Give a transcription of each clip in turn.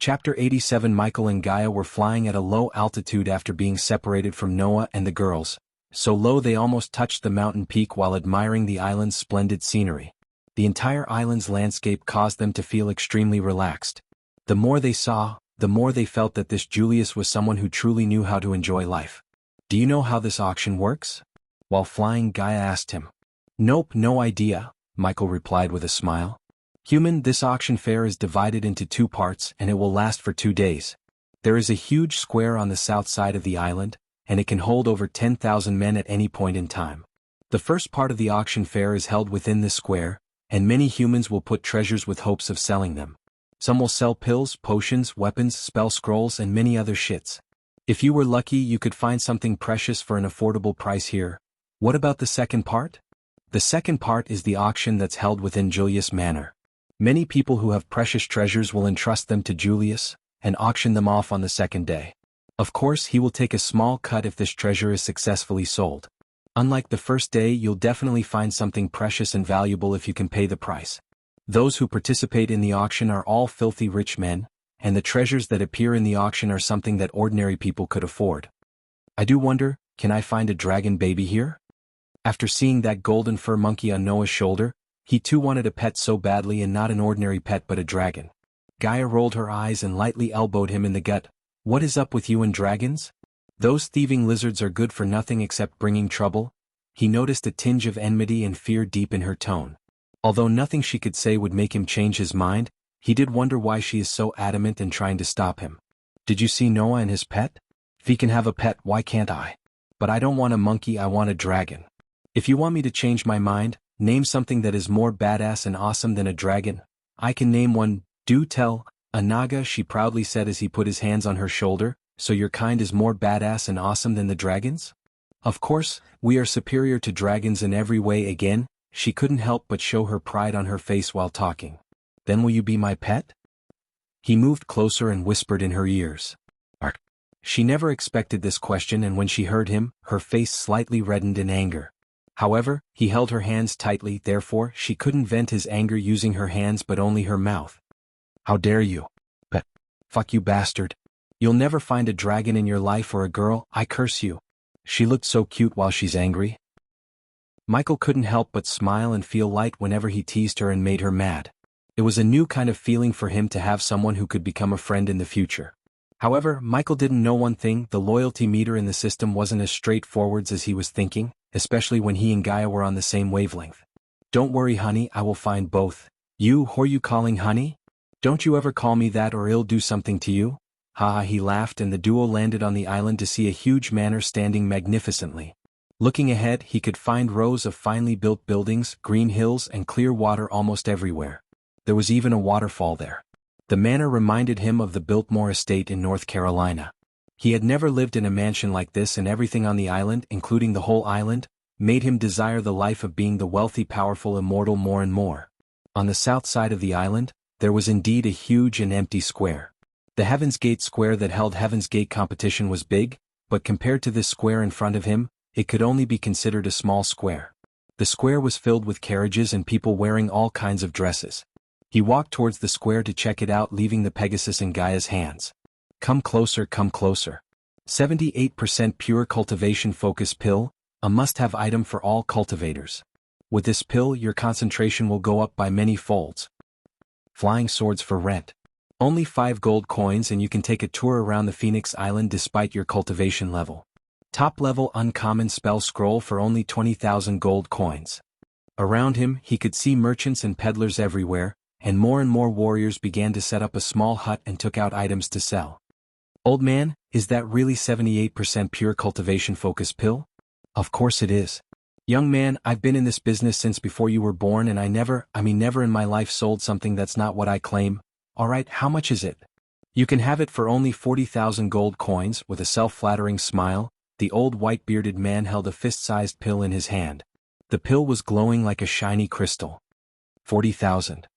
Chapter 87. Michael and Gaia were flying at a low altitude after being separated from Noah and the girls, so low they almost touched the mountain peak while admiring the island's splendid scenery. The entire island's landscape caused them to feel extremely relaxed. The more they saw, the more they felt that this Julius was someone who truly knew how to enjoy life. "Do you know how this auction works?" While flying, Gaia asked him. "Nope, no idea," Michael replied with a smile. "Human, this auction fair is divided into 2 parts and it will last for 2 days. There is a huge square on the south side of the island, and it can hold over 10,000 men at any point in time. The first part of the auction fair is held within this square, and many humans will put treasures with hopes of selling them. Some will sell pills, potions, weapons, spell scrolls, and many other shits. If you were lucky, you could find something precious for an affordable price here. What about the second part?" "The second part is the auction that's held within Julius Manor. Many people who have precious treasures will entrust them to Julius and auction them off on the second day. Of course, he will take a small cut if this treasure is successfully sold. Unlike the first day, you'll definitely find something precious and valuable if you can pay the price. Those who participate in the auction are all filthy rich men, and the treasures that appear in the auction are something that ordinary people could afford. I do wonder, can I find a dragon baby here?" After seeing that golden fur monkey on Noah's shoulder, he too wanted a pet so badly, and not an ordinary pet but a dragon. Gaia rolled her eyes and lightly elbowed him in the gut. "What is up with you and dragons? Those thieving lizards are good for nothing except bringing trouble." He noticed a tinge of enmity and fear deep in her tone. Although nothing she could say would make him change his mind, he did wonder why she is so adamant in trying to stop him. "Did you see Noah and his pet? If he can have a pet, why can't I? But I don't want a monkey, I want a dragon. If you want me to change my mind, name something that is more badass and awesome than a dragon. I can name one." "Do tell." "A naga," she proudly said as he put his hands on her shoulder. "So your kind is more badass and awesome than the dragons?" "Of course, we are superior to dragons in every way." Again, she couldn't help but show her pride on her face while talking. "Then will you be my pet?" He moved closer and whispered in her ears. "Ark." She never expected this question, and when she heard him, her face slightly reddened in anger. However, he held her hands tightly, therefore she couldn't vent his anger using her hands but only her mouth. "How dare you? But, fuck you bastard. You'll never find a dragon in your life or a girl, I curse you." She looked so cute while she's angry. Michael couldn't help but smile and feel light whenever he teased her and made her mad. It was a new kind of feeling for him to have someone who could become a friend in the future. However, Michael didn't know one thing: the loyalty meter in the system wasn't as straightforward as he was thinking, especially when he and Gaia were on the same wavelength. "Don't worry, honey, I will find both." "You, who are you calling honey? Don't you ever call me that or I'll do something to you." Ha ha, he laughed, and the duo landed on the island to see a huge manor standing magnificently. Looking ahead, he could find rows of finely built buildings, green hills, and clear water almost everywhere. There was even a waterfall there. The manor reminded him of the Biltmore estate in North Carolina. He had never lived in a mansion like this, and everything on the island, including the whole island, made him desire the life of being the wealthy, powerful immortal more and more. On the south side of the island, there was indeed a huge and empty square. The Heaven's Gate square that held Heaven's Gate competition was big, but compared to this square in front of him, it could only be considered a small square. The square was filled with carriages and people wearing all kinds of dresses. He walked towards the square to check it out, leaving the Pegasus in Gaia's hands. Come closer, come closer. 78% pure cultivation focus pill, a must-have item for all cultivators. With this pill, your concentration will go up by many folds. Flying swords for rent. Only 5 gold coins and you can take a tour around the Phoenix Island despite your cultivation level. Top-level uncommon spell scroll for only 20,000 gold coins. Around him, he could see merchants and peddlers everywhere, and more warriors began to set up a small hut and took out items to sell. "Old man, is that really 78% pure cultivation focus pill?" "Of course it is. Young man, I've been in this business since before you were born, and I never in my life sold something that's not what I claim. Alright, how much is it?" "You can have it for only 40,000 gold coins." With a self-flattering smile, the old white-bearded man held a fist-sized pill in his hand. The pill was glowing like a shiny crystal. 40,000.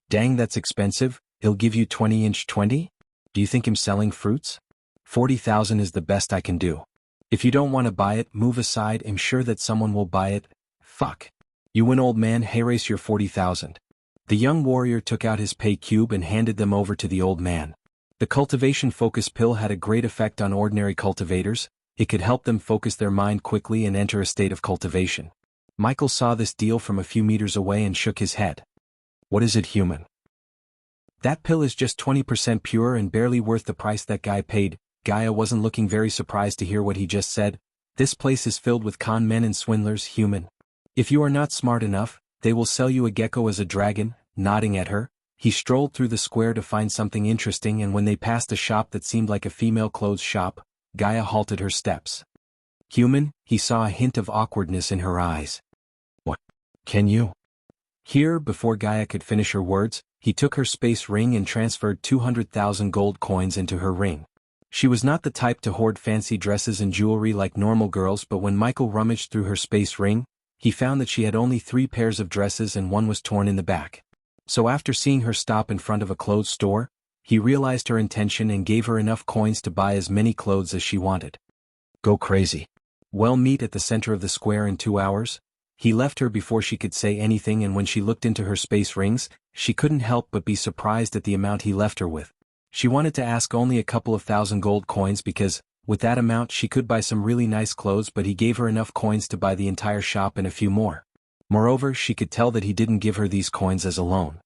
Dang, that's expensive. He'll give you 20-inch 20? Do you think I'm selling fruits? 40,000 is the best I can do. If you don't want to buy it, move aside. I'm sure that someone will buy it. Fuck. You win, old man. Hey, race your 40,000. The young warrior took out his pay cube and handed them over to the old man. The cultivation focus pill had a great effect on ordinary cultivators. It could help them focus their mind quickly and enter a state of cultivation. Michael saw this deal from a few meters away and shook his head. What is it, human? That pill is just 20% pure and barely worth the price that guy paid. Gaia wasn't looking very surprised to hear what he just said. This place is filled with con men and swindlers, human. If you are not smart enough, they will sell you a gecko as a dragon. Nodding at her, he strolled through the square to find something interesting, and when they passed a shop that seemed like a female clothes shop, Gaia halted her steps. Human, he saw a hint of awkwardness in her eyes. What? Can you? Here, before Gaia could finish her words, he took her space ring and transferred 200,000 gold coins into her ring. She was not the type to hoard fancy dresses and jewelry like normal girls, but when Michael rummaged through her space ring, he found that she had only 3 pairs of dresses and one was torn in the back. So after seeing her stop in front of a clothes store, he realized her intention and gave her enough coins to buy as many clothes as she wanted. Go crazy. Well, meet at the center of the square in 2 hours? He left her before she could say anything, and when she looked into her space rings, she couldn't help but be surprised at the amount he left her with. She wanted to ask only a couple of thousand gold coins because, with that amount, she could buy some really nice clothes, but he gave her enough coins to buy the entire shop and a few more. Moreover, she could tell that he didn't give her these coins as a loan.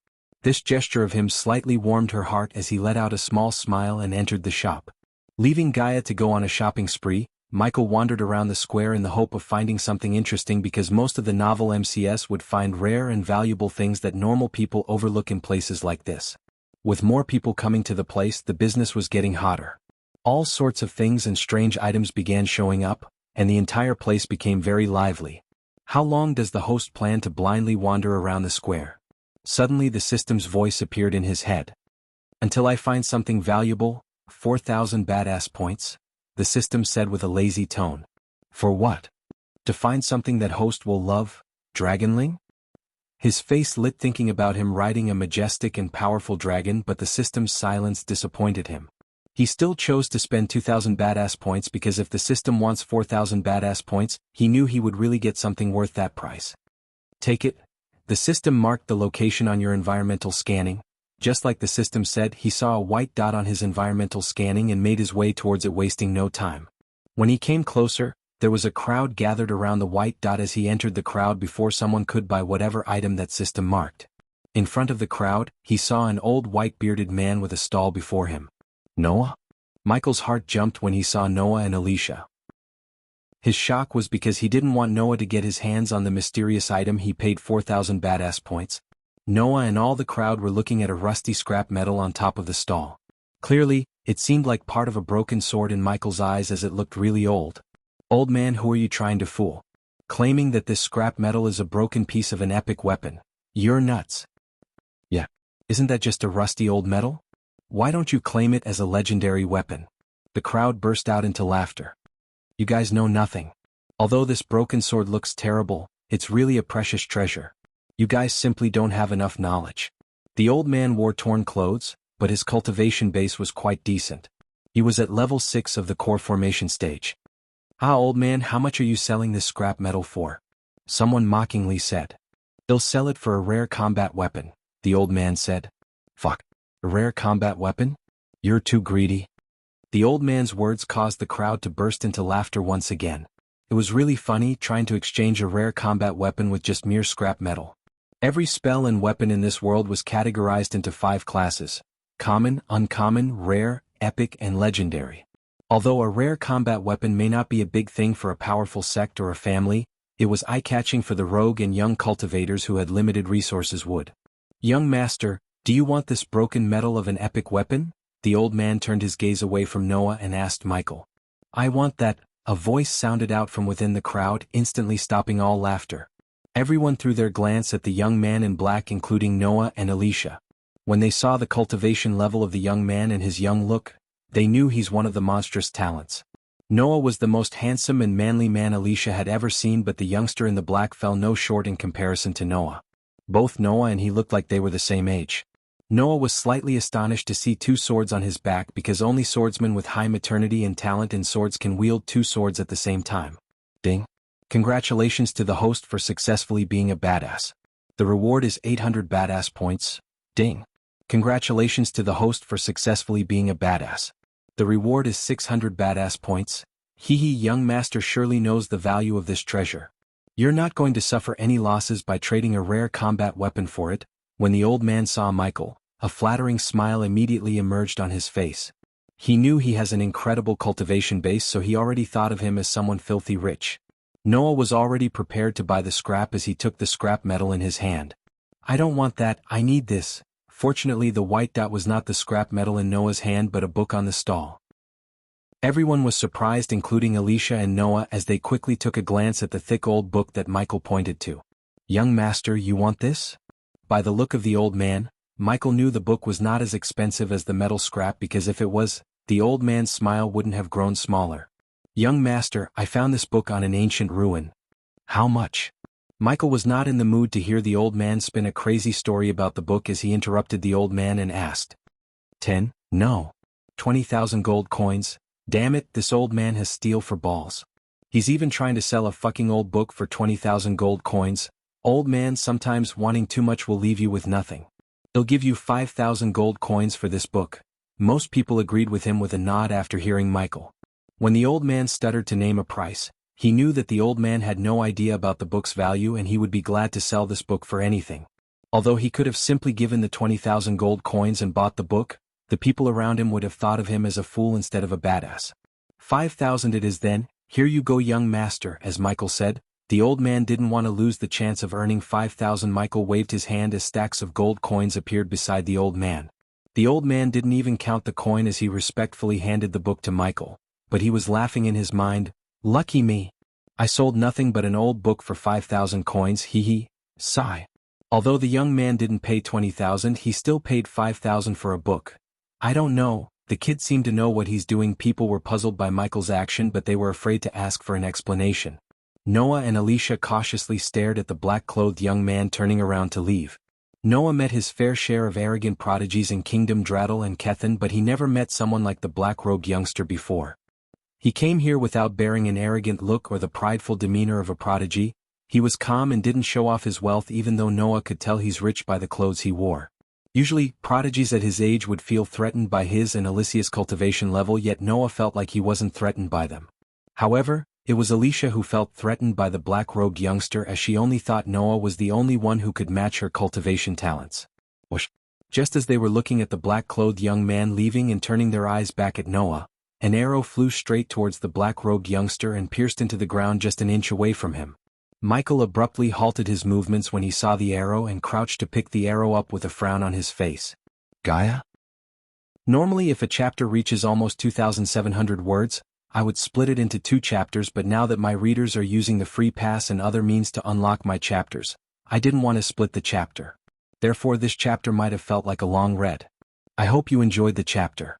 This gesture of him slightly warmed her heart as he let out a small smile and entered the shop. Leaving Gaia to go on a shopping spree, Michael wandered around the square in the hope of finding something interesting, because most of the novel MCS would find rare and valuable things that normal people overlook in places like this. With more people coming to the place, the business was getting hotter. All sorts of things and strange items began showing up, and the entire place became very lively. How long does the host plan to blindly wander around the square? Suddenly the system's voice appeared in his head. Until I find something valuable, 4,000 badass points, the system said with a lazy tone. For what? To find something that host will love, Dragonling? His face lit thinking about him riding a majestic and powerful dragon, but the system's silence disappointed him. He still chose to spend 2,000 badass points because if the system wants 4,000 badass points, he knew he would really get something worth that price. Take it. The system marked the location on your environmental scanning. Just like the system said, he saw a white dot on his environmental scanning and made his way towards it, wasting no time. When he came closer, there was a crowd gathered around the white dot. As he entered the crowd before someone could buy whatever item that system marked. In front of the crowd, he saw an old white-bearded man with a stall before him. Noah? Michael's heart jumped when he saw Noah and Alicia. His shock was because he didn't want Noah to get his hands on the mysterious item he paid 4,000 badass points. Noah and all the crowd were looking at a rusty scrap metal on top of the stall. Clearly, it seemed like part of a broken sword in Michael's eyes as it looked really old. Old man, who are you trying to fool? Claiming that this scrap metal is a broken piece of an epic weapon. You're nuts. Yeah. Isn't that just a rusty old metal? Why don't you claim it as a legendary weapon? The crowd burst out into laughter. You guys know nothing. Although this broken sword looks terrible, it's really a precious treasure. You guys simply don't have enough knowledge. The old man wore torn clothes, but his cultivation base was quite decent. He was at level 6 of the core formation stage. Ah, old man, how much are you selling this scrap metal for? Someone mockingly said. They'll sell it for a rare combat weapon, the old man said. Fuck. A rare combat weapon? You're too greedy. The old man's words caused the crowd to burst into laughter once again. It was really funny trying to exchange a rare combat weapon with just mere scrap metal. Every spell and weapon in this world was categorized into 5 classes: common, uncommon, rare, epic, and legendary. Although a rare combat weapon may not be a big thing for a powerful sect or a family, it was eye-catching for the rogue and young cultivators who had limited resources would. Young master, do you want this broken metal of an epic weapon? The old man turned his gaze away from Noah and asked Michael. I want that. A voice sounded out from within the crowd, instantly stopping all laughter. Everyone threw their glance at the young man in black, including Noah and Alicia. When they saw the cultivation level of the young man and his young look, they knew he's one of the monstrous talents. Noah was the most handsome and manly man Alicia had ever seen, but the youngster in the black fell no short in comparison to Noah. Both Noah and he looked like they were the same age. Noah was slightly astonished to see 2 swords on his back, because only swordsmen with high maternity and talent in swords can wield 2 swords at the same time. Ding. Congratulations to the host for successfully being a badass. The reward is 800 badass points. Ding. Congratulations to the host for successfully being a badass. The reward is 600 badass points. Hee hee, young master surely knows the value of this treasure. You're not going to suffer any losses by trading a rare combat weapon for it. When the old man saw Michael, a flattering smile immediately emerged on his face. He knew he has an incredible cultivation base, so he already thought of him as someone filthy rich. Noah was already prepared to buy the scrap as he took the scrap metal in his hand. I don't want that, I need this. Fortunately, the white dot was not the scrap metal in Noah's hand but a book on the stall. Everyone was surprised, including Alicia and Noah, as they quickly took a glance at the thick old book that Michael pointed to. Young master, you want this? By the look of the old man, Michael knew the book was not as expensive as the metal scrap, because if it was, the old man's smile wouldn't have grown smaller. Young master, I found this book on an ancient ruin. How much? Michael was not in the mood to hear the old man spin a crazy story about the book as he interrupted the old man and asked. 10? No. 20,000 gold coins. Damn it, this old man has steel for balls. He's even trying to sell a fucking old book for 20,000 gold coins. Old man, sometimes wanting too much will leave you with nothing. He'll give you 5,000 gold coins for this book. Most people agreed with him with a nod after hearing Michael. When the old man stuttered to name a price, he knew that the old man had no idea about the book's value and he would be glad to sell this book for anything. Although he could have simply given the 20,000 gold coins and bought the book, the people around him would have thought of him as a fool instead of a badass. 5,000 it is then. Here you go, young master, as Michael said. The old man didn't want to lose the chance of earning 5,000. Michael waved his hand as stacks of gold coins appeared beside the old man. The old man didn't even count the coin as he respectfully handed the book to Michael, but he was laughing in his mind. Lucky me. I sold nothing but an old book for 5,000 coins, hee hee. Sigh. Although the young man didn't pay 20,000, he still paid 5,000 for a book. I don't know, the kid seemed to know what he's doing. People were puzzled by Michael's action, but they were afraid to ask for an explanation. Noah and Alicia cautiously stared at the black-clothed young man turning around to leave. Noah met his fair share of arrogant prodigies in Kingdom Draddle and Kethen, but he never met someone like the black-robed youngster before. He came here without bearing an arrogant look or the prideful demeanor of a prodigy. He was calm and didn't show off his wealth, even though Noah could tell he's rich by the clothes he wore. Usually, prodigies at his age would feel threatened by his and Alicia's cultivation level, yet Noah felt like he wasn't threatened by them. However, it was Alicia who felt threatened by the black-robed youngster, as she only thought Noah was the only one who could match her cultivation talents. Whoosh! Just as they were looking at the black-clothed young man leaving and turning their eyes back at Noah, an arrow flew straight towards the black-robed youngster and pierced into the ground just an inch away from him. Michael abruptly halted his movements when he saw the arrow and crouched to pick the arrow up with a frown on his face. Gaia? Normally, if a chapter reaches almost 2,700 words, I would split it into 2 chapters, but now that my readers are using the free pass and other means to unlock my chapters, I didn't want to split the chapter. Therefore, this chapter might have felt like a long read. I hope you enjoyed the chapter.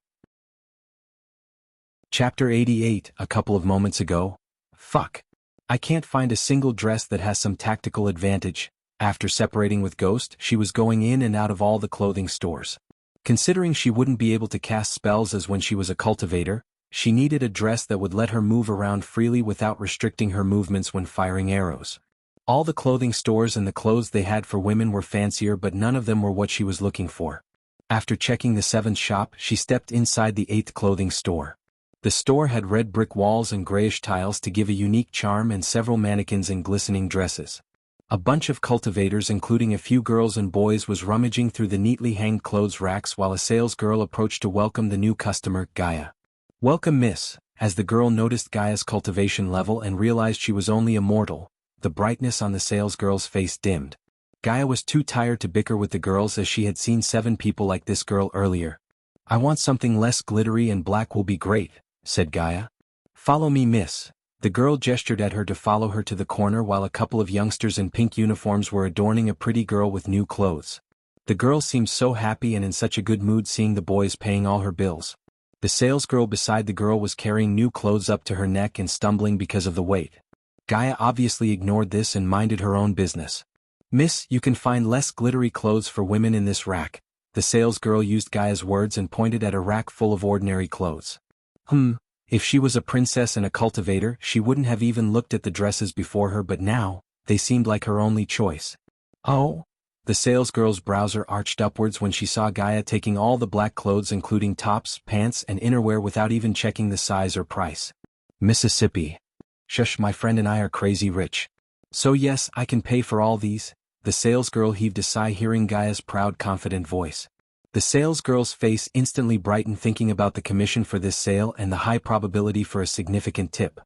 Chapter 88. A couple of moments ago. Fuck. I can't find a single dress that has some tactical advantage. After separating with Ghost, she was going in and out of all the clothing stores. Considering she wouldn't be able to cast spells as when she was a cultivator, she needed a dress that would let her move around freely without restricting her movements when firing arrows. All the clothing stores and the clothes they had for women were fancier, but none of them were what she was looking for. After checking the 7th shop, she stepped inside the 8th clothing store. The store had red brick walls and grayish tiles to give a unique charm and several mannequins in glistening dresses. A bunch of cultivators, including a few girls and boys, was rummaging through the neatly hanged clothes racks while a sales girl approached to welcome the new customer, Gaia. Welcome, miss. As the girl noticed Gaia's cultivation level and realized she was only a mortal, the brightness on the sales girl's face dimmed. Gaia was too tired to bicker with the girls, as she had seen 7 people like this girl earlier. I want something less glittery, and black will be great, said Gaia. Follow me, miss. The girl gestured at her to follow her to the corner while a couple of youngsters in pink uniforms were adorning a pretty girl with new clothes. The girl seemed so happy and in such a good mood seeing the boys paying all her bills. The salesgirl beside the girl was carrying new clothes up to her neck and stumbling because of the weight. Gaia obviously ignored this and minded her own business. Miss, you can find less glittery clothes for women in this rack. The salesgirl used Gaia's words and pointed at a rack full of ordinary clothes. If she was a princess and a cultivator, she wouldn't have even looked at the dresses before her, but now, they seemed like her only choice. Oh? The salesgirl's brows arched upwards when she saw Gaia taking all the black clothes including tops, pants and innerwear without even checking the size or price. Mississippi. Shush, my friend and I are crazy rich. So yes, I can pay for all these. The salesgirl heaved a sigh hearing Gaia's proud, confident voice. The salesgirl's face instantly brightened thinking about the commission for this sale and the high probability for a significant tip.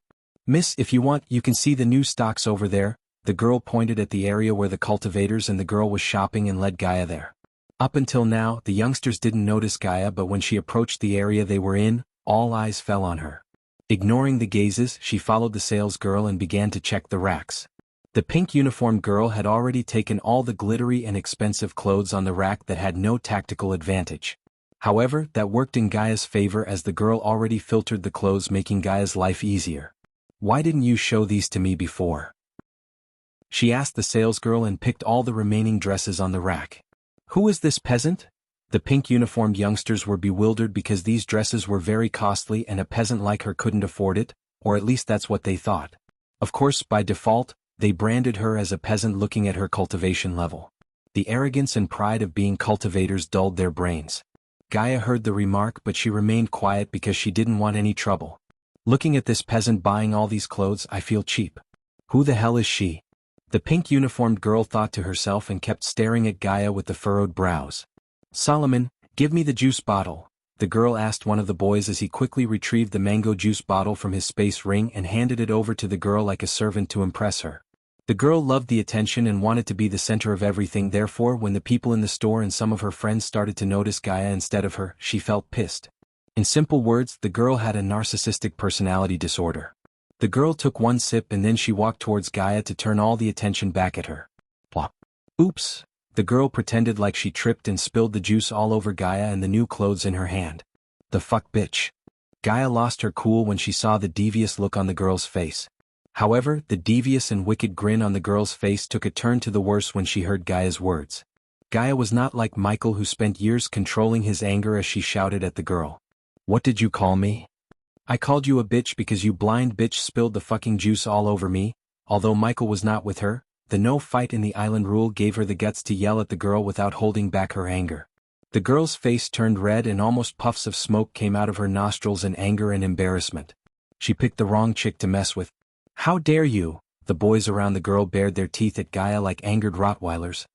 Miss, if you want, you can see the new stocks over there. The girl pointed at the area where the cultivators and the girl was shopping and led Gaia there. Up until now, the youngsters didn't notice Gaia, but when she approached the area they were in, all eyes fell on her. Ignoring the gazes, she followed the salesgirl and began to check the racks. The pink uniformed girl had already taken all the glittery and expensive clothes on the rack that had no tactical advantage. However, that worked in Gaia's favor as the girl already filtered the clothes, making Gaia's life easier. Why didn't you show these to me before? She asked the salesgirl and picked all the remaining dresses on the rack. Who is this peasant? The pink uniformed youngsters were bewildered because these dresses were very costly and a peasant like her couldn't afford it, or at least that's what they thought. Of course, by default, they branded her as a peasant looking at her cultivation level. The arrogance and pride of being cultivators dulled their brains. Gaia heard the remark, but she remained quiet because she didn't want any trouble. Looking at this peasant buying all these clothes, I feel cheap. Who the hell is she? The pink uniformed girl thought to herself and kept staring at Gaia with the furrowed brows. Solomon, give me the juice bottle, the girl asked one of the boys as he quickly retrieved the mango juice bottle from his space ring and handed it over to the girl like a servant to impress her. The girl loved the attention and wanted to be the center of everything, therefore when the people in the store and some of her friends started to notice Gaia instead of her, she felt pissed. In simple words, the girl had a narcissistic personality disorder. The girl took one sip and then she walked towards Gaia to turn all the attention back at her. Plop. Oops. The girl pretended like she tripped and spilled the juice all over Gaia and the new clothes in her hand. The fuck bitch. Gaia lost her cool when she saw the devious look on the girl's face. However, the devious and wicked grin on the girl's face took a turn to the worse when she heard Gaia's words. Gaia was not like Michael, who spent years controlling his anger, as she shouted at the girl. What did you call me? I called you a bitch because you blind bitch spilled the fucking juice all over me. Although Michael was not with her, the no fight in the island rule gave her the guts to yell at the girl without holding back her anger. The girl's face turned red and almost puffs of smoke came out of her nostrils in anger and embarrassment. She picked the wrong chick to mess with. How dare you? The boys around the girl bared their teeth at Gaia like angered Rottweilers.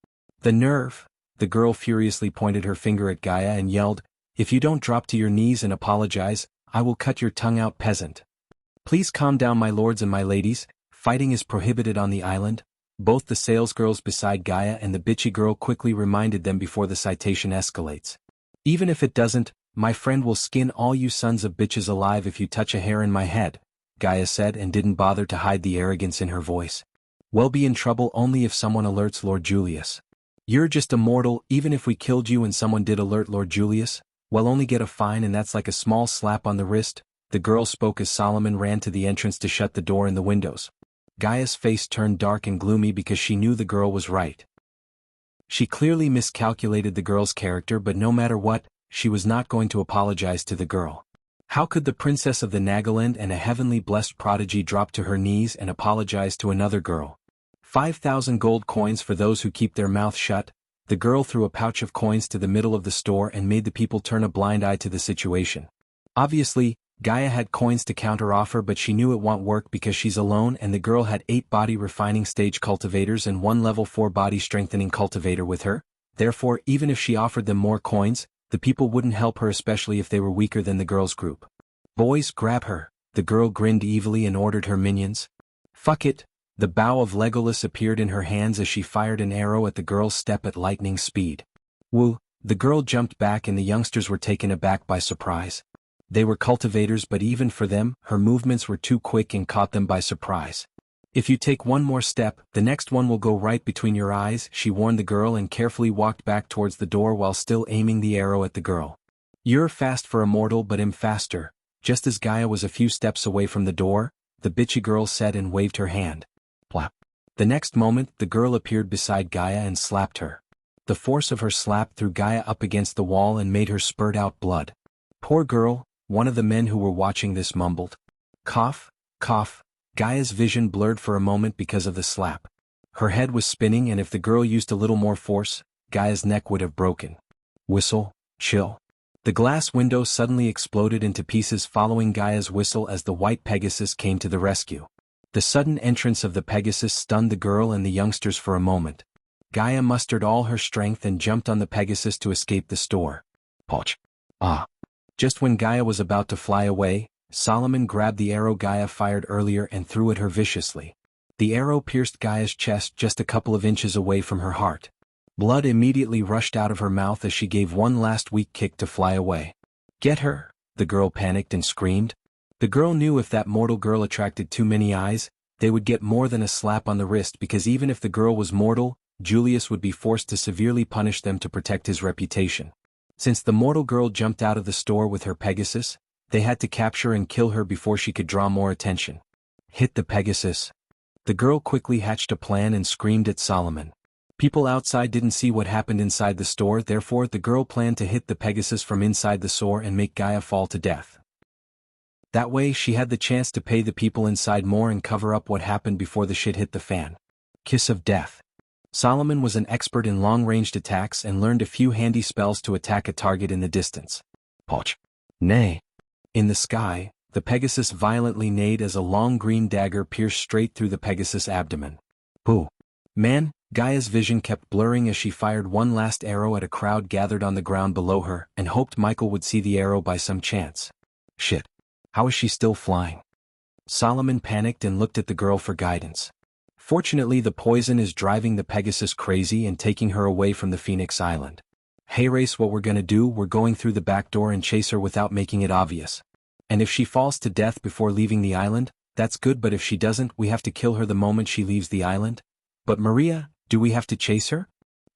The nerve! The girl furiously pointed her finger at Gaia and yelled, if you don't drop to your knees and apologize, I will cut your tongue out, peasant. Please calm down, my lords and my ladies. Fighting is prohibited on the island. Both the salesgirls beside Gaia and the bitchy girl quickly reminded them before the citation escalates. Even if it doesn't, my friend will skin all you sons of bitches alive if you touch a hair in my head, Gaia said and didn't bother to hide the arrogance in her voice. We'll be in trouble only if someone alerts Lord Julius. You're just a mortal. Even if we killed you and someone did alert Lord Julius, we'll only get a fine, and that's like a small slap on the wrist. The girl spoke as Solomon ran to the entrance to shut the door and the windows. Gaia's face turned dark and gloomy because she knew the girl was right. She clearly miscalculated the girl's character, but no matter what, she was not going to apologize to the girl. How could the princess of the Nagaland and a heavenly blessed prodigy drop to her knees and apologize to another girl? 5,000 gold coins for those who keep their mouth shut. The girl threw a pouch of coins to the middle of the store and made the people turn a blind eye to the situation. Obviously, Gaia had coins to counteroffer, but she knew it won't work because she's alone and the girl had 8 body refining stage cultivators and 1 level 4 body strengthening cultivator with her. Therefore, even if she offered them more coins, the people wouldn't help her, especially if they were weaker than the girl's group. Boys, grab her. The girl grinned evilly and ordered her minions. Fuck it. The bow of Legolas appeared in her hands as she fired an arrow at the girl's step at lightning speed. Woo! The girl jumped back and the youngsters were taken aback by surprise. They were cultivators, but even for them, her movements were too quick and caught them by surprise. If you take one more step, the next one will go right between your eyes, she warned the girl and carefully walked back towards the door while still aiming the arrow at the girl. You're fast for a mortal, but I'm faster. Just as Gaia was a few steps away from the door, the bitchy girl said and waved her hand. Plop. The next moment, the girl appeared beside Gaia and slapped her. The force of her slap threw Gaia up against the wall and made her spurt out blood. Poor girl, one of the men who were watching this mumbled. Cough, cough. Gaia's vision blurred for a moment because of the slap. Her head was spinning, and if the girl used a little more force, Gaia's neck would have broken. Whistle, chill. The glass window suddenly exploded into pieces following Gaia's whistle as the white Pegasus came to the rescue. The sudden entrance of the Pegasus stunned the girl and the youngsters for a moment. Gaia mustered all her strength and jumped on the Pegasus to escape the store. Poch. Ah. Just when Gaia was about to fly away, Solomon grabbed the arrow Gaia fired earlier and threw at her viciously. The arrow pierced Gaia's chest just a couple of inches away from her heart. Blood immediately rushed out of her mouth as she gave one last weak kick to fly away. Get her! The girl panicked and screamed. The girl knew if that mortal girl attracted too many eyes, they would get more than a slap on the wrist, because even if the girl was mortal, Julius would be forced to severely punish them to protect his reputation. Since the mortal girl jumped out of the store with her Pegasus, they had to capture and kill her before she could draw more attention. Hit the Pegasus. The girl quickly hatched a plan and screamed at Solomon. People outside didn't see what happened inside the store, therefore the girl planned to hit the Pegasus from inside the store and make Gaia fall to death. That way she had the chance to pay the people inside more and cover up what happened before the shit hit the fan. Kiss of death. Solomon was an expert in long-ranged attacks and learned a few handy spells to attack a target in the distance. Poch. Nay. In the sky, the Pegasus violently neighed as a long green dagger pierced straight through the Pegasus' abdomen. Boo. Man, Gaia's vision kept blurring as she fired one last arrow at a crowd gathered on the ground below her and hoped Michael would see the arrow by some chance. Shit. How is she still flying? Solomon panicked and looked at the girl for guidance. Fortunately, the poison is driving the Pegasus crazy and taking her away from the Phoenix Island. Hey Race, what we're gonna do, we're going through the back door and chase her without making it obvious. And if she falls to death before leaving the island, that's good, but if she doesn't, we have to kill her the moment she leaves the island. But Maria, do we have to chase her?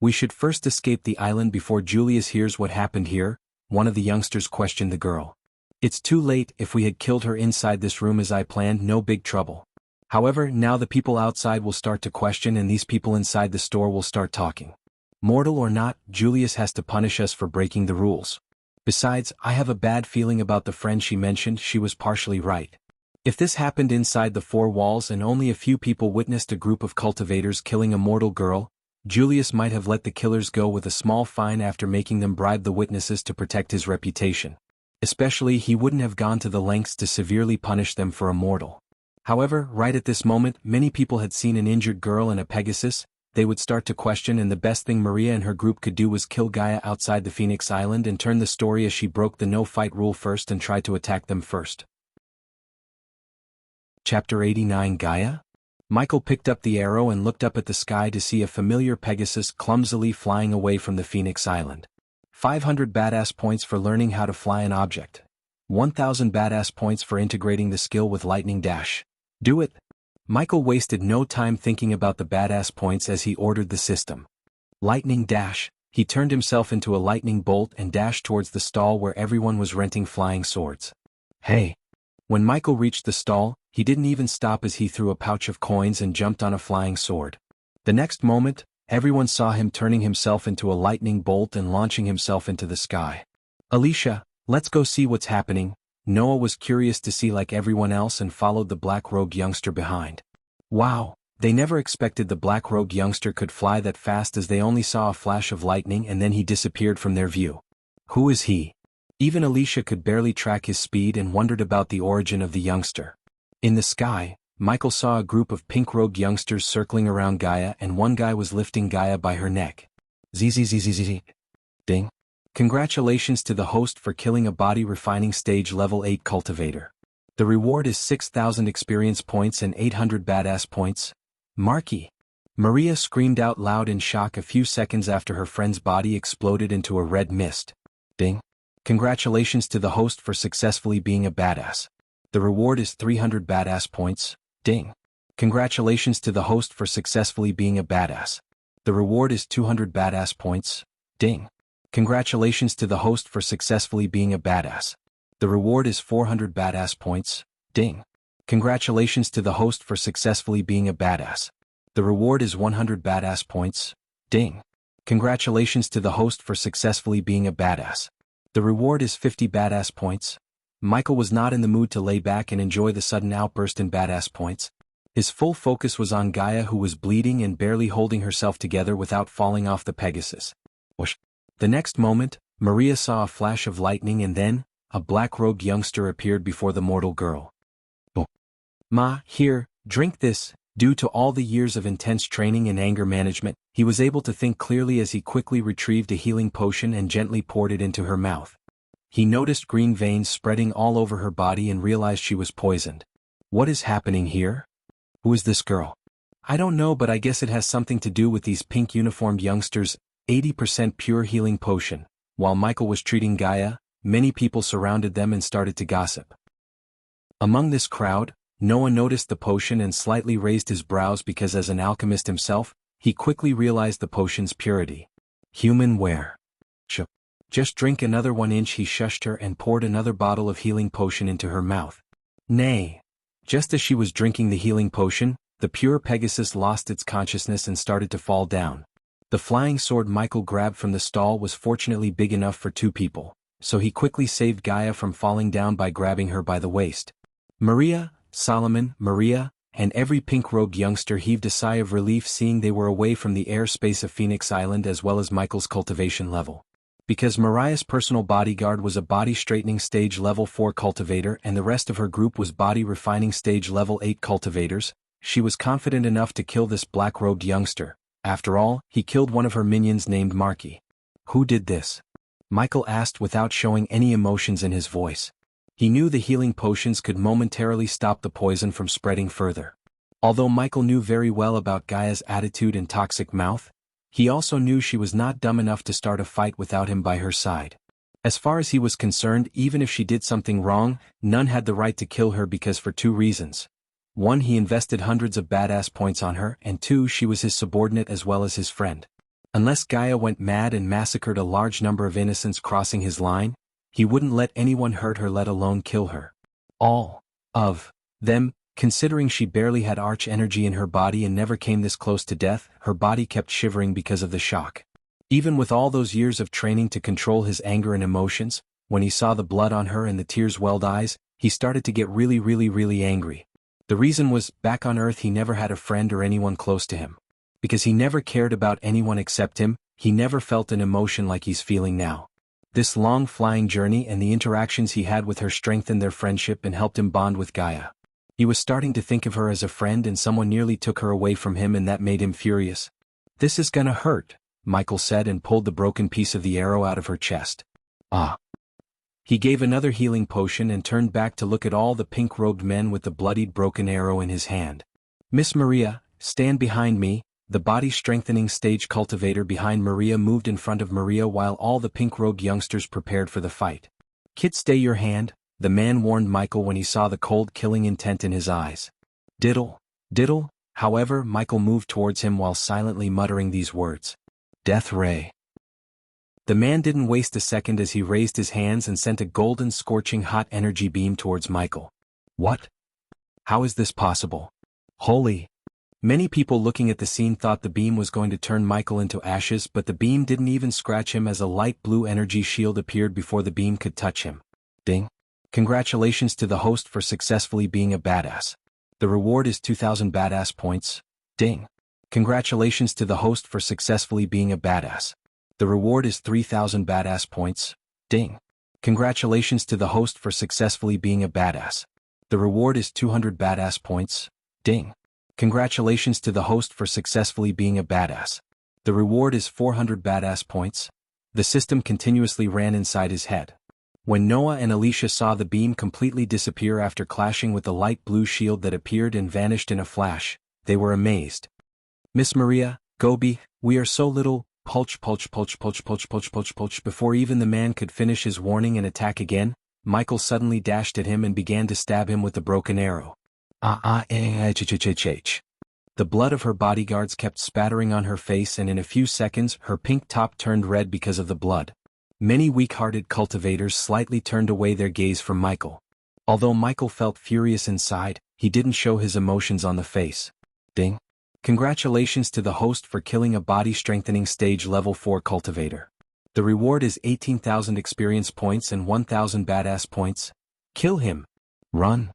We should first escape the island before Julius hears what happened here, one of the youngsters questioned the girl. It's too late. If we had killed her inside this room as I planned, no big trouble. However, now the people outside will start to question and these people inside the store will start talking. Mortal or not, Julius has to punish us for breaking the rules. Besides, I have a bad feeling about the friend she mentioned. She was partially right. If this happened inside the four walls and only a few people witnessed a group of cultivators killing a mortal girl, Julius might have let the killers go with a small fine after making them bribe the witnesses to protect his reputation. Especially, he wouldn't have gone to the lengths to severely punish them for a mortal. However, right at this moment, many people had seen an injured girl and a Pegasus. They would start to question, and the best thing Maria and her group could do was kill Gaia outside the Phoenix Island and turn the story as she broke the no-fight rule first and tried to attack them first. Chapter 89 Gaia? Michael picked up the arrow and looked up at the sky to see a familiar Pegasus clumsily flying away from the Phoenix Island. 500 badass points for learning how to fly an object. 1000 badass points for integrating the skill with lightning dash. Do it! Michael wasted no time thinking about the badass points as he ordered the system. Lightning dash. He turned himself into a lightning bolt and dashed towards the stall where everyone was renting flying swords. Hey! When Michael reached the stall, he didn't even stop as he threw a pouch of coins and jumped on a flying sword. The next moment, everyone saw him turning himself into a lightning bolt and launching himself into the sky. Alicia, let's go see what's happening. Noah was curious to see like everyone else and followed the black-robed youngster behind. Wow, they never expected the black-robed youngster could fly that fast, as they only saw a flash of lightning and then he disappeared from their view. Who is he? Even Alicia could barely track his speed and wondered about the origin of the youngster. In the sky, Michael saw a group of pink-robed youngsters circling around Gaia, and one guy was lifting Gaia by her neck. Zzzzz. Ding. Congratulations to the host for killing a body refining stage level 8 cultivator. The reward is 6,000 experience points and 800 badass points. Marky. Maria screamed out loud in shock a few seconds after her friend's body exploded into a red mist. Ding. Congratulations to the host for successfully being a badass. The reward is 300 badass points. Ding. Congratulations to the host for successfully being a badass. The reward is 200 badass points. Ding. Congratulations to the host for successfully being a badass. The reward is 400 badass points. Ding. Congratulations to the host for successfully being a badass. The reward is 100 badass points. Ding. Congratulations to the host for successfully being a badass. The reward is 50 badass points. Michael was not in the mood to lay back and enjoy the sudden outburst in badass points. His full focus was on Gaia, who was bleeding and barely holding herself together without falling off the Pegasus. Whoosh. The next moment, Maria saw a flash of lightning, and then, a black-robed youngster appeared before the mortal girl. Oh. Ma, here, drink this. Due to all the years of intense training and anger management, he was able to think clearly as he quickly retrieved a healing potion and gently poured it into her mouth. He noticed green veins spreading all over her body and realized she was poisoned. What is happening here? Who is this girl? I don't know, but I guess it has something to do with these pink uniformed youngsters. 80% pure healing potion. While Michael was treating Gaia, many people surrounded them and started to gossip. Among this crowd, Noah noticed the potion and slightly raised his brows because as an alchemist himself, he quickly realized the potion's purity. Human ware. Just drink another 1 inch, he shushed her and poured another bottle of healing potion into her mouth. Nay. Just as she was drinking the healing potion, the pure Pegasus lost its consciousness and started to fall down. The flying sword Michael grabbed from the stall was fortunately big enough for 2 people, so he quickly saved Gaia from falling down by grabbing her by the waist. Maria, Solomon, Maria, and every pink-robed youngster heaved a sigh of relief seeing they were away from the airspace of Phoenix Island as well as Michael's cultivation level. Because Mariah's personal bodyguard was a body-straightening stage level 4 cultivator and the rest of her group was body-refining stage level 8 cultivators, she was confident enough to kill this black-robed youngster. After all, he killed one of her minions named Marky. Who did this? Michael asked without showing any emotions in his voice. He knew the healing potions could momentarily stop the poison from spreading further. Although Michael knew very well about Gaia's attitude and toxic mouth, he also knew she was not dumb enough to start a fight without him by her side. As far as he was concerned, even if she did something wrong, none had the right to kill her because for 2 reasons. 1, he invested hundreds of badass points on her, and 2, she was his subordinate as well as his friend. Unless Gaia went mad and massacred a large number of innocents crossing his line, he wouldn't let anyone hurt her, let alone kill her. All of them, considering she barely had arch energy in her body and never came this close to death, her body kept shivering because of the shock. Even with all those years of training to control his anger and emotions, when he saw the blood on her and the tears-welled eyes, he started to get really angry. The reason was, back on Earth he never had a friend or anyone close to him. Because he never cared about anyone except him, he never felt an emotion like he's feeling now. This long flying journey and the interactions he had with her strengthened their friendship and helped him bond with Gaia. He was starting to think of her as a friend and someone nearly took her away from him and that made him furious. This is gonna hurt, Michael said and pulled the broken piece of the arrow out of her chest. Ah. He gave another healing potion and turned back to look at all the pink-robed men with the bloodied broken arrow in his hand. Miss Maria, stand behind me. The body-strengthening stage cultivator behind Maria moved in front of Maria while all the pink-robed youngsters prepared for the fight. Kid, stay your hand, the man warned Michael when he saw the cold killing intent in his eyes. Diddle. However, Michael moved towards him while silently muttering these words. Death ray. The man didn't waste a second as he raised his hands and sent a golden scorching hot energy beam towards Michael. What? How is this possible? Holy. Many people looking at the scene thought the beam was going to turn Michael into ashes, but the beam didn't even scratch him as a light blue energy shield appeared before the beam could touch him. Ding. Congratulations to the host for successfully being a badass. The reward is 2,000 badass points. Ding. Congratulations to the host for successfully being a badass. The reward is 3,000 badass points. Ding. Congratulations to the host for successfully being a badass. The reward is 200 badass points. Ding. Congratulations to the host for successfully being a badass. The reward is 400 badass points. The system continuously ran inside his head. When Noah and Alicia saw the beam completely disappear after clashing with the light blue shield that appeared and vanished in a flash, they were amazed. Miss Maria, Gobi, we are so little, pulch. Before even the man could finish his warning and attack again, Michael suddenly dashed at him and began to stab him with the broken arrow. The blood of her bodyguards kept spattering on her face and in a few seconds her pink top turned red because of the blood. Many weak-hearted cultivators slightly turned away their gaze from Michael. Although Michael felt furious inside, he didn't show his emotions on the face. Ding. Congratulations to the host for killing a body-strengthening stage level 4 cultivator. The reward is 18,000 experience points and 1,000 badass points. Kill him. Run.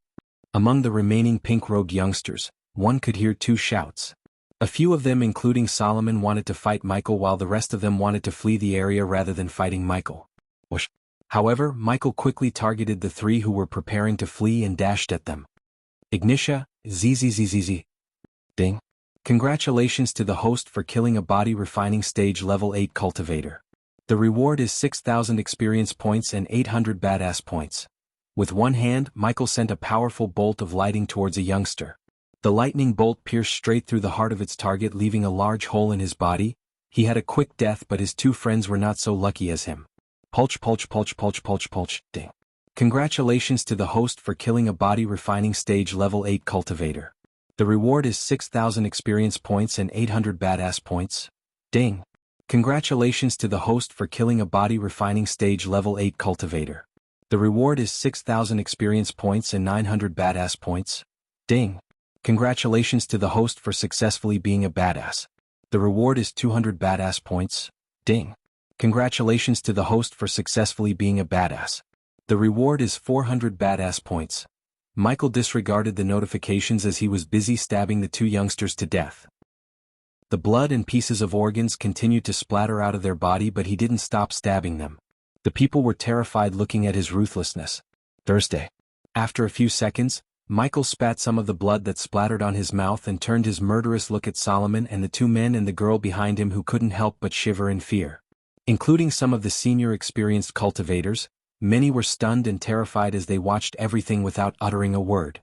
Among the remaining pink-robed youngsters, one could hear two shouts. A few of them, including Solomon, wanted to fight Michael, while the rest of them wanted to flee the area rather than fighting Michael. Whoosh. However, Michael quickly targeted the three who were preparing to flee and dashed at them. Ignitia, zzzzz. Ding. Congratulations to the host for killing a body refining stage level 8 cultivator. The reward is 6,000 experience points and 800 badass points. With one hand, Michael sent a powerful bolt of lightning towards a youngster. The lightning bolt pierced straight through the heart of its target, leaving a large hole in his body. He had a quick death, but his two friends were not so lucky as him. Pulch pulch pulch pulch pulch pulch, ding. Congratulations to the host for killing a body refining stage level 8 cultivator. The reward is 6,000 experience points and 800 badass points. Ding. Congratulations to the host for killing a body refining stage level 8 cultivator. The reward is 6,000 experience points and 900 badass points. Ding. Congratulations to the host for successfully being a badass. The reward is 200 badass points. Ding. Congratulations to the host for successfully being a badass. The reward is 400 badass points. Michael disregarded the notifications as he was busy stabbing the two youngsters to death. The blood and pieces of organs continued to splatter out of their body, but he didn't stop stabbing them. The people were terrified looking at his ruthlessness. Thursday. After a few seconds, Michael spat some of the blood that splattered on his mouth and turned his murderous look at Solomon and the two men and the girl behind him, who couldn't help but shiver in fear. Including some of the senior experienced cultivators, many were stunned and terrified as they watched everything without uttering a word.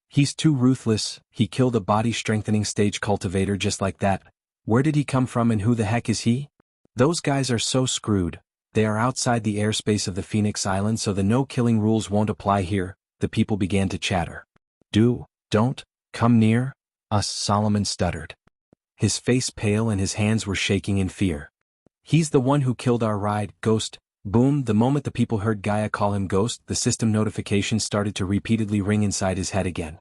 He's too ruthless. He killed a body strengthening stage cultivator just like that. Where did he come from and who the heck is he? Those guys are so screwed. They are outside the airspace of the Phoenix Island, so the no-killing rules won't apply here. The people began to chatter. Don't, come near us, Solomon stuttered. His face pale and his hands were shaking in fear. He's the one who killed our ride, Ghost. Boom. The moment the people heard Gaia call him Ghost, the system notification started to repeatedly ring inside his head again.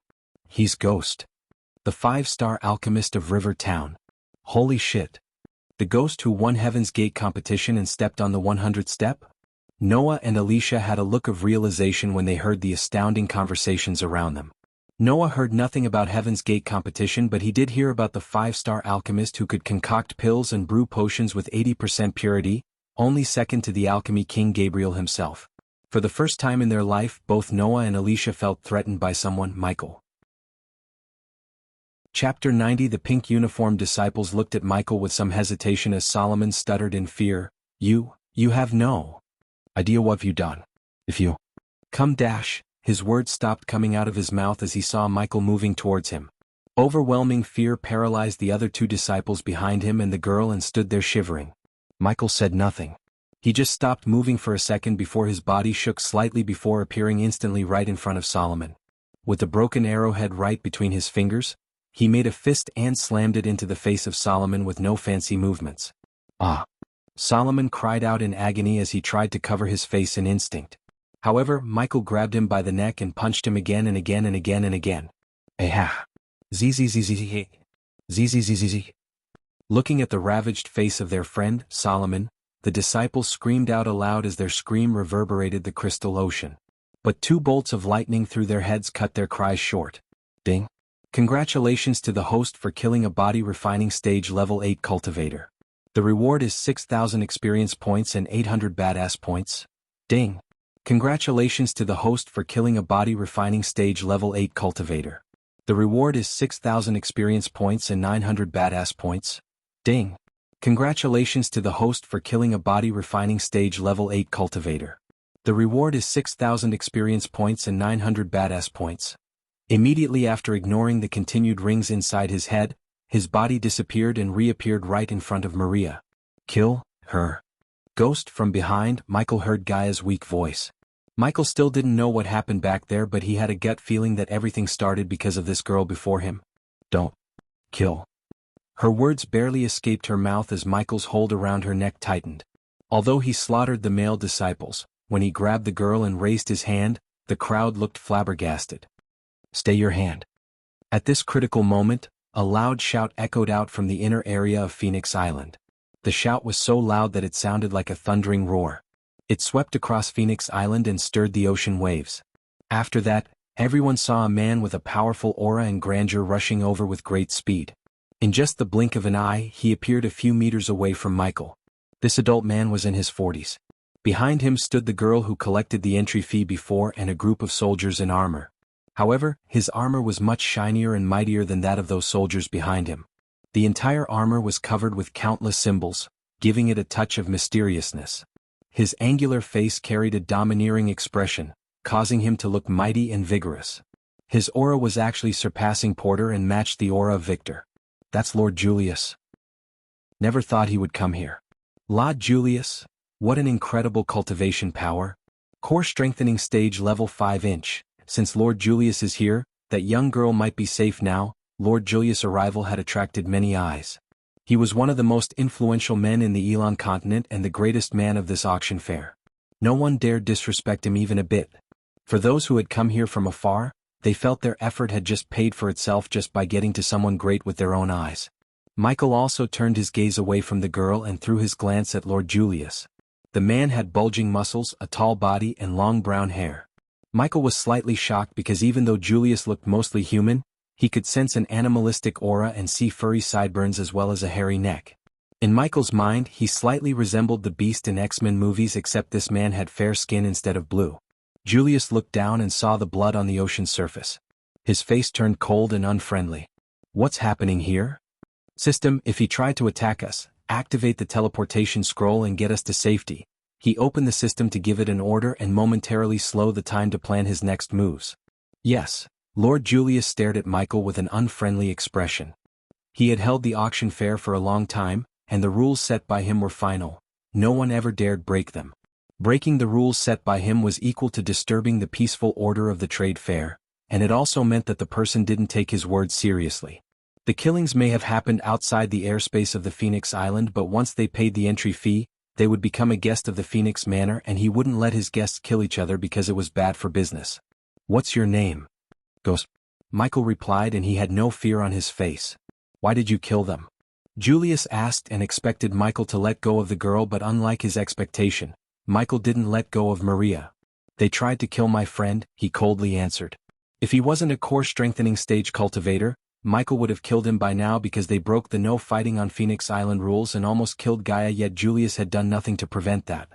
He's Ghost. The 5-star alchemist of River Town. Holy shit. The Ghost who won Heaven's Gate competition and stepped on the 100th step? Noah and Alicia had a look of realization when they heard the astounding conversations around them. Noah heard nothing about Heaven's Gate competition, but he did hear about the 5-star alchemist who could concoct pills and brew potions with 80% purity, only second to the alchemy king Gabriel himself. For the first time in their life, both Noah and Alicia felt threatened by someone, Michael. Chapter 90. The pink uniformed disciples looked at Michael with some hesitation as Solomon stuttered in fear. You have no idea what you've done. If you come dash. His words stopped coming out of his mouth as he saw Michael moving towards him. Overwhelming fear paralyzed the other two disciples behind him and the girl, and stood there shivering. Michael said nothing. He just stopped moving for a second before his body shook slightly before appearing instantly right in front of Solomon. With the broken arrowhead right between his fingers, he made a fist and slammed it into the face of Solomon with no fancy movements. Ah! Solomon cried out in agony as he tried to cover his face in instinct. However, Michael grabbed him by the neck and punched him again and again and again and again. Aha! Zzzzz. Zzzzz. Looking at the ravaged face of their friend, Solomon, the disciples screamed out aloud as their scream reverberated the crystal ocean. But two bolts of lightning through their heads cut their cries short. Ding! Congratulations to the host for killing a body refining stage level 8 cultivator. The reward is 6,000 experience points and 800 badass points. Ding! Congratulations to the host for killing a body refining stage level 8 cultivator. The reward is 6,000 experience points and 900 badass points. Ding! Congratulations to the host for killing a body refining stage level 8 cultivator. The reward is 6,000 experience points and 900 badass points. Immediately after ignoring the continued rings inside his head, his body disappeared and reappeared right in front of Maria. Kill her. Ghost. From behind, Michael heard Gaia's weak voice. Michael still didn't know what happened back there, but he had a gut feeling that everything started because of this girl before him. Don't kill. Her words barely escaped her mouth as Michael's hold around her neck tightened. Although he slaughtered the male disciples, when he grabbed the girl and raised his hand, the crowd looked flabbergasted. Stay your hand. At this critical moment, a loud shout echoed out from the inner area of Phoenix Island. The shout was so loud that it sounded like a thundering roar. It swept across Phoenix Island and stirred the ocean waves. After that, Everyone saw a man with a powerful aura and grandeur rushing over with great speed. In just the blink of an eye, he appeared a few meters away from Michael. This adult man was in his 40s. Behind him stood the girl who collected the entry fee before and a group of soldiers in armor. However, his armor was much shinier and mightier than that of those soldiers behind him. The entire armor was covered with countless symbols, giving it a touch of mysteriousness. His angular face carried a domineering expression, causing him to look mighty and vigorous. His aura was actually surpassing Porter and matched the aura of Victor. That's Lord Julius. Never thought he would come here. Lord Julius, what an incredible cultivation power. Core strengthening stage level 5-inch. Since Lord Julius is here, that young girl might be safe now. Lord Julius' arrival had attracted many eyes. He was one of the most influential men in the Elon continent and the greatest man of this auction fair. No one dared disrespect him even a bit. For those who had come here from afar, they felt their effort had just paid for itself just by getting to someone great with their own eyes. Michael also turned his gaze away from the girl and threw his glance at Lord Julius. The man had bulging muscles, a tall body and long brown hair. Michael was slightly shocked because even though Julius looked mostly human, he could sense an animalistic aura and see furry sideburns as well as a hairy neck. In Michael's mind, he slightly resembled the Beast in X-Men movies, except this man had fair skin instead of blue. Julius looked down and saw the blood on the ocean's surface. His face turned cold and unfriendly. What's happening here? System, if he tried to attack us, activate the teleportation scroll and get us to safety. He opened the system to give it an order and momentarily slow the time to plan his next moves. Yes. Lord Julius stared at Michael with an unfriendly expression. He had held the auction fair for a long time, and the rules set by him were final. No one ever dared break them. Breaking the rules set by him was equal to disturbing the peaceful order of the trade fair, and it also meant that the person didn't take his words seriously. The killings may have happened outside the airspace of the Phoenix Island, but once they paid the entry fee, they would become a guest of the Phoenix Manor, and he wouldn't let his guests kill each other because it was bad for business. What's your name? Ghost. Michael replied, and he had no fear on his face. Why did you kill them? Julius asked and expected Michael to let go of the girl, but unlike his expectation, Michael didn't let go of Maria. They tried to kill my friend, he coldly answered. If he wasn't a core strengthening stage cultivator, Michael would have killed him by now because they broke the no fighting on Phoenix Island rules and almost killed Gaia, yet Julius had done nothing to prevent that.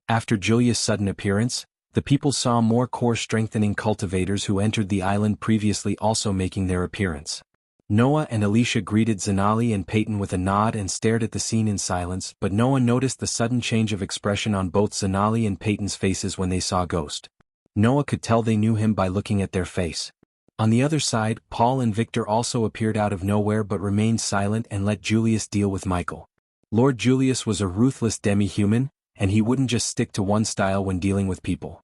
After Julius' sudden appearance, the people saw more core-strengthening cultivators who entered the island previously also making their appearance. Noah and Alicia greeted Zanali and Peyton with a nod and stared at the scene in silence, but no one noticed the sudden change of expression on both Zanali and Peyton's faces when they saw Ghost. Noah could tell they knew him by looking at their face. On the other side, Paul and Victor also appeared out of nowhere but remained silent and let Julius deal with Michael. Lord Julius was a ruthless demi-human, and he wouldn't just stick to one style when dealing with people.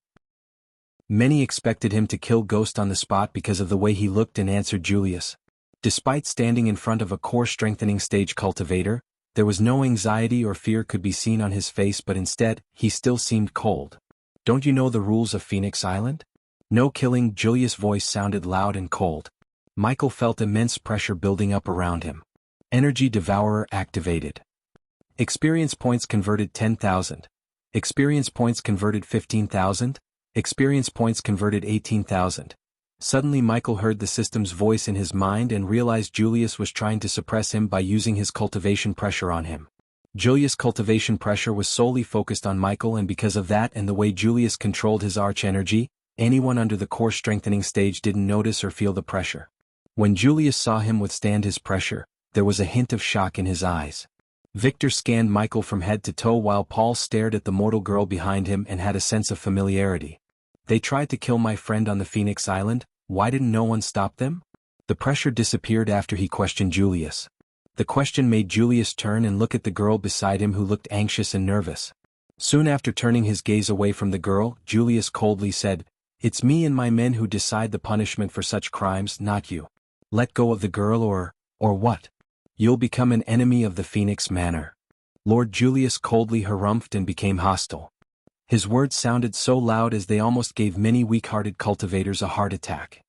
Many expected him to kill Ghost on the spot because of the way he looked and answered Julius. Despite standing in front of a core-strengthening stage cultivator, there was no anxiety or fear could be seen on his face, but instead, he still seemed cold. Don't you know the rules of Phoenix Island? No killing. Julius' voice sounded loud and cold. Michael felt immense pressure building up around him. Energy Devourer activated. Experience points converted 10,000. Experience points converted 15,000. Experience points converted 18,000. Suddenly Michael heard the system's voice in his mind and realized Julius was trying to suppress him by using his cultivation pressure on him. Julius' cultivation pressure was solely focused on Michael, and because of that and the way Julius controlled his arch energy, anyone under the core strengthening stage didn't notice or feel the pressure. When Julius saw him withstand his pressure, there was a hint of shock in his eyes. Victor scanned Michael from head to toe while Paul stared at the mortal girl behind him and had a sense of familiarity. They tried to kill my friend on the Phoenix Island, why didn't no one stop them? The pressure disappeared after he questioned Julius. The question made Julius turn and look at the girl beside him who looked anxious and nervous. Soon after turning his gaze away from the girl, Julius coldly said, "It's me and my men who decide the punishment for such crimes, not you. Let go of the girl or what? You'll become an enemy of the Phoenix Manor." Lord Julius coldly harumphed and became hostile. His words sounded so loud as they almost gave many weak-hearted cultivators a heart attack.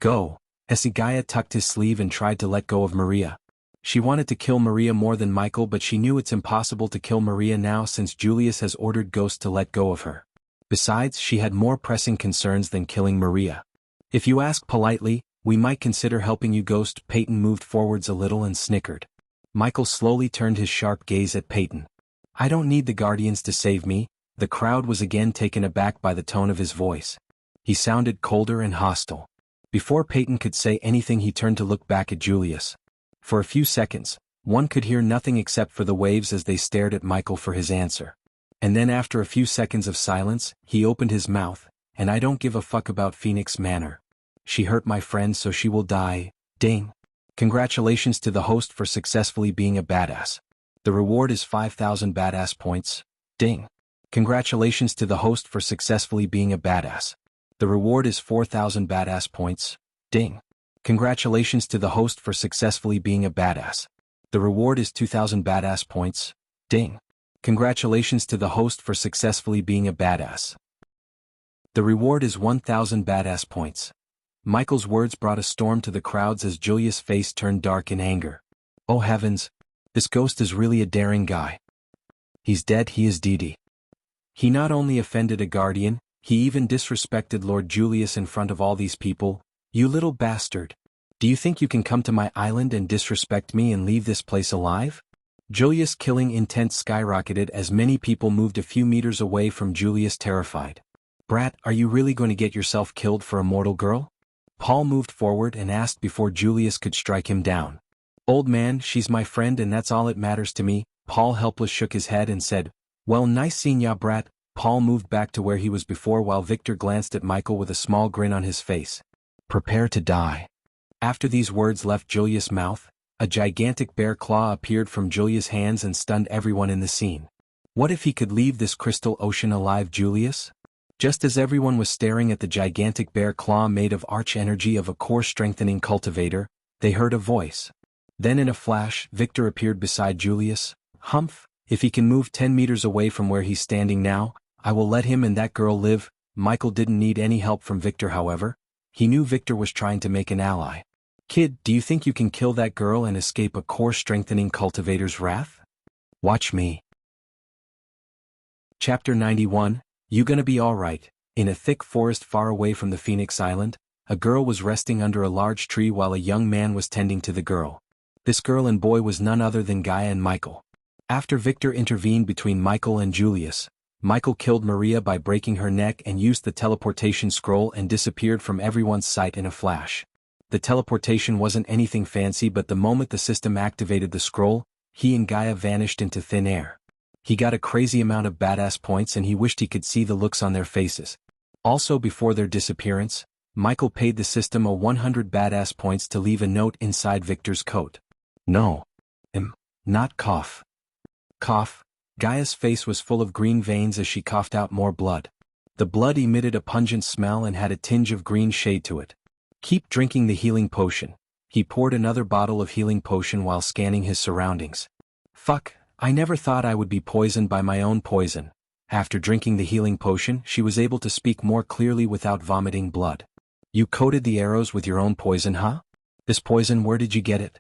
Go. Esigaya tucked his sleeve and tried to let go of Maria. She wanted to kill Maria more than Michael, but she knew it's impossible to kill Maria now since Julius has ordered Ghost to let go of her. Besides, she had more pressing concerns than killing Maria. If you ask politely, we might consider helping you. Ghost Peyton moved forwards a little and snickered. Michael slowly turned his sharp gaze at Peyton. I don't need the Guardians to save me. The crowd was again taken aback by the tone of his voice. He sounded colder and hostile. Before Peyton could say anything, he turned to look back at Julius. For a few seconds, one could hear nothing except for the waves as they stared at Michael for his answer. And then after a few seconds of silence, he opened his mouth, and I don't give a fuck about Phoenix Manor. She hurt my friend, so she will die. Ding. Congratulations to the host for successfully being a badass. The reward is 5,000 badass points. Ding. Congratulations to the host for successfully being a badass. The reward is 4,000 badass points. Ding. Congratulations to the host for successfully being a badass. The reward is 2,000 badass points. Ding. Congratulations to the host for successfully being a badass. The reward is 1,000 badass points. Michael's words brought a storm to the crowds as Julius' face turned dark in anger. Oh heavens! This ghost is really a daring guy. He's dead. He is dead. He not only offended a guardian, he even disrespected Lord Julius in front of all these people. You little bastard. Do you think you can come to my island and disrespect me and leave this place alive? Julius' killing intent skyrocketed as many people moved a few meters away from Julius, terrified. Brat, are you really going to get yourself killed for a mortal girl? Paul moved forward and asked before Julius could strike him down. Old man, she's my friend and that's all that matters to me. Paul helpless shook his head and said, well, nice seeing ya, brat. Paul moved back to where he was before while Victor glanced at Michael with a small grin on his face. Prepare to die. After these words left Julius' mouth, a gigantic bear claw appeared from Julius' hands and stunned everyone in the scene. What if he could leave this crystal ocean alive, Julius? Just as everyone was staring at the gigantic bear claw made of arch energy of a core-strengthening cultivator, they heard a voice. Then in a flash, Victor appeared beside Julius. Humph, if he can move 10 meters away from where he's standing now, I will let him and that girl live. Michael didn't need any help from Victor, however. He knew Victor was trying to make an ally. Kid, do you think you can kill that girl and escape a core-strengthening cultivator's wrath? Watch me. Chapter 91. You gonna be alright. In a thick forest far away from the Phoenix Island, a girl was resting under a large tree while a young man was tending to the girl. This girl and boy was none other than Gaia and Michael. After Victor intervened between Michael and Julius, Michael killed Maria by breaking her neck and used the teleportation scroll and disappeared from everyone's sight in a flash. The teleportation wasn't anything fancy, but the moment the system activated the scroll, he and Gaia vanished into thin air. He got a crazy amount of badass points and he wished he could see the looks on their faces. Also, before their disappearance, Michael paid the system a 100 badass points to leave a note inside Victor's coat. No. Not cough. Cough. Gaia's face was full of green veins as she coughed out more blood. The blood emitted a pungent smell and had a tinge of green shade to it. Keep drinking the healing potion. He poured another bottle of healing potion while scanning his surroundings. Fuck. I never thought I would be poisoned by my own poison. After drinking the healing potion, she was able to speak more clearly without vomiting blood. You coated the arrows with your own poison, huh? This poison, where did you get it?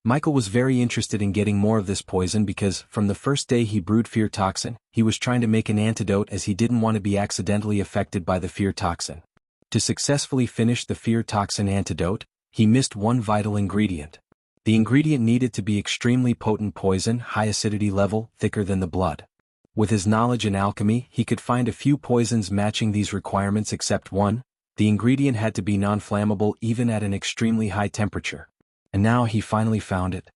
Michael was very interested in getting more of this poison because, from the first day he brewed fear toxin, he was trying to make an antidote as he didn't want to be accidentally affected by the fear toxin. To successfully finish the fear toxin antidote, he missed one vital ingredient. The ingredient needed to be extremely potent poison, high acidity level, thicker than the blood. With his knowledge in alchemy, he could find a few poisons matching these requirements except one. The ingredient had to be non-flammable even at an extremely high temperature. And now he finally found it.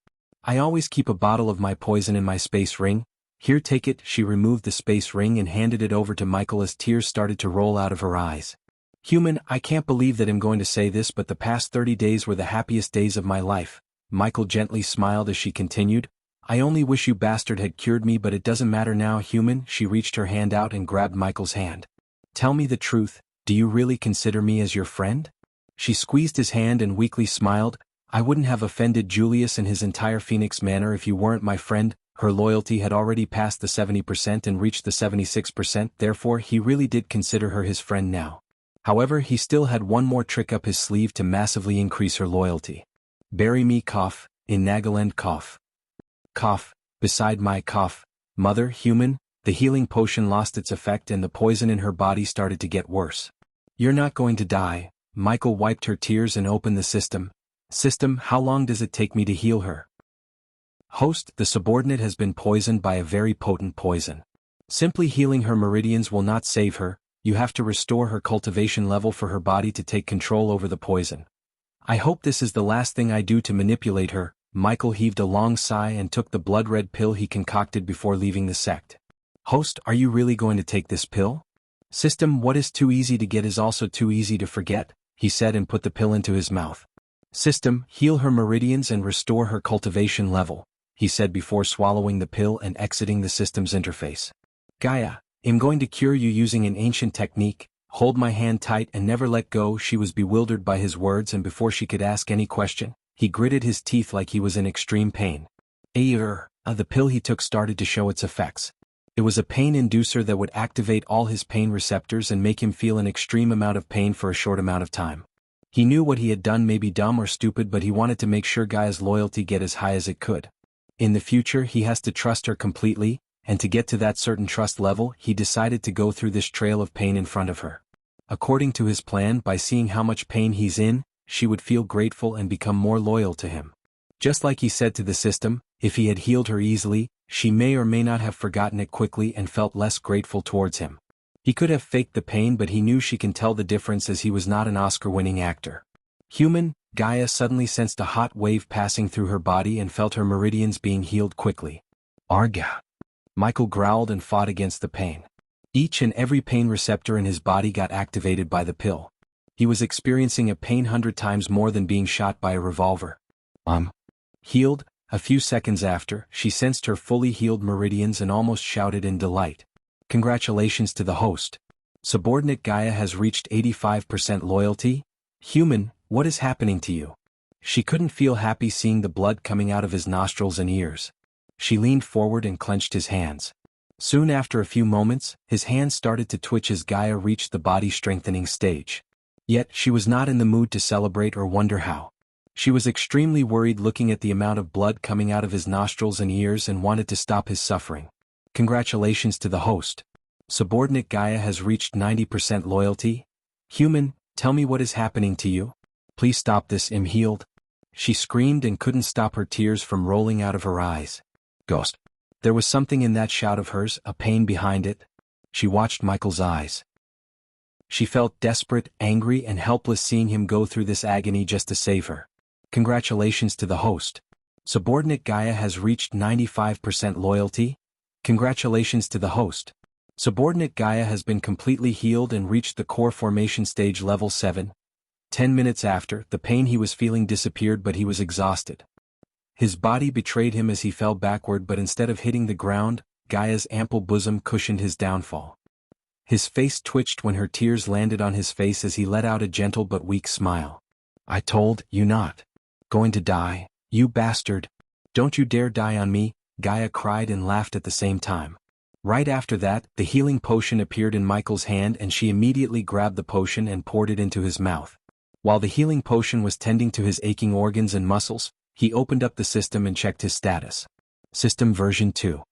I always keep a bottle of my poison in my space ring. Here, take it. She removed the space ring and handed it over to Michael as tears started to roll out of her eyes. Human, I can't believe that I'm going to say this, but the past 30 days were the happiest days of my life. Michael gently smiled as she continued. I only wish you bastard had cured me, but it doesn't matter now, human. She reached her hand out and grabbed Michael's hand. Tell me the truth, do you really consider me as your friend? She squeezed his hand and weakly smiled. I wouldn't have offended Julius and his entire Phoenix Manor if you weren't my friend. Her loyalty had already passed the 70% and reached the 76%, therefore he really did consider her his friend now. However, he still had one more trick up his sleeve to massively increase her loyalty. Bury me, cough, in Nagaland, cough. Cough, beside my cough. Mother, human, the healing potion lost its effect and the poison in her body started to get worse. You're not going to die. Michael wiped her tears and opened the system. System, how long does it take me to heal her? Host, the subordinate has been poisoned by a very potent poison. Simply healing her meridians will not save her, you have to restore her cultivation level for her body to take control over the poison. I hope this is the last thing I do to manipulate her. Michael heaved a long sigh and took the blood-red pill he concocted before leaving the sect. Host, are you really going to take this pill? System, what is too easy to get is also too easy to forget, he said and put the pill into his mouth. System, heal her meridians and restore her cultivation level, he said before swallowing the pill and exiting the system's interface. Gaia, I'm going to cure you using an ancient technique, hold my hand tight and never let go. She was bewildered by his words, and before she could ask any question, he gritted his teeth like he was in extreme pain. The pill he took started to show its effects. It was a pain inducer that would activate all his pain receptors and make him feel an extreme amount of pain for a short amount of time. He knew what he had done may be dumb or stupid, but he wanted to make sure Gaia's loyalty get as high as it could. In the future he has to trust her completely, and to get to that certain trust level he decided to go through this trail of pain in front of her. According to his plan, by seeing how much pain he's in, she would feel grateful and become more loyal to him. Just like he said to the system, if he had healed her easily, she may or may not have forgotten it quickly and felt less grateful towards him. He could have faked the pain, but he knew she can tell the difference as he was not an Oscar-winning actor. Human, Gaia suddenly sensed a hot wave passing through her body and felt her meridians being healed quickly. Arga! Michael growled and fought against the pain. Each and every pain receptor in his body got activated by the pill. He was experiencing a pain 100 times more than being shot by a revolver. Healed? A few seconds after, she sensed her fully healed meridians and almost shouted in delight. Congratulations to the host. Subordinate Gaia has reached 85% loyalty? Human, what is happening to you? She couldn't feel happy seeing the blood coming out of his nostrils and ears. She leaned forward and clenched his hands. Soon after a few moments, his hands started to twitch as Gaia reached the body-strengthening stage. Yet, she was not in the mood to celebrate or wonder how. She was extremely worried looking at the amount of blood coming out of his nostrils and ears and wanted to stop his suffering. Congratulations to the host. Subordinate Gaia has reached 90% loyalty? Human, tell me what is happening to you? Please stop this, I'm healed. She screamed and couldn't stop her tears from rolling out of her eyes. Ghost. There was something in that shout of hers, a pain behind it. She watched Michael's eyes. She felt desperate, angry, and helpless seeing him go through this agony just to save her. Congratulations to the host. Subordinate Gaia has reached 95% loyalty? Congratulations to the host. Subordinate Gaia has been completely healed and reached the core formation stage level 7. 10 minutes after, the pain he was feeling disappeared, but he was exhausted. His body betrayed him as he fell backward, but instead of hitting the ground, Gaia's ample bosom cushioned his downfall. His face twitched when her tears landed on his face as he let out a gentle but weak smile. I told you not. Going to die, you bastard. Don't you dare die on me, Gaia cried and laughed at the same time. Right after that, the healing potion appeared in Michael's hand and she immediately grabbed the potion and poured it into his mouth. While the healing potion was tending to his aching organs and muscles, he opened up the system and checked his status. System version 2.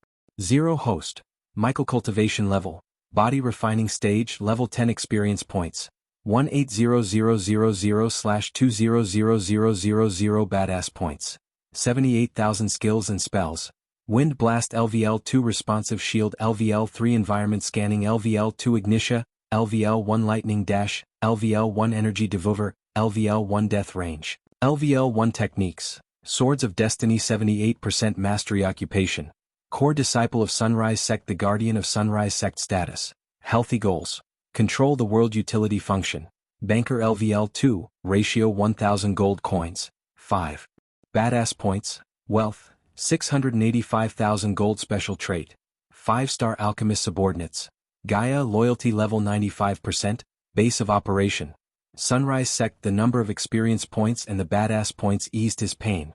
0 host. Michael cultivation level. Body refining stage level 10 experience points. 180,000/200,000 badass points. 78,000 skills and spells. Wind Blast LVL2 Responsive Shield LVL3 Environment Scanning LVL2 Ignitia, LVL1 Lightning Dash, LVL1 Energy Devour, LVL1 Death Range. LVL1 Techniques. Swords of Destiny 78% Mastery Occupation. Core Disciple of Sunrise Sect, the Guardian of Sunrise Sect status. Healthy Goals. Control the World Utility Function. Banker LVL2, Ratio 1000 Gold Coins. 5. Badass Points. Wealth. 685,000 Gold Special Trait. 5-star Alchemist Subordinates. Gaia Loyalty Level 95%, Base of Operation. Sunrise Sect. The number of experience points and the badass points eased his pain.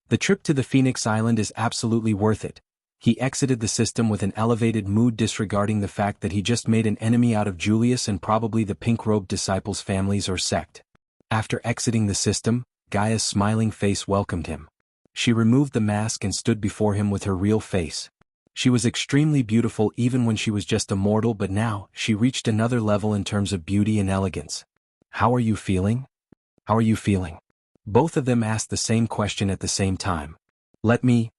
The trip to the Phoenix Island is absolutely worth it. He exited the system with an elevated mood, disregarding the fact that he just made an enemy out of Julius and probably the pink-robed disciples' families or sect. After exiting the system, Gaia's smiling face welcomed him. She removed the mask and stood before him with her real face. She was extremely beautiful even when she was just a mortal, but now, she reached another level in terms of beauty and elegance. How are you feeling? How are you feeling? Both of them asked the same question at the same time. Let me.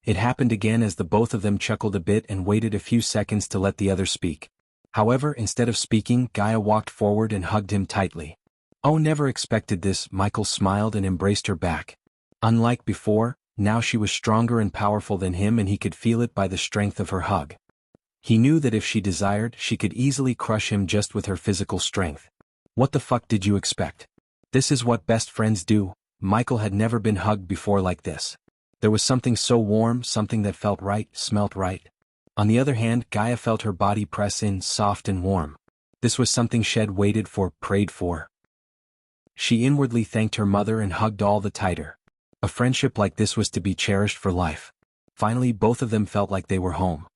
It happened again as the both of them chuckled a bit and waited a few seconds to let the other speak. However, instead of speaking, Gaia walked forward and hugged him tightly. Oh, never expected this, Michael smiled and embraced her back. Unlike before, now she was stronger and powerful than him and he could feel it by the strength of her hug. He knew that if she desired, she could easily crush him just with her physical strength. What the fuck did you expect? This is what best friends do. Michael had never been hugged before like this. There was something so warm, something that felt right, smelt right. On the other hand, Gaia felt her body press in, soft and warm. This was something Shed waited for, prayed for. She inwardly thanked her mother and hugged all the tighter. A friendship like this was to be cherished for life. Finally, both of them felt like they were home.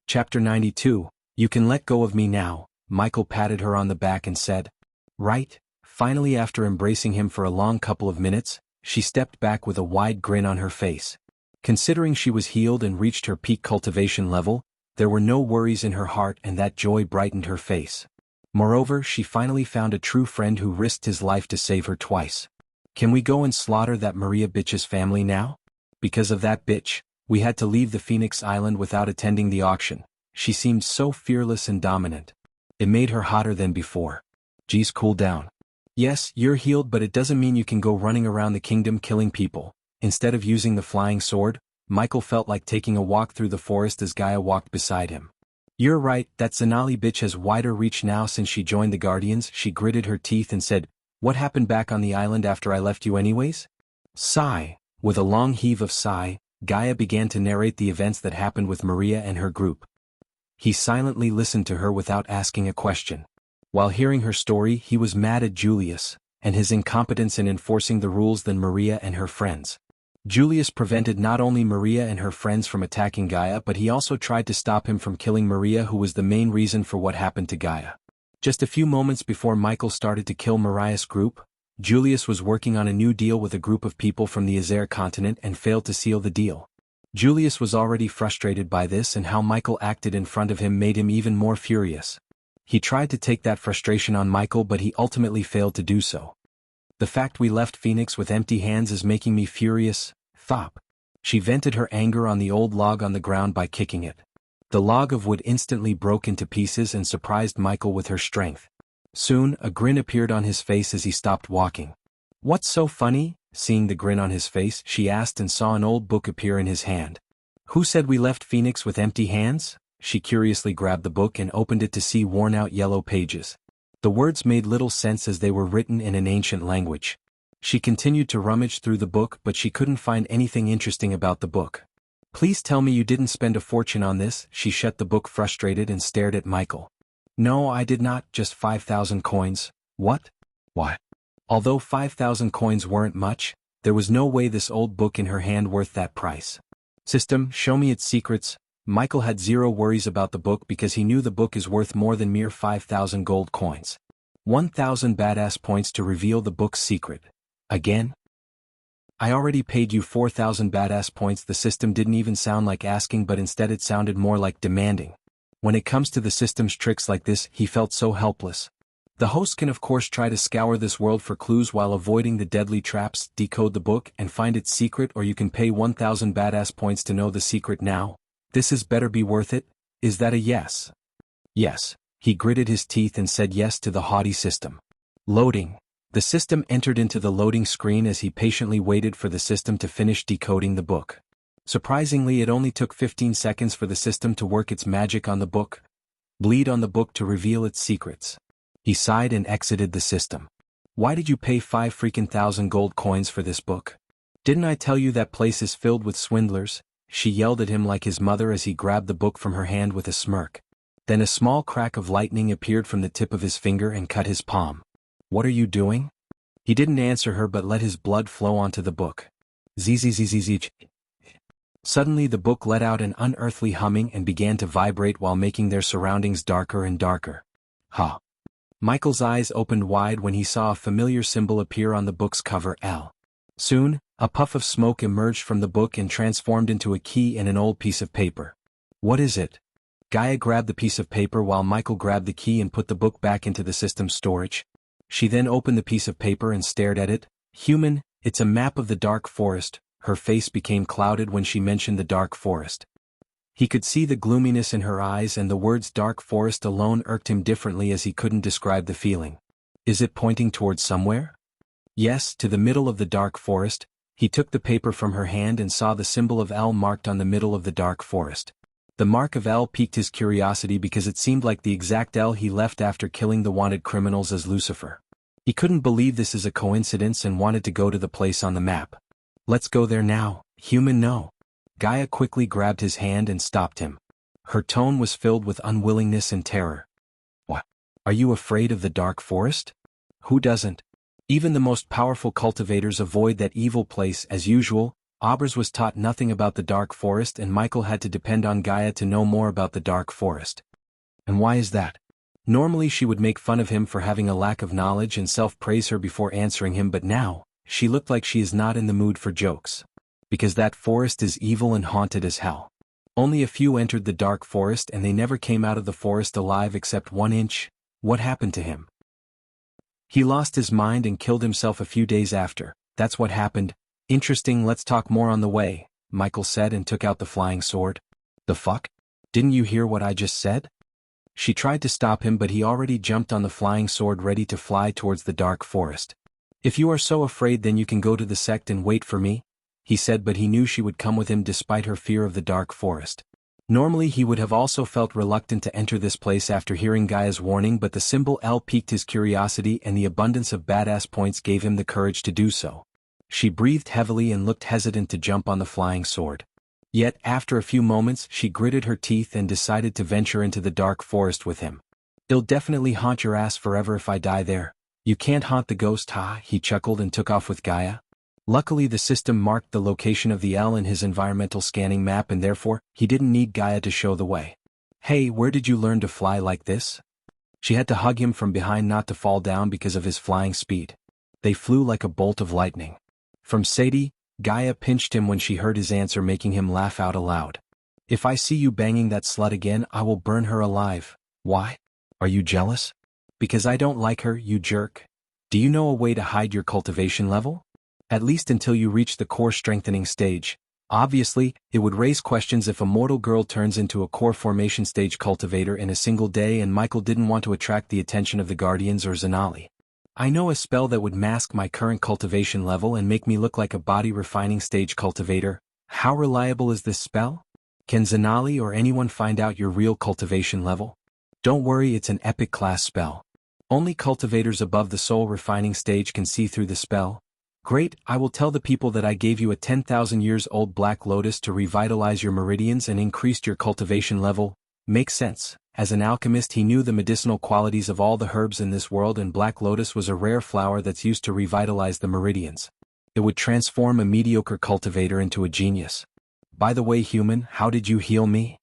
Chapter 92, You Can Let Go of Me Now. Michael patted her on the back and said, Right. Finally, after embracing him for a long couple of minutes, she stepped back with a wide grin on her face. Considering she was healed and reached her peak cultivation level, there were no worries in her heart and that joy brightened her face. Moreover, she finally found a true friend who risked his life to save her twice. Can we go and slaughter that Maria bitch's family now? Because of that bitch, we had to leave the Phoenix Island without attending the auction. She seemed so fearless and dominant. It made her hotter than before. Geez, cool down. Yes, you're healed, but it doesn't mean you can go running around the kingdom killing people. Instead of using the flying sword, Michael felt like taking a walk through the forest as Gaia walked beside him. You're right, that Zanali bitch has wider reach now since she joined the Guardians. She gritted her teeth and said, What happened back on the island after I left you anyways? Sigh. With a long heave of sigh, Gaia began to narrate the events that happened with Maria and her group. He silently listened to her without asking a question. While hearing her story, he was mad at Julius, and his incompetence in enforcing the rules than Maria and her friends. Julius prevented not only Maria and her friends from attacking Gaia, but he also tried to stop him from killing Maria, who was the main reason for what happened to Gaia. Just a few moments before Michael started to kill Mariah's group, Julius was working on a new deal with a group of people from the Azer continent and failed to seal the deal. Julius was already frustrated by this, and how Michael acted in front of him made him even more furious. He tried to take that frustration on Michael, but he ultimately failed to do so. The fact we left Phoenix with empty hands is making me furious, Thop. She vented her anger on the old log on the ground by kicking it. The log of wood instantly broke into pieces and surprised Michael with her strength. Soon, a grin appeared on his face as he stopped walking. What's so funny? Seeing the grin on his face, she asked and saw an old book appear in his hand. Who said we left Phoenix with empty hands? She curiously grabbed the book and opened it to see worn-out yellow pages. The words made little sense as they were written in an ancient language. She continued to rummage through the book, but she couldn't find anything interesting about the book. Please tell me you didn't spend a fortune on this. She shut the book frustrated and stared at Michael. No, I did not, just 5,000 coins. What? Why? Although 5,000 coins weren't much, there was no way this old book in her hand worth that price. System, show me its secrets. Michael had zero worries about the book because he knew the book is worth more than mere 5,000 gold coins. 1,000 badass points to reveal the book's secret. Again? I already paid you 4,000 badass points. The system didn't even sound like asking, but instead it sounded more like demanding. When it comes to the system's tricks like this, he felt so helpless. The host can of course try to scour this world for clues while avoiding the deadly traps, decode the book and find its secret, or you can pay 1,000 badass points to know the secret now. This is better be worth it. Is that a yes? Yes. He gritted his teeth and said yes to the haughty system. Loading. The system entered into the loading screen as he patiently waited for the system to finish decoding the book. Surprisingly, it only took 15 seconds for the system to work its magic on the book. Bleed on the book to reveal its secrets. He sighed and exited the system. Why did you pay 5,000 gold coins for this book? Didn't I tell you that place is filled with swindlers? She yelled at him like his mother as he grabbed the book from her hand with a smirk. Then a small crack of lightning appeared from the tip of his finger and cut his palm. What are you doing? He didn't answer her but let his blood flow onto the book. Zzzzzzz. Suddenly the book let out an unearthly humming and began to vibrate while making their surroundings darker and darker. Ha! Michael's eyes opened wide when he saw a familiar symbol appear on the book's cover, L. Soon, a puff of smoke emerged from the book and transformed into a key and an old piece of paper. What is it? Gaia grabbed the piece of paper while Michael grabbed the key and put the book back into the system's storage. She then opened the piece of paper and stared at it. Human, it's a map of the dark forest. Her face became clouded when she mentioned the dark forest. He could see the gloominess in her eyes, and the words dark forest alone irked him differently as he couldn't describe the feeling. Is it pointing towards somewhere? Yes, to the middle of the dark forest. He took the paper from her hand and saw the symbol of L marked on the middle of the dark forest. The mark of L piqued his curiosity because it seemed like the exact L he left after killing the wanted criminals as Lucifer. He couldn't believe this is a coincidence and wanted to go to the place on the map. Let's go there now, human. No. Gaia quickly grabbed his hand and stopped him. Her tone was filled with unwillingness and terror. What? Are you afraid of the dark forest? Who doesn't? Even the most powerful cultivators avoid that evil place as usual. Aubers was taught nothing about the dark forest, and Michael had to depend on Gaia to know more about the dark forest. And why is that? Normally she would make fun of him for having a lack of knowledge and self-praise her before answering him, but now, she looked like she is not in the mood for jokes. Because that forest is evil and haunted as hell. Only a few entered the dark forest and they never came out of the forest alive except 1 inch. What happened to him? He lost his mind and killed himself a few days after. That's what happened. Interesting, let's talk more on the way, Michael said and took out the flying sword. The fuck? Didn't you hear what I just said? She tried to stop him, but he already jumped on the flying sword ready to fly towards the dark forest. If you are so afraid, then you can go to the sect and wait for me, he said, but he knew she would come with him despite her fear of the dark forest. Normally he would have also felt reluctant to enter this place after hearing Gaia's warning, but the symbol L piqued his curiosity and the abundance of badass points gave him the courage to do so. She breathed heavily and looked hesitant to jump on the flying sword. Yet, after a few moments, she gritted her teeth and decided to venture into the dark forest with him. It'll definitely haunt your ass forever if I die there. You can't haunt the ghost, ha? He chuckled and took off with Gaia. Luckily the system marked the location of the L in his environmental scanning map, and therefore, he didn't need Gaia to show the way. Hey, where did you learn to fly like this? She had to hug him from behind not to fall down because of his flying speed. They flew like a bolt of lightning. From Sadie, Gaia pinched him when she heard his answer, making him laugh out aloud. If I see you banging that slut again, I will burn her alive. Why? Are you jealous? Because I don't like her, you jerk. Do you know a way to hide your cultivation level? At least until you reach the core strengthening stage. Obviously, it would raise questions if a mortal girl turns into a core formation stage cultivator in a single day, and Michael didn't want to attract the attention of the Guardians or Zanali. I know a spell that would mask my current cultivation level and make me look like a body refining stage cultivator. How reliable is this spell? Can Zanali or anyone find out your real cultivation level? Don't worry, it's an epic class spell. Only cultivators above the soul refining stage can see through the spell. Great, I will tell the people that I gave you a 10,000 years old black lotus to revitalize your meridians and increased your cultivation level. Makes sense. As an alchemist, he knew the medicinal qualities of all the herbs in this world, and black lotus was a rare flower that's used to revitalize the meridians. It would transform a mediocre cultivator into a genius. By the way, human, how did you heal me?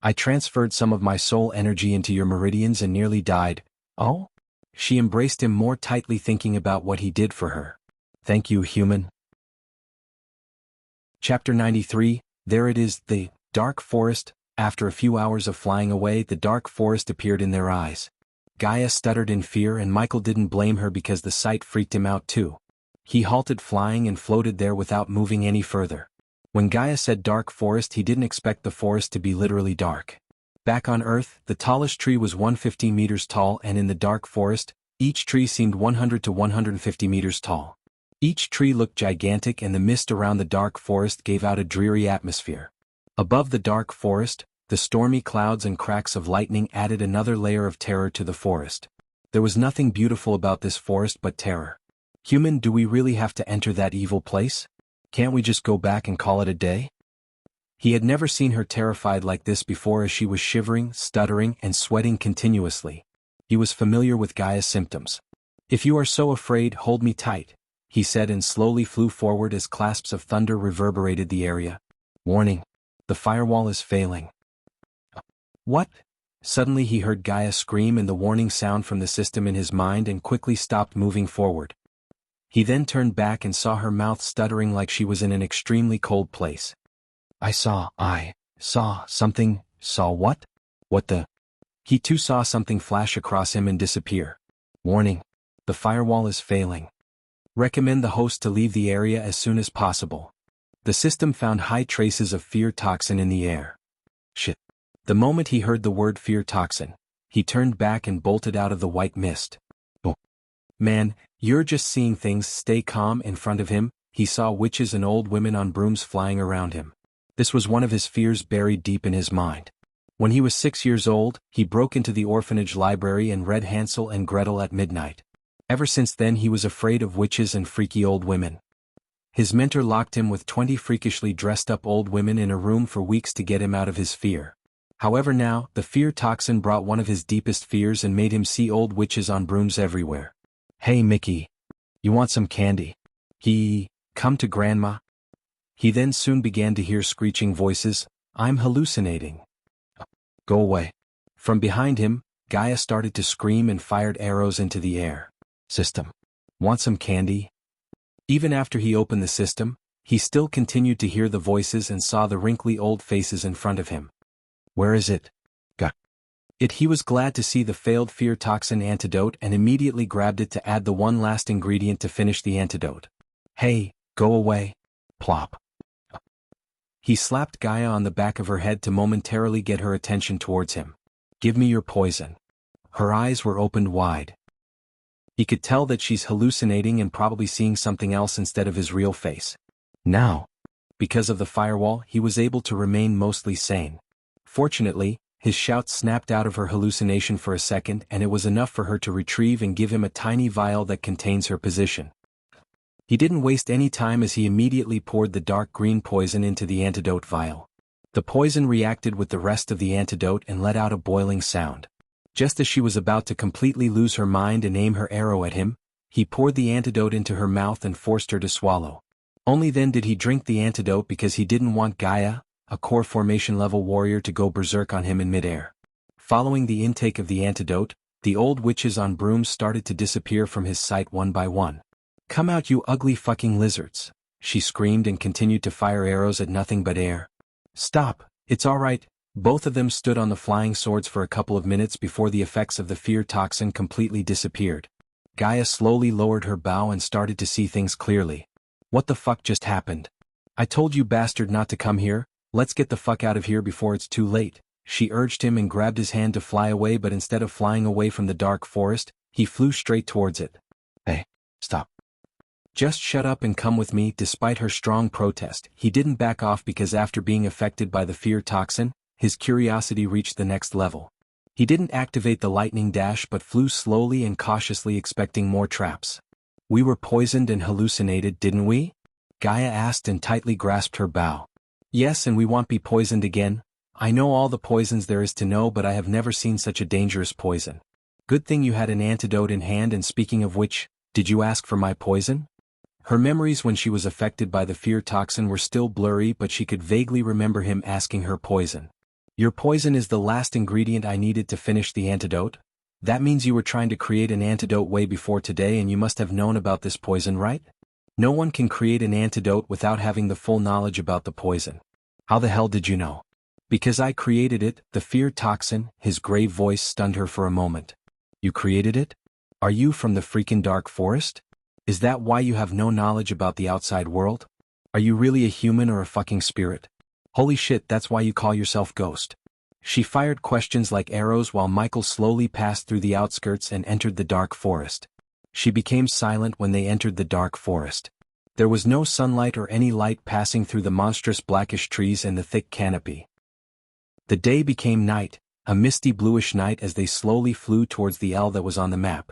I transferred some of my soul energy into your meridians and nearly died. Oh? She embraced him more tightly, thinking about what he did for her. Thank you, human. Chapter 93, There it is, the dark forest. After a few hours of flying away, the dark forest appeared in their eyes. Gaia stuttered in fear, and Michael didn't blame her because the sight freaked him out too. He halted flying and floated there without moving any further. When Gaia said dark forest, he didn't expect the forest to be literally dark. Back on Earth, the tallest tree was 150 meters tall, and in the dark forest, each tree seemed 100 to 150 meters tall. Each tree looked gigantic, and the mist around the dark forest gave out a dreary atmosphere. Above the dark forest, the stormy clouds and cracks of lightning added another layer of terror to the forest. There was nothing beautiful about this forest but terror. Human, do we really have to enter that evil place? Can't we just go back and call it a day? He had never seen her terrified like this before, as she was shivering, stuttering, and sweating continuously. He was familiar with Gaia's symptoms. If you are so afraid, hold me tight, he said, and slowly flew forward as clasps of thunder reverberated the area. Warning. The firewall is failing. What? Suddenly he heard Gaia scream and the warning sound from the system in his mind, and quickly stopped moving forward. He then turned back and saw her mouth stuttering like she was in an extremely cold place. I saw something. Saw what? What the? He too saw something flash across him and disappear. Warning. The firewall is failing. Recommend the host to leave the area as soon as possible. The system found high traces of fear toxin in the air. Shit. The moment he heard the word fear toxin, he turned back and bolted out of the white mist. Oh. Man, you're just seeing things. Stay calm. In front of him, he saw witches and old women on brooms flying around him. This was one of his fears buried deep in his mind. When he was 6 years old, he broke into the orphanage library and read Hansel and Gretel at midnight. Ever since then he was afraid of witches and freaky old women. His mentor locked him with 20 freakishly dressed up old women in a room for weeks to get him out of his fear. However now, the fear toxin brought one of his deepest fears and made him see old witches on brooms everywhere. Hey Mickey. You want some candy? Come to Grandma. He then soon began to hear screeching voices. I'm hallucinating. Go away. From behind him, Gaia started to scream and fired arrows into the air. System. Want some candy? Even after he opened the system, he still continued to hear the voices and saw the wrinkly old faces in front of him. Where is it? He was glad to see the failed fear toxin antidote and immediately grabbed it to add the one last ingredient to finish the antidote. Hey, go away. Plop. He slapped Gaia on the back of her head to momentarily get her attention towards him. Give me your poison. Her eyes were opened wide. He could tell that she's hallucinating and probably seeing something else instead of his real face. Now, because of the firewall, he was able to remain mostly sane. Fortunately, his shouts snapped out of her hallucination for a second and it was enough for her to retrieve and give him a tiny vial that contains her position. He didn't waste any time as he immediately poured the dark green poison into the antidote vial. The poison reacted with the rest of the antidote and let out a boiling sound. Just as she was about to completely lose her mind and aim her arrow at him, he poured the antidote into her mouth and forced her to swallow. Only then did he drink the antidote because he didn't want Gaia, a core formation level warrior, to go berserk on him in midair. Following the intake of the antidote, the old witches on brooms started to disappear from his sight one by one. Come out, you ugly fucking lizards, she screamed and continued to fire arrows at nothing but air. Stop, it's alright. Both of them stood on the flying swords for a couple of minutes before the effects of the fear toxin completely disappeared. Gaia slowly lowered her bow and started to see things clearly. What the fuck just happened? I told you bastard not to come here. Let's get the fuck out of here before it's too late. She urged him and grabbed his hand to fly away, but instead of flying away from the dark forest, he flew straight towards it. Hey, stop. Just shut up and come with me. Despite her strong protest, he didn't back off because after being affected by the fear toxin, his curiosity reached the next level. He didn't activate the lightning dash but flew slowly and cautiously, expecting more traps. We were poisoned and hallucinated, didn't we? Gaia asked and tightly grasped her bow. Yes, and we won't be poisoned again. I know all the poisons there is to know, but I have never seen such a dangerous poison. Good thing you had an antidote in hand, and speaking of which, did you ask for my poison? Her memories when she was affected by the fear toxin were still blurry, but she could vaguely remember him asking her poison. Your poison is the last ingredient I needed to finish the antidote? That means you were trying to create an antidote way before today, and you must have known about this poison, right? No one can create an antidote without having the full knowledge about the poison. How the hell did you know? Because I created it, the fear toxin. His grave voice stunned her for a moment. You created it? Are you from the freaking dark forest? Is that why you have no knowledge about the outside world? Are you really a human or a fucking spirit? Holy shit, that's why you call yourself Ghost. She fired questions like arrows while Michael slowly passed through the outskirts and entered the dark forest. She became silent when they entered the dark forest. There was no sunlight or any light passing through the monstrous blackish trees and the thick canopy. The day became night, a misty bluish night, as they slowly flew towards the L that was on the map.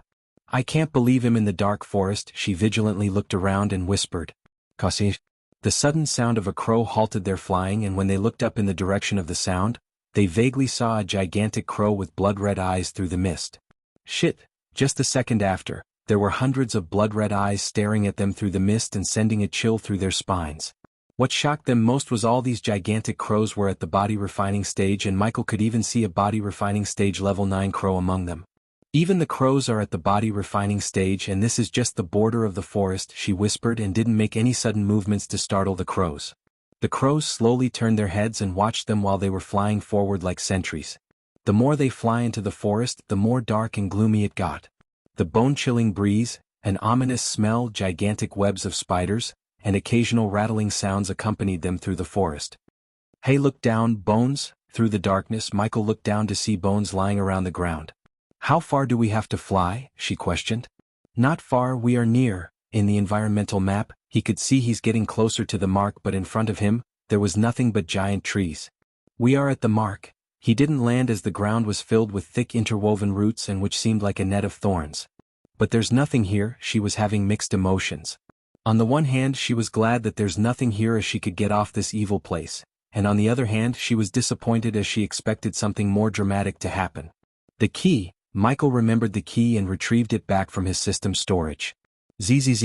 I can't believe him in the dark forest. She vigilantly looked around and whispered. Kasi. The sudden sound of a crow halted their flying, and when they looked up in the direction of the sound, they vaguely saw a gigantic crow with blood-red eyes through the mist. Shit, just a second after, there were hundreds of blood-red eyes staring at them through the mist and sending a chill through their spines. What shocked them most was all these gigantic crows were at the body refining stage, and Michael could even see a body refining stage level 9 crow among them. Even the crows are at the body refining stage, and this is just the border of the forest, she whispered, and didn't make any sudden movements to startle the crows. The crows slowly turned their heads and watched them while they were flying forward like sentries. The more they fly into the forest, the more dark and gloomy it got. The bone-chilling breeze, an ominous smell, gigantic webs of spiders, and occasional rattling sounds accompanied them through the forest. "Hey, look down, Bones." Through the darkness, Michael looked down to see Bones lying around the ground. "How far do we have to fly?" she questioned. "Not far, we are near." In the environmental map, he could see he's getting closer to the mark, but in front of him, there was nothing but giant trees. "We are at the mark." He didn't land as the ground was filled with thick interwoven roots and which seemed like a net of thorns. "But there's nothing here." She was having mixed emotions. On the one hand, she was glad that there's nothing here as she could get off this evil place, and on the other hand, she was disappointed as she expected something more dramatic to happen. The key. Michael remembered the key and retrieved it back from his system storage. Zzz.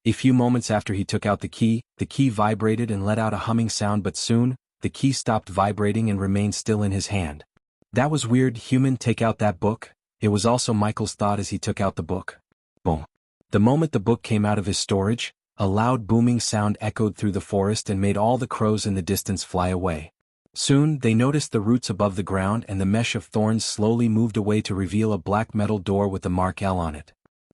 A few moments after he took out the key vibrated and let out a humming sound, but soon, the key stopped vibrating and remained still in his hand. "That was weird, human, take out that book." It was also Michael's thought as he took out the book. Boom. The moment the book came out of his storage, a loud booming sound echoed through the forest and made all the crows in the distance fly away. Soon, they noticed the roots above the ground and the mesh of thorns slowly moved away to reveal a black metal door with the mark L on it.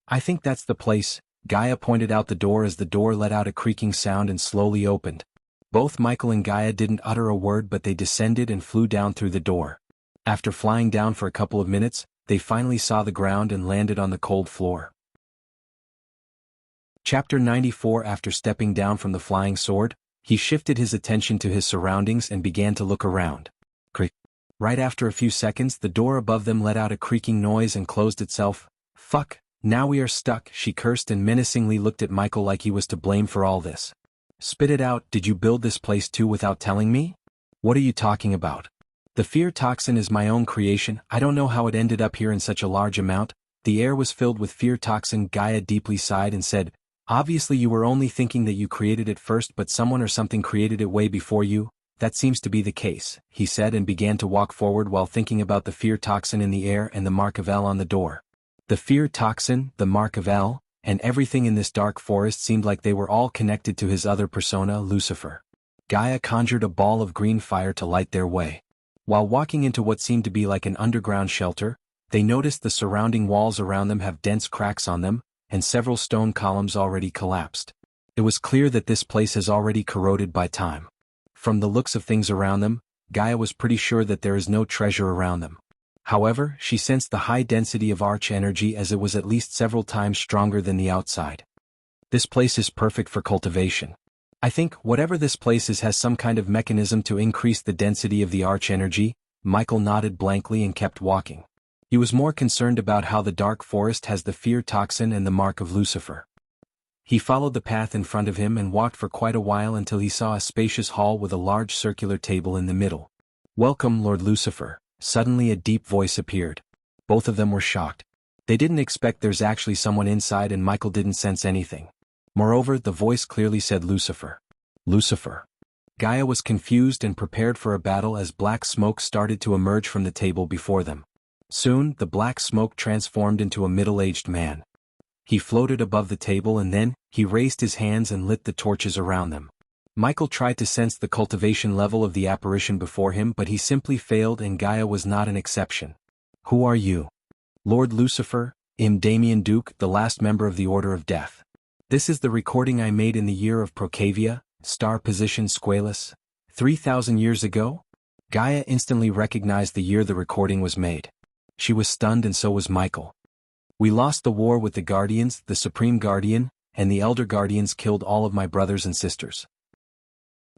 "I think that's the place." Gaia pointed out the door as the door let out a creaking sound and slowly opened. Both Michael and Gaia didn't utter a word, but they descended and flew down through the door. After flying down for a couple of minutes, they finally saw the ground and landed on the cold floor. Chapter 94. After stepping down from the flying sword, he shifted his attention to his surroundings and began to look around. Creak. Right after a few seconds, the door above them let out a creaking noise and closed itself. "Fuck, now we are stuck," she cursed and menacingly looked at Michael like he was to blame for all this. "Spit it out, did you build this place too without telling me?" "What are you talking about?" "The fear toxin is my own creation. I don't know how it ended up here in such a large amount." The air was filled with fear toxin. Gaia deeply sighed and said, "Obviously you were only thinking that you created it first, but someone or something created it way before you." "That seems to be the case," he said and began to walk forward while thinking about the fear toxin in the air and the mark of L on the door. The fear toxin, the mark of L, and everything in this dark forest seemed like they were all connected to his other persona, Lucifer. Gaia conjured a ball of green fire to light their way. While walking into what seemed to be like an underground shelter, they noticed the surrounding walls around them have dense cracks on them, and several stone columns already collapsed. It was clear that this place has already corroded by time. From the looks of things around them, Gaia was pretty sure that there is no treasure around them. However, she sensed the high density of arch energy as it was at least several times stronger than the outside. "This place is perfect for cultivation. I think whatever this place is has some kind of mechanism to increase the density of the arch energy." Michael nodded blankly and kept walking. He was more concerned about how the dark forest has the fear toxin and the mark of Lucifer. He followed the path in front of him and walked for quite a while until he saw a spacious hall with a large circular table in the middle. "Welcome, Lord Lucifer." Suddenly a deep voice appeared. Both of them were shocked. They didn't expect there's actually someone inside, and Michael didn't sense anything. Moreover, the voice clearly said Lucifer. Lucifer. Gaia was confused and prepared for a battle as black smoke started to emerge from the table before them. Soon, the black smoke transformed into a middle-aged man. He floated above the table and then, he raised his hands and lit the torches around them. Michael tried to sense the cultivation level of the apparition before him, but he simply failed, and Gaia was not an exception. "Who are you?" "Lord Lucifer, I'm Damien Duke, the last member of the Order of Death. This is the recording I made in the year of Procavia, star position Squalus, 3,000 years ago." Gaia instantly recognized the year the recording was made. She was stunned, and so was Michael. "We lost the war with the Guardians. The Supreme Guardian and the Elder Guardians killed all of my brothers and sisters.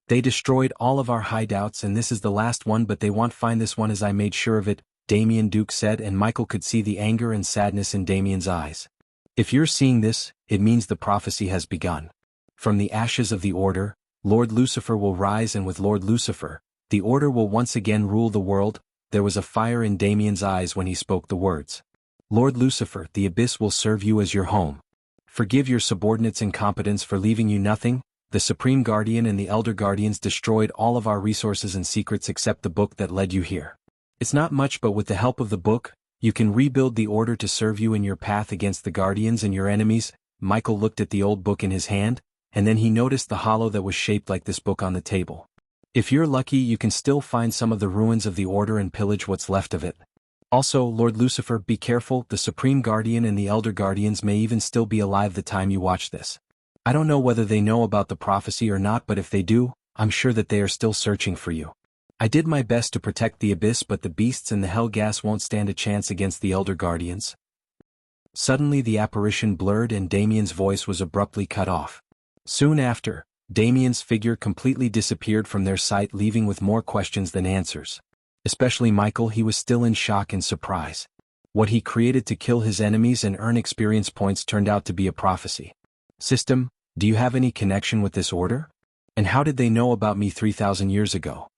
They destroyed all of our hideouts, and this is the last one, but they won't find this one, as I made sure of it," Damien Duke said, and Michael could see the anger and sadness in Damien's eyes. "If you're seeing this, it means the prophecy has begun. From the ashes of the Order, Lord Lucifer will rise, and with Lord Lucifer, the Order will once again rule the world." There was a fire in Damien's eyes when he spoke the words. "Lord Lucifer, the Abyss will serve you as your home. Forgive your subordinates' incompetence for leaving you nothing. The Supreme Guardian and the Elder Guardians destroyed all of our resources and secrets except the book that led you here. It's not much, but with the help of the book, you can rebuild the Order to serve you in your path against the Guardians and your enemies." Michael looked at the old book in his hand, and then he noticed the hollow that was shaped like this book on the table. If you're lucky, you can still find some of the ruins of the Order and pillage what's left of it. Also, Lord Lucifer, be careful, the Supreme Guardian and the Elder Guardians may even still be alive the time you watch this. I don't know whether they know about the prophecy or not, but if they do, I'm sure that they are still searching for you. I did my best to protect the abyss, but the beasts and the hell gas won't stand a chance against the Elder Guardians. Suddenly the apparition blurred and Damien's voice was abruptly cut off. Soon after, Damien's figure completely disappeared from their sight, leaving with more questions than answers. Especially Michael, he was still in shock and surprise. What he created to kill his enemies and earn experience points turned out to be a prophecy. System, do you have any connection with this order? And how did they know about me 3,000 years ago?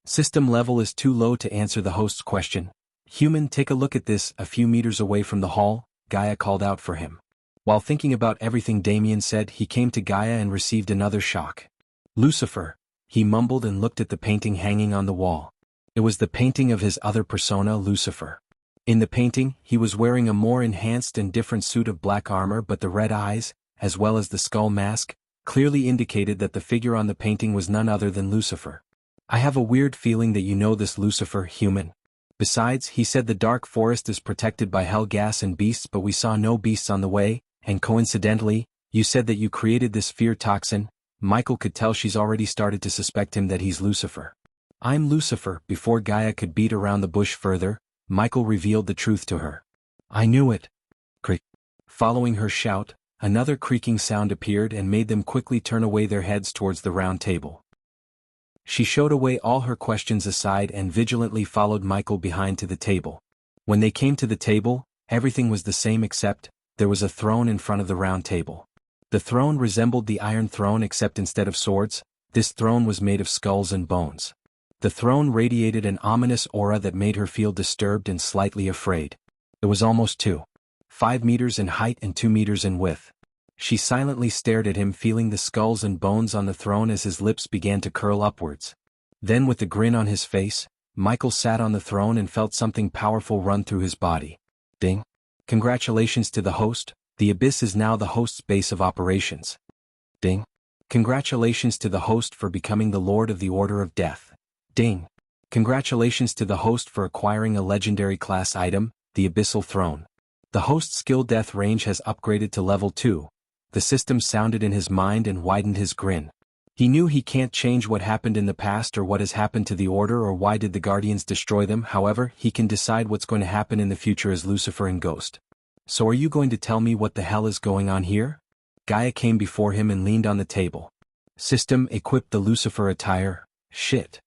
System level is too low to answer the host's question. Human, take a look at this. A few meters away from the hall, Gaia called out for him. While thinking about everything Damien said, he came to Gaia and received another shock. Lucifer, he mumbled and looked at the painting hanging on the wall. It was the painting of his other persona, Lucifer. In the painting, he was wearing a more enhanced and different suit of black armor, but the red eyes, as well as the skull mask, clearly indicated that the figure on the painting was none other than Lucifer. I have a weird feeling that you know this Lucifer, human. Besides, he said the dark forest is protected by hell gas and beasts, but we saw no beasts on the way. And coincidentally, you said that you created this fear toxin. Michael could tell she's already started to suspect him that he's Lucifer. I'm Lucifer. Before Gaia could beat around the bush further, Michael revealed the truth to her. I knew it. Creak. Following her shout, another creaking sound appeared and made them quickly turn away their heads towards the round table. She showed away all her questions aside and vigilantly followed Michael behind to the table. When they came to the table, everything was the same except there was a throne in front of the round table. The throne resembled the Iron Throne except instead of swords, this throne was made of skulls and bones. The throne radiated an ominous aura that made her feel disturbed and slightly afraid. It was almost 2.5 meters in height and 2 meters in width. She silently stared at him, feeling the skulls and bones on the throne as his lips began to curl upwards. Then, with a grin on his face, Michael sat on the throne and felt something powerful run through his body. Ding. Congratulations to the host, the abyss is now the host's base of operations. Ding. Congratulations to the host for becoming the Lord of the Order of Death. Ding. Congratulations to the host for acquiring a legendary class item, the Abyssal Throne. The host's skill death range has upgraded to level 2. The system sounded in his mind and widened his grin. He knew he can't change what happened in the past or what has happened to the Order or why did the Guardians destroy them. However, he can decide what's going to happen in the future as Lucifer and Ghost. So are you going to tell me what the hell is going on here? Gaia came before him and leaned on the table. System, equip the Lucifer attire. Shit.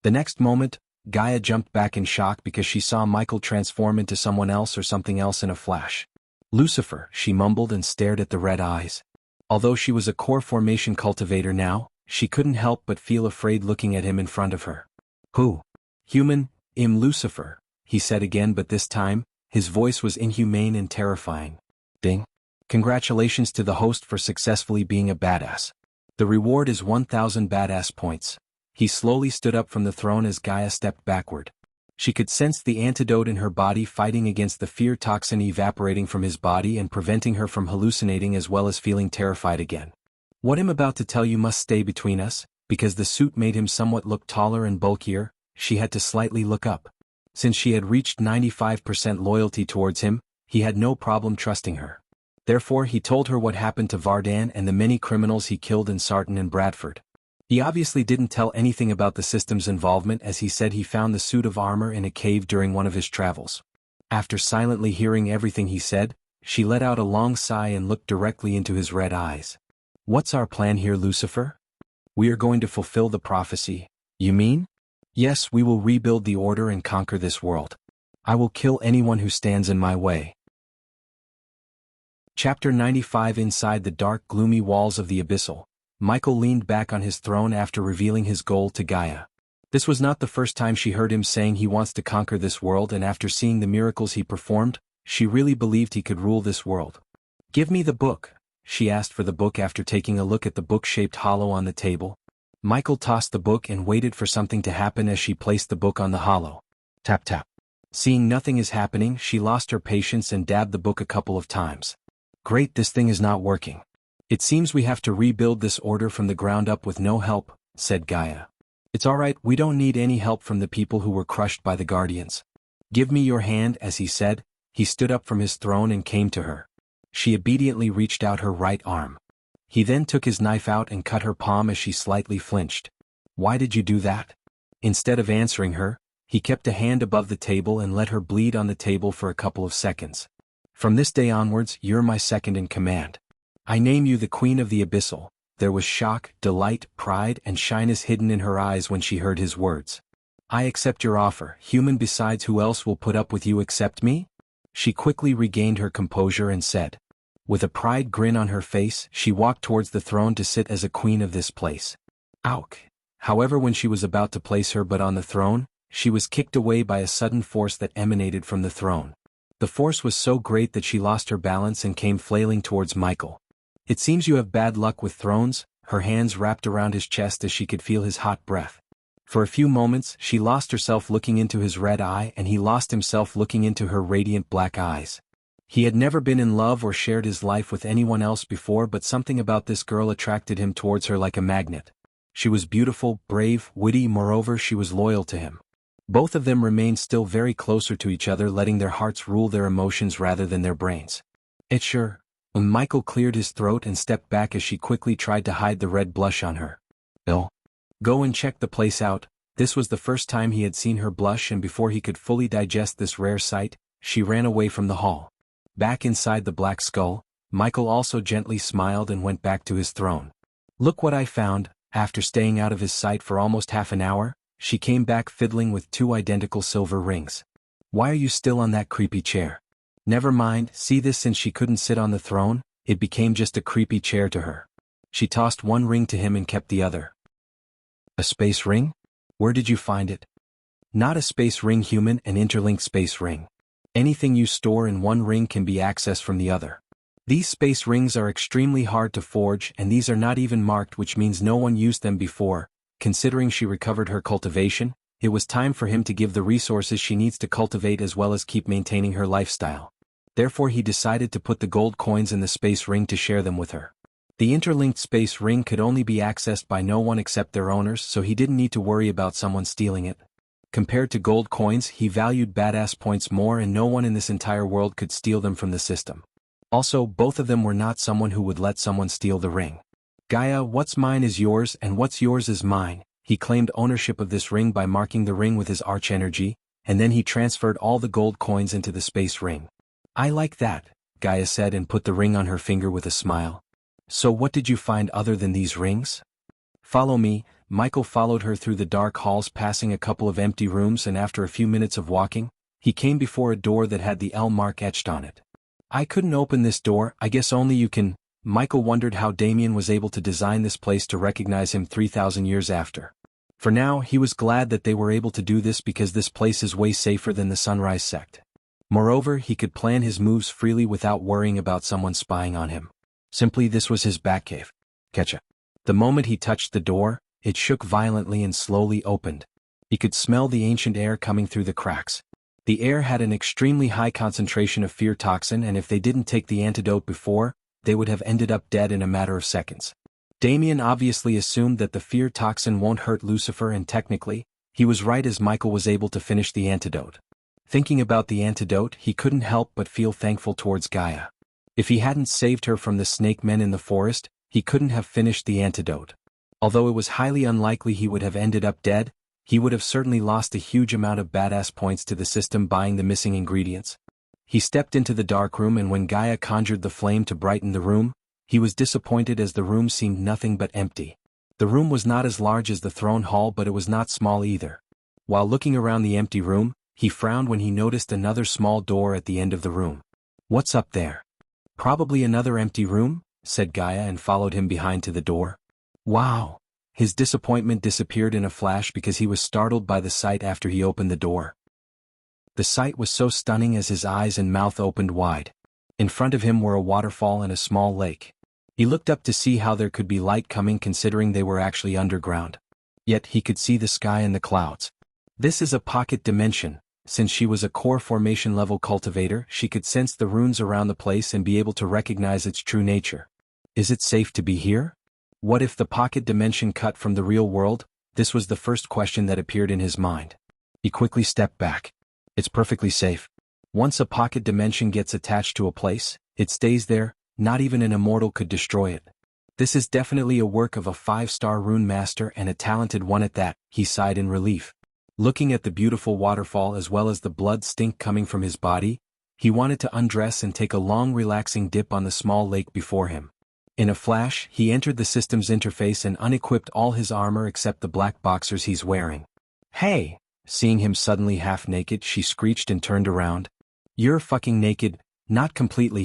The next moment, Gaia jumped back in shock because she saw Michael transform into someone else or something else in a flash. Lucifer, she mumbled and stared at the red eyes. Although she was a core formation cultivator now, she couldn't help but feel afraid looking at him in front of her. Who? Human, Lucifer, he said again, but this time, his voice was inhumane and terrifying. Ding. Congratulations to the host for successfully being a badass. The reward is 1,000 badass points. He slowly stood up from the throne as Gaia stepped backward. She could sense the antidote in her body fighting against the fear toxin evaporating from his body and preventing her from hallucinating as well as feeling terrified again. What I'm about to tell you must stay between us, because the suit made him somewhat look taller and bulkier. She had to slightly look up. Since she had reached 95% loyalty towards him, he had no problem trusting her. Therefore he told her what happened to Vardan and the many criminals he killed in Sarton and Bradford. He obviously didn't tell anything about the system's involvement, as he said he found the suit of armor in a cave during one of his travels. After silently hearing everything he said, she let out a long sigh and looked directly into his red eyes. What's our plan here, Lucifer? We are going to fulfill the prophecy. You mean? Yes, we will rebuild the Order and conquer this world. I will kill anyone who stands in my way. Chapter 95. Inside the dark, gloomy walls of the Abyssal, Michael leaned back on his throne after revealing his goal to Gaia. This was not the first time she heard him saying he wants to conquer this world, and after seeing the miracles he performed, she really believed he could rule this world. Give me the book, she asked for the book after taking a look at the book-shaped hollow on the table. Michael tossed the book and waited for something to happen as she placed the book on the hollow. Tap tap. Seeing nothing is happening, she lost her patience and dabbed the book a couple of times. Great, this thing is not working. It seems we have to rebuild this order from the ground up with no help, said Gaia. It's alright, we don't need any help from the people who were crushed by the guardians. Give me your hand, as he said. He stood up from his throne and came to her. She obediently reached out her right arm. He then took his knife out and cut her palm as she slightly flinched. Why did you do that? Instead of answering her, he kept a hand above the table and let her bleed on the table for a couple of seconds. From this day onwards, you're my second in command. I name you the Queen of the Abyssal. There was shock, delight, pride, and shyness hidden in her eyes when she heard his words. I accept your offer, human. Besides, who else will put up with you except me? She quickly regained her composure and said. With a pride grin on her face, she walked towards the throne to sit as a queen of this place. Auk. However, when she was about to place her butt on the throne, she was kicked away by a sudden force that emanated from the throne. The force was so great that she lost her balance and came flailing towards Michael. It seems you have bad luck with thrones. Her hands wrapped around his chest as she could feel his hot breath. For a few moments, she lost herself looking into his red eye, and he lost himself looking into her radiant black eyes. He had never been in love or shared his life with anyone else before, but something about this girl attracted him towards her like a magnet. She was beautiful, brave, witty, moreover she was loyal to him. Both of them remained still very closer to each other, letting their hearts rule their emotions rather than their brains. It's sure. Michael cleared his throat and stepped back as she quickly tried to hide the red blush on her. Go and check the place out. This was the first time he had seen her blush, and before he could fully digest this rare sight, she ran away from the hall. Back inside the Black Skull, Michael also gently smiled and went back to his throne. Look what I found. After staying out of his sight for almost half an hour, she came back fiddling with 2 identical silver rings. Why are you still on that creepy chair? Never mind, see this. Since she couldn't sit on the throne, it became just a creepy chair to her. She tossed one ring to him and kept the other. A space ring? Where did you find it? Not a space ring, human, an interlinked space ring. Anything you store in one ring can be accessed from the other. These space rings are extremely hard to forge, and these are not even marked, which means no one used them before. Considering she recovered her cultivation, it was time for him to give the resources she needs to cultivate as well as keep maintaining her lifestyle. Therefore he decided to put the gold coins in the space ring to share them with her. The interlinked space ring could only be accessed by no one except their owners, so he didn't need to worry about someone stealing it. Compared to gold coins, he valued badass points more, and no one in this entire world could steal them from the system. Also, both of them were not someone who would let someone steal the ring. Gaia, what's mine is yours, and what's yours is mine. He claimed ownership of this ring by marking the ring with his arch energy, and then he transferred all the gold coins into the space ring. I like that, Gaia said and put the ring on her finger with a smile. So what did you find other than these rings? Follow me. Michael followed her through the dark halls, passing a couple of empty rooms, and after a few minutes of walking, he came before a door that had the L mark etched on it. I couldn't open this door. I guess only you can. Michael wondered how Damien was able to design this place to recognize him 3,000 years after. For now, he was glad that they were able to do this because this place is way safer than the Sunrise sect. Moreover, he could plan his moves freely without worrying about someone spying on him. Simply, this was his Batcave. Ketchup. The moment he touched the door, it shook violently and slowly opened. He could smell the ancient air coming through the cracks. The air had an extremely high concentration of fear toxin, and if they didn't take the antidote before, they would have ended up dead in a matter of seconds. Damien obviously assumed that the fear toxin won't hurt Lucifer, and technically, he was right, as Michael was able to finish the antidote. Thinking about the antidote, he couldn't help but feel thankful towards Gaia. If he hadn't saved her from the snake men in the forest, he couldn't have finished the antidote. Although it was highly unlikely he would have ended up dead, he would have certainly lost a huge amount of badass points to the system buying the missing ingredients. He stepped into the dark room, and when Gaia conjured the flame to brighten the room, he was disappointed as the room seemed nothing but empty. The room was not as large as the throne hall, but it was not small either. While looking around the empty room, he frowned when he noticed another small door at the end of the room. What's up there? Probably another empty room, said Gaia and followed him behind to the door. Wow! His disappointment disappeared in a flash because he was startled by the sight after he opened the door. The sight was so stunning as his eyes and mouth opened wide. In front of him were a waterfall and a small lake. He looked up to see how there could be light coming, considering they were actually underground. Yet he could see the sky and the clouds. This is a pocket dimension. Since she was a core formation level cultivator, she could sense the runes around the place and be able to recognize its true nature. Is it safe to be here? What if the pocket dimension cut from the real world? This was the first question that appeared in his mind. He quickly stepped back. It's perfectly safe. Once a pocket dimension gets attached to a place, it stays there, not even an immortal could destroy it. This is definitely a work of a 5-star rune master and a talented one at that, he sighed in relief. Looking at the beautiful waterfall as well as the blood stink coming from his body, he wanted to undress and take a long relaxing dip on the small lake before him. In a flash, he entered the system's interface and unequipped all his armor except the black boxers he's wearing. Hey! Seeing him suddenly half naked, she screeched and turned around. You're fucking naked. Not completely.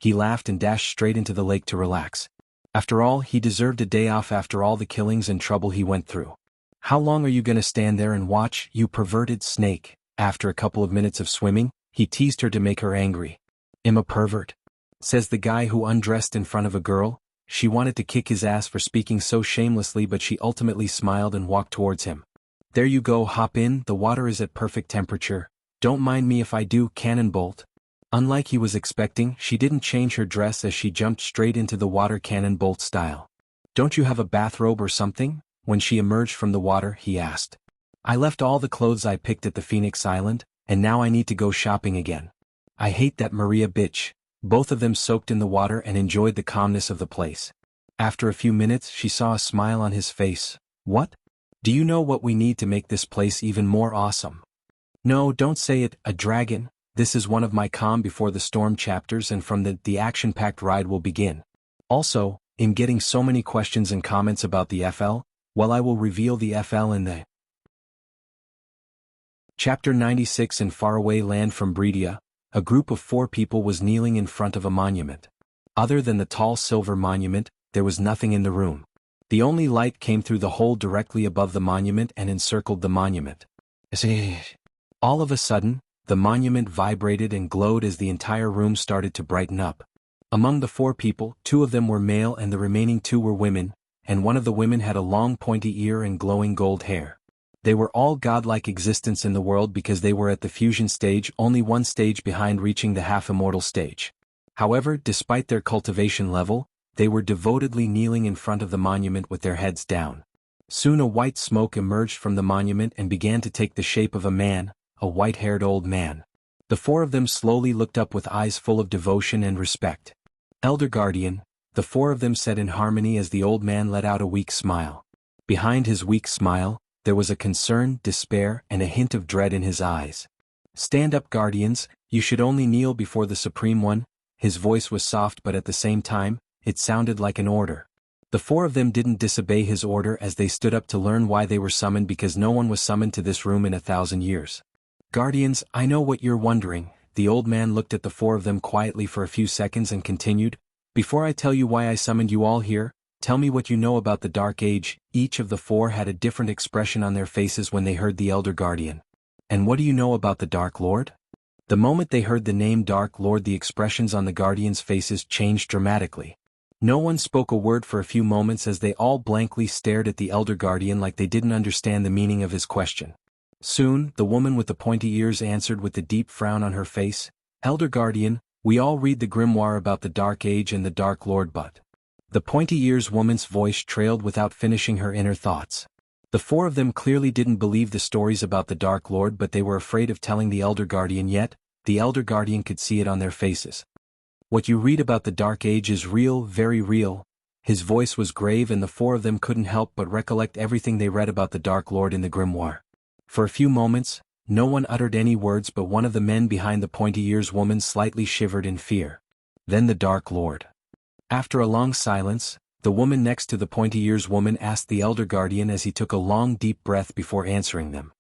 He laughed and dashed straight into the lake to relax. After all, he deserved a day off after all the killings and trouble he went through. How long are you gonna stand there and watch, you perverted snake? After a couple of minutes of swimming, he teased her to make her angry. I'm a pervert? Says the guy who undressed in front of a girl. She wanted to kick his ass for speaking so shamelessly, but she ultimately smiled and walked towards him. There you go, hop in, the water is at perfect temperature. Don't mind me if I do, cannonbolt. Unlike he was expecting, she didn't change her dress as she jumped straight into the water cannonbolt style. Don't you have a bathrobe or something? When she emerged from the water, he asked. I left all the clothes I picked at the Phoenix Island, and now I need to go shopping again. I hate that Maria bitch. Both of them soaked in the water and enjoyed the calmness of the place. After a few minutes, she saw a smile on his face. What? Do you know what we need to make this place even more awesome? No, don't say it, a dragon. This is one of my calm before the storm chapters, and from the action-packed ride will begin. Also, I'm getting so many questions and comments about the FL. Well, I will reveal the FL in the Chapter 96. In faraway land from Bredia, a group of 4 people was kneeling in front of a monument. Other than the tall silver monument, there was nothing in the room. The only light came through the hole directly above the monument and encircled the monument. All of a sudden, the monument vibrated and glowed as the entire room started to brighten up. Among the 4 people, 2 of them were male and the remaining 2 were women, and one of the women had a long pointy ear and glowing gold hair. They were all godlike existence in the world because they were at the fusion stage, only one stage behind reaching the half-immortal stage. However, despite their cultivation level, they were devotedly kneeling in front of the monument with their heads down. Soon a white smoke emerged from the monument and began to take the shape of a man, a white-haired old man. The 4 of them slowly looked up with eyes full of devotion and respect. Elder Guardian, the 4 of them said in harmony as the old man let out a weak smile. Behind his weak smile, there was a concern, despair, and a hint of dread in his eyes. Stand up, Guardians, you should only kneel before the Supreme One. His voice was soft, but at the same time, it sounded like an order. The 4 of them didn't disobey his order as they stood up to learn why they were summoned, because no one was summoned to this room in 1,000 years. Guardians, I know what you're wondering. The old man looked at the 4 of them quietly for a few seconds and continued, before I tell you why I summoned you all here, tell me what you know about the Dark Age. Each of the 4 had a different expression on their faces when they heard the Elder Guardian. And what do you know about the Dark Lord? The moment they heard the name Dark Lord, the expressions on the Guardians' faces changed dramatically. No one spoke a word for a few moments as they all blankly stared at the Elder Guardian like they didn't understand the meaning of his question. Soon, the woman with the pointy ears answered with a deep frown on her face, Elder Guardian, we all read the grimoire about the Dark Age and the Dark Lord, but... The pointy ears woman's voice trailed without finishing her inner thoughts. The 4 of them clearly didn't believe the stories about the Dark Lord, but they were afraid of telling the Elder Guardian, yet the Elder Guardian could see it on their faces. What you read about the Dark Age is real, very real. His voice was grave and the 4 of them couldn't help but recollect everything they read about the Dark Lord in the grimoire. For a few moments, no one uttered any words, but one of the men behind the pointy ears woman slightly shivered in fear. Then the Dark Lord. After a long silence, the woman next to the pointy ears woman asked the Elder Guardian as he took a long deep breath before answering them.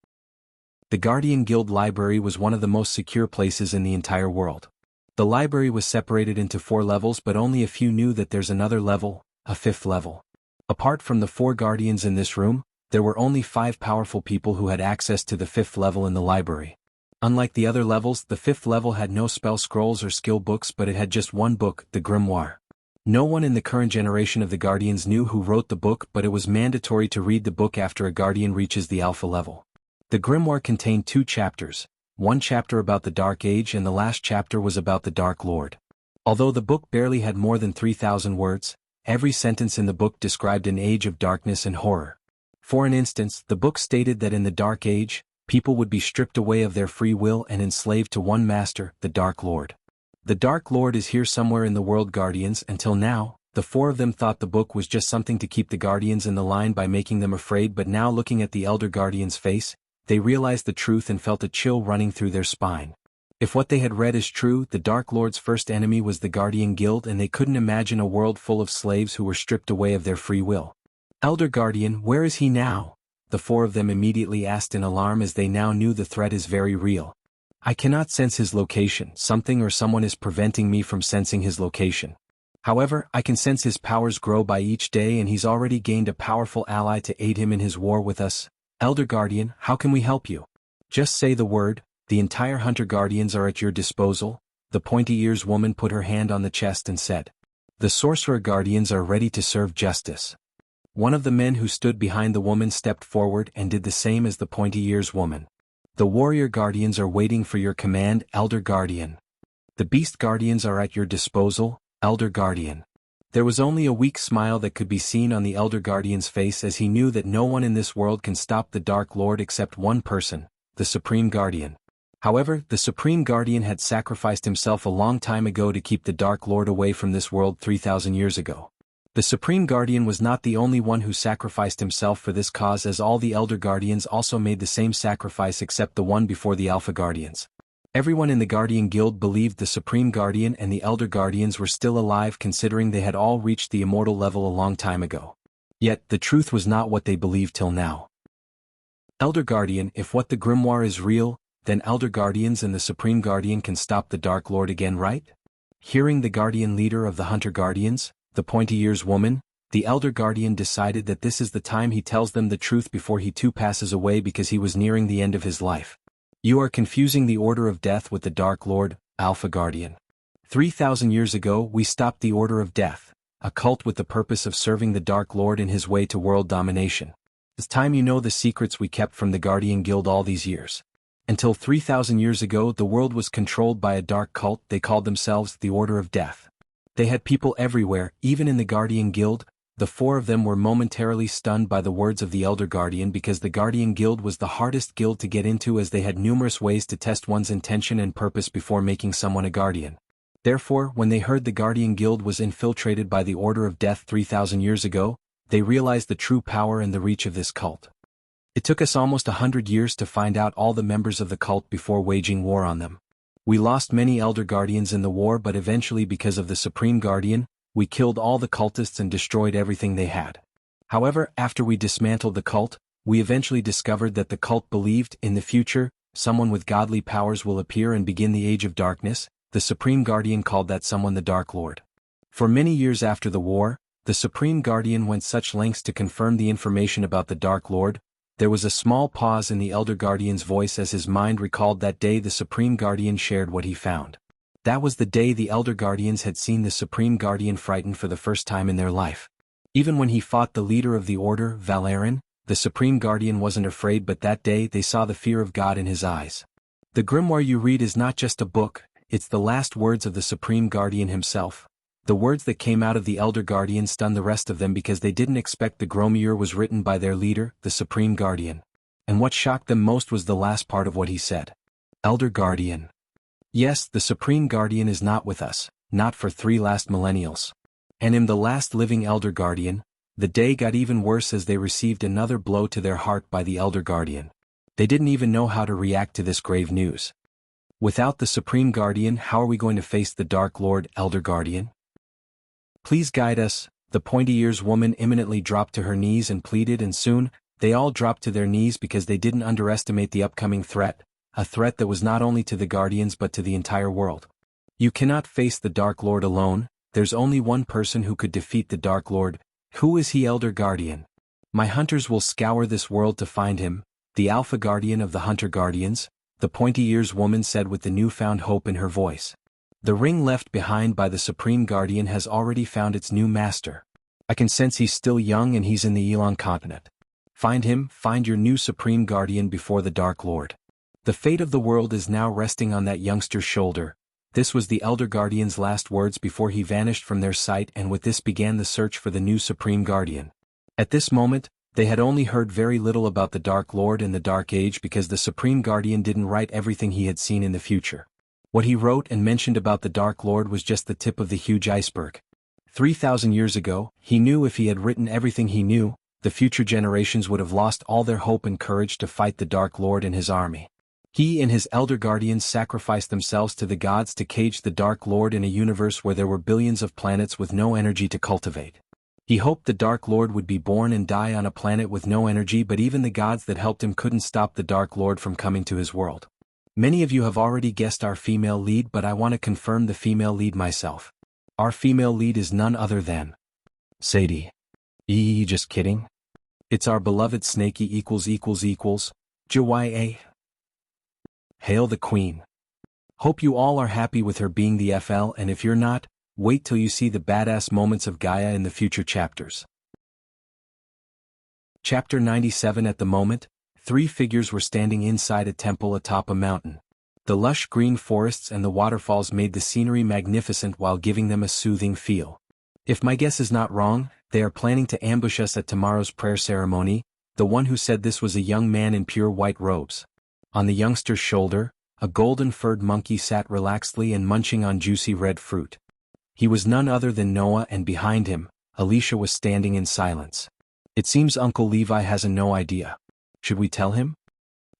The Guardian Guild Library was one of the most secure places in the entire world. The library was separated into 4 levels, but only a few knew that there's another level, a 5th level. Apart from the 4 Guardians in this room, there were only 5 powerful people who had access to the 5th level in the library. Unlike the other levels, the 5th level had no spell scrolls or skill books, but it had just one book, the grimoire. No one in the current generation of the Guardians knew who wrote the book, but it was mandatory to read the book after a Guardian reaches the Alpha level. The grimoire contained 2 chapters, one chapter about the Dark Age and the last chapter was about the Dark Lord. Although the book barely had more than 3,000 words, every sentence in the book described an age of darkness and horror. For an instance, the book stated that in the Dark Age, people would be stripped away of their free will and enslaved to one master, the Dark Lord. The Dark Lord is here somewhere in the world, Guardians. Until now, the four of them thought the book was just something to keep the Guardians in the line by making them afraid, but now looking at the Elder Guardian's face, they realized the truth and felt a chill running through their spine. If what they had read is true, the Dark Lord's first enemy was the Guardian Guild, and they couldn't imagine a world full of slaves who were stripped away of their free will. Elder Guardian, where is he now? The four of them immediately asked in alarm, as they now knew the threat is very real. I cannot sense his location. Something or someone is preventing me from sensing his location. However, I can sense his powers grow by each day, and he's already gained a powerful ally to aid him in his war with us. Elder Guardian, how can we help you? Just say the word. The entire Hunter Guardians are at your disposal. The pointy-ears woman put her hand on the chest and said. The Sorcerer Guardians are ready to serve justice. One of the men who stood behind the woman stepped forward and did the same as the pointy-ears woman. The Warrior Guardians are waiting for your command, Elder Guardian. The Beast Guardians are at your disposal, Elder Guardian. There was only a weak smile that could be seen on the Elder Guardian's face, as he knew that no one in this world can stop the Dark Lord except one person, the Supreme Guardian. However, the Supreme Guardian had sacrificed himself a long time ago to keep the Dark Lord away from this world 3,000 years ago. The Supreme Guardian was not the only one who sacrificed himself for this cause, as all the Elder Guardians also made the same sacrifice except the one before the Alpha Guardians. Everyone in the Guardian Guild believed the Supreme Guardian and the Elder Guardians were still alive, considering they had all reached the immortal level a long time ago. Yet, the truth was not what they believed till now. Elder Guardian, if what the grimoire is real, then Elder Guardians and the Supreme Guardian can stop the Dark Lord again, right? Hearing the Guardian leader of the Hunter Guardians, the pointy-ears woman, the Elder Guardian decided that this is the time he tells them the truth before he too passes away, because he was nearing the end of his life. You are confusing the Order of Death with the Dark Lord, Alpha Guardian. 3,000 years ago we stopped the Order of Death, a cult with the purpose of serving the Dark Lord in his way to world domination. It's time you know the secrets we kept from the Guardian Guild all these years. Until 3,000 years ago the world was controlled by a dark cult. They called themselves the Order of Death. They had people everywhere, even in the Guardian Guild. The four of them were momentarily stunned by the words of the Elder Guardian, because the Guardian Guild was the hardest guild to get into, as they had numerous ways to test one's intention and purpose before making someone a guardian. Therefore, when they heard the Guardian Guild was infiltrated by the Order of Death 3,000 years ago, they realized the true power and the reach of this cult. It took us almost 100 years to find out all the members of the cult before waging war on them. We lost many Elder Guardians in the war, but eventually, because of the Supreme Guardian, we killed all the cultists and destroyed everything they had. However, after we dismantled the cult, we eventually discovered that the cult believed, in the future, someone with godly powers will appear and begin the Age of Darkness. The Supreme Guardian called that someone the Dark Lord. For many years after the war, the Supreme Guardian went such lengths to confirm the information about the Dark Lord. There was a small pause in the Elder Guardian's voice as his mind recalled that day the Supreme Guardian shared what he found. That was the day the Elder Guardians had seen the Supreme Guardian frightened for the first time in their life. Even when he fought the leader of the Order, Valerian, the Supreme Guardian wasn't afraid, but that day they saw the fear of God in his eyes. The grimoire you read is not just a book, it's the last words of the Supreme Guardian himself. The words that came out of the Elder Guardian stunned the rest of them, because they didn't expect the grimoire was written by their leader, the Supreme Guardian. And what shocked them most was the last part of what he said. Elder Guardian. Yes, the Supreme Guardian is not with us, not for 3 last millennials. And in the last living Elder Guardian, the day got even worse as they received another blow to their heart by the Elder Guardian. They didn't even know how to react to this grave news. Without the Supreme Guardian, how are we going to face the Dark Lord, Elder Guardian? Please guide us. The pointy-ears woman imminently dropped to her knees and pleaded, and soon, they all dropped to their knees because they didn't underestimate the upcoming threat, a threat that was not only to the Guardians but to the entire world. You cannot face the Dark Lord alone. There's only one person who could defeat the Dark Lord. Who is he, Elder Guardian? My hunters will scour this world to find him, the Alpha Guardian of the Hunter Guardians, the pointy-ears woman said with the newfound hope in her voice. The ring left behind by the Supreme Guardian has already found its new master. I can sense he's still young and he's in the Elon continent. Find him, find your new Supreme Guardian before the Dark Lord. The fate of the world is now resting on that youngster's shoulder. This was the Elder Guardian's last words before he vanished from their sight, and with this began the search for the new Supreme Guardian. At this moment, They had only heard very little about the Dark Lord and the Dark Age because the Supreme Guardian didn't write everything he had seen in the future. What he wrote and mentioned about the Dark Lord was just the tip of the huge iceberg. 3,000 years ago, he knew if he had written everything he knew, the future generations would have lost all their hope and courage to fight the Dark Lord and his army. He and his elder guardians sacrificed themselves to the gods to cage the Dark Lord in a universe where there were billions of planets with no energy to cultivate. He hoped the Dark Lord would be born and die on a planet with no energy, but even the gods that helped him couldn't stop the Dark Lord from coming to his world. Many of you have already guessed our female lead, but I want to confirm the female lead myself. Our female lead is none other than Sadie. Just kidding. It's our beloved Snakey Jya. Hail the Queen. Hope you all are happy with her being the FL, and if you're not, wait till you see the badass moments of Gaia in the future chapters. Chapter 97. At the moment, 3 figures were standing inside a temple atop a mountain. The lush green forests and the waterfalls made the scenery magnificent while giving them a soothing feel. If my guess is not wrong, they are planning to ambush us at tomorrow's prayer ceremony. The one who said this was a young man in pure white robes. On the youngster's shoulder, a golden-furred monkey sat relaxedly and munching on juicy red fruit. He was none other than Noah, and behind him, Alicia was standing in silence. It seems Uncle Levi has no idea. Should we tell him?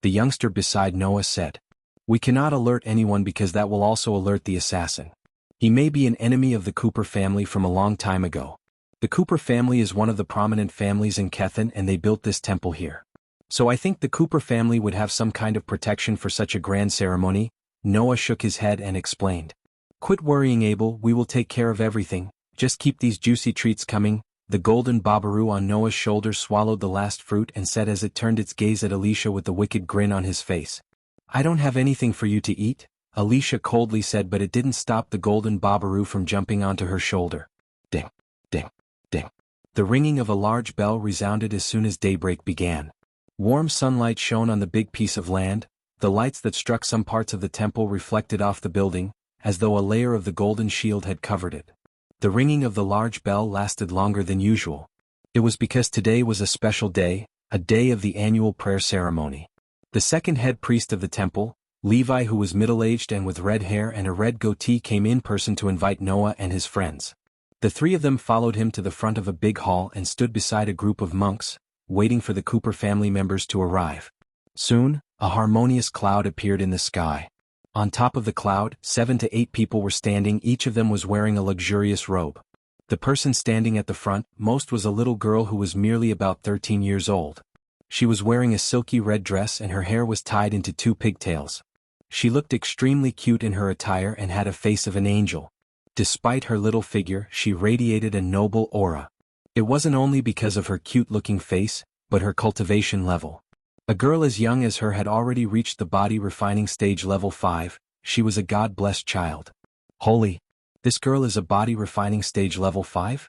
The youngster beside Noah said. We cannot alert anyone because that will also alert the assassin. He may be an enemy of the Cooper family from a long time ago. The Cooper family is one of the prominent families in Kethen, and they built this temple here. So I think the Cooper family would have some kind of protection for such a grand ceremony. Noah shook his head and explained. Quit worrying, Abel, we will take care of everything, just keep these juicy treats coming. The golden babaru on Noah's shoulder swallowed the last fruit and said as it turned its gaze at Alicia with a wicked grin on his face. I don't have anything for you to eat, Alicia coldly said, but it didn't stop the golden babaru from jumping onto her shoulder. Ding, ding, ding. The ringing of a large bell resounded as soon as daybreak began. Warm sunlight shone on the big piece of land, the lights that struck some parts of the temple reflected off the building, as though a layer of the golden shield had covered it. The ringing of the large bell lasted longer than usual. It was because today was a special day, a day of the annual prayer ceremony. The second head priest of the temple, Levi, who was middle-aged and with red hair and a red goatee, came in person to invite Noah and his friends. The 3 of them followed him to the front of a big hall and stood beside a group of monks, waiting for the Cooper family members to arrive. Soon, a harmonious cloud appeared in the sky. On top of the cloud, 7 to 8 people were standing, each of them was wearing a luxurious robe. The person standing at the front most was a little girl who was merely about 13 years old. She was wearing a silky red dress and her hair was tied into 2 pigtails. She looked extremely cute in her attire and had a face of an angel. Despite her little figure, she radiated a noble aura. It wasn't only because of her cute-looking face, but her cultivation level. A girl as young as her had already reached the body refining stage level 5, she was a God-blessed child. Holy! This girl is a body refining stage level 5?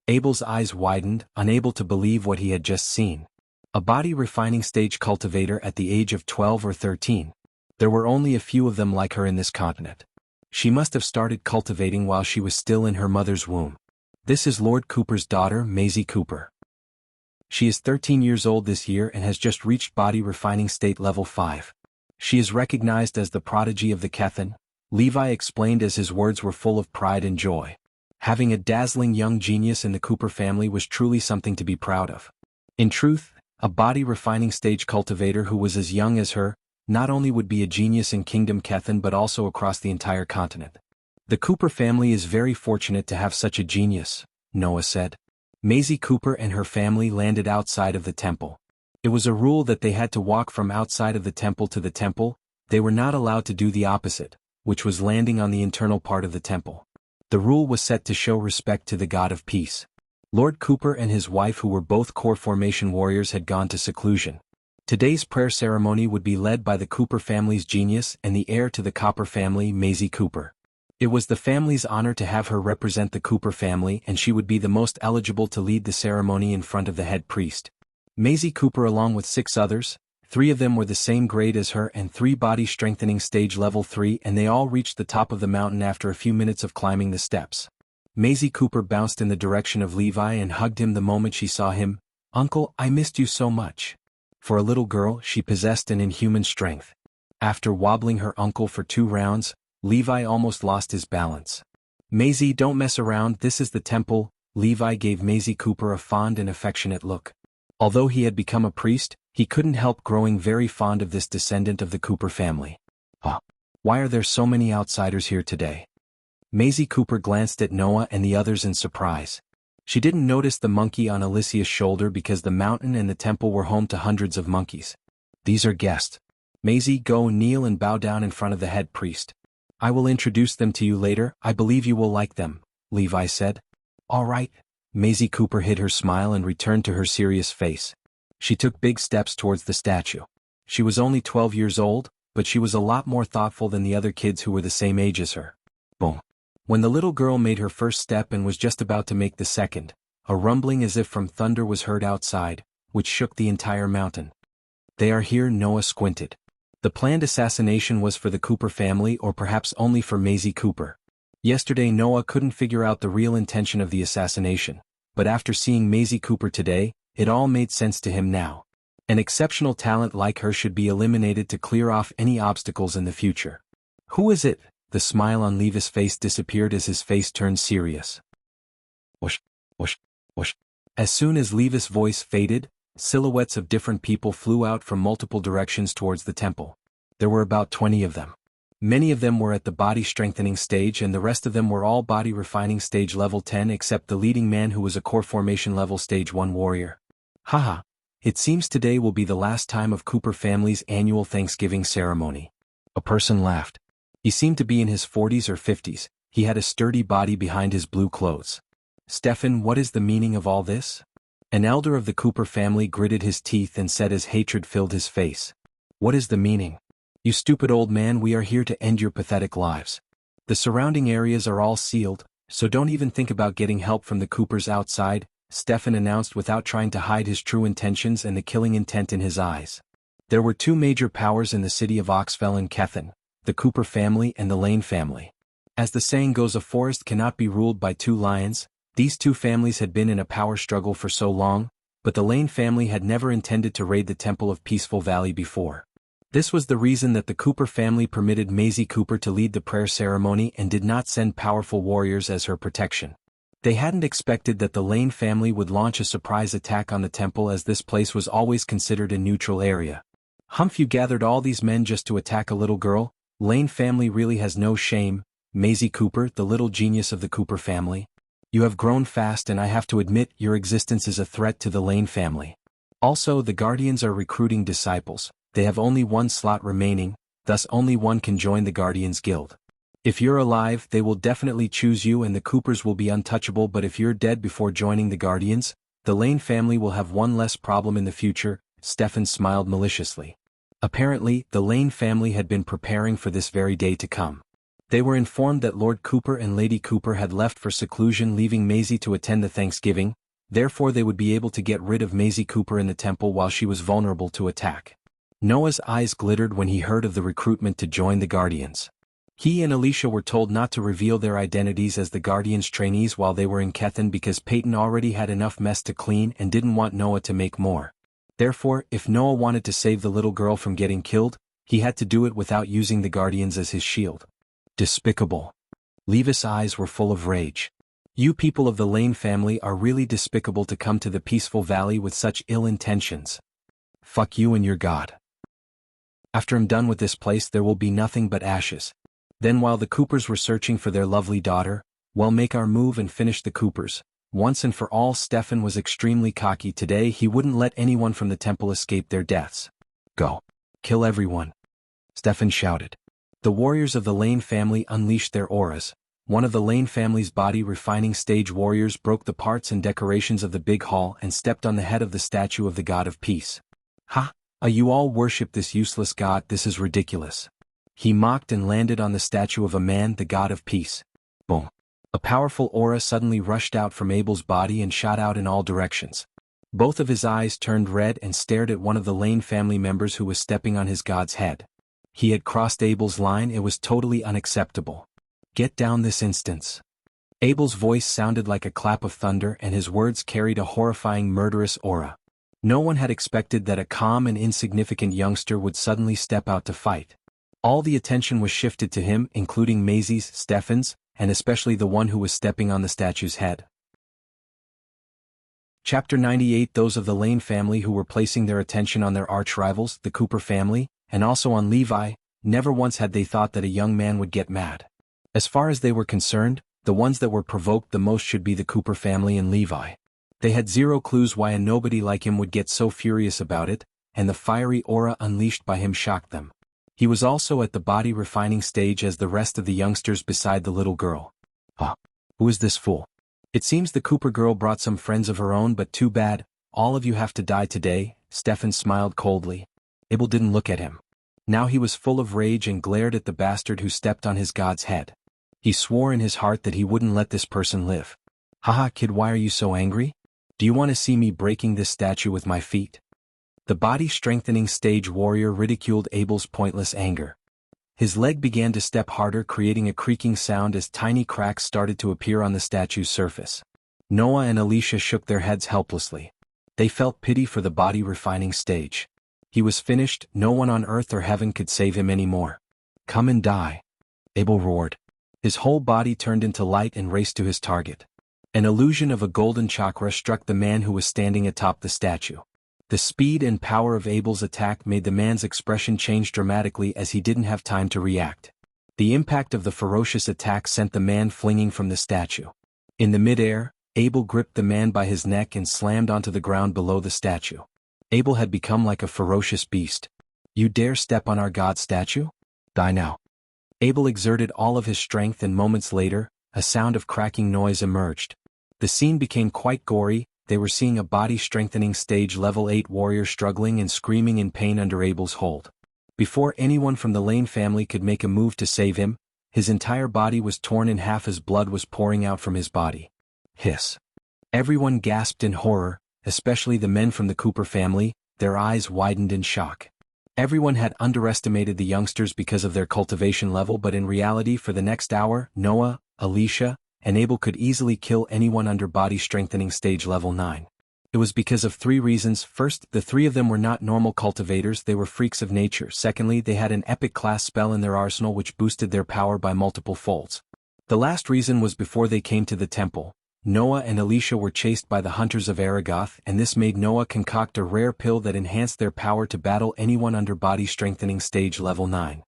Abel's eyes widened, unable to believe what he had just seen. A body refining stage cultivator at the age of 12 or 13. There were only a few of them like her in this continent. She must have started cultivating while she was still in her mother's womb. This is Lord Cooper's daughter, Maisie Cooper. She is 13 years old this year and has just reached body refining state level 5. She is recognized as the prodigy of the Kethen, Levi explained as his words were full of pride and joy. Having a dazzling young genius in the Cooper family was truly something to be proud of. In truth, a body refining stage cultivator who was as young as her, not only would be a genius in Kingdom Kethen but also across the entire continent. The Cooper family is very fortunate to have such a genius, Noah said. Maisie Cooper and her family landed outside of the temple. It was a rule that they had to walk from outside of the temple to the temple. They were not allowed to do the opposite, which was landing on the internal part of the temple. The rule was set to show respect to the god of peace. Lord Cooper and his wife, who were both core formation warriors, had gone to seclusion. Today's prayer ceremony would be led by the Cooper family's genius and the heir to the Copper family, Maisie Cooper. It was the family's honor to have her represent the Cooper family, and she would be the most eligible to lead the ceremony in front of the head priest. Maisie Cooper, along with 6 others, 3 of them were the same grade as her and 3 body strengthening stage level 3, and they all reached the top of the mountain after a few minutes of climbing the steps. Maisie Cooper bounced in the direction of Levi and hugged him the moment she saw him. "Uncle, I missed you so much." For a little girl, she possessed an inhuman strength. After wobbling her uncle for 2 rounds, Levi almost lost his balance. "Maisie, don't mess around, this is the temple." Levi gave Maisie Cooper a fond and affectionate look. Although he had become a priest, he couldn't help growing very fond of this descendant of the Cooper family. Why are there so many outsiders here today?" Maisie Cooper glanced at Noah and the others in surprise. She didn't notice the monkey on Alicia's shoulder because the mountain and the temple were home to hundreds of monkeys. "These are guests. Maisie, go kneel and bow down in front of the head priest. I will introduce them to you later, I believe you will like them," Levi said. "All right." Maisie Cooper hid her smile and returned to her serious face. She took big steps towards the statue. She was only 12 years old, but she was a lot more thoughtful than the other kids who were the same age as her. Boom. When the little girl made her first step and was just about to make the second, a rumbling as if from thunder was heard outside, which shook the entire mountain. "They are here," Noah squinted. The planned assassination was for the Cooper family or perhaps only for Maisie Cooper. Yesterday Noah couldn't figure out the real intention of the assassination, but after seeing Maisie Cooper today, it all made sense to him now. An exceptional talent like her should be eliminated to clear off any obstacles in the future. "Who is it?" The smile on Levi's face disappeared as his face turned serious. Whoosh, whoosh, whoosh. As soon as Levi's voice faded, silhouettes of different people flew out from multiple directions towards the temple. There were about 20 of them. Many of them were at the body strengthening stage and the rest of them were all body refining stage level 10 except the leading man who was a core formation level stage 1 warrior. "Haha. It seems today will be the last time of Cooper family's annual Thanksgiving ceremony." A person laughed. He seemed to be in his 40s or 50s, he had a sturdy body behind his blue clothes. "Stefan, what is the meaning of all this?" An elder of the Cooper family gritted his teeth and said as hatred filled his face. "What is the meaning? You stupid old man, we are here to end your pathetic lives. The surrounding areas are all sealed, so don't even think about getting help from the Coopers outside," Stefan announced without trying to hide his true intentions and the killing intent in his eyes. There were 2 major powers in the city of Oxfell and Kethen, the Cooper family and the Lane family. As the saying goes, a forest cannot be ruled by 2 lions. These 2 families had been in a power struggle for so long, but the Lane family had never intended to raid the Temple of Peaceful Valley before. This was the reason that the Cooper family permitted Maisie Cooper to lead the prayer ceremony and did not send powerful warriors as her protection. They hadn't expected that the Lane family would launch a surprise attack on the temple as this place was always considered a neutral area. "Humph, you gathered all these men just to attack a little girl? Lane family really has no shame." Maisie Cooper, the little genius of the Cooper family. "You have grown fast and I have to admit your existence is a threat to the Lane family. Also, the Guardians are recruiting disciples. They have only 1 slot remaining, thus only 1 can join the Guardians Guild. If you're alive, they will definitely choose you and the Coopers will be untouchable, but if you're dead before joining the Guardians, the Lane family will have 1 less problem in the future." Stefan smiled maliciously. Apparently, the Lane family had been preparing for this very day to come. They were informed that Lord Cooper and Lady Cooper had left for seclusion, leaving Maisie to attend the Thanksgiving, therefore they would be able to get rid of Maisie Cooper in the temple while she was vulnerable to attack. Noah's eyes glittered when he heard of the recruitment to join the Guardians. He and Alicia were told not to reveal their identities as the Guardians trainees while they were in Kethen because Peyton already had enough mess to clean and didn't want Noah to make more. Therefore, if Noah wanted to save the little girl from getting killed, he had to do it without using the Guardians as his shield. Despicable. Levi's eyes were full of rage. "You people of the Lane family are really despicable to come to the Peaceful Valley with such ill intentions. Fuck you and your god. After I'm done with this place there will be nothing but ashes." Then while the Coopers were searching for their lovely daughter, "Well, make our move and finish the Coopers. Once and for all." Stefan was extremely cocky today. He wouldn't let anyone from the temple escape their deaths. "Go. Kill everyone," Stefan shouted. The warriors of the Lane family unleashed their auras. One of the Lane family's body refining stage warriors broke the parts and decorations of the big hall and stepped on the head of the statue of the God of Peace. "Ha! You all worship this useless god, this is ridiculous." He mocked and landed on the statue of a man, the God of Peace. Boom. A powerful aura suddenly rushed out from Abel's body and shot out in all directions. Both of his eyes turned red and stared at one of the Lane family members who was stepping on his god's head. He had crossed Abel's line. It was totally unacceptable. "Get down this instant." Abel's voice sounded like a clap of thunder and his words carried a horrifying murderous aura. No one had expected that a calm and insignificant youngster would suddenly step out to fight. All the attention was shifted to him, including Maisie's, Stefan's, and especially the one who was stepping on the statue's head. Chapter 98. Those of the Lane family who were placing their attention on their arch-rivals, the Cooper family, and also on Levi, never once had they thought that a young man would get mad. As far as they were concerned, the ones that were provoked the most should be the Cooper family and Levi. They had zero clues why a nobody like him would get so furious about it, and the fiery aura unleashed by him shocked them. He was also at the body refining stage as the rest of the youngsters beside the little girl. Who is this fool? It seems the Cooper girl brought some friends of her own, but too bad, all of you have to die today. Stefan smiled coldly. Abel didn't look at him. Now he was full of rage and glared at the bastard who stepped on his god's head. He swore in his heart that he wouldn't let this person live. Haha, kid, why are you so angry? Do you want to see me breaking this statue with my feet? The body-strengthening stage warrior ridiculed Abel's pointless anger. His leg began to step harder, creating a creaking sound as tiny cracks started to appear on the statue's surface. Noah and Alicia shook their heads helplessly. They felt pity for the body-refining stage. He was finished, no one on earth or heaven could save him anymore. Come and die. Abel roared. His whole body turned into light and raced to his target. An illusion of a golden chakra struck the man who was standing atop the statue. The speed and power of Abel's attack made the man's expression change dramatically as he didn't have time to react. The impact of the ferocious attack sent the man flinging from the statue. In the mid-air, Abel gripped the man by his neck and slammed onto the ground below the statue. Abel had become like a ferocious beast. You dare step on our god statue? Die now. Abel exerted all of his strength, and moments later, a sound of cracking noise emerged. The scene became quite gory. They were seeing a body-strengthening stage level 8 warrior struggling and screaming in pain under Abel's hold. Before anyone from the Lane family could make a move to save him, his entire body was torn in half as blood was pouring out from his body. Hiss. Everyone gasped in horror, especially the men from the Cooper family, their eyes widened in shock. Everyone had underestimated the youngsters because of their cultivation level, but in reality for the next hour, Noah, Alicia, and Abel could easily kill anyone under body-strengthening stage level 9. It was because of 3 reasons. First, the 3 of them were not normal cultivators, they were freaks of nature. Secondly, they had an epic class spell in their arsenal which boosted their power by multiple folds. The last reason was before they came to the temple, Noah and Alicia were chased by the hunters of Aragoth, and this made Noah concoct a rare pill that enhanced their power to battle anyone under body-strengthening stage level 9.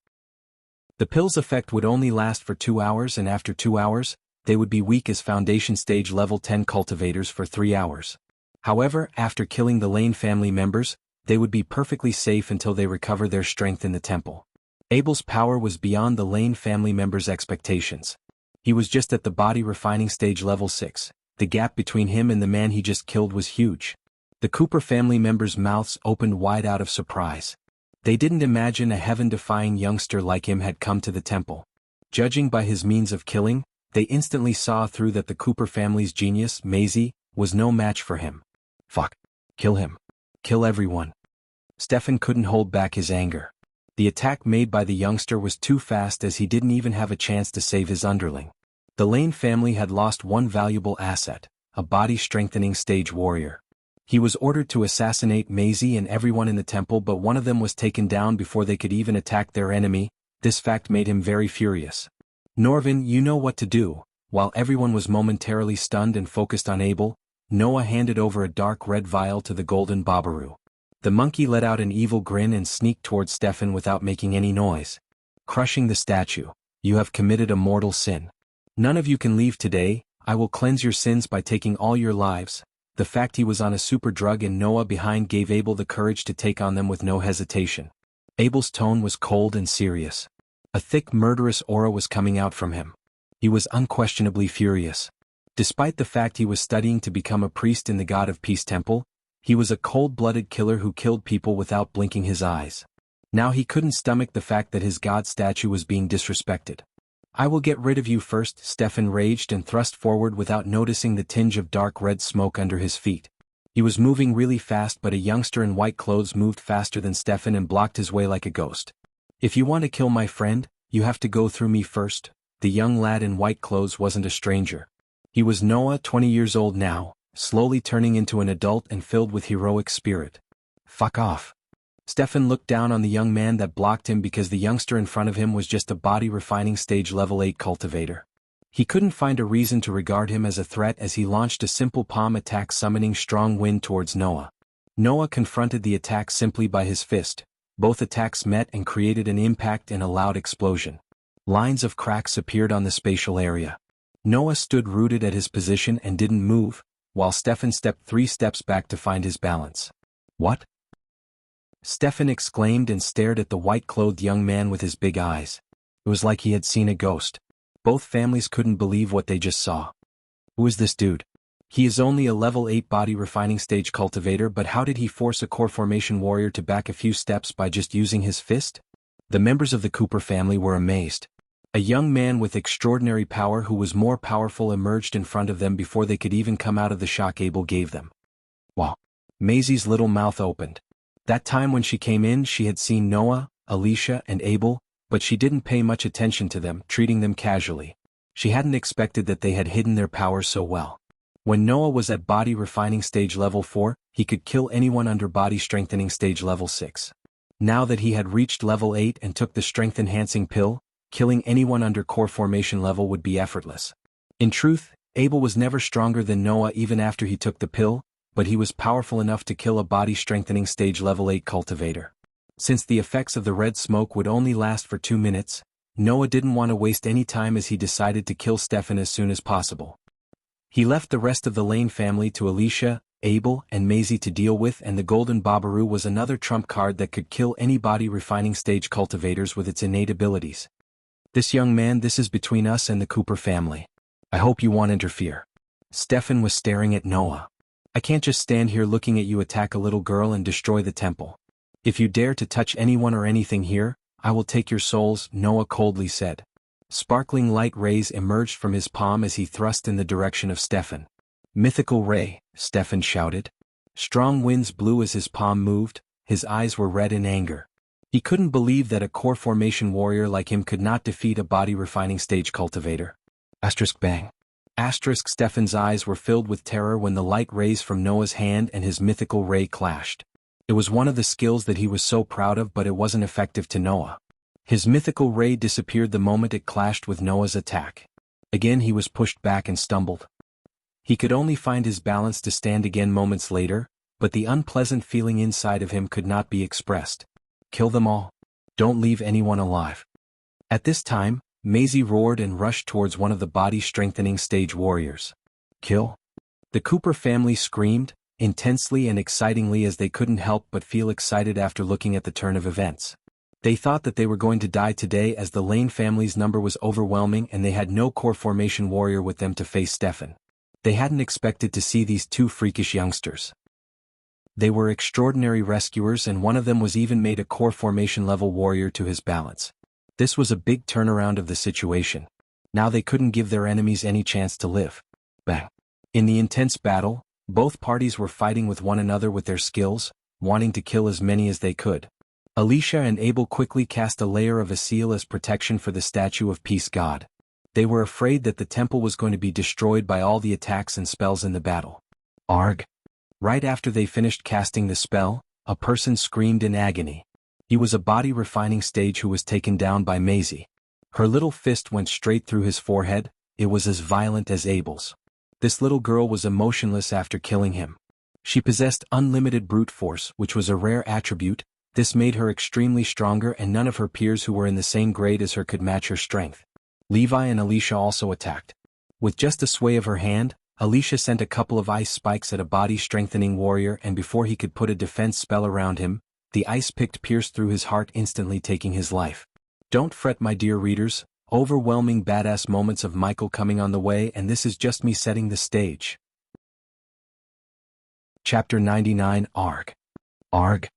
The pill's effect would only last for 2 hours, and after 2 hours, they would be weak as foundation stage level 10 cultivators for 3 hours. However, after killing the Lane family members, they would be perfectly safe until they recover their strength in the temple. Abel's power was beyond the Lane family members' expectations. He was just at the body refining stage level 6. The gap between him and the man he just killed was huge. The Cooper family members' mouths opened wide out of surprise. They didn't imagine a heaven-defying youngster like him had come to the temple. Judging by his means of killing, they instantly saw through that the Cooper family's genius, Maisie, was no match for him. Fuck. Kill him. Kill everyone. Stefan couldn't hold back his anger. The attack made by the youngster was too fast as he didn't even have a chance to save his underling. The Lane family had lost one valuable asset, a body-strengthening stage warrior. He was ordered to assassinate Maisie and everyone in the temple, but one of them was taken down before they could even attack their enemy. This fact made him very furious. Norvin, you know what to do. While everyone was momentarily stunned and focused on Abel, Noah handed over a dark red vial to the golden Babaru. The monkey let out an evil grin and sneaked towards Stefan without making any noise. Crushing the statue. You have committed a mortal sin. None of you can leave today. I will cleanse your sins by taking all your lives. The fact he was on a super drug and Noah behind gave Abel the courage to take on them with no hesitation. Abel's tone was cold and serious. A thick murderous aura was coming out from him. He was unquestionably furious. Despite the fact he was studying to become a priest in the God of Peace temple, he was a cold-blooded killer who killed people without blinking his eyes. Now he couldn't stomach the fact that his god statue was being disrespected. I will get rid of you first, Stefan raged and thrust forward without noticing the tinge of dark red smoke under his feet. He was moving really fast, but a youngster in white clothes moved faster than Stefan and blocked his way like a ghost. If you want to kill my friend, you have to go through me first. The young lad in white clothes wasn't a stranger. He was Noah, 20 years old now, slowly turning into an adult and filled with heroic spirit. Fuck off. Stefan looked down on the young man that blocked him because the youngster in front of him was just a body refining stage level 8 cultivator. He couldn't find a reason to regard him as a threat as he launched a simple palm attack summoning strong wind towards Noah. Noah confronted the attack simply by his fist. Both attacks met and created an impact and a loud explosion. Lines of cracks appeared on the spatial area. Noah stood rooted at his position and didn't move, while Stefan stepped 3 steps back to find his balance. What? Stefan exclaimed and stared at the white-clothed young man with his big eyes. It was like he had seen a ghost. Both families couldn't believe what they just saw. Who is this dude? He is only a level 8 body refining stage cultivator, but how did he force a core formation warrior to back a few steps by just using his fist? The members of the Cooper family were amazed. A young man with extraordinary power who was more powerful emerged in front of them before they could even come out of the shock Abel gave them. Wow. Maisie's little mouth opened. That time when she came in, she had seen Noah, Alicia, and Abel, but she didn't pay much attention to them, treating them casually. She hadn't expected that they had hidden their power so well. When Noah was at body refining stage level 4, he could kill anyone under body strengthening stage level 6. Now that he had reached level 8 and took the strength enhancing pill, killing anyone under core formation level would be effortless. In truth, Abel was never stronger than Noah even after he took the pill, but he was powerful enough to kill a body strengthening stage level 8 cultivator. Since the effects of the red smoke would only last for 2 minutes, Noah didn't want to waste any time as he decided to kill Stefan as soon as possible. He left the rest of the Lane family to Alicia, Abel, and Maisie to deal with, and the Golden Babaru was another trump card that could kill any body refining stage cultivators with its innate abilities. This young man, this is between us and the Cooper family. I hope you won't interfere. Stefan was staring at Noah. I can't just stand here looking at you attack a little girl and destroy the temple. If you dare to touch anyone or anything here, I will take your souls, Noah coldly said. Sparkling light rays emerged from his palm as he thrust in the direction of Stefan. Mythical ray, Stefan shouted. Strong winds blew as his palm moved, his eyes were red in anger. He couldn't believe that a core formation warrior like him could not defeat a body refining stage cultivator. Asterisk bang. Asterisk Stefan's eyes were filled with terror when the light rays from Noah's hand and his mythical ray clashed. It was one of the skills that he was so proud of, but it wasn't effective to Noah. His mythical ray disappeared the moment it clashed with Noah's attack. Again he was pushed back and stumbled. He could only find his balance to stand again moments later, but the unpleasant feeling inside of him could not be expressed. Kill them all. Don't leave anyone alive. At this time, Maisie roared and rushed towards one of the body-strengthening stage warriors. Kill? The Cooper family screamed, intensely and excitingly, as they couldn't help but feel excited after looking at the turn of events. They thought that they were going to die today as the Lane family's number was overwhelming and they had no core formation warrior with them to face Stefan. They hadn't expected to see these 2 freakish youngsters. They were extraordinary rescuers, and one of them was even made a core formation level warrior to his balance. This was a big turnaround of the situation. Now they couldn't give their enemies any chance to live. Bang. In the intense battle, both parties were fighting with one another with their skills, wanting to kill as many as they could. Alicia and Abel quickly cast a layer of a seal as protection for the statue of Peace God. They were afraid that the temple was going to be destroyed by all the attacks and spells in the battle. Arg. Right after they finished casting the spell, a person screamed in agony. He was a body refining stage who was taken down by Maisie. Her little fist went straight through his forehead. It was as violent as Abel's. This little girl was emotionless after killing him. She possessed unlimited brute force, which was a rare attribute. This made her extremely stronger, and none of her peers who were in the same grade as her could match her strength. Levi and Alicia also attacked. With just a sway of her hand, Alicia sent a couple of ice spikes at a body-strengthening warrior, and before he could put a defense spell around him, the ice pick pierced through his heart, instantly taking his life. Don't fret, my dear readers, overwhelming badass moments of Michael coming on the way, and this is just me setting the stage. Chapter 99 Arg. Arg.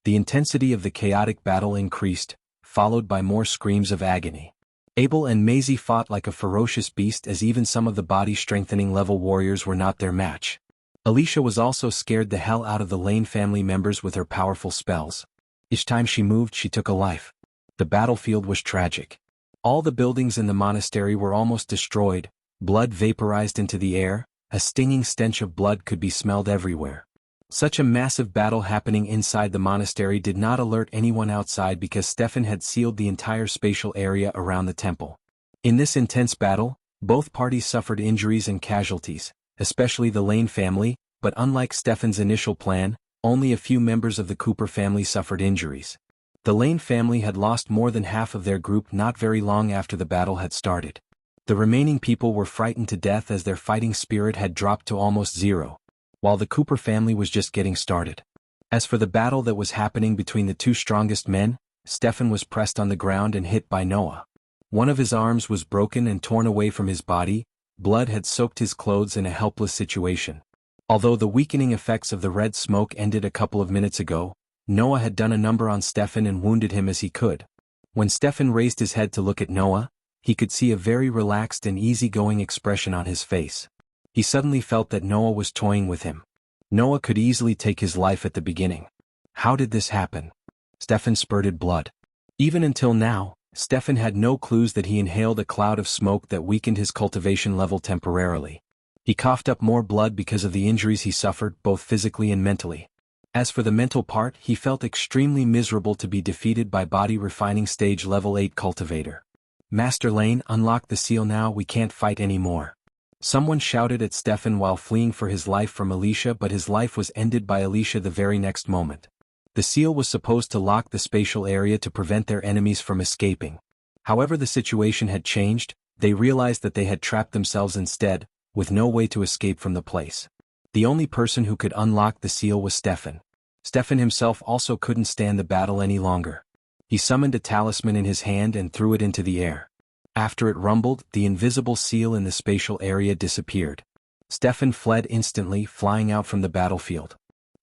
The intensity of the chaotic battle increased, followed by more screams of agony. Abel and Maisie fought like a ferocious beast, as even some of the body-strengthening level warriors were not their match. Alicia was also scared the hell out of the Lane family members with her powerful spells. Each time she moved, she took a life. The battlefield was tragic. All the buildings in the monastery were almost destroyed, blood vaporized into the air, A stinging stench of blood could be smelled everywhere. Such a massive battle happening inside the monastery did not alert anyone outside because Stefan had sealed the entire spatial area around the temple. In this intense battle, both parties suffered injuries and casualties, especially the Lane family, but unlike Stefan's initial plan, only a few members of the Cooper family suffered injuries. The Lane family had lost more than half of their group not very long after the battle had started. The remaining people were frightened to death as their fighting spirit had dropped to almost zero, while the Cooper family was just getting started. As for the battle that was happening between the two strongest men, Stefan was pressed on the ground and hit by Noah. One of his arms was broken and torn away from his body, blood had soaked his clothes in a helpless situation. Although the weakening effects of the red smoke ended a couple of minutes ago, Noah had done a number on Stefan and wounded him as he could. When Stefan raised his head to look at Noah, he could see a very relaxed and easygoing expression on his face. He suddenly felt that Noah was toying with him. Noah could easily take his life at the beginning. How did this happen? Stefan spurted blood. Even until now, Stefan had no clues that he inhaled a cloud of smoke that weakened his cultivation level temporarily. He coughed up more blood because of the injuries he suffered both physically and mentally. As for the mental part, he felt extremely miserable to be defeated by body refining stage level 8 cultivator. Master Lane, unlock the seal now, we can't fight anymore. Someone shouted at Stefan while fleeing for his life from Alicia, but his life was ended by Alicia the very next moment. The seal was supposed to lock the spatial area to prevent their enemies from escaping. However, the situation had changed. They realized that they had trapped themselves instead, with no way to escape from the place. The only person who could unlock the seal was Stefan. Stefan himself also couldn't stand the battle any longer. He summoned a talisman in his hand and threw it into the air. After it rumbled, the invisible seal in the spatial area disappeared. Stefan fled instantly, flying out from the battlefield.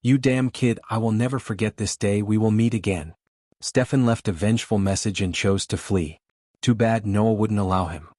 You damn kid, I will never forget this day, we will meet again. Stefan left a vengeful message and chose to flee. Too bad Noah wouldn't allow him.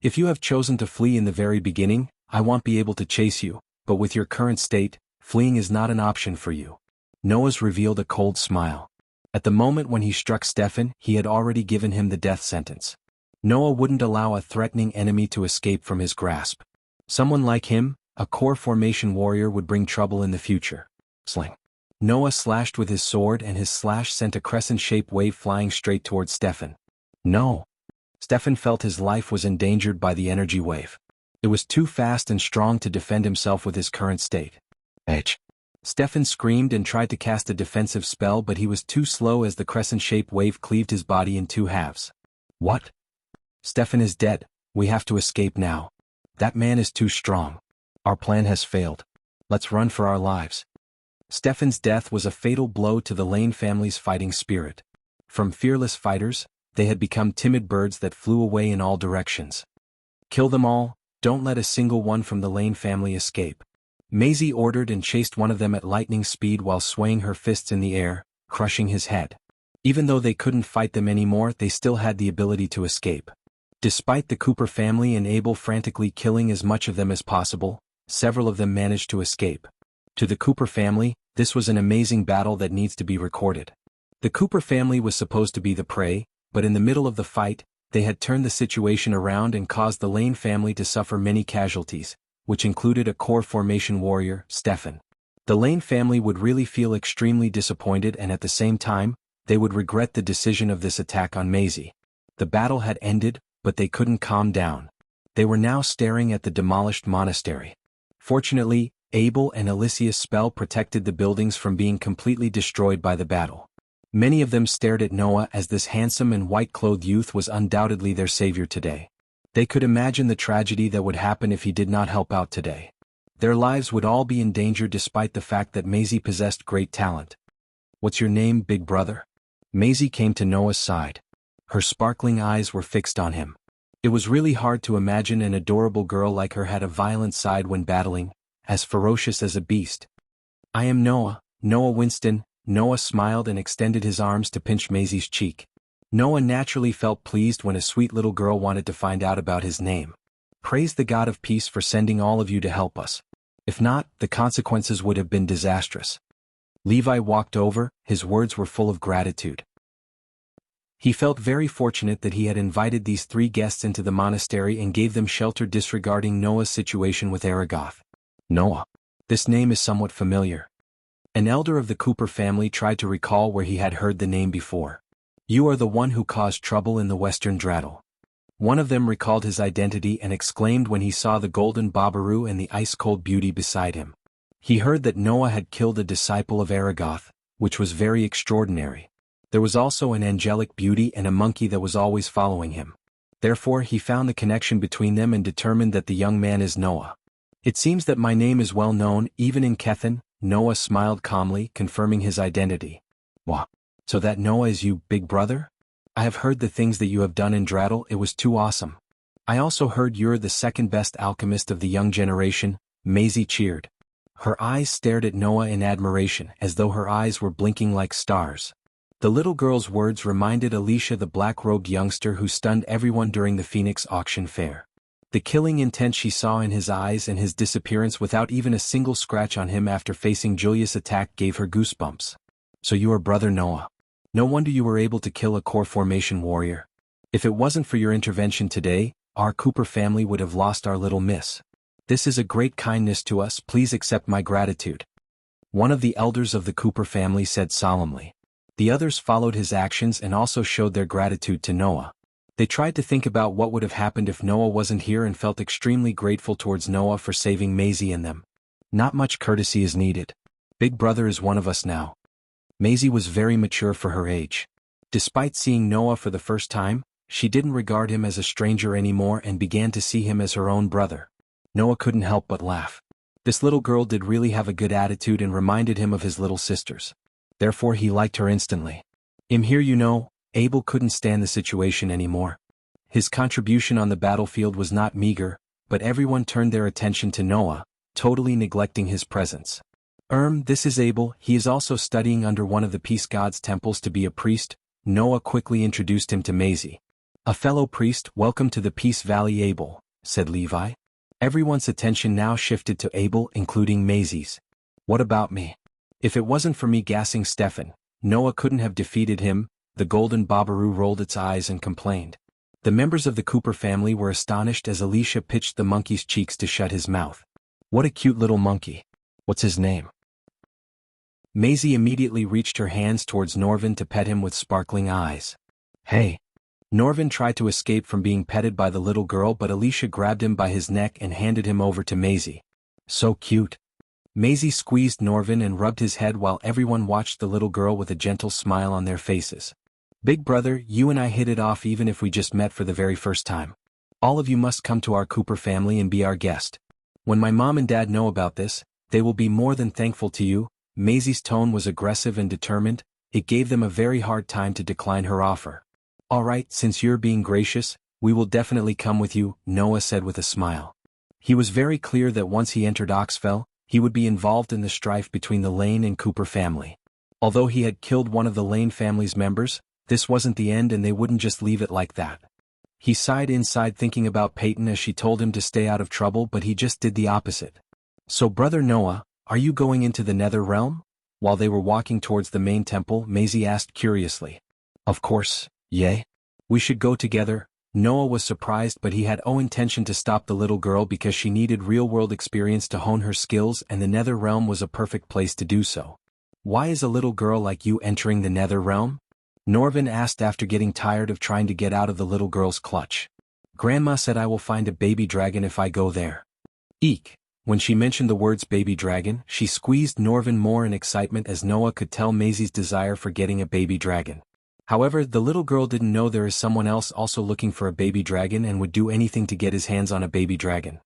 If you have chosen to flee in the very beginning, I won't be able to chase you, but with your current state, fleeing is not an option for you. Noah's revealed a cold smile. At the moment when he struck Stefan, he had already given him the death sentence. Noah wouldn't allow a threatening enemy to escape from his grasp. Someone like him, a core formation warrior, would bring trouble in the future. Sling. Noah slashed with his sword and his slash sent a crescent-shaped wave flying straight towards Stefan. No. Stefan felt his life was endangered by the energy wave. It was too fast and strong to defend himself with his current state. H. Stefan screamed and tried to cast a defensive spell, but he was too slow as the crescent-shaped wave cleaved his body in two halves. What? Stefan is dead. We have to escape now. That man is too strong. Our plan has failed. Let's run for our lives. Stefan's death was a fatal blow to the Lane family's fighting spirit. From fearless fighters, they had become timid birds that flew away in all directions. Kill them all, don't let a single one from the Lane family escape. Maisie ordered and chased one of them at lightning speed while swaying her fists in the air, crushing his head. Even though they couldn't fight them anymore, they still had the ability to escape. Despite the Cooper family and Abel frantically killing as much of them as possible, several of them managed to escape. To the Cooper family, this was an amazing battle that needs to be recorded. The Cooper family was supposed to be the prey, but in the middle of the fight, they had turned the situation around and caused the Lane family to suffer many casualties, which included a core formation warrior, Stefan. The Lane family would really feel extremely disappointed, and at the same time, they would regret the decision of this attack on Maisie. The battle had ended, but they couldn't calm down. They were now staring at the demolished monastery. Fortunately, Abel and Alicia's spell protected the buildings from being completely destroyed by the battle. Many of them stared at Noah as this handsome and white-clothed youth was undoubtedly their savior today. They could imagine the tragedy that would happen if he did not help out today. Their lives would all be in danger despite the fact that Maisie possessed great talent. What's your name, big brother? Maisie came to Noah's side. Her sparkling eyes were fixed on him. It was really hard to imagine an adorable girl like her had a violent side when battling, as ferocious as a beast. I am Noah, Noah Winston. Noah smiled and extended his arms to pinch Maisie's cheek. Noah naturally felt pleased when a sweet little girl wanted to find out about his name. Praise the God of peace for sending all of you to help us. If not, the consequences would have been disastrous. Levi walked over, his words were full of gratitude. He felt very fortunate that he had invited these 3 guests into the monastery and gave them shelter, disregarding Noah's situation with Aragoth. Noah. This name is somewhat familiar. An elder of the Cooper family tried to recall where he had heard the name before. You are the one who caused trouble in the Western Dreidel. One of them recalled his identity and exclaimed when he saw the golden Babaru and the ice-cold beauty beside him. He heard that Noah had killed a disciple of Aragoth, which was very extraordinary. There was also an angelic beauty and a monkey that was always following him. Therefore he found the connection between them and determined that the young man is Noah. It seems that my name is well known, even in Kethen. Noah smiled calmly, confirming his identity. Wah. So that Noah is you, big brother? I have heard the things that you have done in Dreidel, it was too awesome. I also heard you're the second best alchemist of the young generation. Maisie cheered. Her eyes stared at Noah in admiration, as though her eyes were blinking like stars. The little girl's words reminded Alicia the black-robed youngster who stunned everyone during the Phoenix auction fair. The killing intent she saw in his eyes and his disappearance without even a single scratch on him after facing Julius' attack gave her goosebumps. So you are brother Noah. No wonder you were able to kill a core formation warrior. If it wasn't for your intervention today, our Cooper family would have lost our little miss. This is a great kindness to us, please accept my gratitude. One of the elders of the Cooper family said solemnly. The others followed his actions and also showed their gratitude to Noah. They tried to think about what would have happened if Noah wasn't here and felt extremely grateful towards Noah for saving Maisie and them. Not much courtesy is needed. Big brother is one of us now. Maisie was very mature for her age. Despite seeing Noah for the first time, she didn't regard him as a stranger anymore and began to see him as her own brother. Noah couldn't help but laugh. This little girl did really have a good attitude and reminded him of his little sisters. Therefore he liked her instantly. Here you know, Abel couldn't stand the situation anymore. His contribution on the battlefield was not meager, but everyone turned their attention to Noah, totally neglecting his presence. This is Abel, he is also studying under one of the peace god's temples to be a priest. Noah quickly introduced him to Maisie. A fellow priest, welcome to the Peace Valley, Abel, said Levi. Everyone's attention now shifted to Abel, including Maisie's. What about me? If it wasn't for me gassing Stefan, Noah couldn't have defeated him. The golden Babaru rolled its eyes and complained. The members of the Cooper family were astonished as Alicia pitched the monkey's cheeks to shut his mouth. What a cute little monkey. What's his name? Maisie immediately reached her hands towards Norvin to pet him with sparkling eyes. Hey. Norvin tried to escape from being petted by the little girl, but Alicia grabbed him by his neck and handed him over to Maisie. So cute. Maisie squeezed Norvin and rubbed his head while everyone watched the little girl with a gentle smile on their faces. Big brother, you and I hit it off even if we just met for the very first time. All of you must come to our Cooper family and be our guest. When my mom and dad know about this, they will be more than thankful to you. Maisie's tone was aggressive and determined. It gave them a very hard time to decline her offer. All right, since you're being gracious, we will definitely come with you, Noah said with a smile. He was very clear that once he entered Oxfell, he would be involved in the strife between the Lane and Cooper family. Although he had killed one of the Lane family's members, this wasn't the end and they wouldn't just leave it like that. He sighed inside thinking about Peyton as she told him to stay out of trouble, but he just did the opposite. So brother Noah, are you going into the Nether Realm? While they were walking towards the main temple, Maisie asked curiously. Of course. Yay? We should go together. Noah was surprised, but he had no intention to stop the little girl because she needed real-world experience to hone her skills, and the Nether Realm was a perfect place to do so. Why is a little girl like you entering the Nether Realm? Norvin asked after getting tired of trying to get out of the little girl's clutch. Grandma said I will find a baby dragon if I go there. Eek. When she mentioned the words baby dragon, she squeezed Norvin more in excitement as Noah could tell Maisie's desire for getting a baby dragon. However, the little girl didn't know there is someone else also looking for a baby dragon and would do anything to get his hands on a baby dragon.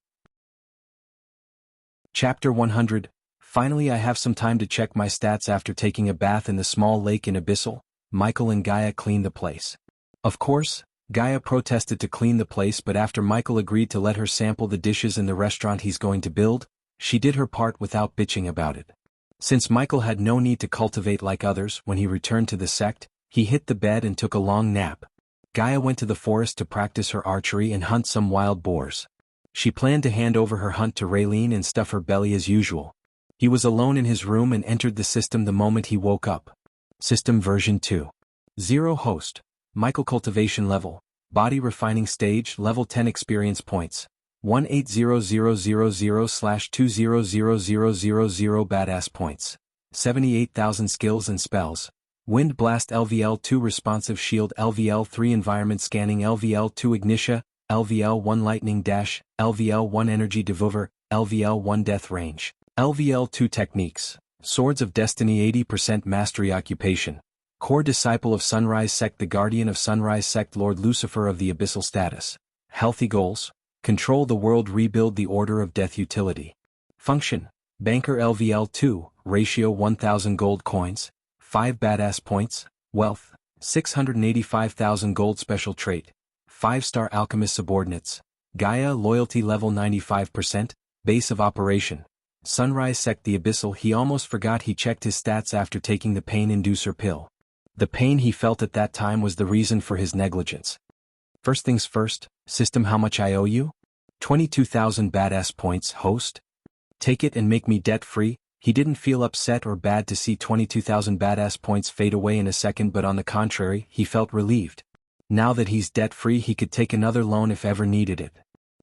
Chapter 100. Finally I have some time to check my stats after taking a bath in the small lake in Abyssal. Michael and Gaia cleaned the place. Of course, Gaia protested to clean the place, but after Michael agreed to let her sample the dishes in the restaurant he's going to build, she did her part without bitching about it. Since Michael had no need to cultivate like others, when he returned to the sect, he hit the bed and took a long nap. Gaia went to the forest to practice her archery and hunt some wild boars. She planned to hand over her hunt to Raylene and stuff her belly as usual. He was alone in his room and entered the system the moment he woke up. System version 2.0 host. Michael cultivation level. Body refining stage level 10 experience points. 180000/200000 badass points. 78,000 skills and spells. Wind Blast LVL2 Responsive Shield LVL3 Environment Scanning LVL2 Ignitia, LVL1 Lightning Dash, LVL1 Energy Devour, LVL1 Death Range. LVL2 Techniques. Swords of Destiny 80% Mastery Occupation. Core Disciple of Sunrise Sect The Guardian of Sunrise Sect Lord Lucifer of the Abyssal Status. Healthy Goals. Control the World Rebuild the Order of Death Utility. Function. Banker LVL2, Ratio 1000 Gold Coins, 5 Badass Points, Wealth, 685,000 Gold Special Trait, 5-star Alchemist Subordinates, Gaia Loyalty Level 95%, Base of Operation. Sunrise Sect The Abyssal He almost forgot he checked his stats after taking the pain inducer pill. The pain he felt at that time was the reason for his negligence. First things first, system how much I owe you? 22,000 Badass Points host? Take it and make me debt-free. He didn't feel upset or bad to see 22,000 Badass Points fade away in a second, but on the contrary, he felt relieved. Now that he's debt-free he could take another loan if ever needed it.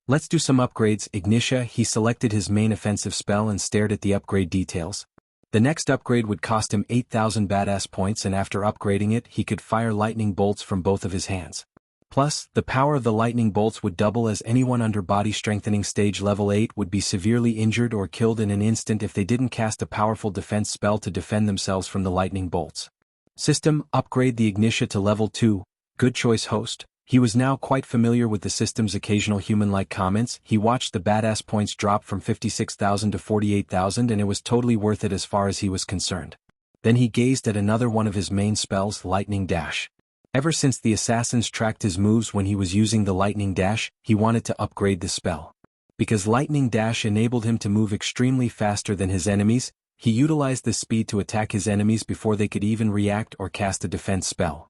Let's do some upgrades. Ignitia. He selected his main offensive spell and stared at the upgrade details. The next upgrade would cost him 8,000 Badass Points, and after upgrading it he could fire lightning bolts from both of his hands. Plus, the power of the lightning bolts would double, as anyone under body strengthening stage level 8 would be severely injured or killed in an instant if they didn't cast a powerful defense spell to defend themselves from the lightning bolts. System. Upgrade the Ignitia to level 2. Good choice host. He was now quite familiar with the system's occasional human-like comments. He watched the Badass Points drop from 56,000 to 48,000 and it was totally worth it as far as he was concerned. Then he gazed at another one of his main spells, Lightning Dash. Ever since the assassins tracked his moves when he was using the Lightning Dash, he wanted to upgrade the spell. Because Lightning Dash enabled him to move extremely faster than his enemies, he utilized this speed to attack his enemies before they could even react or cast a defense spell.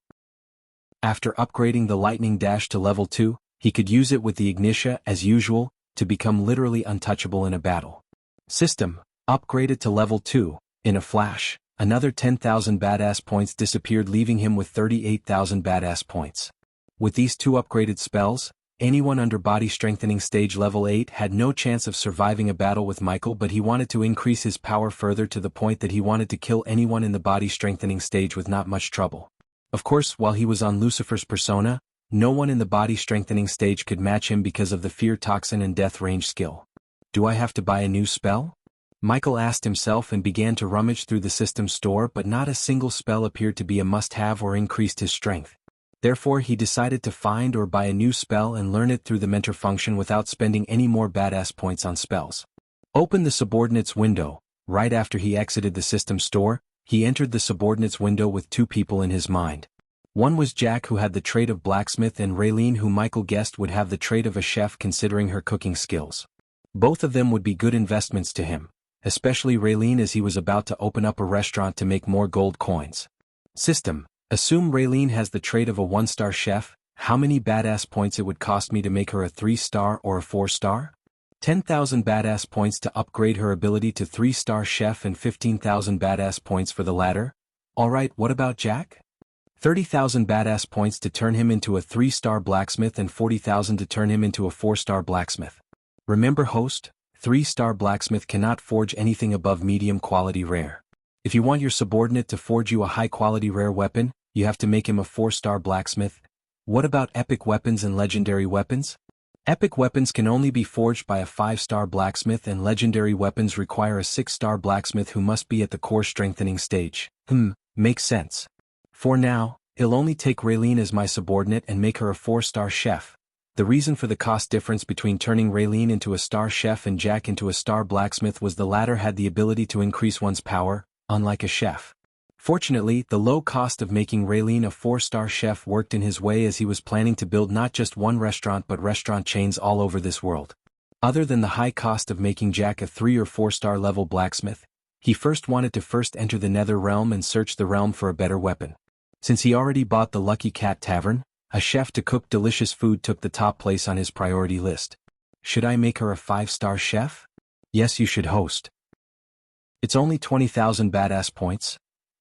After upgrading the Lightning Dash to level 2, he could use it with the Ignitia as usual, to become literally untouchable in a battle. System. Upgraded to level 2, in a flash. Another 10,000 Badass Points disappeared, leaving him with 38,000 Badass Points. With these two upgraded spells, anyone under body strengthening stage level 8 had no chance of surviving a battle with Michael, but he wanted to increase his power further to the point that he wanted to kill anyone in the body strengthening stage with not much trouble. Of course, while he was on Lucifer's persona, no one in the body strengthening stage could match him because of the Fear Toxin and Death Range skill. Do I have to buy a new spell? Michael asked himself and began to rummage through the system store, but not a single spell appeared to be a must-have or increased his strength. Therefore he decided to find or buy a new spell and learn it through the mentor function without spending any more Badass Points on spells. Open the subordinates window. Right after he exited the system store, he entered the subordinates window with two people in his mind. One was Jack, who had the trait of blacksmith, and Raylene, who Michael guessed would have the trait of a chef considering her cooking skills. Both of them would be good investments to him, especially Raylene, as he was about to open up a restaurant to make more gold coins. System. Assume Raylene has the trait of a 1-star chef. How many Badass Points it would cost me to make her a 3-star or a 4-star? 10,000 Badass Points to upgrade her ability to 3-star chef and 15,000 Badass Points for the latter. Alright, what about Jack? 30,000 Badass Points to turn him into a 3-star blacksmith and 40,000 to turn him into a 4-star blacksmith. Remember host, 3-star blacksmith cannot forge anything above medium quality rare. If you want your subordinate to forge you a high quality rare weapon, you have to make him a 4-star blacksmith. What about epic weapons and legendary weapons? Epic weapons can only be forged by a 5-star blacksmith, and legendary weapons require a 6-star blacksmith who must be at the core strengthening stage. Makes sense. For now, I'll only take Raylene as my subordinate and make her a 4-star chef. The reason for the cost difference between turning Raylene into a star chef and Jack into a star blacksmith was the latter had the ability to increase one's power, unlike a chef. Fortunately, the low cost of making Raylene a 4-star chef worked in his way, as he was planning to build not just one restaurant but restaurant chains all over this world. Other than the high cost of making Jack a 3 or 4-star level blacksmith, he wanted to enter the Nether Realm and search the realm for a better weapon. Since he already bought the Lucky Cat Tavern, a chef to cook delicious food took the top place on his priority list. Should I make her a 5-star chef? Yes, you should host. It's only 20,000 Badass Points.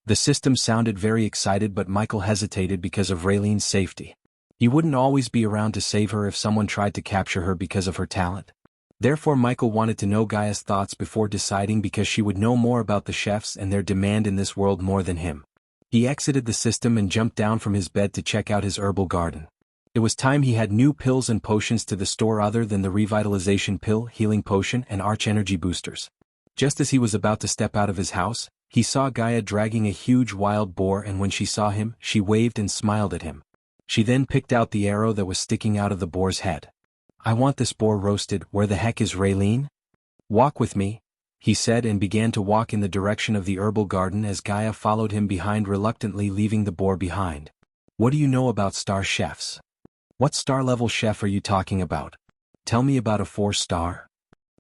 The system sounded very excited, but Michael hesitated because of Raylene's safety. He wouldn't always be around to save her if someone tried to capture her because of her talent. Therefore Michael wanted to know Gaia's thoughts before deciding, because she would know more about the chefs and their demand in this world more than him. He exited the system and jumped down from his bed to check out his herbal garden. It was time he had new pills and potions to the store other than the revitalization pill, healing potion, and arch energy boosters. Just as he was about to step out of his house, he saw Gaia dragging a huge wild boar, and when she saw him, she waved and smiled at him. She then picked out the arrow that was sticking out of the boar's head. "I want this boar roasted. Where the heck is Raylene?" "Walk with me," he said, and began to walk in the direction of the herbal garden as Gaia followed him behind, reluctantly leaving the boar behind. "What do you know about star chefs?" "What star-level chef are you talking about? Tell me about a 4-star.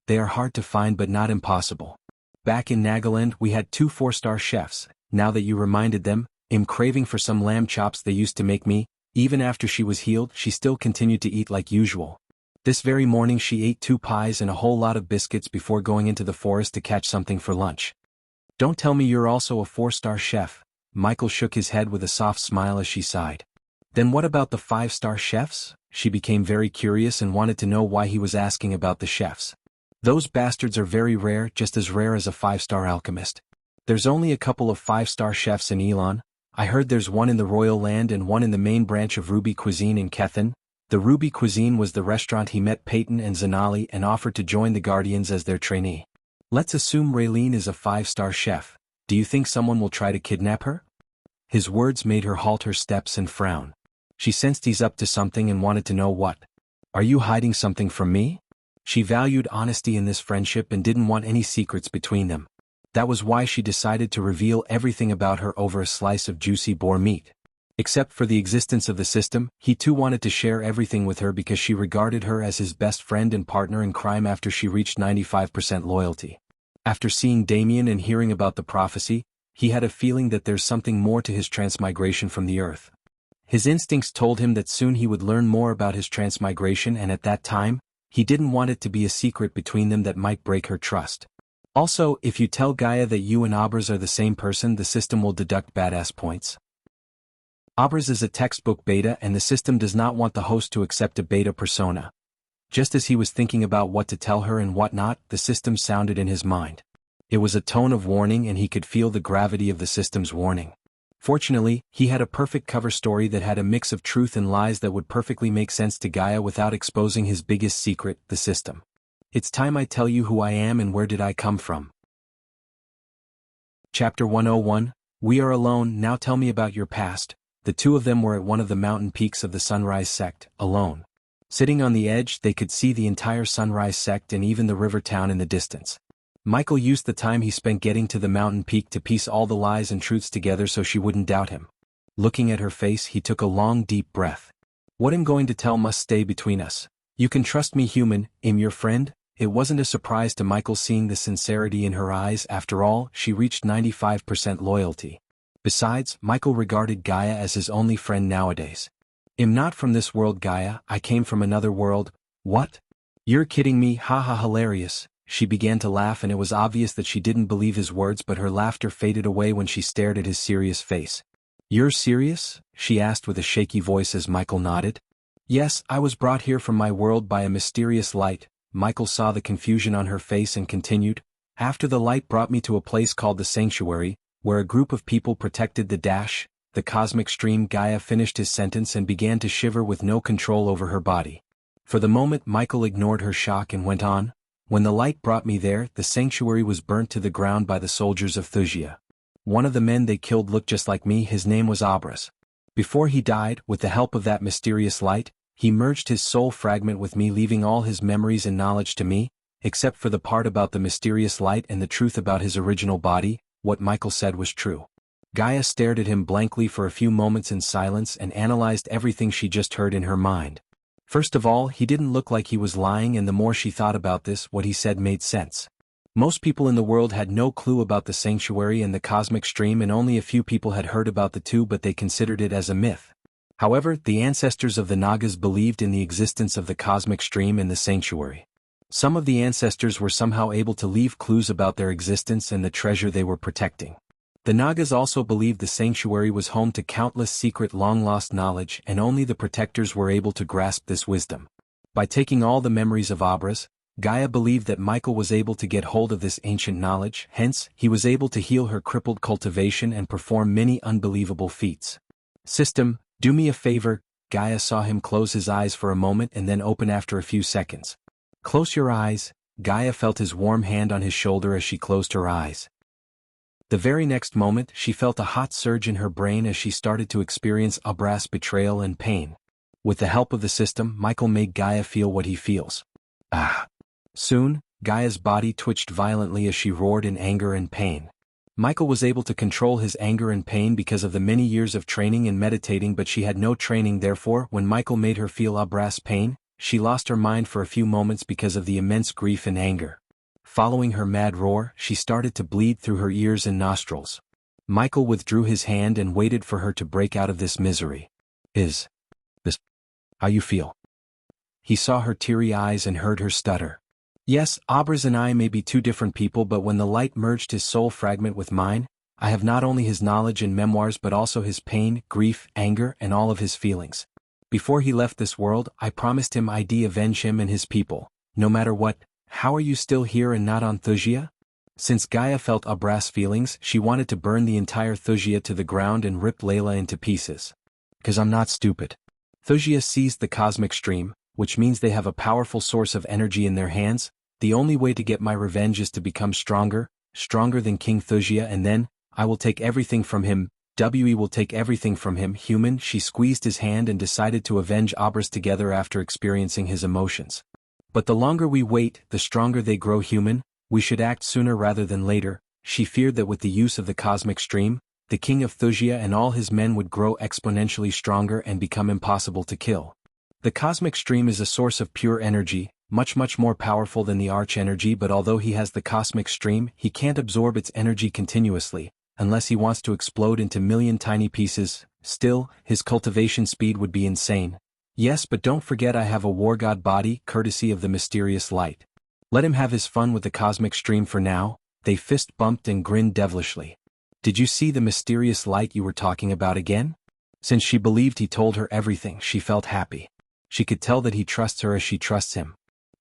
They are hard to find but not impossible. Back in Nagaland we had 2 4-star chefs. Now that you reminded them, I'm craving for some lamb chops they used to make me." Even after she was healed, she still continued to eat like usual. This very morning she ate 2 pies and a whole lot of biscuits before going into the forest to catch something for lunch. "Don't tell me you're also a 4-star chef." Michael shook his head with a soft smile as she sighed. "Then what about the 5-star chefs?" She became very curious and wanted to know why he was asking about the chefs. "Those bastards are very rare, just as rare as a 5-star alchemist. There's only a couple of 5-star chefs in Elon. I heard there's one in the Royal Land and one in the main branch of Ruby Cuisine in Kethen." The Ruby Cuisine was the restaurant he met Peyton and Zanali and offered to join the Guardians as their trainee. "Let's assume Raylene is a 5-star chef. Do you think someone will try to kidnap her?" His words made her halt her steps and frown. She sensed he's up to something and wanted to know what. "Are you hiding something from me?" She valued honesty in this friendship and didn't want any secrets between them. That was why she decided to reveal everything about her over a slice of juicy boar meat. Except for the existence of the system, he too wanted to share everything with her because she regarded her as his best friend and partner in crime after she reached 95% loyalty. After seeing Damien and hearing about the prophecy, he had a feeling that there's something more to his transmigration from the earth. His instincts told him that soon he would learn more about his transmigration, and at that time, he didn't want it to be a secret between them that might break her trust. Also, if you tell Gaia that you and Abras are the same person, the system will deduct badass points. Abras is a textbook beta and the system does not want the host to accept a beta persona. Just as he was thinking about what to tell her and what not, the system sounded in his mind. It was a tone of warning and he could feel the gravity of the system's warning. Fortunately, he had a perfect cover story that had a mix of truth and lies that would perfectly make sense to Gaia without exposing his biggest secret, the system. "It's time I tell you who I am and where did I come from." Chapter 101, "We are alone, now tell me about your past." The two of them were at one of the mountain peaks of the Sunrise Sect, alone. Sitting on the edge, they could see the entire Sunrise Sect and even the river town in the distance. Michael used the time he spent getting to the mountain peak to piece all the lies and truths together so she wouldn't doubt him. Looking at her face, he took a long deep breath. "What I'm going to tell must stay between us. You can trust me, human, I'm your friend." It wasn't a surprise to Michael seeing the sincerity in her eyes. After all, she reached 95% loyalty. Besides, Michael regarded Gaia as his only friend nowadays. "I'm not from this world, Gaia, I came from another world." "What? You're kidding me, haha, hilarious." She began to laugh and it was obvious that she didn't believe his words, but her laughter faded away when she stared at his serious face. "You're serious?" she asked with a shaky voice as Michael nodded. "Yes, I was brought here from my world by a mysterious light." Michael saw the confusion on her face and continued, "After the light brought me to a place called the Sanctuary, where a group of people protected the cosmic stream." Gaia finished his sentence and began to shiver with no control over her body. For the moment Michael ignored her shock and went on, "When the light brought me there, the sanctuary was burnt to the ground by the soldiers of Thusia. One of the men they killed looked just like me. His name was Abras. Before he died, with the help of that mysterious light, he merged his soul fragment with me, leaving all his memories and knowledge to me, except for the part about the mysterious light and the truth about his original body." What Michael said was true. Gaia stared at him blankly for a few moments in silence and analyzed everything she just heard in her mind. First of all, he didn't look like he was lying, and the more she thought about this, what he said made sense. Most people in the world had no clue about the sanctuary and the cosmic stream, and only a few people had heard about the two, but they considered it as a myth. However, the ancestors of the Nagas believed in the existence of the cosmic stream and the sanctuary. Some of the ancestors were somehow able to leave clues about their existence and the treasure they were protecting. The Nagas also believed the sanctuary was home to countless secret long-lost knowledge, and only the protectors were able to grasp this wisdom. By taking all the memories of Abras, Gaia believed that Michael was able to get hold of this ancient knowledge, hence, he was able to heal her crippled cultivation and perform many unbelievable feats. System, do me a favor. Gaia saw him close his eyes for a moment and then open after a few seconds. Close your eyes. Gaia felt his warm hand on his shoulder as she closed her eyes. The very next moment, she felt a hot surge in her brain as she started to experience Abras' betrayal and pain. With the help of the system, Michael made Gaia feel what he feels. Ah! Soon, Gaia's body twitched violently as she roared in anger and pain. Michael was able to control his anger and pain because of the many years of training and meditating, but she had no training. Therefore, when Michael made her feel Abras' pain, she lost her mind for a few moments because of the immense grief and anger. Following her mad roar, she started to bleed through her ears and nostrils. Michael withdrew his hand and waited for her to break out of this misery. Is this how you feel? He saw her teary eyes and heard her stutter. Yes, Abras and I may be two different people, but when the light merged his soul fragment with mine, I have not only his knowledge and memoirs but also his pain, grief, anger, and all of his feelings. Before he left this world, I promised him I'd avenge him and his people, no matter what. How are you still here and not on Thusia? Since Gaia felt Abras' feelings, she wanted to burn the entire Thusia to the ground and rip Layla into pieces. 'Cause I'm not stupid. Thusia seized the cosmic stream, which means they have a powerful source of energy in their hands. The only way to get my revenge is to become stronger than King Thusia, and then, I will take everything from him. We will take everything from him. Human, she squeezed his hand and decided to avenge Abras together after experiencing his emotions. But the longer we wait, the stronger they grow. Human, we should act sooner rather than later. She feared that with the use of the cosmic stream, the king of Thusia and all his men would grow exponentially stronger and become impossible to kill. The cosmic stream is a source of pure energy, much more powerful than the arch energy, but although he has the cosmic stream, he can't absorb its energy continuously, unless he wants to explode into million tiny pieces. Still, his cultivation speed would be insane. Yes, but don't forget I have a war god body, courtesy of the mysterious light. Let him have his fun with the cosmic stream for now. They fist bumped and grinned devilishly. Did you see the mysterious light you were talking about again? Since she believed he told her everything, she felt happy. She could tell that he trusts her as she trusts him.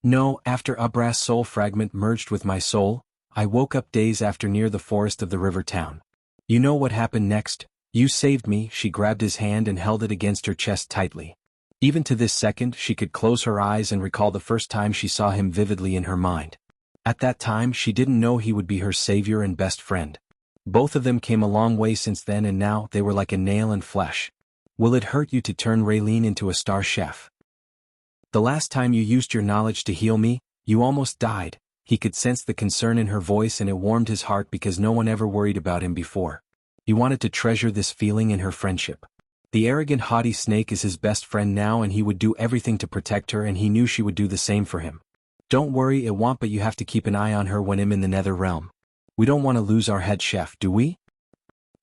No, after Abras' soul fragment merged with my soul, I woke up days after near the forest of the river town. You know what happened next? You saved me. She grabbed his hand and held it against her chest tightly. Even to this second, she could close her eyes and recall the first time she saw him vividly in her mind. At that time, she didn't know he would be her savior and best friend. Both of them came a long way since then, and now they were like a nail and flesh. Will it hurt you to turn Raylene into a star chef? The last time you used your knowledge to heal me, you almost died. He could sense the concern in her voice, and it warmed his heart because no one ever worried about him before. He wanted to treasure this feeling in her friendship. The arrogant, haughty snake is his best friend now, and he would do everything to protect her, and he knew she would do the same for him. Don't worry, it won't, but you have to keep an eye on her when I'm in the nether realm. We don't want to lose our head chef, do we?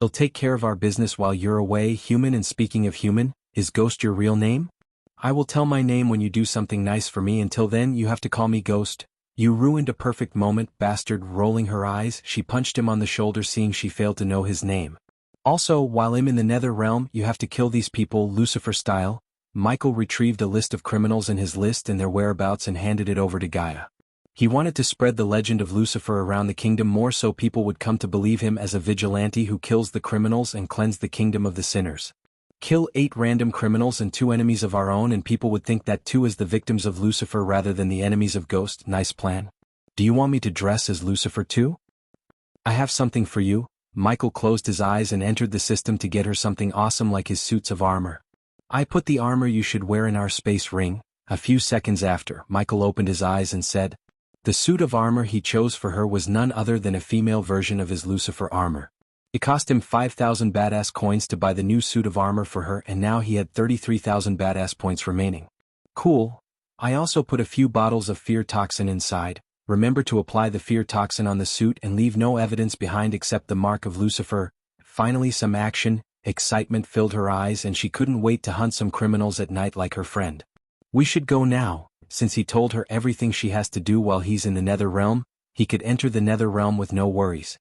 He'll take care of our business while you're away. Human, and speaking of human, is Ghost your real name? I will tell my name when you do something nice for me. Until then, you have to call me Ghost. You ruined a perfect moment, bastard. Rolling her eyes, she punched him on the shoulder, seeing she failed to know his name. Also, while I'm in the nether realm, you have to kill these people, Lucifer style. Michael retrieved a list of criminals in his list and their whereabouts and handed it over to Gaia. He wanted to spread the legend of Lucifer around the kingdom more so people would come to believe him as a vigilante who kills the criminals and cleanse the kingdom of the sinners. Kill 8 random criminals and 2 enemies of our own, and people would think that 2 is the victims of Lucifer rather than the enemies of Ghost. Nice plan. Do you want me to dress as Lucifer too? I have something for you. Michael closed his eyes and entered the system to get her something awesome like his suits of armor. I put the armor you should wear in our space ring. A few seconds after, Michael opened his eyes and said, the suit of armor he chose for her was none other than a female version of his Lucifer armor. It cost him 5,000 badass coins to buy the new suit of armor for her, and now he had 33,000 badass points remaining. Cool. I also put a few bottles of fear toxin inside. Remember to apply the fear toxin on the suit and leave no evidence behind except the mark of Lucifer. Finally, some action. Excitement filled her eyes, and she couldn't wait to hunt some criminals at night like her friend. We should go now. Since he told her everything she has to do while he's in the nether realm, he could enter the nether realm with no worries.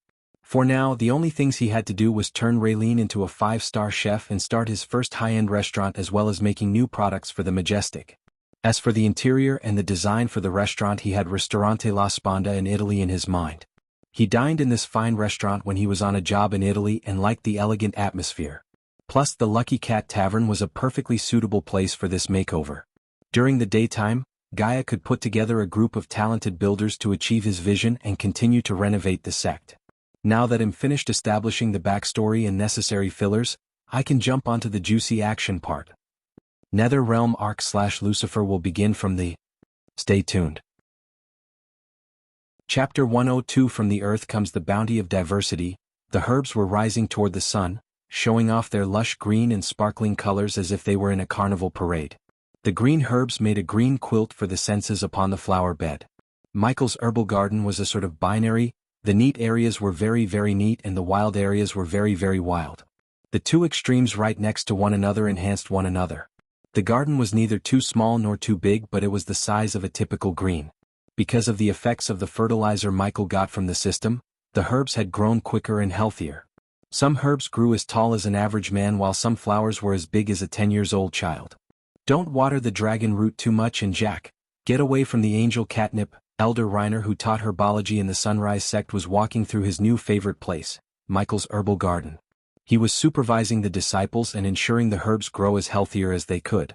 For now, the only things he had to do was turn Raylene into a 5-star chef and start his first high-end restaurant, as well as making new products for the Majestic. As for the interior and the design for the restaurant, he had Ristorante La Sponda in Italy in his mind. He dined in this fine restaurant when he was on a job in Italy and liked the elegant atmosphere. Plus, the Lucky Cat Tavern was a perfectly suitable place for this makeover. During the daytime, Gaia could put together a group of talented builders to achieve his vision and continue to renovate the sect. Now that I'm finished establishing the backstory and necessary fillers, I can jump onto the juicy action part. Nether Realm Arc/Lucifer will begin from the... Stay tuned. Chapter 102. From the earth comes the bounty of diversity. The herbs were rising toward the sun, showing off their lush green and sparkling colors as if they were in a carnival parade. The green herbs made a green quilt for the senses upon the flower bed. Michael's herbal garden was a sort of binary. The neat areas were very, very neat and the wild areas were very, very wild. The two extremes right next to one another enhanced one another. The garden was neither too small nor too big, but it was the size of a typical green. Because of the effects of the fertilizer Michael got from the system, the herbs had grown quicker and healthier. Some herbs grew as tall as an average man, while some flowers were as big as a 10-year-old child. Don't water the dragon root too much, and Jack, get away from the angel catnip. Elder Reiner, who taught herbology in the Sunrise sect, was walking through his new favorite place, Michael's herbal garden. He was supervising the disciples and ensuring the herbs grow as healthier as they could.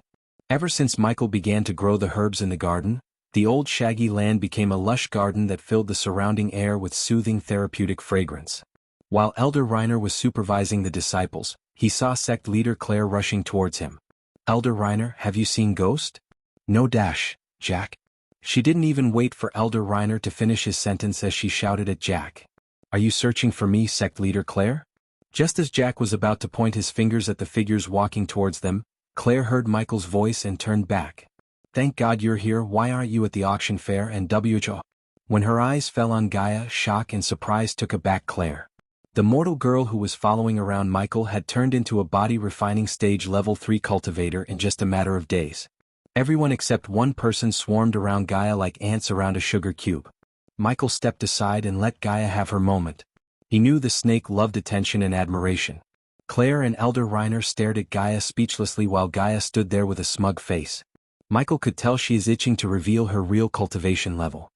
Ever since Michael began to grow the herbs in the garden, the old shaggy land became a lush garden that filled the surrounding air with soothing therapeutic fragrance. While Elder Reiner was supervising the disciples, he saw sect leader Claire rushing towards him. Elder Reiner, have you seen Ghost? No, Jack. She didn't even wait for Elder Reiner to finish his sentence as she shouted at Jack. Are you searching for me, sect leader Claire? Just as Jack was about to point his fingers at the figures walking towards them, Claire heard Michael's voice and turned back. Thank God you're here. Why aren't you at the auction fair and WHO? When her eyes fell on Gaia, shock and surprise took aback Claire. The mortal girl who was following around Michael had turned into a body refining stage level 3 cultivator in just a matter of days. Everyone except one person swarmed around Gaia like ants around a sugar cube. Michael stepped aside and let Gaia have her moment. He knew the snake loved attention and admiration. Claire and Elder Reiner stared at Gaia speechlessly while Gaia stood there with a smug face. Michael could tell she is itching to reveal her real cultivation level.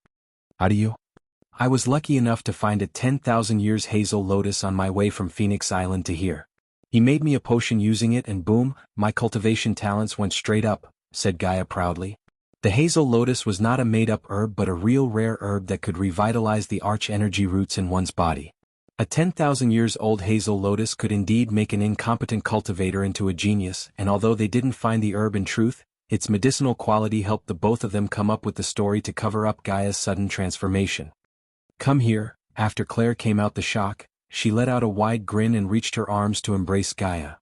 How do you? I was lucky enough to find a 10,000 years hazel lotus on my way from Phoenix Island to here. He made me a potion using it and boom, my cultivation talents went straight up, said Gaia proudly. The hazel lotus was not a made-up herb but a real rare herb that could revitalize the arch-energy roots in one's body. A 10,000 years old hazel lotus could indeed make an incompetent cultivator into a genius, and although they didn't find the herb in truth, its medicinal quality helped the both of them come up with the story to cover up Gaia's sudden transformation. Come here. After Claire came out the shock, she let out a wide grin and reached her arms to embrace Gaia.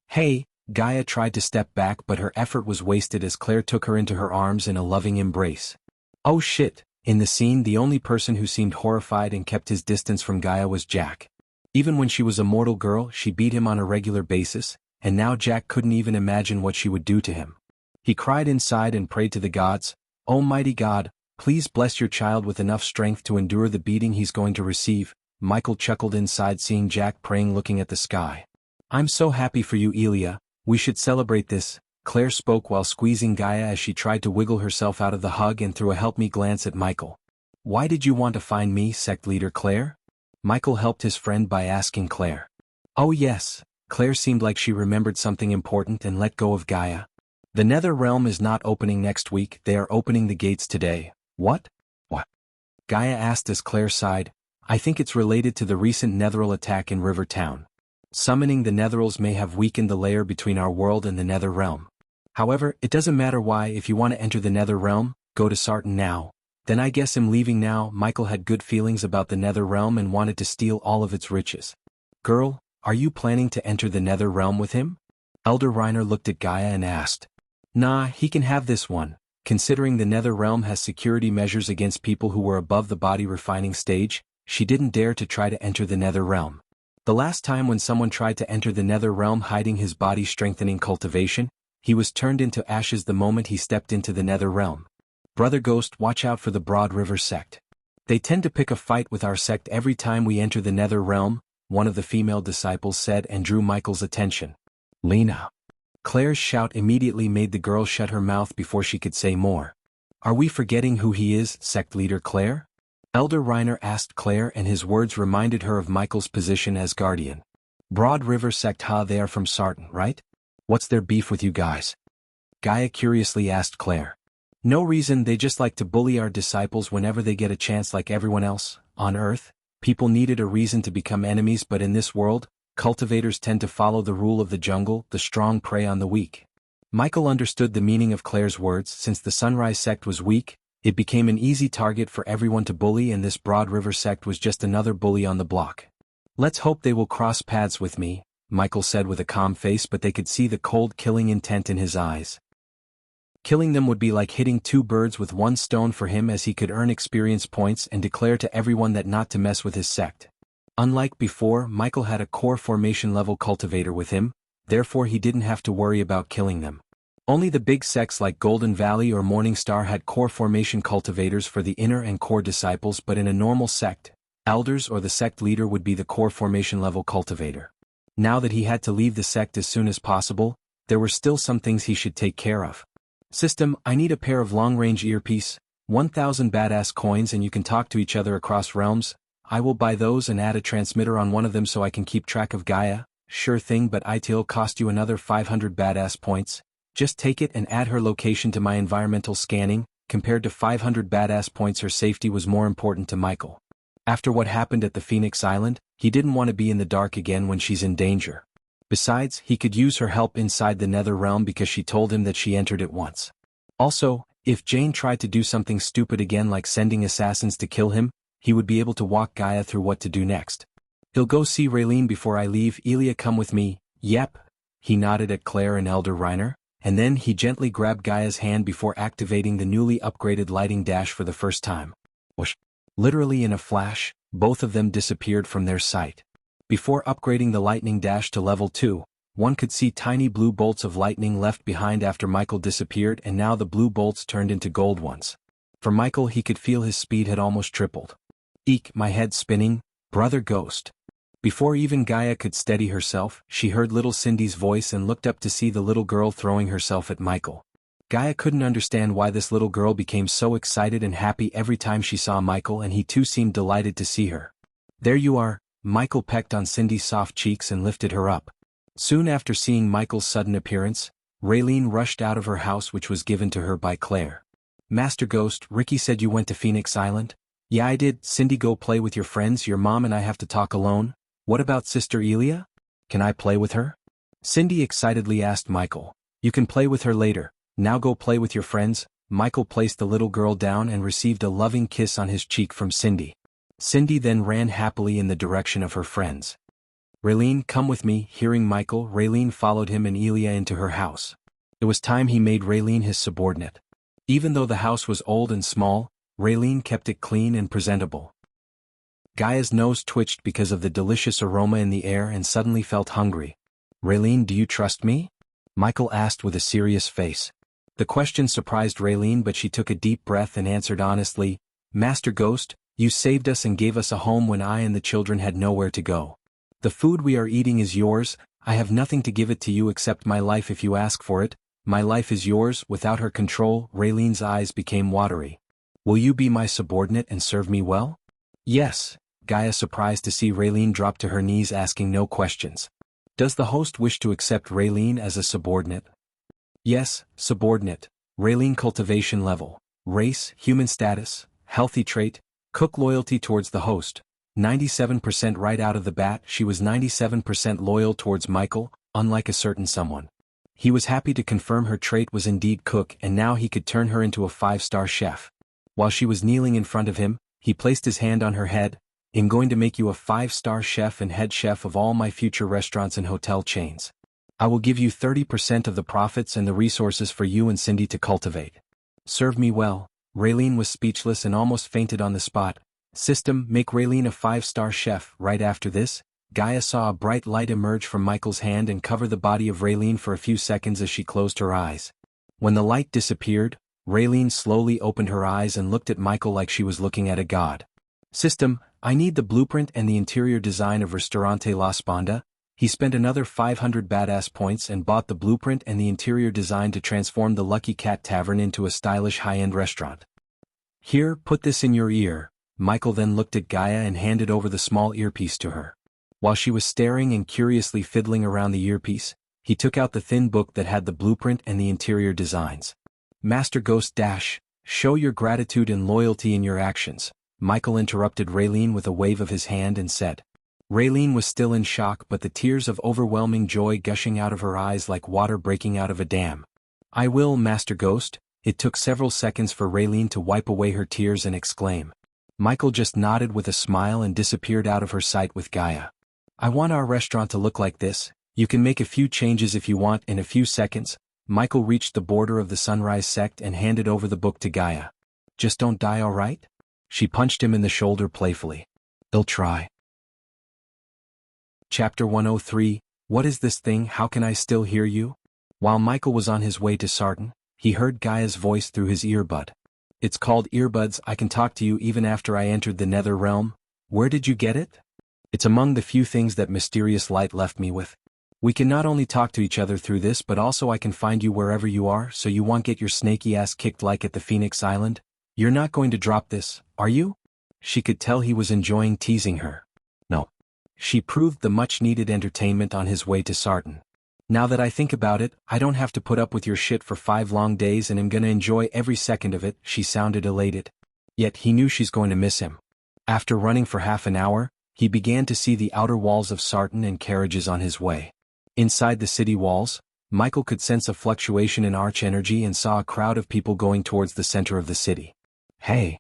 Hey, Gaia tried to step back but her effort was wasted as Claire took her into her arms in a loving embrace. Oh shit, in the scene the only person who seemed horrified and kept his distance from Gaia was Jack. Even when she was a mortal girl she beat him on a regular basis, and now Jack couldn't even imagine what she would do to him. He cried inside and prayed to the gods, Almighty God, please bless your child with enough strength to endure the beating he's going to receive. Michael chuckled inside seeing Jack praying looking at the sky. I'm so happy for you, Elia. We should celebrate this, Claire spoke while squeezing Gaia as she tried to wiggle herself out of the hug and threw a help-me glance at Michael. Why did you want to find me, sect leader Claire? Michael helped his friend by asking Claire. Oh yes, Claire seemed like she remembered something important and let go of Gaia. The Nether Realm is not opening next week, they are opening the gates today. What? What? Gaia asked as Claire sighed. I think it's related to the recent Netheral attack in River Town. Summoning the Netherals may have weakened the layer between our world and the Nether Realm. However, it doesn't matter why. If you want to enter the Nether Realm, go to Sarton now. Then I guess I'm leaving now. Michael had good feelings about the Nether Realm and wanted to steal all of its riches. Girl, are you planning to enter the Nether Realm with him? Elder Reiner looked at Gaia and asked. Nah, he can have this one. Considering the Nether Realm has security measures against people who were above the body refining stage, she didn't dare to try to enter the Nether Realm. The last time when someone tried to enter the Nether Realm hiding his body strengthening cultivation, he was turned into ashes the moment he stepped into the Nether Realm. Brother Ghost, watch out for the Broad River sect. They tend to pick a fight with our sect every time we enter the nether realm, one of the female disciples said and drew Michael's attention. Lena. Claire's shout immediately made the girl shut her mouth before she could say more. Are we forgetting who he is, sect leader Claire? Elder Reiner asked Claire, and his words reminded her of Michael's position as guardian. Broad River sect, they are from Sarton, right? What's their beef with you guys? Gaia curiously asked Claire. No reason, they just like to bully our disciples whenever they get a chance like everyone else. On Earth, people needed a reason to become enemies, but in this world, cultivators tend to follow the rule of the jungle, the strong prey on the weak. Michael understood the meaning of Claire's words. Since the Sunrise sect was weak, it became an easy target for everyone to bully, and this Broad River sect was just another bully on the block. Let's hope they will cross paths with me, Michael said with a calm face, but they could see the cold killing intent in his eyes. Killing them would be like hitting two birds with one stone for him, as he could earn experience points and declare to everyone that not to mess with his sect. Unlike before, Michael had a core formation level cultivator with him, therefore he didn't have to worry about killing them. Only the big sects like Golden Valley or Morning Star had core formation cultivators for the inner and core disciples, but in a normal sect, elders or the sect leader would be the core formation level cultivator. Now that he had to leave the sect as soon as possible, there were still some things he should take care of. System, I need a pair of long-range earpiece, 1,000 badass coins, and you can talk to each other across realms. I will buy those and add a transmitter on one of them so I can keep track of Gaia. Sure thing, but it'll cost you another 500 badass points. Just take it and add her location to my environmental scanning. Compared to 500 badass points, her safety was more important to Michael. After what happened at the Phoenix Island, he didn't want to be in the dark again when she's in danger. Besides, he could use her help inside the nether realm because she told him that she entered it once. Also, if Jane tried to do something stupid again like sending assassins to kill him, he would be able to walk Gaia through what to do next. He'll go see Raylene before I leave. Elia, come with me. Yep. He nodded at Claire and Elder Reiner, and then he gently grabbed Gaia's hand before activating the newly upgraded lighting dash for the first time. Whoosh. Literally in a flash, both of them disappeared from their sight. Before upgrading the lightning dash to level 2, one could see tiny blue bolts of lightning left behind after Michael disappeared, and now the blue bolts turned into gold ones. For Michael, he could feel his speed had almost tripled. Eek, my head spinning, brother Ghost. Before even Gaia could steady herself, she heard little Cindy's voice and looked up to see the little girl throwing herself at Michael. Gaia couldn't understand why this little girl became so excited and happy every time she saw Michael, and he too seemed delighted to see her. There you are. Michael pecked on Cindy's soft cheeks and lifted her up. Soon after seeing Michael's sudden appearance, Raylene rushed out of her house, which was given to her by Claire. Master Ghost, Ricky said you went to Phoenix Island? Yeah, I did. Cindy, go play with your friends. Your mom and I have to talk alone. What about Sister Elia? Can I play with her? Cindy excitedly asked Michael. You can play with her later. Now go play with your friends. Michael placed the little girl down and received a loving kiss on his cheek from Cindy. Cindy then ran happily in the direction of her friends. Raylene, come with me. Hearing Michael, Raylene followed him and Elia into her house. It was time he made Raylene his subordinate. Even though the house was old and small, Raylene kept it clean and presentable. Gaia's nose twitched because of the delicious aroma in the air and suddenly felt hungry. Raylene, do you trust me? Michael asked with a serious face. The question surprised Raylene, but she took a deep breath and answered honestly, Master Ghost, you saved us and gave us a home when I and the children had nowhere to go. The food we are eating is yours. I have nothing to give it to you except my life if you ask for it. My life is yours. Without her control, Raylene's eyes became watery. Will you be my subordinate and serve me well? Yes. Gaia, surprised to see Raylene drop to her knees, asking no questions. Does the host wish to accept Raylene as a subordinate? Yes, subordinate. Raylene, cultivation level, race, human status, healthy trait, cook, loyalty towards the host. 97%. Right out of the bat, she was 97% loyal towards Michael, unlike a certain someone. He was happy to confirm her trait was indeed cook, and now he could turn her into a 5-star chef. While she was kneeling in front of him, he placed his hand on her head. I'm going to make you a 5-star chef and head chef of all my future restaurants and hotel chains. I will give you 30% of the profits and the resources for you and Cindy to cultivate. Serve me well. Raylene was speechless and almost fainted on the spot. System, make Raylene a 5-star chef. Right after this, Gaia saw a bright light emerge from Michael's hand and cover the body of Raylene for a few seconds as she closed her eyes. When the light disappeared, Raylene slowly opened her eyes and looked at Michael like she was looking at a god. System, I need the blueprint and the interior design of Ristorante La Sponda. He spent another 500 badass points and bought the blueprint and the interior design to transform the Lucky Cat Tavern into a stylish high-end restaurant. Here, put this in your ear. Michael then looked at Gaia and handed over the small earpiece to her. While she was staring and curiously fiddling around the earpiece, he took out the thin book that had the blueprint and the interior designs. Master Ghost Dash, show your gratitude and loyalty in your actions. Michael interrupted Raylene with a wave of his hand and said. Raylene was still in shock, but the tears of overwhelming joy gushing out of her eyes like water breaking out of a dam. I will, Master Ghost. It took several seconds for Raylene to wipe away her tears and exclaim. Michael just nodded with a smile and disappeared out of her sight with Gaia. I want our restaurant to look like this. You can make a few changes if you want in a few seconds. Michael reached the border of the Sunrise Sect and handed over the book to Gaia. Just don't die, all right? She punched him in the shoulder playfully. They'll try. Chapter 103, What is this thing? How can I still hear you? While Michael was on his way to Sarton, he heard Gaia's voice through his earbud. It's called earbuds. I can talk to you even after I entered the Nether Realm. Where did you get it? It's among the few things that mysterious light left me with. We can not only talk to each other through this, but also I can find you wherever you are, so you won't get your snaky ass kicked like at the Phoenix Island. You're not going to drop this, are you? She could tell he was enjoying teasing her. No. She proved the much-needed entertainment on his way to Sarton. Now that I think about it, I don't have to put up with your shit for 5 long days and am gonna enjoy every second of it. She sounded elated. Yet he knew she's going to miss him. After running for half an hour, he began to see the outer walls of Sarton and carriages on his way. Inside the city walls, Michael could sense a fluctuation in arch energy and saw a crowd of people going towards the center of the city. Hey!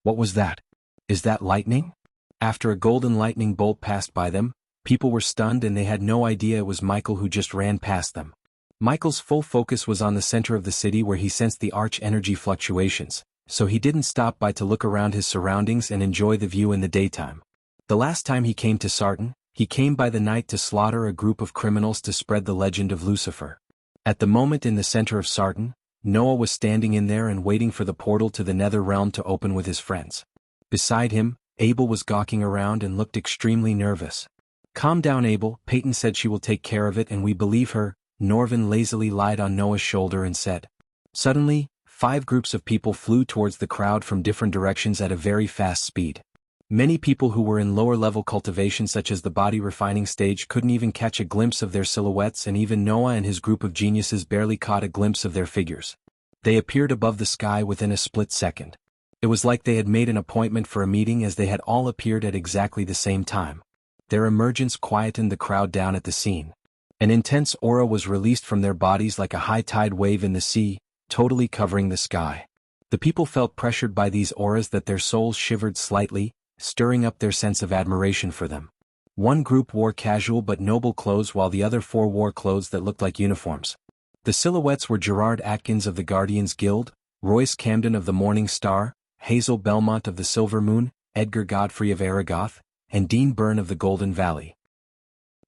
What was that? Is that lightning? After a golden lightning bolt passed by them, people were stunned and they had no idea it was Michael who just ran past them. Michael's full focus was on the center of the city where he sensed the arch energy fluctuations, so he didn't stop by to look around his surroundings and enjoy the view in the daytime. The last time he came to Sarton, he came by the night to slaughter a group of criminals to spread the legend of Lucifer. At the moment in the center of Sarton, Noah was standing in there and waiting for the portal to the Nether Realm to open with his friends. Beside him, Abel was gawking around and looked extremely nervous. Calm down, Abel, Peyton said she will take care of it and we believe her. Norvin lazily lied on Noah's shoulder and said. Suddenly, 5 groups of people flew towards the crowd from different directions at a very fast speed. Many people who were in lower-level cultivation such as the body refining stage couldn't even catch a glimpse of their silhouettes, and even Noah and his group of geniuses barely caught a glimpse of their figures. They appeared above the sky within a split second. It was like they had made an appointment for a meeting as they had all appeared at exactly the same time. Their emergence quietened the crowd down at the scene. An intense aura was released from their bodies like a high tide wave in the sea, totally covering the sky. The people felt pressured by these auras that their souls shivered slightly, stirring up their sense of admiration for them. One group wore casual but noble clothes while the other 4 wore clothes that looked like uniforms. The silhouettes were Gerard Atkins of the Guardians Guild, Royce Camden of the Morning Star, Hazel Belmont of the Silver Moon, Edgar Godfrey of Aragoth, and Dean Byrne of the Golden Valley.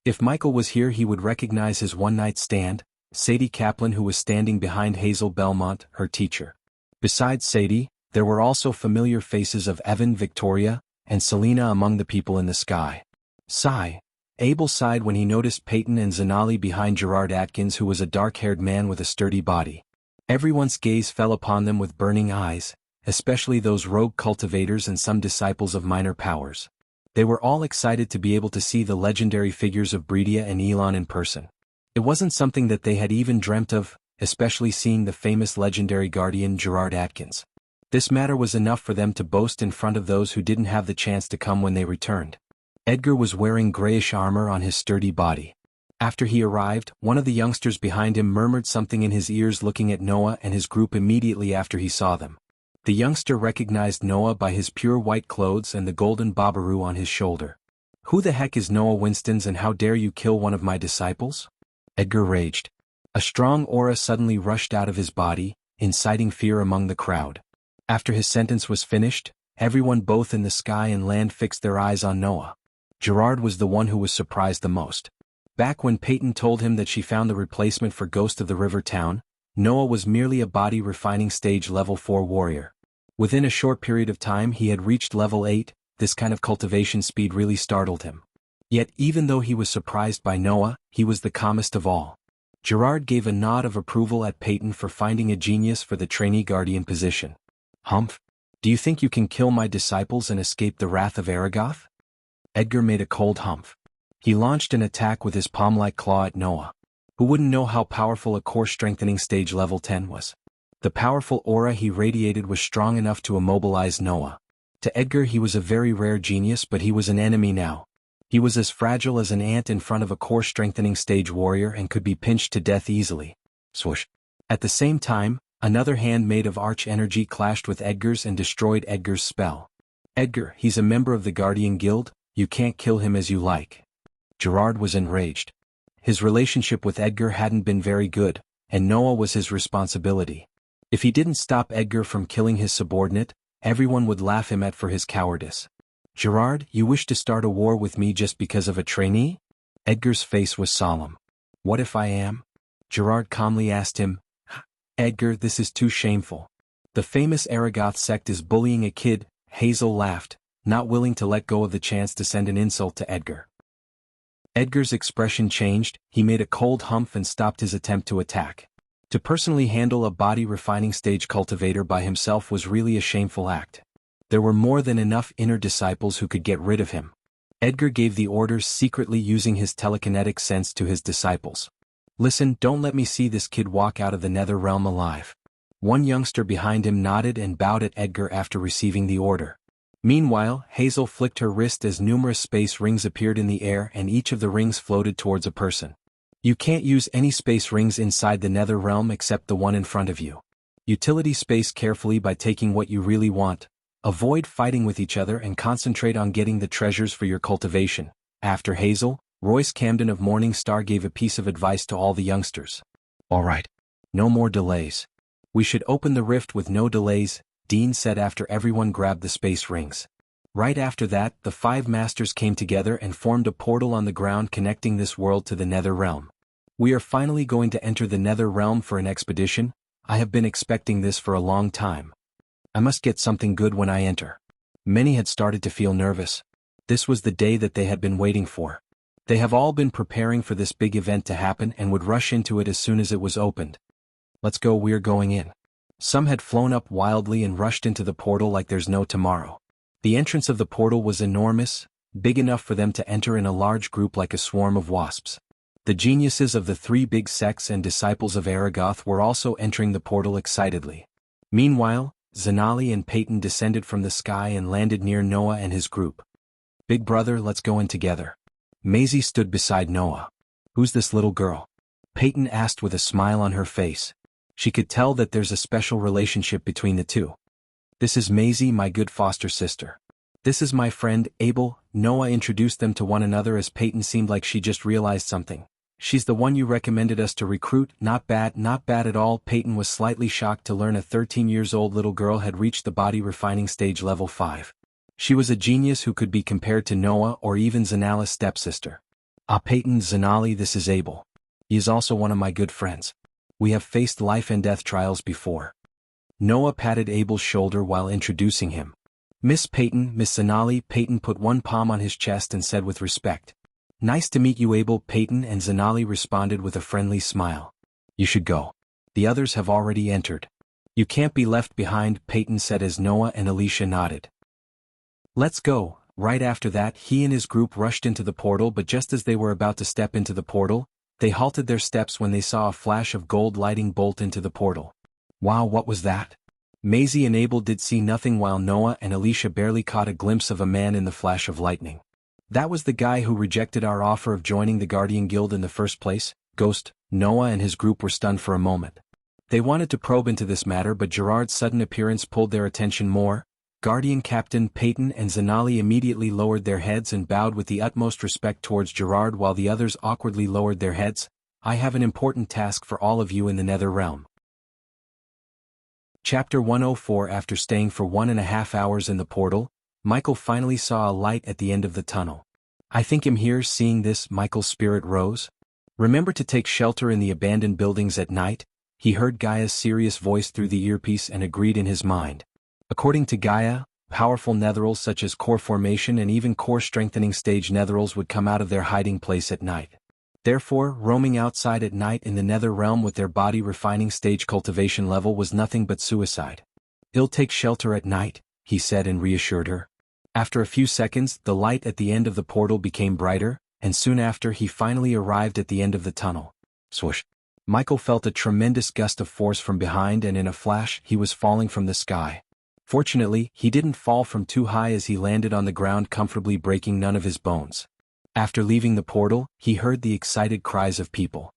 If Michael was here he would recognize his one-night stand, Sadie Kaplan, who was standing behind Hazel Belmont, her teacher. Besides Sadie, there were also familiar faces of Evan, Victoria, and Selena among the people in the sky. Sigh. Abel sighed when he noticed Peyton and Zanali behind Gerard Atkins, who was a dark-haired man with a sturdy body. Everyone's gaze fell upon them with burning eyes, especially those rogue cultivators and some disciples of minor powers. They were all excited to be able to see the legendary figures of Breedia and Elon in person. It wasn't something that they had even dreamt of, especially seeing the famous legendary guardian Gerard Atkins. This matter was enough for them to boast in front of those who didn't have the chance to come when they returned. Edgar was wearing grayish armor on his sturdy body. After he arrived, one of the youngsters behind him murmured something in his ears, looking at Noah and his group immediately after he saw them. The youngster recognized Noah by his pure white clothes and the golden babaroo on his shoulder. Who the heck is Noah Winstons, and how dare you kill one of my disciples? Edgar raged. A strong aura suddenly rushed out of his body, inciting fear among the crowd. After his sentence was finished, everyone both in the sky and land fixed their eyes on Noah. Gerard was the one who was surprised the most. Back when Peyton told him that she found the replacement for Ghost of the River Town, Noah was merely a body refining stage level 4 warrior. Within a short period of time he had reached level 8, this kind of cultivation speed really startled him. Yet even though he was surprised by Noah, he was the calmest of all. Gerard gave a nod of approval at Peyton for finding a genius for the trainee guardian position. Humph. Do you think you can kill my disciples and escape the wrath of Aragoth? Edgar made a cold humph. He launched an attack with his palm-like claw at Noah. Who wouldn't know how powerful a core strengthening stage level 10 was? The powerful aura he radiated was strong enough to immobilize Noah. To Edgar he was a very rare genius, but he was an enemy now. He was as fragile as an ant in front of a core strengthening stage warrior and could be pinched to death easily. Swoosh. At the same time, another hand made of arch energy clashed with Edgar's and destroyed Edgar's spell. Edgar, he's a member of the Guardian Guild, you can't kill him as you like. Gerard was enraged. His relationship with Edgar hadn't been very good, and Noah was his responsibility. If he didn't stop Edgar from killing his subordinate, everyone would laugh him at for his cowardice. Gerard, you wish to start a war with me just because of a trainee? Edgar's face was solemn. What if I am? Gerard calmly asked him. Edgar, this is too shameful. The famous Aragoth sect is bullying a kid. Hazel laughed, not willing to let go of the chance to send an insult to Edgar. Edgar's expression changed, he made a cold humph and stopped his attempt to attack. To personally handle a body refining stage cultivator by himself was really a shameful act. There were more than enough inner disciples who could get rid of him. Edgar gave the orders secretly using his telekinetic sense to his disciples. Listen, don't let me see this kid walk out of the nether realm alive. One youngster behind him nodded and bowed at Edgar after receiving the order. Meanwhile, Hazel flicked her wrist as numerous space rings appeared in the air and each of the rings floated towards a person. You can't use any space rings inside the nether realm except the one in front of you. Utility space carefully by taking what you really want. Avoid fighting with each other and concentrate on getting the treasures for your cultivation. After Hazel, Royce Camden of Morning Star gave a piece of advice to all the youngsters. All right. No more delays. We should open the rift with no delays, Dean said after everyone grabbed the space rings. Right after that, the 5 masters came together and formed a portal on the ground connecting this world to the nether realm. We are finally going to enter the nether realm for an expedition. I have been expecting this for a long time. I must get something good when I enter. Many had started to feel nervous. This was the day that they had been waiting for. They have all been preparing for this big event to happen and would rush into it as soon as it was opened. Let's go, we're going in. Some had flown up wildly and rushed into the portal like there's no tomorrow. The entrance of the portal was enormous, big enough for them to enter in a large group like a swarm of wasps. The geniuses of the 3 big sects and disciples of Aragoth were also entering the portal excitedly. Meanwhile, Zanali and Peyton descended from the sky and landed near Noah and his group. Big brother, let's go in together. Maisie stood beside Noah. Who's this little girl? Peyton asked with a smile on her face. She could tell that there's a special relationship between the two. This is Maisie, my good foster sister. This is my friend, Abel. Noah introduced them to one another as Peyton seemed like she just realized something. She's the one you recommended us to recruit. Not bad at all. Peyton was slightly shocked to learn a 13-year-old little girl had reached the body refining stage level 5. She was a genius who could be compared to Noah or even Zanala's stepsister. Peyton, Zanali, this is Abel. He is also one of my good friends. We have faced life and death trials before. Noah patted Abel's shoulder while introducing him. Miss Peyton, Miss Zanali. Peyton put one palm on his chest and said with respect. Nice to meet you, Abel. Peyton and Zanali responded with a friendly smile. You should go. The others have already entered. You can't be left behind, Peyton said as Noah and Alicia nodded. Let's go. Right after that, he and his group rushed into the portal, but just as they were about to step into the portal, they halted their steps when they saw a flash of gold lighting bolt into the portal. Wow, what was that? Maisie and Abel did see nothing while Noah and Alicia barely caught a glimpse of a man in the flash of lightning. That was the guy who rejected our offer of joining the Guardian Guild in the first place, Ghost. Noah and his group were stunned for a moment. They wanted to probe into this matter, but Gerard's sudden appearance pulled their attention more. Guardian Captain Peyton and Zanali immediately lowered their heads and bowed with the utmost respect towards Gerard while the others awkwardly lowered their heads. I have an important task for all of you in the Nether Realm. Chapter 104. After staying for 1.5 hours in the portal, Michael finally saw a light at the end of the tunnel. I think I'm here. Seeing this, Michael's spirit rose. Remember to take shelter in the abandoned buildings at night? He heard Gaia's serious voice through the earpiece and agreed in his mind. According to Gaia, Powerful netherals such as core formation and even core strengthening stage netherals would come out of their hiding place at night. Therefore, roaming outside at night in the nether realm with their body refining stage cultivation level was nothing but suicide. "I'll take shelter at night," he said and reassured her. After a few seconds, the light at the end of the portal became brighter, and soon after he finally arrived at the end of the tunnel. Swoosh! Michael felt a tremendous gust of force from behind, and in a flash he was falling from the sky. Fortunately, he didn't fall from too high as he landed on the ground comfortably, breaking none of his bones. After leaving the portal, he heard the excited cries of people.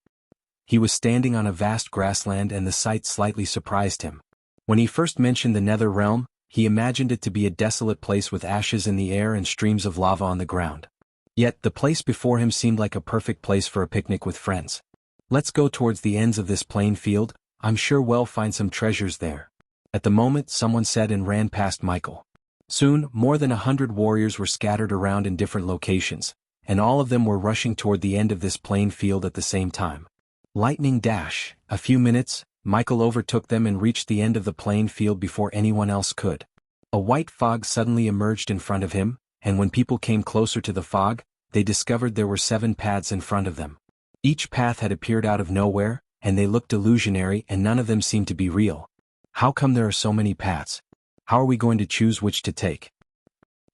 He was standing on a vast grassland and the sight slightly surprised him. When he first mentioned the nether realm, he imagined it to be a desolate place with ashes in the air and streams of lava on the ground. Yet the place before him seemed like a perfect place for a picnic with friends. "Let's go towards the ends of this plain field, I'm sure we'll find some treasures there." At the moment, someone said and ran past Michael. Soon, more than 100 warriors were scattered around in different locations, and all of them were rushing toward the end of this plain field at the same time. Lightning dash. A few minutes, Michael overtook them and reached the end of the plain field before anyone else could. A white fog suddenly emerged in front of him, and when people came closer to the fog, they discovered there were 7 paths in front of them. Each path had appeared out of nowhere, and they looked illusionary, and none of them seemed to be real. "How come there are so many paths? How are we going to choose which to take?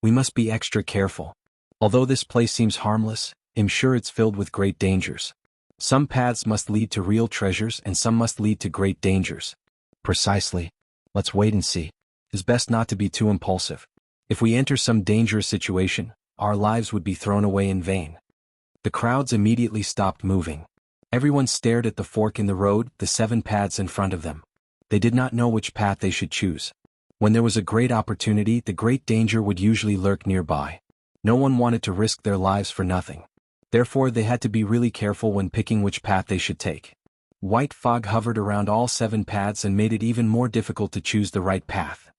We must be extra careful. Although this place seems harmless, I'm sure it's filled with great dangers. Some paths must lead to real treasures and some must lead to great dangers." "Precisely. Let's wait and see. It's best not to be too impulsive. If we enter some dangerous situation, our lives would be thrown away in vain." The crowds immediately stopped moving. Everyone stared at the fork in the road, the 7 paths in front of them. They did not know which path they should choose. When there was a great opportunity, the great danger would usually lurk nearby. No one wanted to risk their lives for nothing. Therefore, they had to be really careful when picking which path they should take. White fog hovered around all 7 paths and made it even more difficult to choose the right path.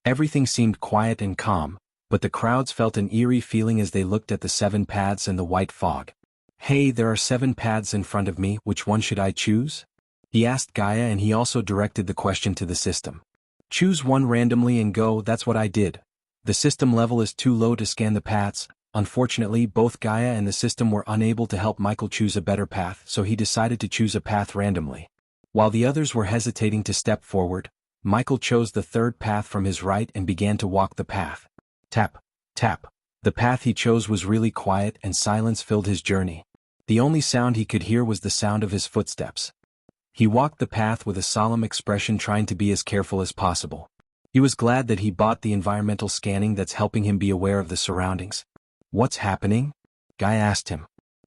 Everything seemed quiet and calm, but the crowds felt an eerie feeling as they looked at the 7 paths and the white fog. "Hey, there are 7 paths in front of me, which one should I choose?" he asked Gaia, and he also directed the question to the system. "Choose one randomly and go." That's what I did. The system level is too low to scan the paths. Unfortunately, both Gaia and the system were unable to help Michael choose a better path, so he decided to choose a path randomly. While the others were hesitating to step forward, Michael chose the 3rd path from his right and began to walk the path. Tap, tap. The path he chose was really quiet and silence filled his journey. The only sound he could hear was the sound of his footsteps. He walked the path with a solemn expression, trying to be as careful as possible. He was glad that he bought the environmental scanning that's helping him be aware of the surroundings. "What's happening?" Guy asked him.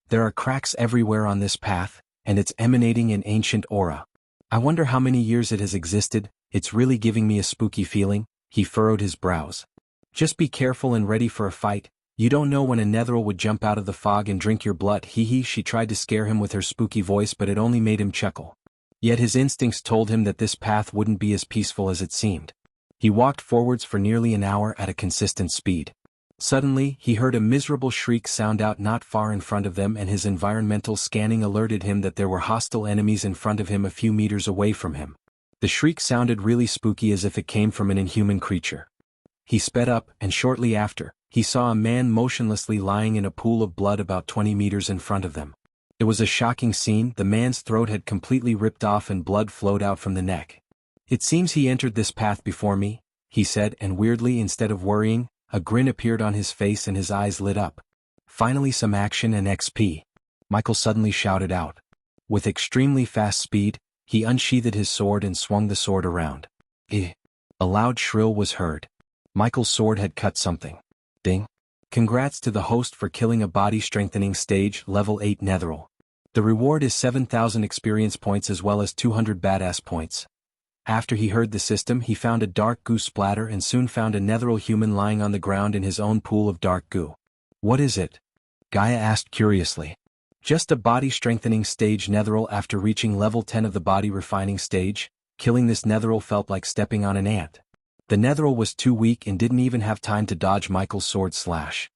"There are cracks everywhere on this path, and it's emanating an ancient aura. I wonder how many years it has existed. It's really giving me a spooky feeling." He furrowed his brows. "Just be careful and ready for a fight. You don't know when a netheril would jump out of the fog and drink your blood." She tried to scare him with her spooky voice, but it only made him chuckle. Yet his instincts told him that this path wouldn't be as peaceful as it seemed. He walked forwards for nearly an hour at a consistent speed. Suddenly, he heard a miserable shriek sound out not far in front of them, and his environmental scanning alerted him that there were hostile enemies in front of him a few meters away from him. The shriek sounded really spooky, as if it came from an inhuman creature. He sped up, and shortly after, he saw a man motionlessly lying in a pool of blood about 20 meters in front of them. It was a shocking scene. The man's throat had completely ripped off and blood flowed out from the neck. "It seems he entered this path before me," he said, and weirdly, instead of worrying, a grin appeared on his face and his eyes lit up. "Finally some action and XP," Michael suddenly shouted out. With extremely fast speed, he unsheathed his sword and swung the sword around. A loud shrill was heard. Michael's sword had cut something. Ding. Congrats to the host for killing a body strengthening stage level 8 netheril. The reward is 7,000 experience points as well as 200 badass points. After he heard the system, he found a dark goo splatter and soon found a netheril human lying on the ground in his own pool of dark goo. "What is it?" Gaia asked curiously. "Just a body strengthening stage netheril." After reaching level 10 of the body refining stage, killing this netheril felt like stepping on an ant. The netheril was too weak and didn't even have time to dodge Michael's sword slash.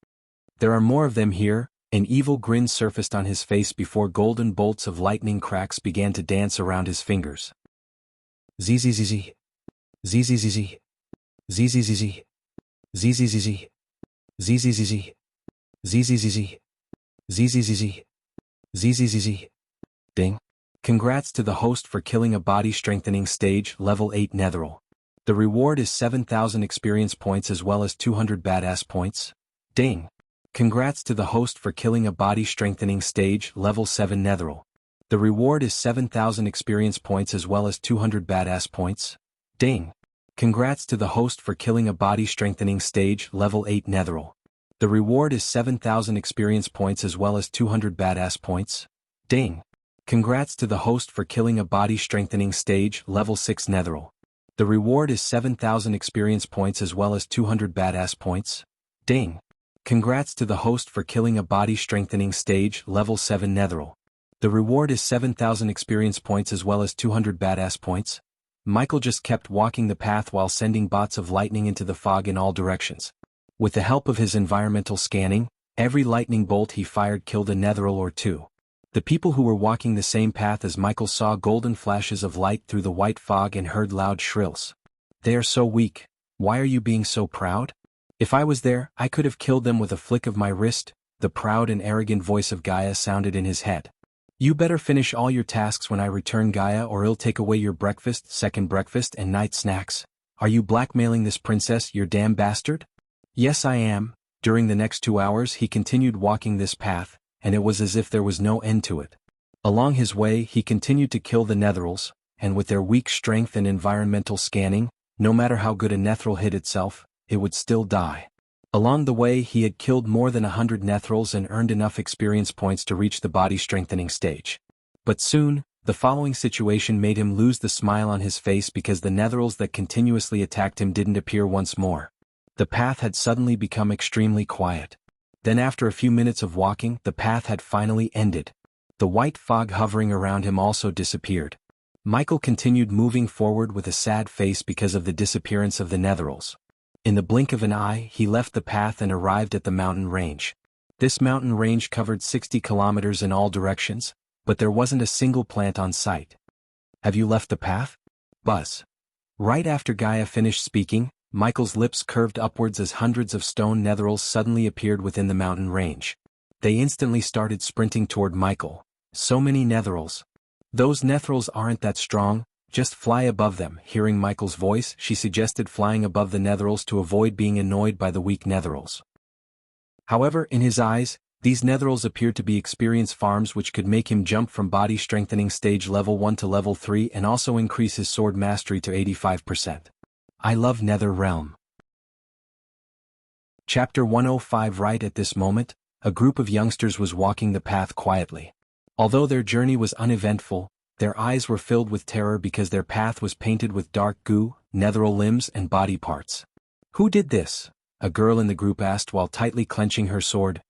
"There are more of them here." An evil grin surfaced on his face before golden bolts of lightning cracks began to dance around his fingers. Zzz. Zzz. Zzz. Zzz. ZZZZ. ZZZZ. ZZZZ. ZZZZ. ZZZZ. Ding. Congrats to the host for killing a body strengthening stage level 8 netheril. The reward is 7,000 experience points as well as 200 badass points. Ding. Congrats to the host for killing a body strengthening stage level 7 netheril. The reward is 7,000 experience points as well as 200 badass points. Ding. Congrats to the host for killing a body strengthening stage level 8 netheril. The reward is 7,000 experience points as well as 200 badass points. Ding. Congrats to the host for killing a body strengthening stage level 6 netheril. The reward is 7,000 experience points as well as 200 badass points. Ding. Congrats to the host for killing a body strengthening stage level 7 netheril. The reward is 7,000 experience points as well as 200 badass points. Michael just kept walking the path while sending bots of lightning into the fog in all directions. With the help of his environmental scanning, every lightning bolt he fired killed a netheril or two. The people who were walking the same path as Michael saw golden flashes of light through the white fog and heard loud shrills. They are so weak. Why are you being so proud? If I was there, I could have killed them with a flick of my wrist. The proud and arrogant voice of Gaia sounded in his head. You better finish all your tasks when I return, Gaia, or I'll take away your breakfast, second breakfast and night snacks. Are you blackmailing this princess, you damn bastard? Yes, I am. During the next 2 hours he continued walking this path, and it was as if there was no end to it. Along his way he continued to kill the netherils, and with their weak strength and environmental scanning, no matter how good a netheril hit itself, it would still die. Along the way he had killed more than 100 netherils and earned enough experience points to reach the body strengthening stage. But soon, the following situation made him lose the smile on his face because the netherils that continuously attacked him didn't appear once more. The path had suddenly become extremely quiet. Then after a few minutes of walking, the path had finally ended. The white fog hovering around him also disappeared. Michael continued moving forward with a sad face because of the disappearance of the netherils. In the blink of an eye, he left the path and arrived at the mountain range. This mountain range covered 60 kilometers in all directions, but there wasn't a single plant on site. Have you left the path? Buzz. Right after Gaia finished speaking, Michael's lips curved upwards as hundreds of stone netherils suddenly appeared within the mountain range. They instantly started sprinting toward Michael. So many netherils. Those netherils aren't that strong, just fly above them. Hearing Michael's voice, she suggested flying above the netherils to avoid being annoyed by the weak netherils. However, in his eyes, these netherils appeared to be experience farms which could make him jump from body strengthening stage level 1 to level 3 and also increase his sword mastery to 85%. I love Nether Realm. Chapter 105. Right at this moment, a group of youngsters was walking the path quietly. Although their journey was uneventful, their eyes were filled with terror because their path was painted with dark goo, netheril limbs and body parts. Who did this? A girl in the group asked while tightly clenching her sword.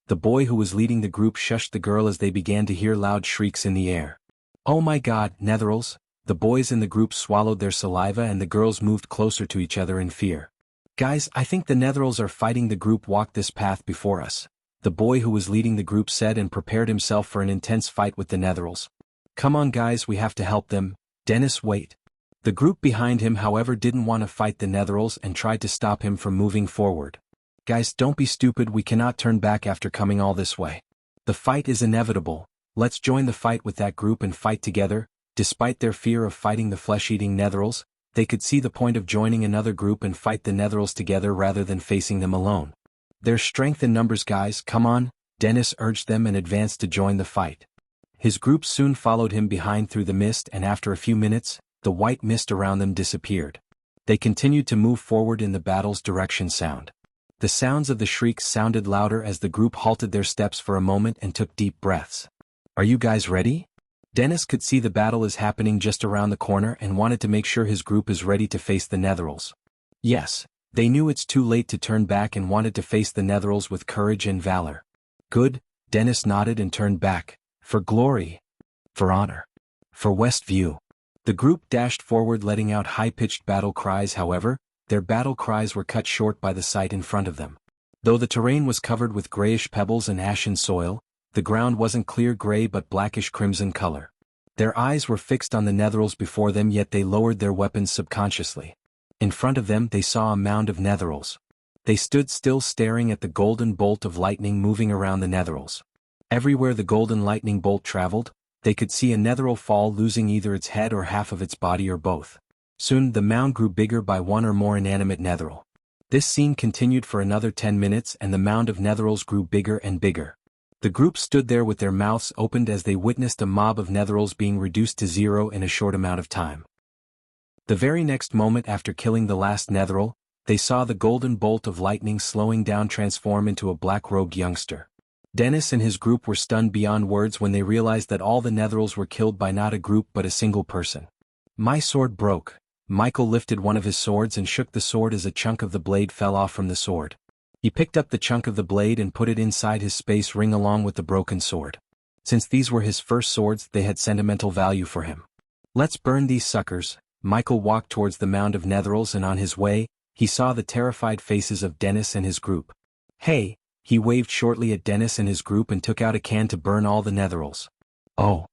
The boy who was leading the group shushed the girl as they began to hear loud shrieks in the air. Oh my God, netherils! The boys in the group swallowed their saliva and the girls moved closer to each other in fear. Guys, I think the netherils are fighting. The group walked this path before us. The boy who was leading the group said and prepared himself for an intense fight with the netherils. Come on guys, we have to help them. Dennis, wait. The group behind him however didn't want to fight the netherils and tried to stop him from moving forward. Guys, don't be stupid, we cannot turn back after coming all this way. The fight is inevitable. Let's join the fight with that group and fight together. Despite their fear of fighting the flesh-eating netherils, they could see the point of joining another group and fight the netherils together rather than facing them alone. There's strength in numbers guys, come on, Dennis urged them and advanced to join the fight. His group soon followed him behind through the mist and after a few minutes, the white mist around them disappeared. They continued to move forward in the battle's direction sound. The sounds of the shrieks sounded louder as the group halted their steps for a moment and took deep breaths. Are you guys ready? Dennis could see the battle is happening just around the corner and wanted to make sure his group is ready to face the netherils. Yes, they knew it's too late to turn back and wanted to face the netherils with courage and valor. Good, Dennis nodded and turned back. For glory. For honor. For Westview. The group dashed forward letting out high-pitched battle cries. However, their battle cries were cut short by the sight in front of them. Though the terrain was covered with grayish pebbles and ashen soil, the ground wasn't clear gray but blackish crimson color. Their eyes were fixed on the netherils before them, yet they lowered their weapons subconsciously. In front of them they saw a mound of netherils. They stood still staring at the golden bolt of lightning moving around the netherals. Everywhere the golden lightning bolt traveled, they could see a netheral fall, losing either its head or half of its body or both. Soon the mound grew bigger by one or more inanimate netheral. This scene continued for another 10 minutes and the mound of netherals grew bigger and bigger. The group stood there with their mouths opened as they witnessed a mob of netherals being reduced to zero in a short amount of time. The very next moment after killing the last netheral, they saw the golden bolt of lightning slowing down transform into a black-robed youngster. Dennis and his group were stunned beyond words when they realized that all the netherals were killed by not a group but a single person. My sword broke. Michael lifted one of his swords and shook the sword as a chunk of the blade fell off from the sword. He picked up the chunk of the blade and put it inside his space ring along with the broken sword. Since these were his first swords, they had sentimental value for him. Let's burn these suckers. Michael walked towards the mound of netherals and on his way, he saw the terrified faces of Dennis and his group. Hey, he waved shortly at Dennis and his group and took out a can to burn all the netherals. Oh.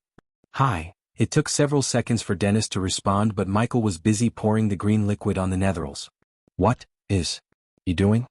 Hi. It took several seconds for Dennis to respond, but Michael was busy pouring the green liquid on the netherals. What is you doing?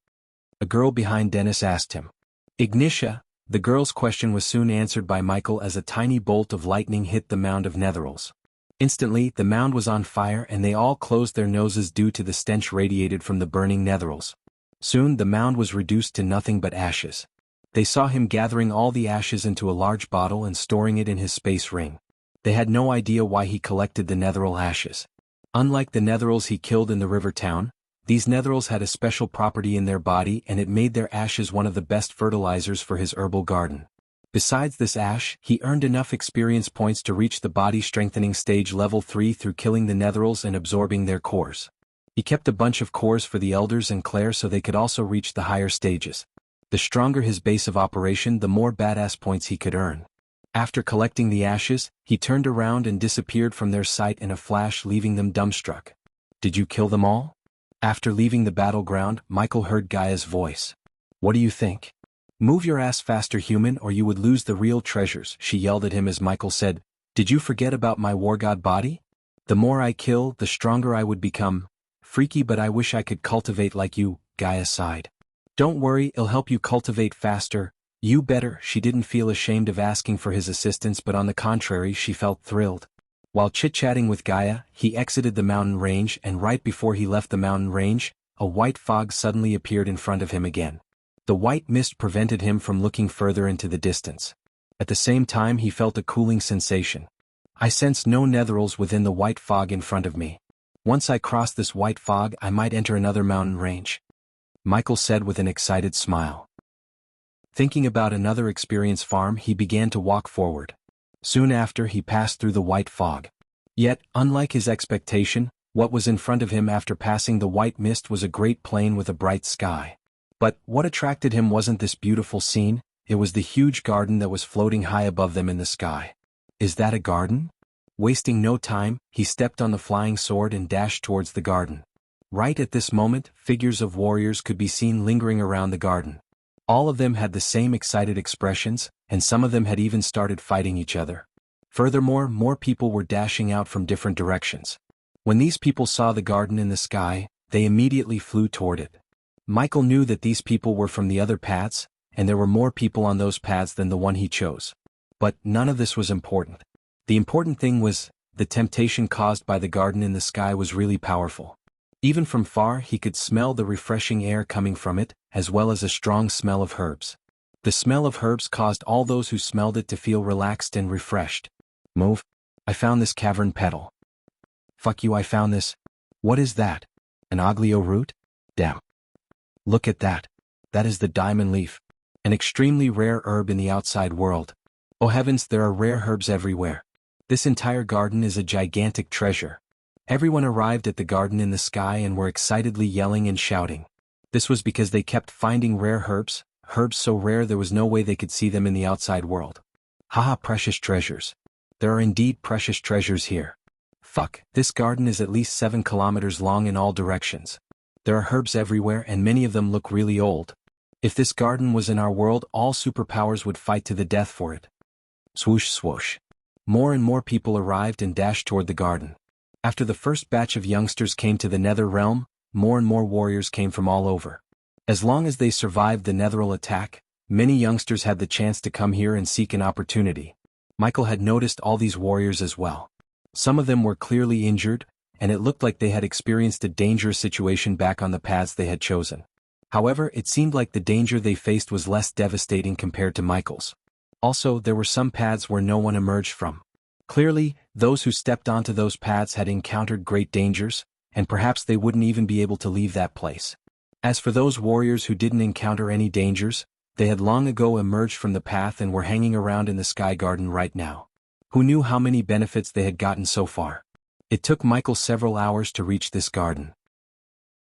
A girl behind Dennis asked him. Ignitia. The girl's question was soon answered by Michael as a tiny bolt of lightning hit the mound of netherals. Instantly, the mound was on fire and they all closed their noses due to the stench radiated from the burning netherals. Soon the mound was reduced to nothing but ashes. They saw him gathering all the ashes into a large bottle and storing it in his space ring. They had no idea why he collected the netheral ashes. Unlike the netherals he killed in the river town, these netherals had a special property in their body and it made their ashes one of the best fertilizers for his herbal garden. Besides this ash, he earned enough experience points to reach the body strengthening stage level 3 through killing the netherals and absorbing their cores. He kept a bunch of cores for the elders and Claire so they could also reach the higher stages. The stronger his base of operation, the more badass points he could earn. After collecting the ashes, he turned around and disappeared from their sight in a flash, leaving them dumbstruck. Did you kill them all? After leaving the battleground, Michael heard Gaia's voice. What do you think? Move your ass faster, human, or you would lose the real treasures, she yelled at him as Michael said, Did you forget about my war god body? The more I kill, the stronger I would become. Freaky, but I wish I could cultivate like you, Gaia sighed. Don't worry, it'll help you cultivate faster. You better. She didn't feel ashamed of asking for his assistance, but on the contrary she felt thrilled. While chit-chatting with Gaia, he exited the mountain range and right before he left the mountain range, a white fog suddenly appeared in front of him again. The white mist prevented him from looking further into the distance. At the same time he felt a cooling sensation. I sensed no netherals within the white fog in front of me. Once I cross this white fog I might enter another mountain range. Michael said with an excited smile. Thinking about another experience farm, he began to walk forward. Soon after he passed through the white fog. Yet, unlike his expectation, what was in front of him after passing the white mist was a great plain with a bright sky. But what attracted him wasn't this beautiful scene, it was the huge garden that was floating high above them in the sky. Is that a garden? Wasting no time, he stepped on the flying sword and dashed towards the garden. Right at this moment, figures of warriors could be seen lingering around the garden. All of them had the same excited expressions, and some of them had even started fighting each other. Furthermore, more people were dashing out from different directions. When these people saw the garden in the sky, they immediately flew toward it. Michael knew that these people were from the other paths, and there were more people on those paths than the one he chose. But none of this was important. The important thing was, the temptation caused by the garden in the sky was really powerful. Even from far he could smell the refreshing air coming from it, as well as a strong smell of herbs. The smell of herbs caused all those who smelled it to feel relaxed and refreshed. Move. I found this cavern petal. Fuck you, I found this. What is that? An oglio root? Damn. Look at that. That is the diamond leaf. An extremely rare herb in the outside world. Oh heavens, there are rare herbs everywhere. This entire garden is a gigantic treasure. Everyone arrived at the garden in the sky and were excitedly yelling and shouting. This was because they kept finding rare herbs so rare there was no way they could see them in the outside world. Haha, precious treasures. There are indeed precious treasures here. Fuck, this garden is at least 7 kilometers long in all directions. There are herbs everywhere and many of them look really old. If this garden was in our world, all superpowers would fight to the death for it. Swoosh swoosh. More and more people arrived and dashed toward the garden. After the first batch of youngsters came to the nether realm, more and more warriors came from all over. As long as they survived the Netheril attack, many youngsters had the chance to come here and seek an opportunity. Michael had noticed all these warriors as well. Some of them were clearly injured, and it looked like they had experienced a dangerous situation back on the paths they had chosen. However, it seemed like the danger they faced was less devastating compared to Michael's. Also, there were some paths where no one emerged from. Clearly, those who stepped onto those paths had encountered great dangers, and perhaps they wouldn't even be able to leave that place. As for those warriors who didn't encounter any dangers, they had long ago emerged from the path and were hanging around in the Sky Garden right now. Who knew how many benefits they had gotten so far? It took Michael several hours to reach this garden.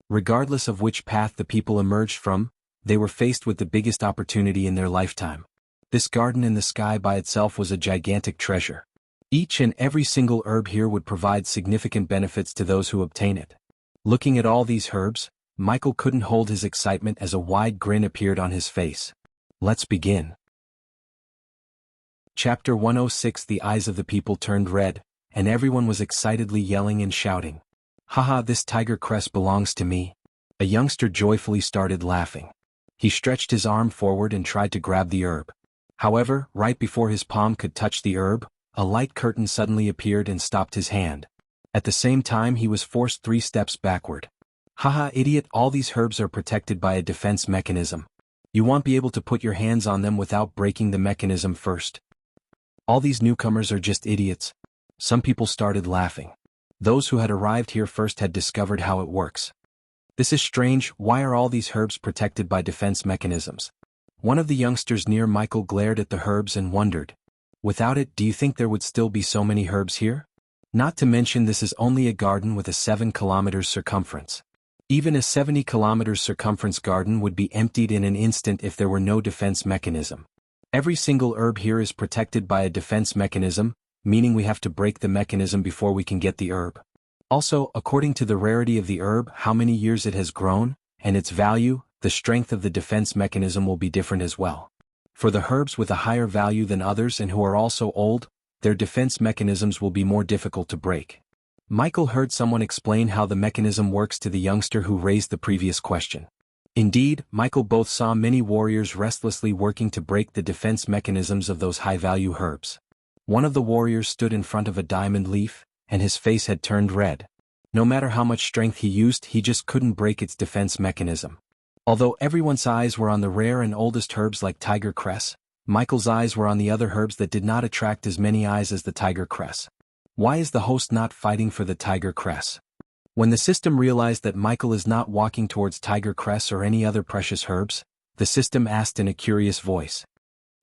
Regardless of which path the people emerged from, they were faced with the biggest opportunity in their lifetime. This garden in the sky by itself was a gigantic treasure. Each and every single herb here would provide significant benefits to those who obtain it. Looking at all these herbs, Michael couldn't hold his excitement as a wide grin appeared on his face. Let's begin. Chapter 106. The eyes of the people turned red, and everyone was excitedly yelling and shouting. Haha, this tiger cress belongs to me. A youngster joyfully started laughing. He stretched his arm forward and tried to grab the herb. However, right before his palm could touch the herb, a light curtain suddenly appeared and stopped his hand. At the same time he was forced 3 steps backward. Haha, idiot, all these herbs are protected by a defense mechanism. You won't be able to put your hands on them without breaking the mechanism first. All these newcomers are just idiots. Some people started laughing. Those who had arrived here first had discovered how it works. This is strange, why are all these herbs protected by defense mechanisms? One of the youngsters near Michael glared at the herbs and wondered. Without it, do you think there would still be so many herbs here? Not to mention this is only a garden with a 7 kilometers circumference. Even a 70 kilometers circumference garden would be emptied in an instant if there were no defense mechanism. Every single herb here is protected by a defense mechanism, meaning we have to break the mechanism before we can get the herb. Also, according to the rarity of the herb, how many years it has grown, and its value, the strength of the defense mechanism will be different as well. For the herbs with a higher value than others and who are also old, their defense mechanisms will be more difficult to break. Michael heard someone explain how the mechanism works to the youngster who raised the previous question. Indeed, Michael both saw many warriors restlessly working to break the defense mechanisms of those high-value herbs. One of the warriors stood in front of a diamond leaf, and his face had turned red. No matter how much strength he used, he just couldn't break its defense mechanism. Although everyone's eyes were on the rare and oldest herbs like tiger cress, Michael's eyes were on the other herbs that did not attract as many eyes as the tiger cress. Why is the host not fighting for the tiger cress? When the system realized that Michael is not walking towards tiger cress or any other precious herbs, the system asked in a curious voice.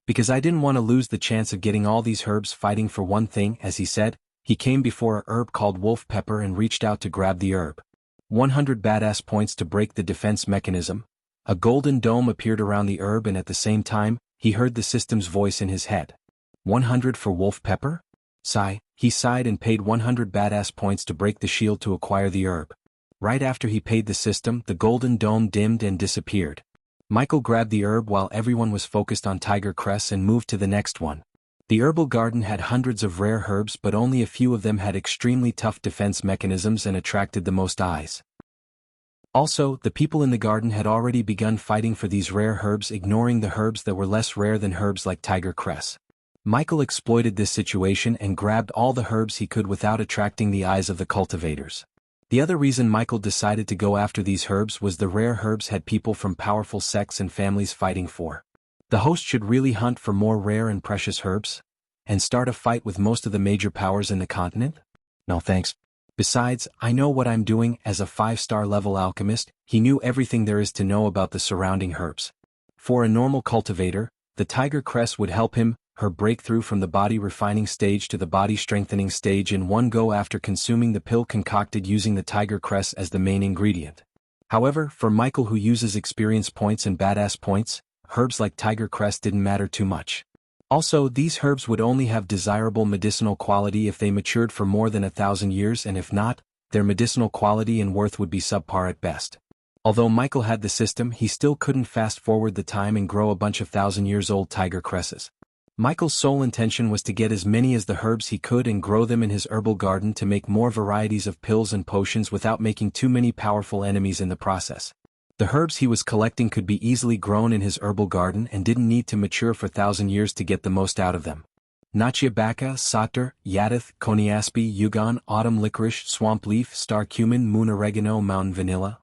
Because I didn't want to lose the chance of getting all these herbs fighting for one thing, as he said, he came before a herb called wolf pepper and reached out to grab the herb. 100 badass points to break the defense mechanism. A golden dome appeared around the herb and at the same time, he heard the system's voice in his head. 100 for wolf pepper? Sigh, he sighed and paid 100 badass points to break the shield to acquire the herb. Right after he paid the system, the golden dome dimmed and disappeared. Michael grabbed the herb while everyone was focused on tiger cress and moved to the next one. The herbal garden had hundreds of rare herbs, but only a few of them had extremely tough defense mechanisms and attracted the most eyes. Also, the people in the garden had already begun fighting for these rare herbs, ignoring the herbs that were less rare than herbs like tiger cress. Michael exploited this situation and grabbed all the herbs he could without attracting the eyes of the cultivators. The other reason Michael decided to go after these herbs was the rare herbs had people from powerful sects and families fighting for. The host should really hunt for more rare and precious herbs, and start a fight with most of the major powers in the continent? No thanks. Besides, I know what I'm doing. As a 5-star level alchemist, he knew everything there is to know about the surrounding herbs. For a normal cultivator, the tiger cress would help him, her breakthrough from the body refining stage to the body strengthening stage in one go after consuming the pill concocted using the tiger cress as the main ingredient. However, for Michael, who uses experience points and badass points, herbs like tiger cress didn't matter too much. Also, these herbs would only have desirable medicinal quality if they matured for more than 1,000 years, and if not, their medicinal quality and worth would be subpar at best. Although Michael had the system, he still couldn't fast forward the time and grow a bunch of 1,000-years-old tiger cresses. Michael's sole intention was to get as many as the herbs he could and grow them in his herbal garden to make more varieties of pills and potions without making too many powerful enemies in the process. The herbs he was collecting could be easily grown in his herbal garden and didn't need to mature for 1,000 years to get the most out of them. Nachia baka, satar, yadath, coniaspi, yugon, autumn licorice, swamp leaf, star cumin, moon oregano, mountain vanilla.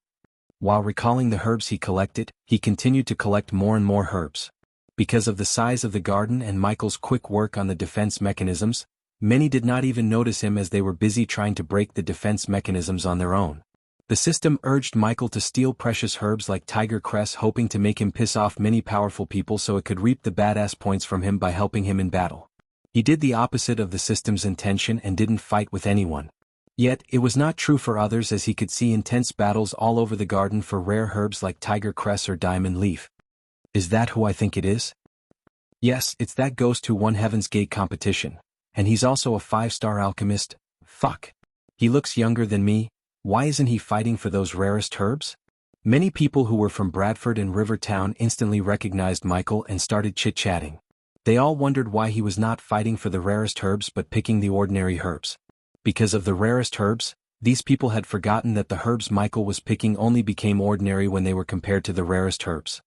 While recalling the herbs he collected, he continued to collect more and more herbs. Because of the size of the garden and Michael's quick work on the defense mechanisms, many did not even notice him as they were busy trying to break the defense mechanisms on their own. The system urged Michael to steal precious herbs like tiger cress, hoping to make him piss off many powerful people so it could reap the badass points from him by helping him in battle. He did the opposite of the system's intention and didn't fight with anyone. Yet, it was not true for others, as he could see intense battles all over the garden for rare herbs like tiger cress or diamond leaf. Is that who I think it is? Yes, it's that ghost who won Heaven's Gate competition. And he's also a 5-star alchemist. Fuck. He looks younger than me. Why isn't he fighting for those rarest herbs? Many people who were from Bradford and Rivertown instantly recognized Michael and started chit-chatting. They all wondered why he was not fighting for the rarest herbs but picking the ordinary herbs. Because of the rarest herbs, these people had forgotten that the herbs Michael was picking only became ordinary when they were compared to the rarest herbs.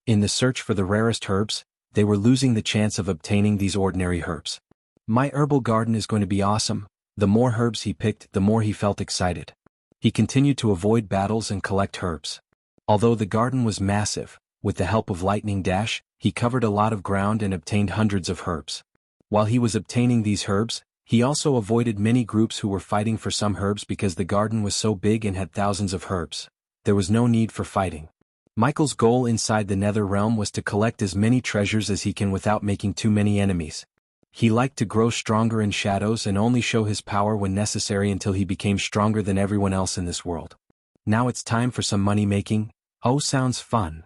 In the search for the rarest herbs, they were losing the chance of obtaining these ordinary herbs. My herbal garden is going to be awesome. The more herbs he picked, the more he felt excited. He continued to avoid battles and collect herbs. Although the garden was massive, with the help of Lightning Dash, he covered a lot of ground and obtained hundreds of herbs. While he was obtaining these herbs, he also avoided many groups who were fighting for some herbs because the garden was so big and had thousands of herbs. There was no need for fighting. Michael's goal inside the Nether Realm was to collect as many treasures as he can without making too many enemies. He liked to grow stronger in shadows and only show his power when necessary until he became stronger than everyone else in this world. Now it's time for some money making. Oh, sounds fun.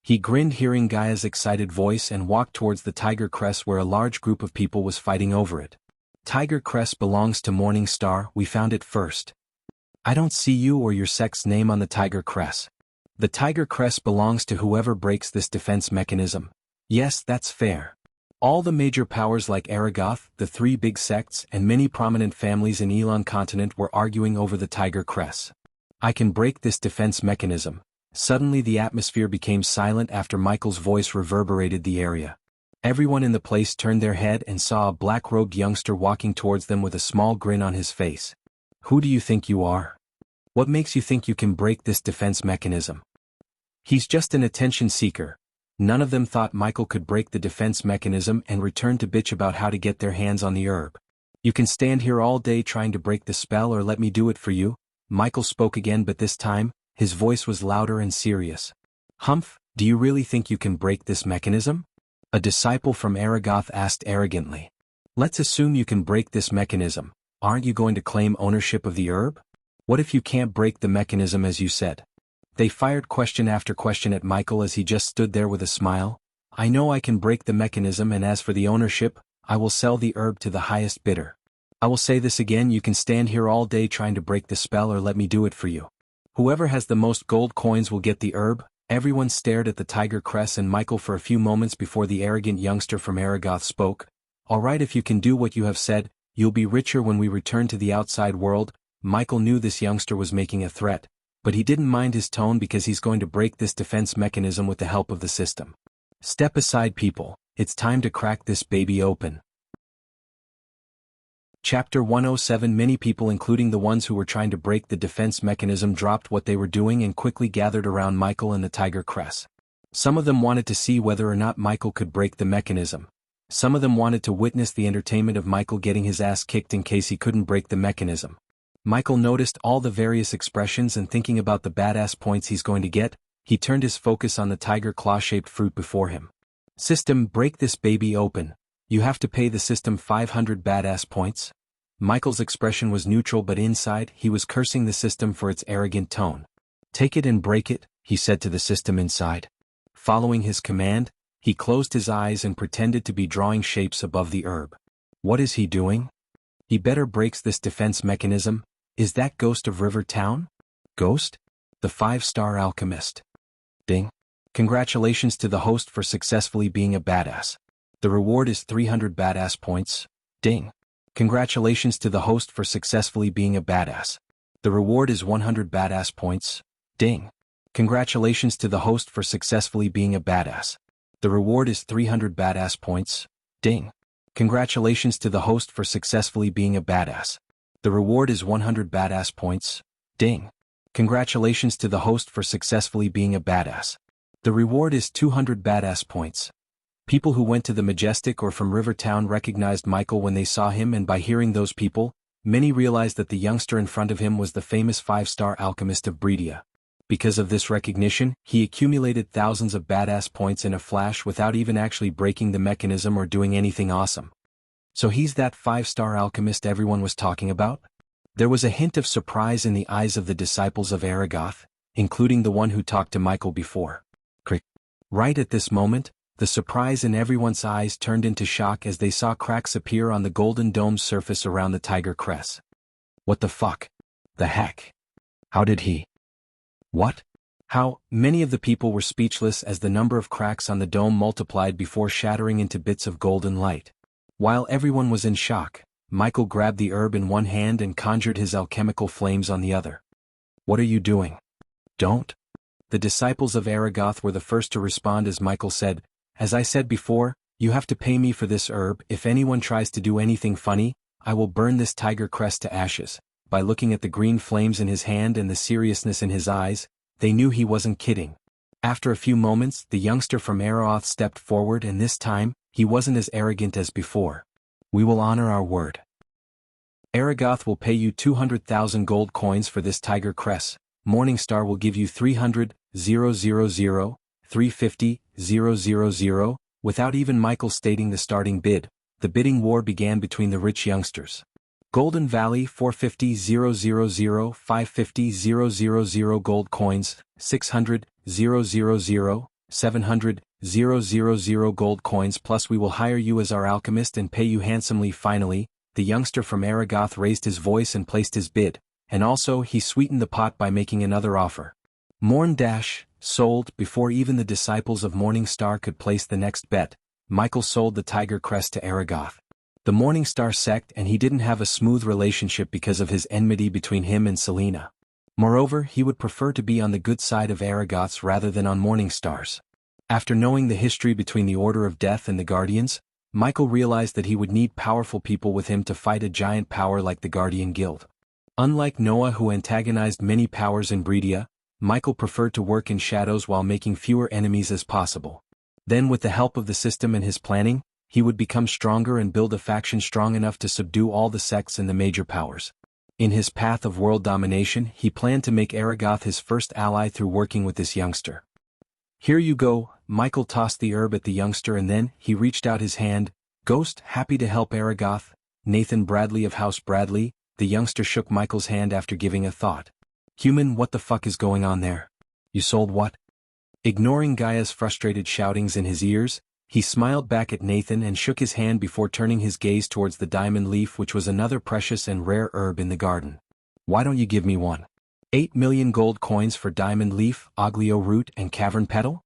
He grinned hearing Gaia's excited voice and walked towards the tiger cress where a large group of people was fighting over it. Tiger cress belongs to Morning Star, we found it first. I don't see you or your sect's name on the tiger cress. The tiger cress belongs to whoever breaks this defense mechanism. Yes, that's fair. All the major powers like Aragoth, the 3 big sects, and many prominent families in Elon continent were arguing over the tiger cress. I can break this defense mechanism. Suddenly the atmosphere became silent after Michael's voice reverberated the area. Everyone in the place turned their head and saw a black-robed youngster walking towards them with a small grin on his face. Who do you think you are? What makes you think you can break this defense mechanism? He's just an attention seeker. None of them thought Michael could break the defense mechanism and return to bitch about how to get their hands on the herb. You can stand here all day trying to break the spell or let me do it for you. Michael spoke again, but this time, his voice was louder and serious. Humph, do you really think you can break this mechanism? A disciple from Aragoth asked arrogantly. Let's assume you can break this mechanism. Aren't you going to claim ownership of the herb? What if you can't break the mechanism as you said? They fired question after question at Michael as he just stood there with a smile. I know I can break the mechanism, and as for the ownership, I will sell the herb to the highest bidder. I will say this again, you can stand here all day trying to break the spell or let me do it for you. Whoever has the most gold coins will get the herb. Everyone stared at the tiger cress and Michael for a few moments before the arrogant youngster from Aragoth spoke. All right, if you can do what you have said, you'll be richer when we return to the outside world. Michael knew this youngster was making a threat, but he didn't mind his tone because he's going to break this defense mechanism with the help of the system. Step aside, people. It's time to crack this baby open. Chapter 107. Many people, including the ones who were trying to break the defense mechanism, dropped what they were doing and quickly gathered around Michael and the tiger cress. Some of them wanted to see whether or not Michael could break the mechanism. Some of them wanted to witness the entertainment of Michael getting his ass kicked in case he couldn't break the mechanism. Michael noticed all the various expressions, and thinking about the badass points he's going to get, he turned his focus on the tiger claw-shaped fruit before him. System, break this baby open. You have to pay the system 500 badass points. Michael's expression was neutral, but inside, he was cursing the system for its arrogant tone. Take it and break it, he said to the system inside. Following his command, he closed his eyes and pretended to be drawing shapes above the herb. What is he doing? He better breaks this defense mechanism. Is that Ghost of River Town? Ghost? The 5-star alchemist. Ding. Congratulations to the host for successfully being a badass. The reward is 300 badass points. Ding. Congratulations to the host for successfully being a badass. The reward is 100 badass points. Ding. Congratulations to the host for successfully being a badass. The reward is 300 badass points. Ding. Congratulations to the host for successfully being a badass. The reward is 100 badass points. Ding. Congratulations to the host for successfully being a badass. The reward is 200 badass points. People who went to the Majestic or from Rivertown recognized Michael when they saw him, and by hearing those people, many realized that the youngster in front of him was the famous 5-star alchemist of Breedia. Because of this recognition, he accumulated thousands of badass points in a flash without even actually breaking the mechanism or doing anything awesome. So he's that 5-star alchemist everyone was talking about? There was a hint of surprise in the eyes of the disciples of Aragoth, including the one who talked to Michael before. Right at this moment, the surprise in everyone's eyes turned into shock as they saw cracks appear on the golden dome's surface around the tiger crest. What the fuck? The heck? How did he? What? How? Many of the people were speechless as the number of cracks on the dome multiplied before shattering into bits of golden light. While everyone was in shock, Michael grabbed the herb in one hand and conjured his alchemical flames on the other. What are you doing? Don't. The disciples of Aragoth were the first to respond as Michael said, "As I said before, you have to pay me for this herb. If anyone tries to do anything funny, I will burn this tiger crest to ashes." By looking at the green flames in his hand and the seriousness in his eyes, they knew he wasn't kidding. After a few moments, the youngster from Aragoth stepped forward, and this time, he wasn't as arrogant as before. "We will honor our word. Aragoth will pay you 200,000 gold coins for this tiger crest. Morningstar will give you 300,000, 350,000. Without even Michael stating the starting bid, the bidding war began between the rich youngsters. Golden Valley 450,000, 550,000 gold coins, 600,000, 700,000 gold coins, plus we will hire you as our alchemist and pay you handsomely. Finally, the youngster from Aragoth raised his voice and placed his bid, and also he sweetened the pot by making another offer. Morn Dash sold. Before even the disciples of Morningstar could place the next bet, Michael sold the tiger crest to Aragoth. The Morningstar sect, and he didn't have a smooth relationship because of his enmity between him and Selena. Moreover, he would prefer to be on the good side of Aragoth's rather than on Morningstar's. After knowing the history between the Order of Death and the Guardians, Michael realized that he would need powerful people with him to fight a giant power like the Guardian Guild. Unlike Noah, who antagonized many powers in Breedia, Michael preferred to work in shadows while making fewer enemies as possible. Then, with the help of the system and his planning, he would become stronger and build a faction strong enough to subdue all the sects and the major powers. In his path of world domination, he planned to make Aragoth his first ally through working with this youngster. "Here you go." Michael tossed the herb at the youngster and then he reached out his hand. "Ghost, happy to help Aragoth. Nathan Bradley of House Bradley." The youngster shook Michael's hand after giving a thought. "Human, what the fuck is going on there? You sold what?" Ignoring Gaia's frustrated shoutings in his ears, he smiled back at Nathan and shook his hand before turning his gaze towards the diamond leaf, which was another precious and rare herb in the garden. "Why don't you give me one? 8 million gold coins for diamond leaf, oglio root and cavern petal?"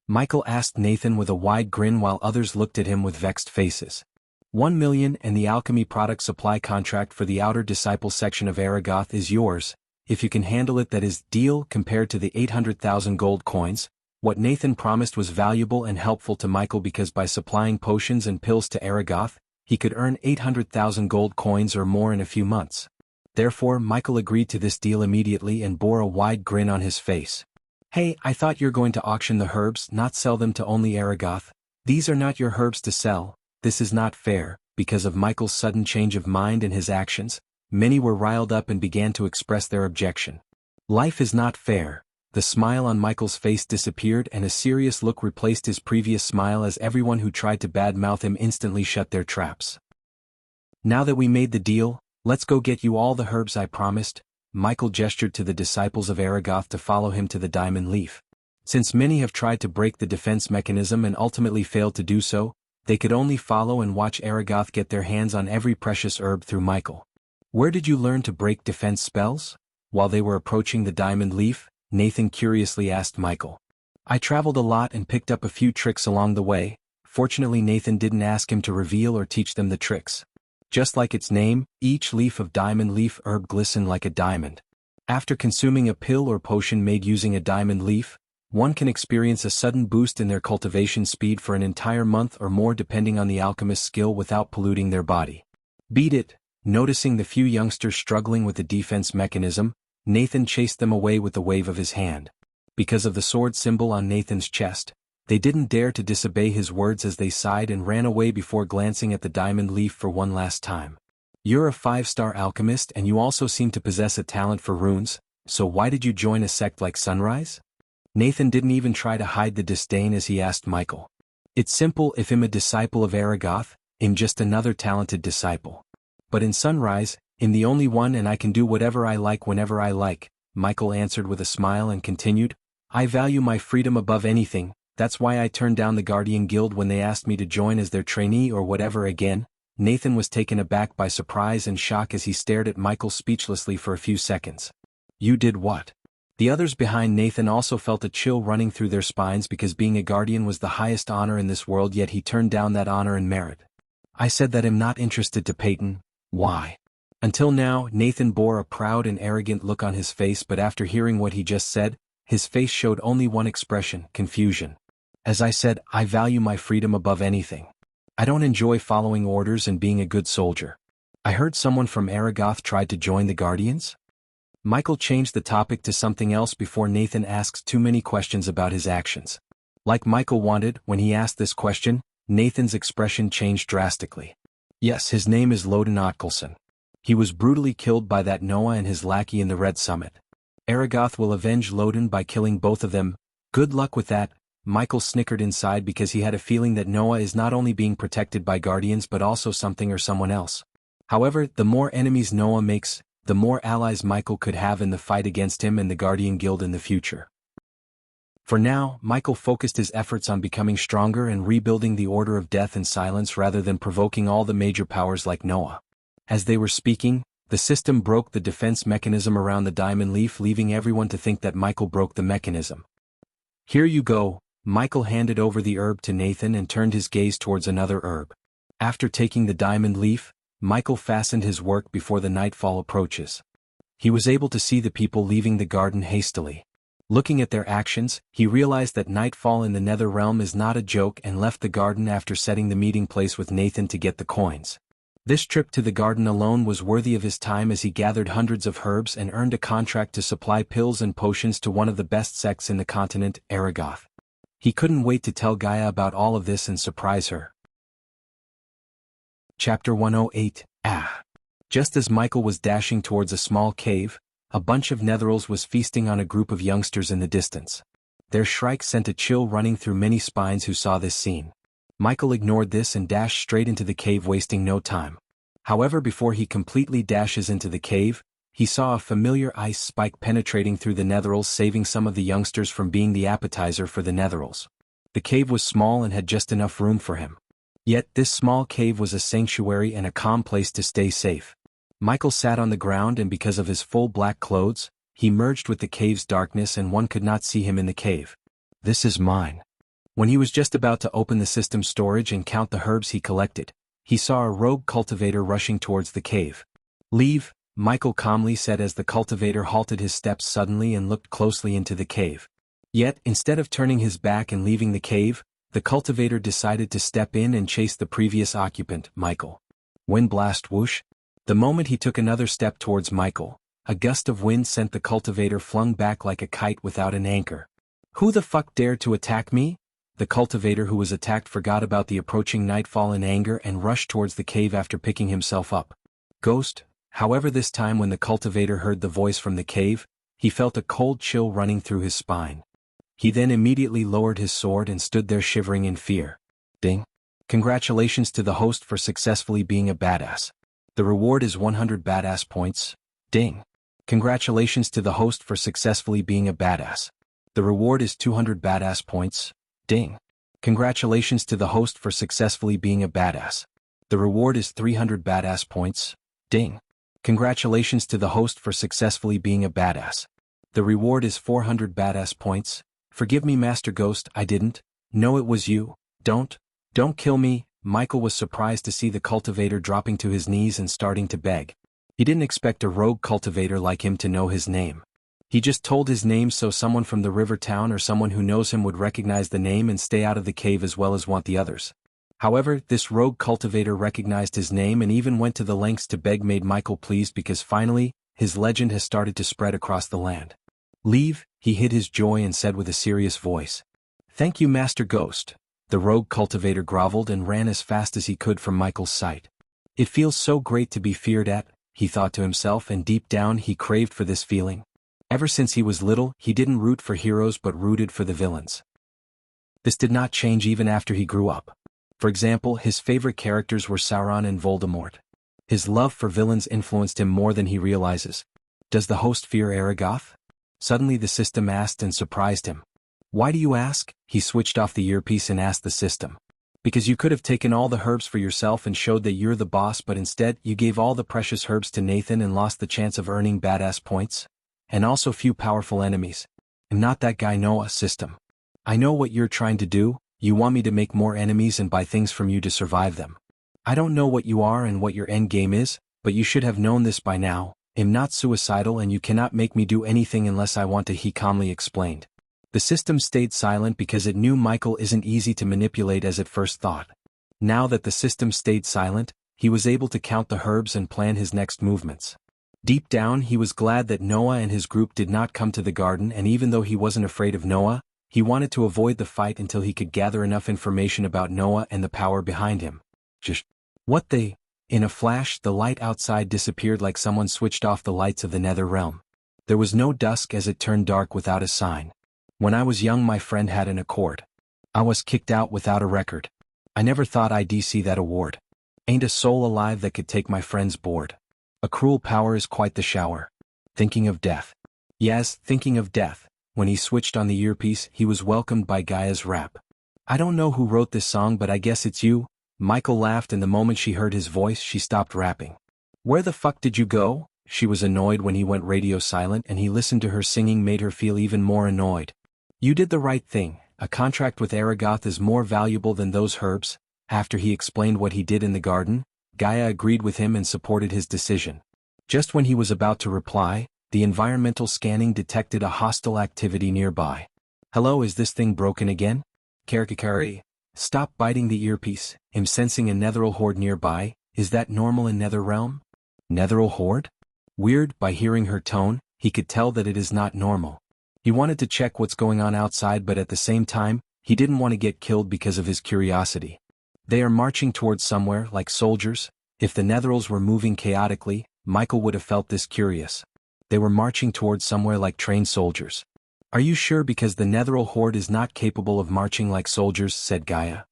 Michael asked Nathan with a wide grin while others looked at him with vexed faces. 1 million and the alchemy product supply contract for the outer disciple section of Aragoth is yours, if you can handle it. That is, deal. Compared to the 800,000 gold coins, what Nathan promised was valuable and helpful to Michael because by supplying potions and pills to Aragoth, he could earn 800,000 gold coins or more in a few months. Therefore, Michael agreed to this deal immediately and bore a wide grin on his face. "Hey, I thought you're going to auction the herbs, not sell them to only Aragoth. These are not your herbs to sell. This is not fair." Because of Michael's sudden change of mind and his actions, many were riled up and began to express their objection. "Life is not fair." The smile on Michael's face disappeared and a serious look replaced his previous smile as everyone who tried to badmouth him instantly shut their traps. "Now that we made the deal, let's go get you all the herbs I promised." Michael gestured to the disciples of Aragoth to follow him to the diamond leaf. Since many have tried to break the defense mechanism and ultimately failed to do so, they could only follow and watch Aragoth get their hands on every precious herb through Michael. "Where did you learn to break defense spells?" While they were approaching the diamond leaf, Nathan curiously asked Michael. "I traveled a lot and picked up a few tricks along the way." Fortunately, Nathan didn't ask him to reveal or teach them the tricks. Just like its name, each leaf of diamond leaf herb glistened like a diamond. After consuming a pill or potion made using a diamond leaf, one can experience a sudden boost in their cultivation speed for an entire month or more depending on the alchemist's skill without polluting their body. Beat it! Noticing the few youngsters struggling with the defense mechanism, Nathan chased them away with a wave of his hand. Because of the sword symbol on Nathan's chest, they didn't dare to disobey his words as they sighed and ran away before glancing at the diamond leaf for one last time. You're a 5-star alchemist and you also seem to possess a talent for runes, so why did you join a sect like Sunrise? Nathan didn't even try to hide the disdain as he asked Michael. It's simple, if I'm a disciple of Aragoth, I'm just another talented disciple. But in Sunrise, I'm the only one and I can do whatever I like whenever I like, Michael answered with a smile and continued, I value my freedom above anything, that's why I turned down the Guardian Guild when they asked me to join as their trainee or whatever again. Nathan was taken aback by surprise and shock as he stared at Michael speechlessly for a few seconds. You did what? The others behind Nathan also felt a chill running through their spines because being a guardian was the highest honor in this world, yet he turned down that honor and merit. I said that I'm not interested to Peyton. Why? Until now, Nathan bore a proud and arrogant look on his face, but after hearing what he just said, his face showed only one expression, confusion. As I said, I value my freedom above anything. I don't enjoy following orders and being a good soldier. I heard someone from Aragoth tried to join the Guardians? Michael changed the topic to something else before Nathan asked too many questions about his actions. Like Michael wanted, when he asked this question, Nathan's expression changed drastically. Yes, his name is Loden Otkelson. He was brutally killed by that Noah and his lackey in the Red Summit. Aragoth will avenge Loden by killing both of them. Good luck with that. Michael snickered inside because he had a feeling that Noah is not only being protected by guardians but also something or someone else. However, the more enemies Noah makes, the more allies Michael could have in the fight against him and the Guardian Guild in the future. For now, Michael focused his efforts on becoming stronger and rebuilding the Order of Death and Silence rather than provoking all the major powers like Noah. As they were speaking, the system broke the defense mechanism around the diamond leaf, leaving everyone to think that Michael broke the mechanism. Here you go. Michael handed over the herb to Nathan and turned his gaze towards another herb. After taking the diamond leaf, Michael fastened his work before the nightfall approaches. He was able to see the people leaving the garden hastily. Looking at their actions, he realized that nightfall in the Nether Realm is not a joke and left the garden after setting the meeting place with Nathan to get the coins. This trip to the garden alone was worthy of his time as he gathered hundreds of herbs and earned a contract to supply pills and potions to one of the best sects in the continent, Aragoth. He couldn't wait to tell Gaia about all of this and surprise her. Chapter 108, Just as Michael was dashing towards a small cave, a bunch of Netherals was feasting on a group of youngsters in the distance. Their shriek sent a chill running through many spines who saw this scene. Michael ignored this and dashed straight into the cave, wasting no time. However, before he completely dashes into the cave, he saw a familiar ice spike penetrating through the Netherals, saving some of the youngsters from being the appetizer for the Netherals. The cave was small and had just enough room for him. Yet this small cave was a sanctuary and a calm place to stay safe. Michael sat on the ground, and because of his full black clothes, he merged with the cave's darkness and one could not see him in the cave. This is mine. When he was just about to open the system storage and count the herbs he collected, he saw a rogue cultivator rushing towards the cave. Leave, Michael calmly said as the cultivator halted his steps suddenly and looked closely into the cave. Yet, instead of turning his back and leaving the cave, the cultivator decided to step in and chase the previous occupant, Michael. Wind blast whoosh. The moment he took another step towards Michael, a gust of wind sent the cultivator flung back like a kite without an anchor. Who the fuck dared to attack me? The cultivator who was attacked forgot about the approaching nightfall in anger and rushed towards the cave after picking himself up. Ghost. However, this time when the cultivator heard the voice from the cave, he felt a cold chill running through his spine. He then immediately lowered his sword and stood there shivering in fear. Ding. Congratulations to the host for successfully being a badass. The reward is 100 badass points. Ding. Congratulations to the host for successfully being a badass. The reward is 200 badass points. Ding. Congratulations to the host for successfully being a badass. The reward is 300 badass points. Ding. Congratulations to the host for successfully being a badass. The reward is 400 badass points. Forgive me, Master Ghost, I didn't. No, it was you. Don't kill me. Michael was surprised to see the cultivator dropping to his knees and starting to beg. He didn't expect a rogue cultivator like him to know his name. He just told his name so someone from the river town or someone who knows him would recognize the name and stay out of the cave as well as want the others. However, this rogue cultivator recognized his name and even went to the lengths to beg, made Michael pleased because finally, his legend has started to spread across the land. Leave, he hid his joy and said with a serious voice. Thank you, Master Ghost. The rogue cultivator groveled and ran as fast as he could from Michael's sight. It feels so great to be feared at, he thought to himself, and deep down he craved for this feeling. Ever since he was little, he didn't root for heroes but rooted for the villains. This did not change even after he grew up. For example, his favorite characters were Sauron and Voldemort. His love for villains influenced him more than he realizes. Does the host fear Aragoth? Suddenly the system asked and surprised him. Why do you ask? He switched off the earpiece and asked the system. Because you could have taken all the herbs for yourself and showed that you're the boss, but instead you gave all the precious herbs to Nathan and lost the chance of earning badass points? And also few powerful enemies. I'm not that guy, Noah. System. I know what you're trying to do. You want me to make more enemies and buy things from you to survive them. I don't know what you are and what your end game is, but you should have known this by now. I'm not suicidal and you cannot make me do anything unless I want to, he calmly explained. The system stayed silent because it knew Michael isn't easy to manipulate as it first thought. Now that the system stayed silent, he was able to count the herbs and plan his next movements. Deep down he was glad that Noah and his group did not come to the garden, and even though he wasn't afraid of Noah, he wanted to avoid the fight until he could gather enough information about Noah and the power behind him. Just what they... In a flash, the light outside disappeared like someone switched off the lights of the nether realm. There was no dusk as it turned dark without a sign. When I was young, my friend had an accord. I was kicked out without a record. I never thought I'd see that award. Ain't a soul alive that could take my friend's board. A cruel power is quite the shower. Thinking of death. Yes, thinking of death. When he switched on the earpiece, he was welcomed by Gaia's rap. I don't know who wrote this song, but I guess it's you. Michael laughed, and the moment she heard his voice, she stopped rapping. Where the fuck did you go? She was annoyed when he went radio silent, and he listened to her singing made her feel even more annoyed. You did the right thing. A contract with Aragoth is more valuable than those herbs. After he explained what he did in the garden, Gaia agreed with him and supported his decision. Just when he was about to reply, the environmental scanning detected a hostile activity nearby. Hello, is this thing broken again? Karikari. Stop biting the earpiece. I'm sensing a Netheril horde nearby. Is that normal in Netherrealm? Netheril horde? Weird. By hearing her tone, he could tell that it is not normal. He wanted to check what's going on outside, but at the same time, he didn't want to get killed because of his curiosity. They are marching towards somewhere, like soldiers. If the Netherils were moving chaotically, Michael would have felt this curious. They were marching towards somewhere like trained soldiers. Are you sure? Because the Netheril horde is not capable of marching like soldiers, said Gaia.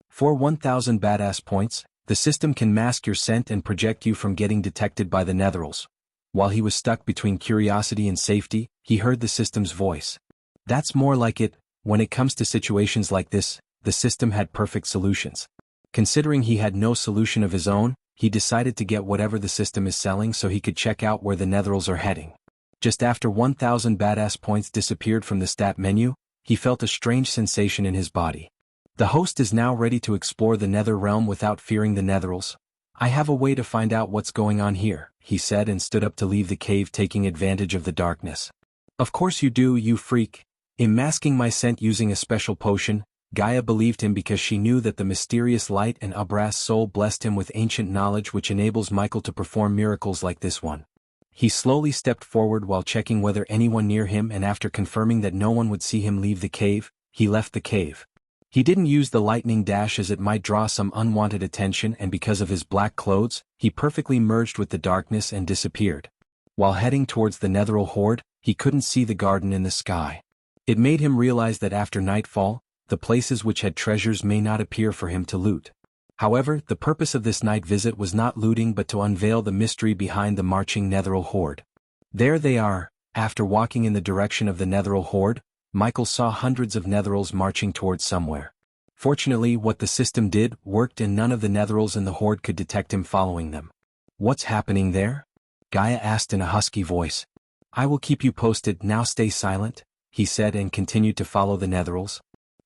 For 1,000 badass points, the system can mask your scent and project you from getting detected by the Netherils. While he was stuck between curiosity and safety, he heard the system's voice. That's more like it. When it comes to situations like this, the system had perfect solutions. Considering he had no solution of his own, he decided to get whatever the system is selling so he could check out where the Netherils are heading. Just after 1,000 badass points disappeared from the stat menu, he felt a strange sensation in his body. The host is now ready to explore the Nether realm without fearing the Netherils. I have a way to find out what's going on here, he said, and stood up to leave the cave, taking advantage of the darkness. Of course you do, you freak. In masking my scent using a special potion, Gaia believed him because she knew that the mysterious light and Abra's soul blessed him with ancient knowledge which enables Michael to perform miracles like this one. He slowly stepped forward while checking whether anyone near him, and after confirming that no one would see him leave the cave, he left the cave. He didn't use the lightning dash as it might draw some unwanted attention, and because of his black clothes, he perfectly merged with the darkness and disappeared. While heading towards the Netheril horde, he couldn't see the garden in the sky. It made him realize that after nightfall, the places which had treasures may not appear for him to loot. However, the purpose of this night visit was not looting but to unveil the mystery behind the marching Netheril horde. There they are. After walking in the direction of the Netheril horde, Michael saw hundreds of Netherils marching towards somewhere. Fortunately, what the system did worked, and none of the Netherils in the horde could detect him following them. What's happening there? Gaia asked in a husky voice. I will keep you posted, now stay silent, he said, and continued to follow the Netherils.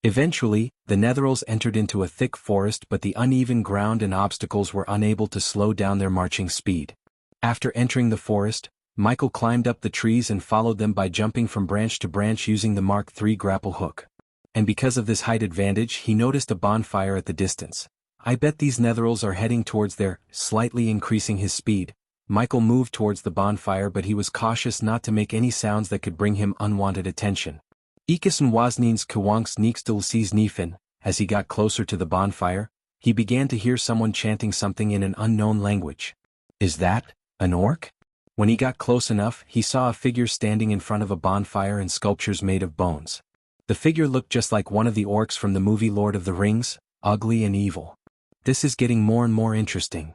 Eventually, the Netherils entered into a thick forest, but the uneven ground and obstacles were unable to slow down their marching speed. After entering the forest, Michael climbed up the trees and followed them by jumping from branch to branch using the Mark III grapple hook. And because of this height advantage, he noticed a bonfire at the distance. I bet these netherals are heading towards there. Slightly increasing his speed, Michael moved towards the bonfire, but he was cautious not to make any sounds that could bring him unwanted attention. Ikasen wasnins kwanks neekstil sees nifin. As he got closer to the bonfire, he began to hear someone chanting something in an unknown language. Is that an orc? When he got close enough, he saw a figure standing in front of a bonfire and sculptures made of bones. The figure looked just like one of the orcs from the movie Lord of the Rings, ugly and evil. This is getting more and more interesting.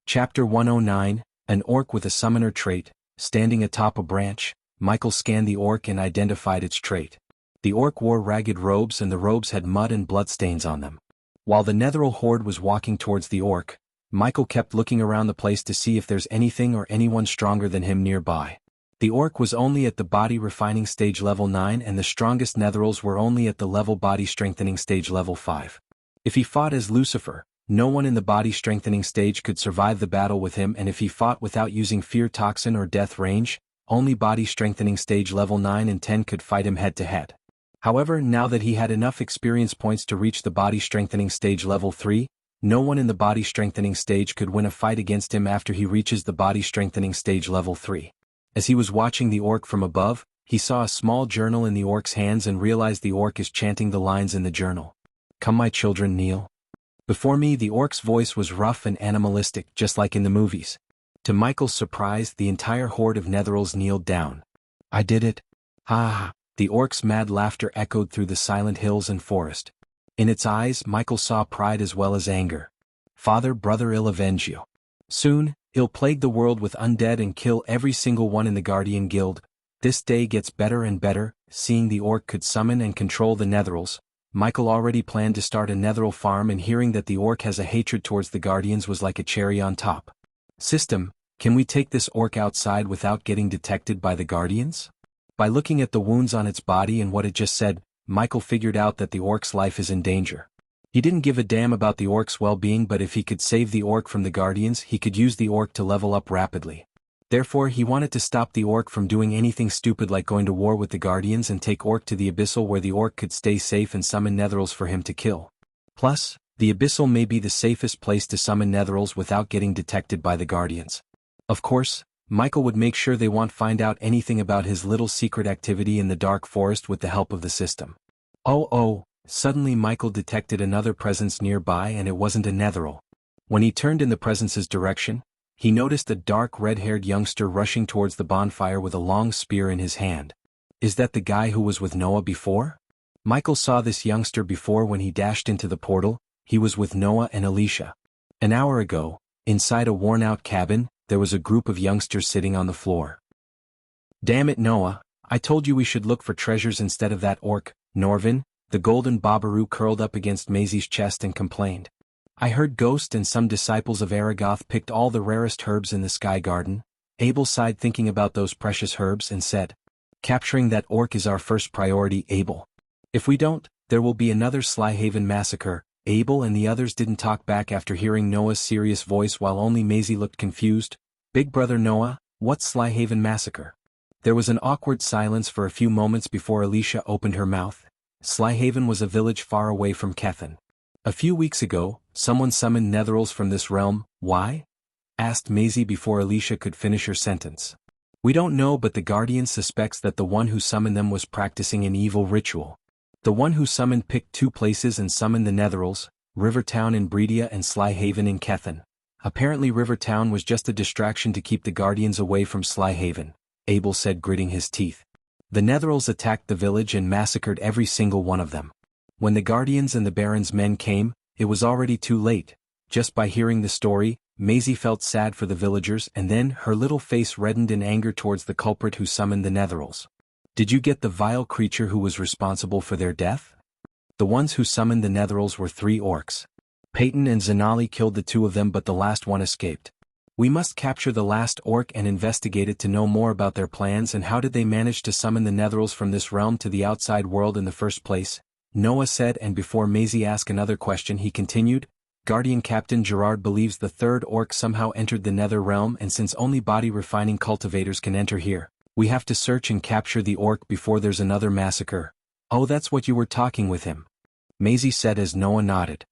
Chapter 109, An Orc with a Summoner Trait. Standing atop a branch, Michael scanned the orc and identified its trait. The orc wore ragged robes, and the robes had mud and blood stains on them. While the Netheral horde was walking towards the orc, Michael kept looking around the place to see if there's anything or anyone stronger than him nearby. The orc was only at the body refining stage level 9, and the strongest Netherals were only at the level body strengthening stage level 5. If he fought as Lucifer, no one in the body strengthening stage could survive the battle with him, and if he fought without using fear toxin or death range, only body strengthening stage level 9 and 10 could fight him head to head. However, now that he had enough experience points to reach the body strengthening stage level 3, no one in the body strengthening stage could win a fight against him after he reaches the body strengthening stage level 3. As he was watching the orc from above, he saw a small journal in the orc's hands and realized the orc is chanting the lines in the journal. Come my children, kneel before me. The orc's voice was rough and animalistic, just like in the movies. To Michael's surprise, the entire horde of Netherals kneeled down. I did it. Ha ha. The orc's mad laughter echoed through the silent hills and forest. In its eyes, Michael saw pride as well as anger. Father, brother, I'll avenge you. Soon, I'll plague the world with undead and kill every single one in the Guardian Guild. This day gets better and better. Seeing the orc could summon and control the Netherals, Michael already planned to start a Netheral farm, and hearing that the orc has a hatred towards the Guardians was like a cherry on top. System, can we take this orc outside without getting detected by the Guardians? By looking at the wounds on its body and what it just said, Michael figured out that the orc's life is in danger. He didn't give a damn about the orc's well-being, but if he could save the orc from the Guardians, he could use the orc to level up rapidly. Therefore, he wanted to stop the orc from doing anything stupid like going to war with the Guardians and take orc to the Abyssal, where the orc could stay safe and summon Netherals for him to kill. Plus, the Abyssal may be the safest place to summon Netherals without getting detected by the Guardians. Of course, Michael would make sure they won't find out anything about his little secret activity in the dark forest with the help of the system. Oh, suddenly Michael detected another presence nearby, and it wasn't a Netheral. When he turned in the presence's direction, he noticed a dark red-haired youngster rushing towards the bonfire with a long spear in his hand. Is that the guy who was with Noah before? Michael saw this youngster before when he dashed into the portal. He was with Noah and Alicia. An hour ago, inside a worn-out cabin, there was a group of youngsters sitting on the floor. Damn it, Noah, I told you we should look for treasures instead of that orc. Norvin, the golden Babaru, curled up against Maisie's chest and complained. I heard Ghost and some disciples of Aragoth picked all the rarest herbs in the Sky Garden. Abel sighed thinking about those precious herbs and said, capturing that orc is our first priority, Abel. If we don't, there will be another Slyhaven massacre. Abel and the others didn't talk back after hearing Noah's serious voice, while only Maisie looked confused. Big brother Noah, what's Slyhaven massacre? There was an awkward silence for a few moments before Alicia opened her mouth. Slyhaven was a village far away from Kethen. A few weeks ago, someone summoned Netherals from this realm. Why? Asked Maisie before Alicia could finish her sentence. We don't know, but the Guardian suspects that the one who summoned them was practicing an evil ritual. The one who summoned picked two places and summoned the Netherals, Rivertown in Breedia and Slyhaven in Kethen. Apparently Rivertown was just a distraction to keep the Guardians away from Slyhaven, Abel said, gritting his teeth. The Netherals attacked the village and massacred every single one of them. When the Guardians and the Baron's men came, it was already too late. Just by hearing the story, Maisie felt sad for the villagers, and then her little face reddened in anger towards the culprit who summoned the Netherals. Did you get the vile creature who was responsible for their death? The ones who summoned the Netherals were 3 orcs. Peyton and Zanali killed the 2 of them, but the last one escaped. We must capture the last orc and investigate it to know more about their plans and how did they manage to summon the Netherals from this realm to the outside world in the first place, Noah said, and before Maisie asked another question he continued, Guardian Captain Gerard believes the third orc somehow entered the Nether Realm, and since only body refining cultivators can enter here, we have to search and capture the orc before there's another massacre. Oh, that's what you were talking with him, Maisie said as Noah nodded.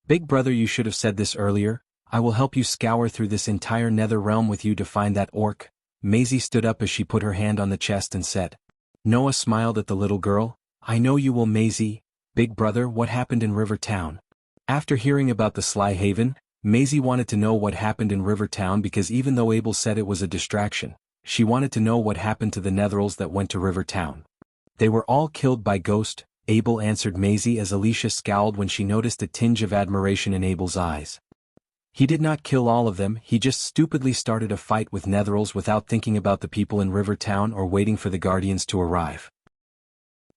Big brother, you should have said this earlier. I will help you scour through this entire Nether Realm with you to find that orc. Maisie stood up as she put her hand on the chest and said. Noah smiled at the little girl. I know you will, Maisie. Big brother, what happened in River Town? After hearing about the Sly Haven, Maisie wanted to know what happened in River Town because even though Abel said it was a distraction, she wanted to know what happened to the Netherals that went to River Town. They were all killed by Ghost, Abel answered Maisie as Alicia scowled when she noticed a tinge of admiration in Abel's eyes. He did not kill all of them, he just stupidly started a fight with Netherals without thinking about the people in River Town or waiting for the Guardians to arrive.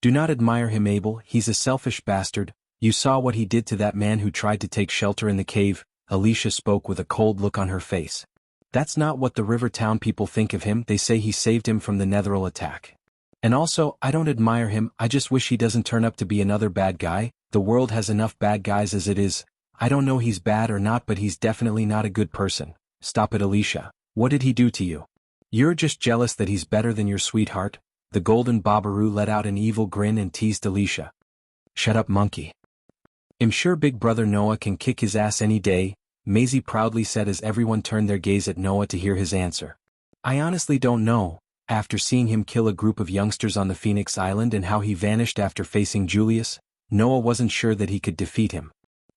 Do not admire him, Abel, he's a selfish bastard. You saw what he did to that man who tried to take shelter in the cave, Alicia spoke with a cold look on her face. That's not what the River Town people think of him, they say he saved him from the Netheral attack. And also, I don't admire him, I just wish he doesn't turn up to be another bad guy, the world has enough bad guys as it is. I don't know he's bad or not, but he's definitely not a good person. Stop it, Alicia. What did he do to you? You're just jealous that he's better than your sweetheart. The golden Babaru let out an evil grin and teased Alicia. Shut up, monkey. I'm sure big brother Noah can kick his ass any day, Maisie proudly said as everyone turned their gaze at Noah to hear his answer. I honestly don't know. After seeing him kill a group of youngsters on the Phoenix Island and how he vanished after facing Julius, Noah wasn't sure that he could defeat him.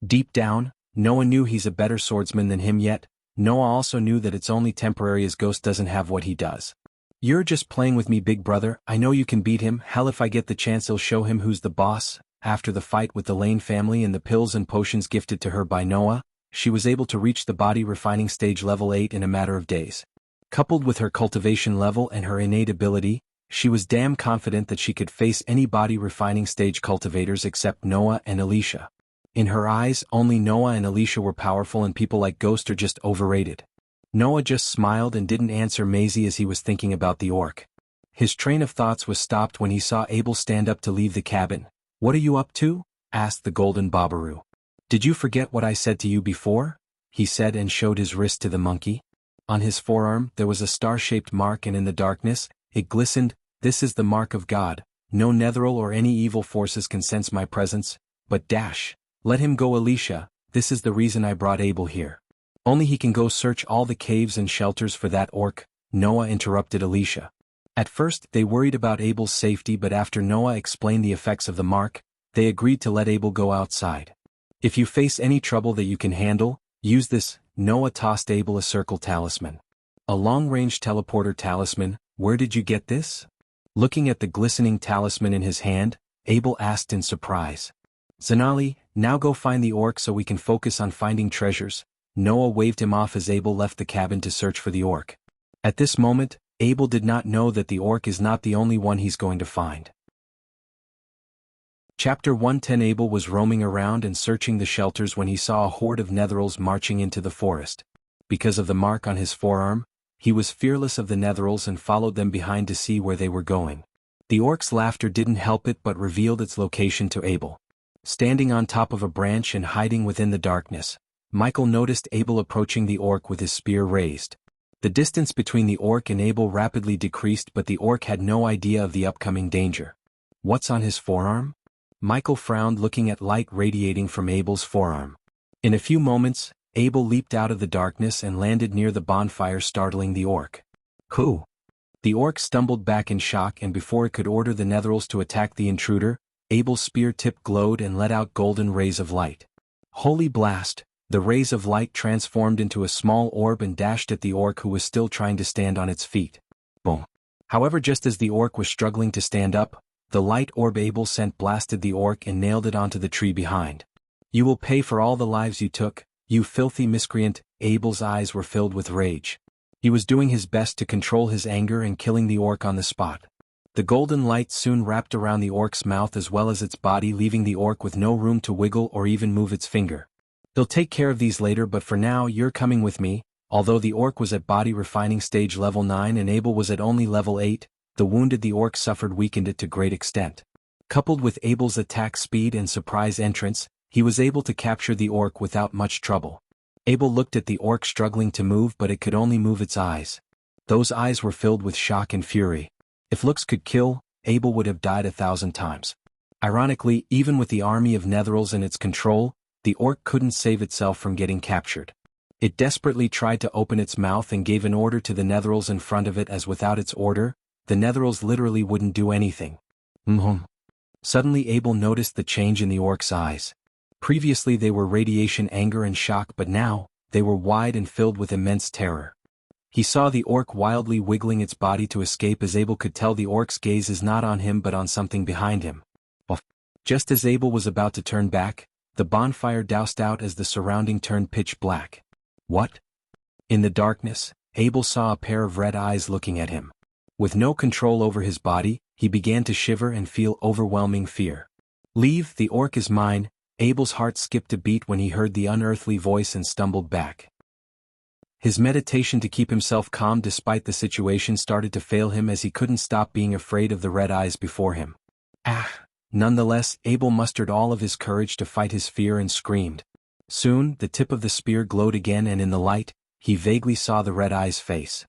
Deep down, Noah knew he's a better swordsman than him, yet Noah also knew that it's only temporary as Ghost doesn't have what he does. You're just playing with me, big brother, I know you can beat him, hell if I get the chance I'll show him who's the boss. After the fight with the Lane family and the pills and potions gifted to her by Noah, she was able to reach the body refining stage level 8 in a matter of days. Coupled with her cultivation level and her innate ability, she was damn confident that she could face any body refining stage cultivators except Noah and Alicia. In her eyes, only Noah and Alicia were powerful and people like Ghost are just overrated. Noah just smiled and didn't answer Maisie as he was thinking about the orc. His train of thoughts was stopped when he saw Abel stand up to leave the cabin. What are you up to? Asked the golden Babaru. Did you forget what I said to you before? He said and showed his wrist to the monkey. On his forearm there was a star-shaped mark and in the darkness, it glistened. This is the mark of God. No Netheral or any evil forces can sense my presence, but dash. Let him go, Alicia, this is the reason I brought Abel here. Only he can go search all the caves and shelters for that orc, Noah interrupted Alicia. At first they worried about Abel's safety, but after Noah explained the effects of the mark, they agreed to let Abel go outside. If you face any trouble that you can handle, use this. Noah tossed Abel a circle talisman. A long-range teleporter talisman, where did you get this? Looking at the glistening talisman in his hand, Abel asked in surprise. Zanali, now go find the orc so we can focus on finding treasures. Noah waved him off as Abel left the cabin to search for the orc. At this moment, Abel did not know that the orc is not the only one he's going to find. Chapter 110. Abel was roaming around and searching the shelters when he saw a horde of Netherals marching into the forest. Because of the mark on his forearm, he was fearless of the Netherals and followed them behind to see where they were going. The orc's laughter didn't help it but revealed its location to Abel. Standing on top of a branch and hiding within the darkness, Michael noticed Abel approaching the orc with his spear raised. The distance between the orc and Abel rapidly decreased, but the orc had no idea of the upcoming danger. What's on his forearm? Michael frowned, looking at light radiating from Abel's forearm. In a few moments, Abel leaped out of the darkness and landed near the bonfire, startling the orc. Who? The orc stumbled back in shock, and before it could order the Netherals to attack the intruder, Abel's spear tip glowed and let out golden rays of light. Holy blast! The rays of light transformed into a small orb and dashed at the orc, who was still trying to stand on its feet. Boom! However, just as the orc was struggling to stand up, the light orb Abel sent blasted the orc and nailed it onto the tree behind. You will pay for all the lives you took, you filthy miscreant. Abel's eyes were filled with rage. He was doing his best to control his anger and killing the orc on the spot. The golden light soon wrapped around the orc's mouth as well as its body, leaving the orc with no room to wiggle or even move its finger. He'll take care of these later, but for now you're coming with me. Although the orc was at body refining stage level 9 and Abel was at only level 8, the wounded the orc suffered weakened it to great extent. Coupled with Abel's attack speed and surprise entrance, he was able to capture the orc without much trouble. Abel looked at the orc struggling to move, but it could only move its eyes. Those eyes were filled with shock and fury. If looks could kill, Abel would have died 1,000 times. Ironically, even with the army of Netherils in its control, the orc couldn't save itself from getting captured. It desperately tried to open its mouth and gave an order to the Netherils in front of it, as without its order, the Netherils literally wouldn't do anything. Suddenly Abel noticed the change in the orc's eyes. Previously they were radiation anger and shock, but now, they were wide and filled with immense terror. He saw the orc wildly wiggling its body to escape, as Abel could tell the orc's gaze is not on him but on something behind him. Just as Abel was about to turn back, the bonfire doused out as the surrounding turned pitch black. What? In the darkness, Abel saw a pair of red eyes looking at him. With no control over his body, he began to shiver and feel overwhelming fear. Leave, the orc is mine. Abel's heart skipped a beat when he heard the unearthly voice and stumbled back. His meditation to keep himself calm despite the situation started to fail him, as he couldn't stop being afraid of the red eyes before him. Nonetheless, Abel mustered all of his courage to fight his fear and screamed. Soon, the tip of the spear glowed again, and in the light, he vaguely saw the red eye's face.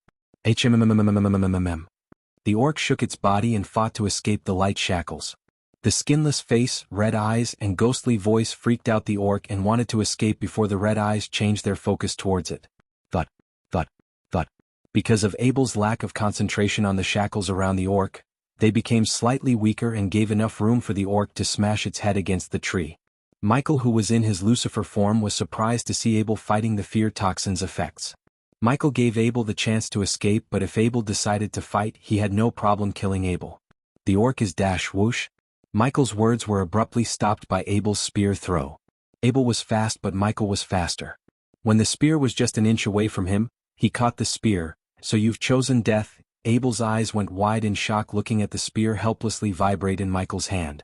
The orc shook its body and fought to escape the light shackles. The skinless face, red eyes, and ghostly voice freaked out the orc and wanted to escape before the red eyes changed their focus towards it. Thud, thud, thud. Because of Abel's lack of concentration on the shackles around the orc, they became slightly weaker and gave enough room for the orc to smash its head against the tree. Michael, who was in his Lucifer form, was surprised to see Abel fighting the fear toxin's effects. Michael gave Abel the chance to escape, but if Abel decided to fight, he had no problem killing Abel. The orc is dash whoosh. Michael's words were abruptly stopped by Abel's spear throw. Abel was fast, but Michael was faster. When the spear was just an inch away from him, he caught the spear. So you've chosen death. Abel's eyes went wide in shock, looking at the spear helplessly vibrate in Michael's hand.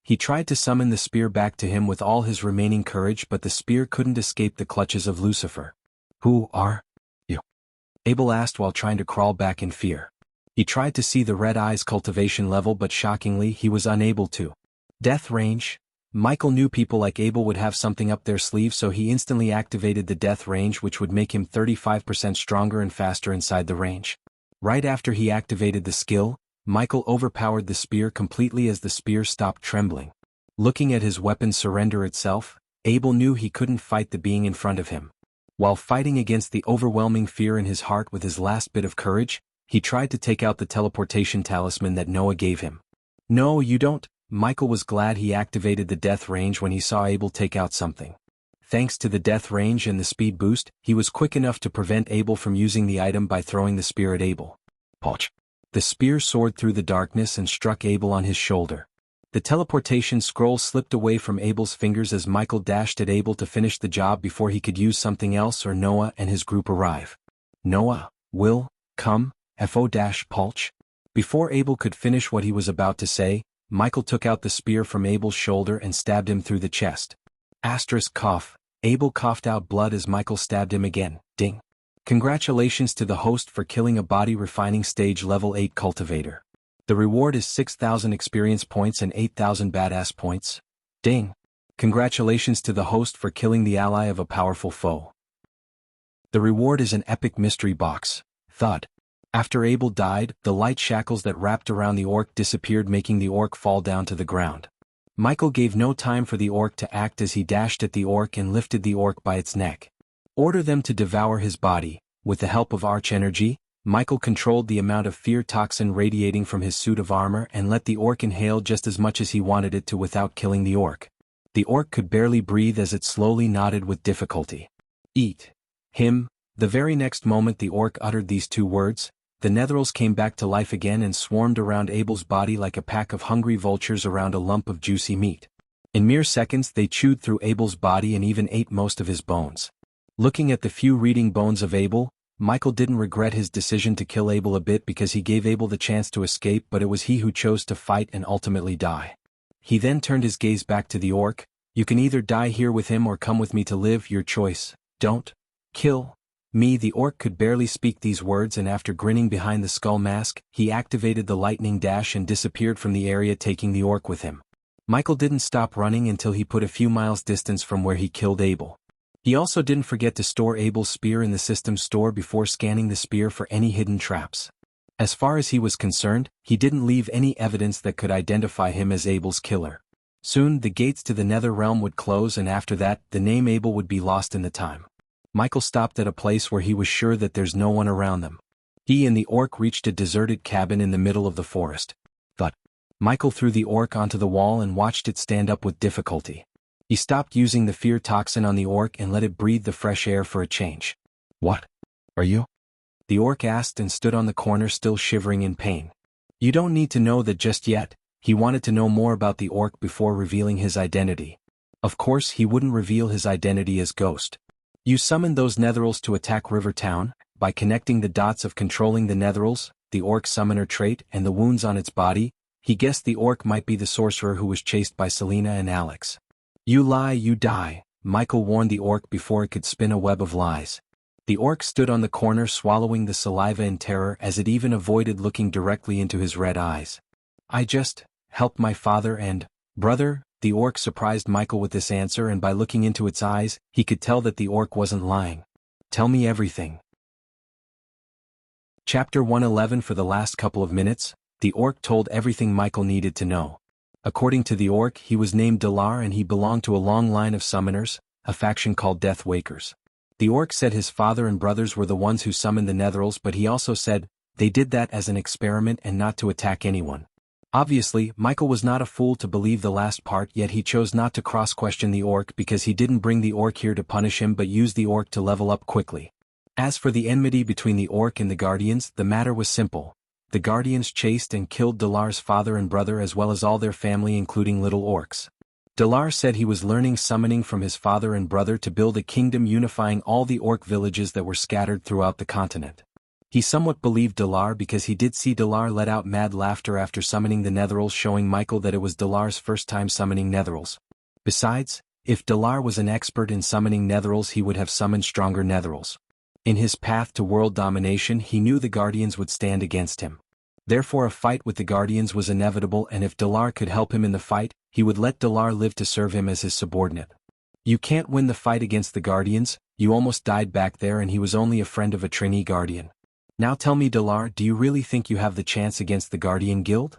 He tried to summon the spear back to him with all his remaining courage, but the spear couldn't escape the clutches of Lucifer. Who are you? Abel asked while trying to crawl back in fear. He tried to see the red eye's cultivation level, but shockingly he was unable to. Death range. Michael knew people like Abel would have something up their sleeve, so he instantly activated the death range, which would make him 35% stronger and faster inside the range. Right after he activated the skill, Michael overpowered the spear completely as the spear stopped trembling. Looking at his weapon surrender itself, Abel knew he couldn't fight the being in front of him. While fighting against the overwhelming fear in his heart with his last bit of courage, he tried to take out the teleportation talisman that Noah gave him. No, you don't. Michael was glad he activated the death range when he saw Abel take out something. Thanks to the death range and the speed boost, he was quick enough to prevent Abel from using the item by throwing the spear at Abel. Poch! The spear soared through the darkness and struck Abel on his shoulder. The teleportation scroll slipped away from Abel's fingers as Michael dashed at Abel to finish the job before he could use something else or Noah and his group arrive. Noah, Will, come, FO-Pulch. Before Abel could finish what he was about to say, Michael took out the spear from Abel's shoulder and stabbed him through the chest. Asterisk cough. Abel coughed out blood as Michael stabbed him again. Ding. Congratulations to the host for killing a body refining stage level 8 cultivator. The reward is 6,000 experience points and 8,000 badass points. Ding. Congratulations to the host for killing the ally of a powerful foe. The reward is an epic mystery box. Thud. After Abel died, the light shackles that wrapped around the orc disappeared, making the orc fall down to the ground. Michael gave no time for the orc to act as he dashed at the orc and lifted the orc by its neck. Order them to devour his body. With the help of Arch Energy, Michael controlled the amount of fear toxin radiating from his suit of armor and let the orc inhale just as much as he wanted it to without killing the orc. The orc could barely breathe as it slowly nodded with difficulty. Eat him. The very next moment the orc uttered these two words, the Netherils came back to life again and swarmed around Abel's body like a pack of hungry vultures around a lump of juicy meat. In mere seconds they chewed through Abel's body and even ate most of his bones. Looking at the few reading bones of Abel, Michael didn't regret his decision to kill Abel a bit because he gave Abel the chance to escape, but it was he who chose to fight and ultimately die. He then turned his gaze back to the orc. You can either die here with him or come with me to live, your choice. Don't kill me. The orc could barely speak these words, and after grinning behind the skull mask, he activated the lightning dash and disappeared from the area, taking the orc with him. Michael didn't stop running until he put a few miles distance from where he killed Abel. He also didn't forget to store Abel's spear in the system store before scanning the spear for any hidden traps. As far as he was concerned, he didn't leave any evidence that could identify him as Abel's killer. Soon, the gates to the Nether Realm would close, and after that, the name Abel would be lost in the time. Michael stopped at a place where he was sure that there's no one around them. He and the orc reached a deserted cabin in the middle of the forest. But Michael threw the orc onto the wall and watched it stand up with difficulty. He stopped using the fear toxin on the orc and let it breathe the fresh air for a change. "What are you?" the orc asked and stood on the corner still shivering in pain. You don't need to know that just yet. He wanted to know more about the orc before revealing his identity. Of course, he wouldn't reveal his identity as Ghost. You summoned those netherals to attack River Town. By connecting the dots of controlling the netherals, the orc summoner trait, and the wounds on its body, he guessed the orc might be the sorcerer who was chased by Selena and Alex. "You lie, you die," Michael warned the orc before it could spin a web of lies. The orc stood on the corner swallowing the saliva in terror as it even avoided looking directly into his red eyes. "I just helped my father and brother." The orc surprised Michael with this answer, and by looking into its eyes, he could tell that the orc wasn't lying. "Tell me everything." Chapter 111. For the last couple of minutes, the orc told everything Michael needed to know. According to the orc, he was named Dalar and he belonged to a long line of summoners, a faction called Death Wakers. The orc said his father and brothers were the ones who summoned the netherals, but he also said they did that as an experiment and not to attack anyone. Obviously, Michael was not a fool to believe the last part, yet he chose not to cross-question the orc because he didn't bring the orc here to punish him but used the orc to level up quickly. As for the enmity between the orc and the Guardians, the matter was simple. The Guardians chased and killed Dalar's father and brother as well as all their family including little orcs. Dalar said he was learning summoning from his father and brother to build a kingdom unifying all the orc villages that were scattered throughout the continent. He somewhat believed Dalar because he did see Dalar let out mad laughter after summoning the netherals, showing Michael that it was Dalar's first time summoning netherals. Besides, if Dalar was an expert in summoning netherals, he would have summoned stronger netherals. In his path to world domination, he knew the Guardians would stand against him. Therefore a fight with the Guardians was inevitable, and if Dalar could help him in the fight, he would let Dalar live to serve him as his subordinate. You can't win the fight against the Guardians, you almost died back there, and he was only a friend of a trainee Guardian. Now tell me, Dalar, do you really think you have the chance against the Guardian Guild?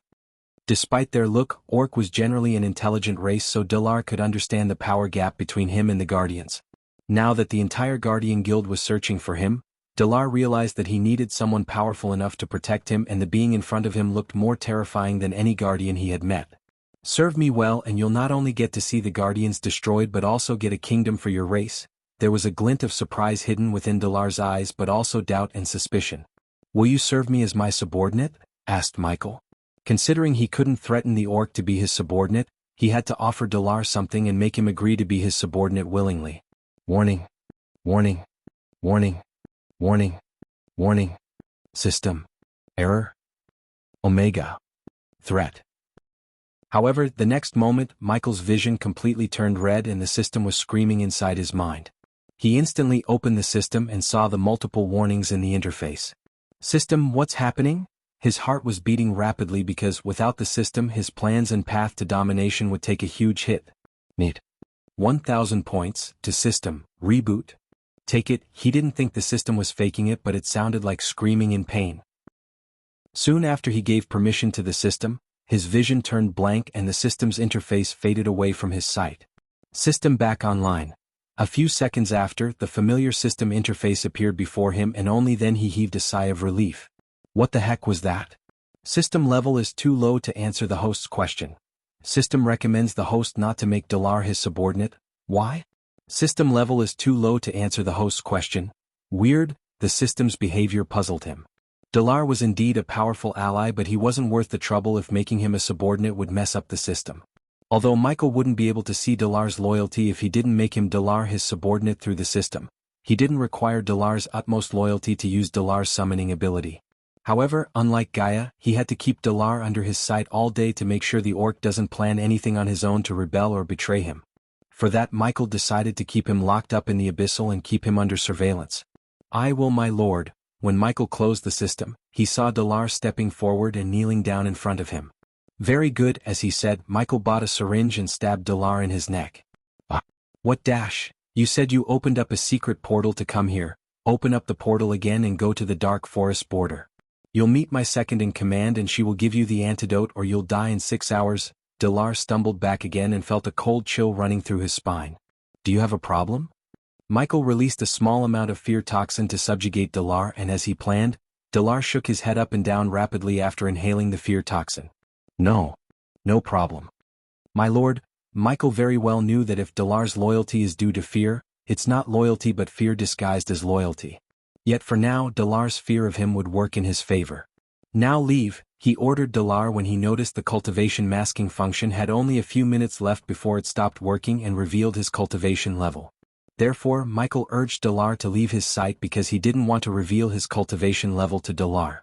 Despite their look, Orc was generally an intelligent race, so Dalar could understand the power gap between him and the Guardians. Now that the entire Guardian Guild was searching for him, Dalar realized that he needed someone powerful enough to protect him, and the being in front of him looked more terrifying than any Guardian he had met. "Serve me well and you'll not only get to see the Guardians destroyed but also get a kingdom for your race." There was a glint of surprise hidden within Dalar's eyes but also doubt and suspicion. "Will you serve me as my subordinate?" asked Michael. Considering he couldn't threaten the orc to be his subordinate, he had to offer Dalar something and make him agree to be his subordinate willingly. Warning. Warning. Warning. Warning. Warning. System. Error. Omega. Threat. However, the next moment, Michael's vision completely turned red and the system was screaming inside his mind. He instantly opened the system and saw the multiple warnings in the interface. "System, what's happening?" His heart was beating rapidly because without the system his plans and path to domination would take a huge hit. Need 1,000 points to system, reboot. Take it. He didn't think the system was faking it, but it sounded like screaming in pain. Soon after he gave permission to the system, his vision turned blank and the system's interface faded away from his sight. System back online. A few seconds after, the familiar system interface appeared before him and only then he heaved a sigh of relief. What the heck was that? System level is too low to answer the host's question. System recommends the host not to make Dalar his subordinate. Why? System level is too low to answer the host's question. Weird, the system's behavior puzzled him. Dalar was indeed a powerful ally, but he wasn't worth the trouble if making him a subordinate would mess up the system. Although Michael wouldn't be able to see Dalar's loyalty if he didn't make him Dalar his subordinate through the system, he didn't require Dalar's utmost loyalty to use Dalar's summoning ability. However, unlike Gaia, he had to keep Dalar under his sight all day to make sure the orc doesn't plan anything on his own to rebel or betray him. For that, Michael decided to keep him locked up in the abyssal and keep him under surveillance. "I will, my lord." When Michael closed the system, he saw Dalar stepping forward and kneeling down in front of him. Very good, as he said, Michael bought a syringe and stabbed Dalar in his neck. Ah. What dash? You said you opened up a secret portal to come here. Open up the portal again and go to the dark forest border. You'll meet my second in command and she will give you the antidote or you'll die in 6 hours. Dalar stumbled back again and felt a cold chill running through his spine. Do you have a problem? Michael released a small amount of fear toxin to subjugate Dalar and as he planned, Dalar shook his head up and down rapidly after inhaling the fear toxin. No. No problem. My lord, Michael very well knew that if Dalar's loyalty is due to fear, it's not loyalty but fear disguised as loyalty. Yet for now Dalar's fear of him would work in his favor. Now leave, he ordered Dalar when he noticed the cultivation masking function had only a few minutes left before it stopped working and revealed his cultivation level. Therefore Michael urged Dalar to leave his sight because he didn't want to reveal his cultivation level to Dalar.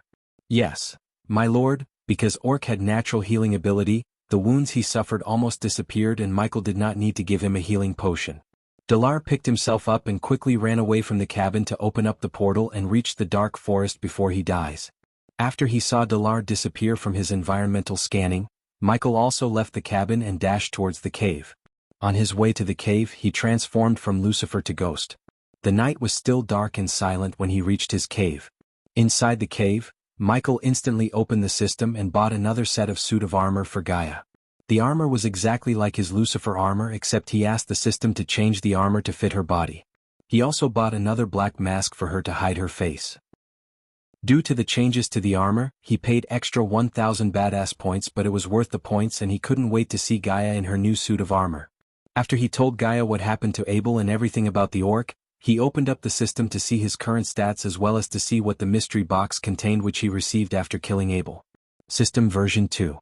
Yes, my lord, because Orc had natural healing ability, the wounds he suffered almost disappeared and Michael did not need to give him a healing potion. Dalar picked himself up and quickly ran away from the cabin to open up the portal and reach the dark forest before he dies. After he saw Dalar disappear from his environmental scanning, Michael also left the cabin and dashed towards the cave. On his way to the cave he transformed from Lucifer to Ghost. The night was still dark and silent when he reached his cave. Inside the cave, Michael instantly opened the system and bought another set of suit of armor for Gaia. The armor was exactly like his Lucifer armor except he asked the system to change the armor to fit her body. He also bought another black mask for her to hide her face. Due to the changes to the armor, he paid extra 1,000 badass points but it was worth the points and he couldn't wait to see Gaia in her new suit of armor. After he told Gaia what happened to Abel and everything about the orc, he opened up the system to see his current stats as well as to see what the mystery box contained which he received after killing Abel. System version 2.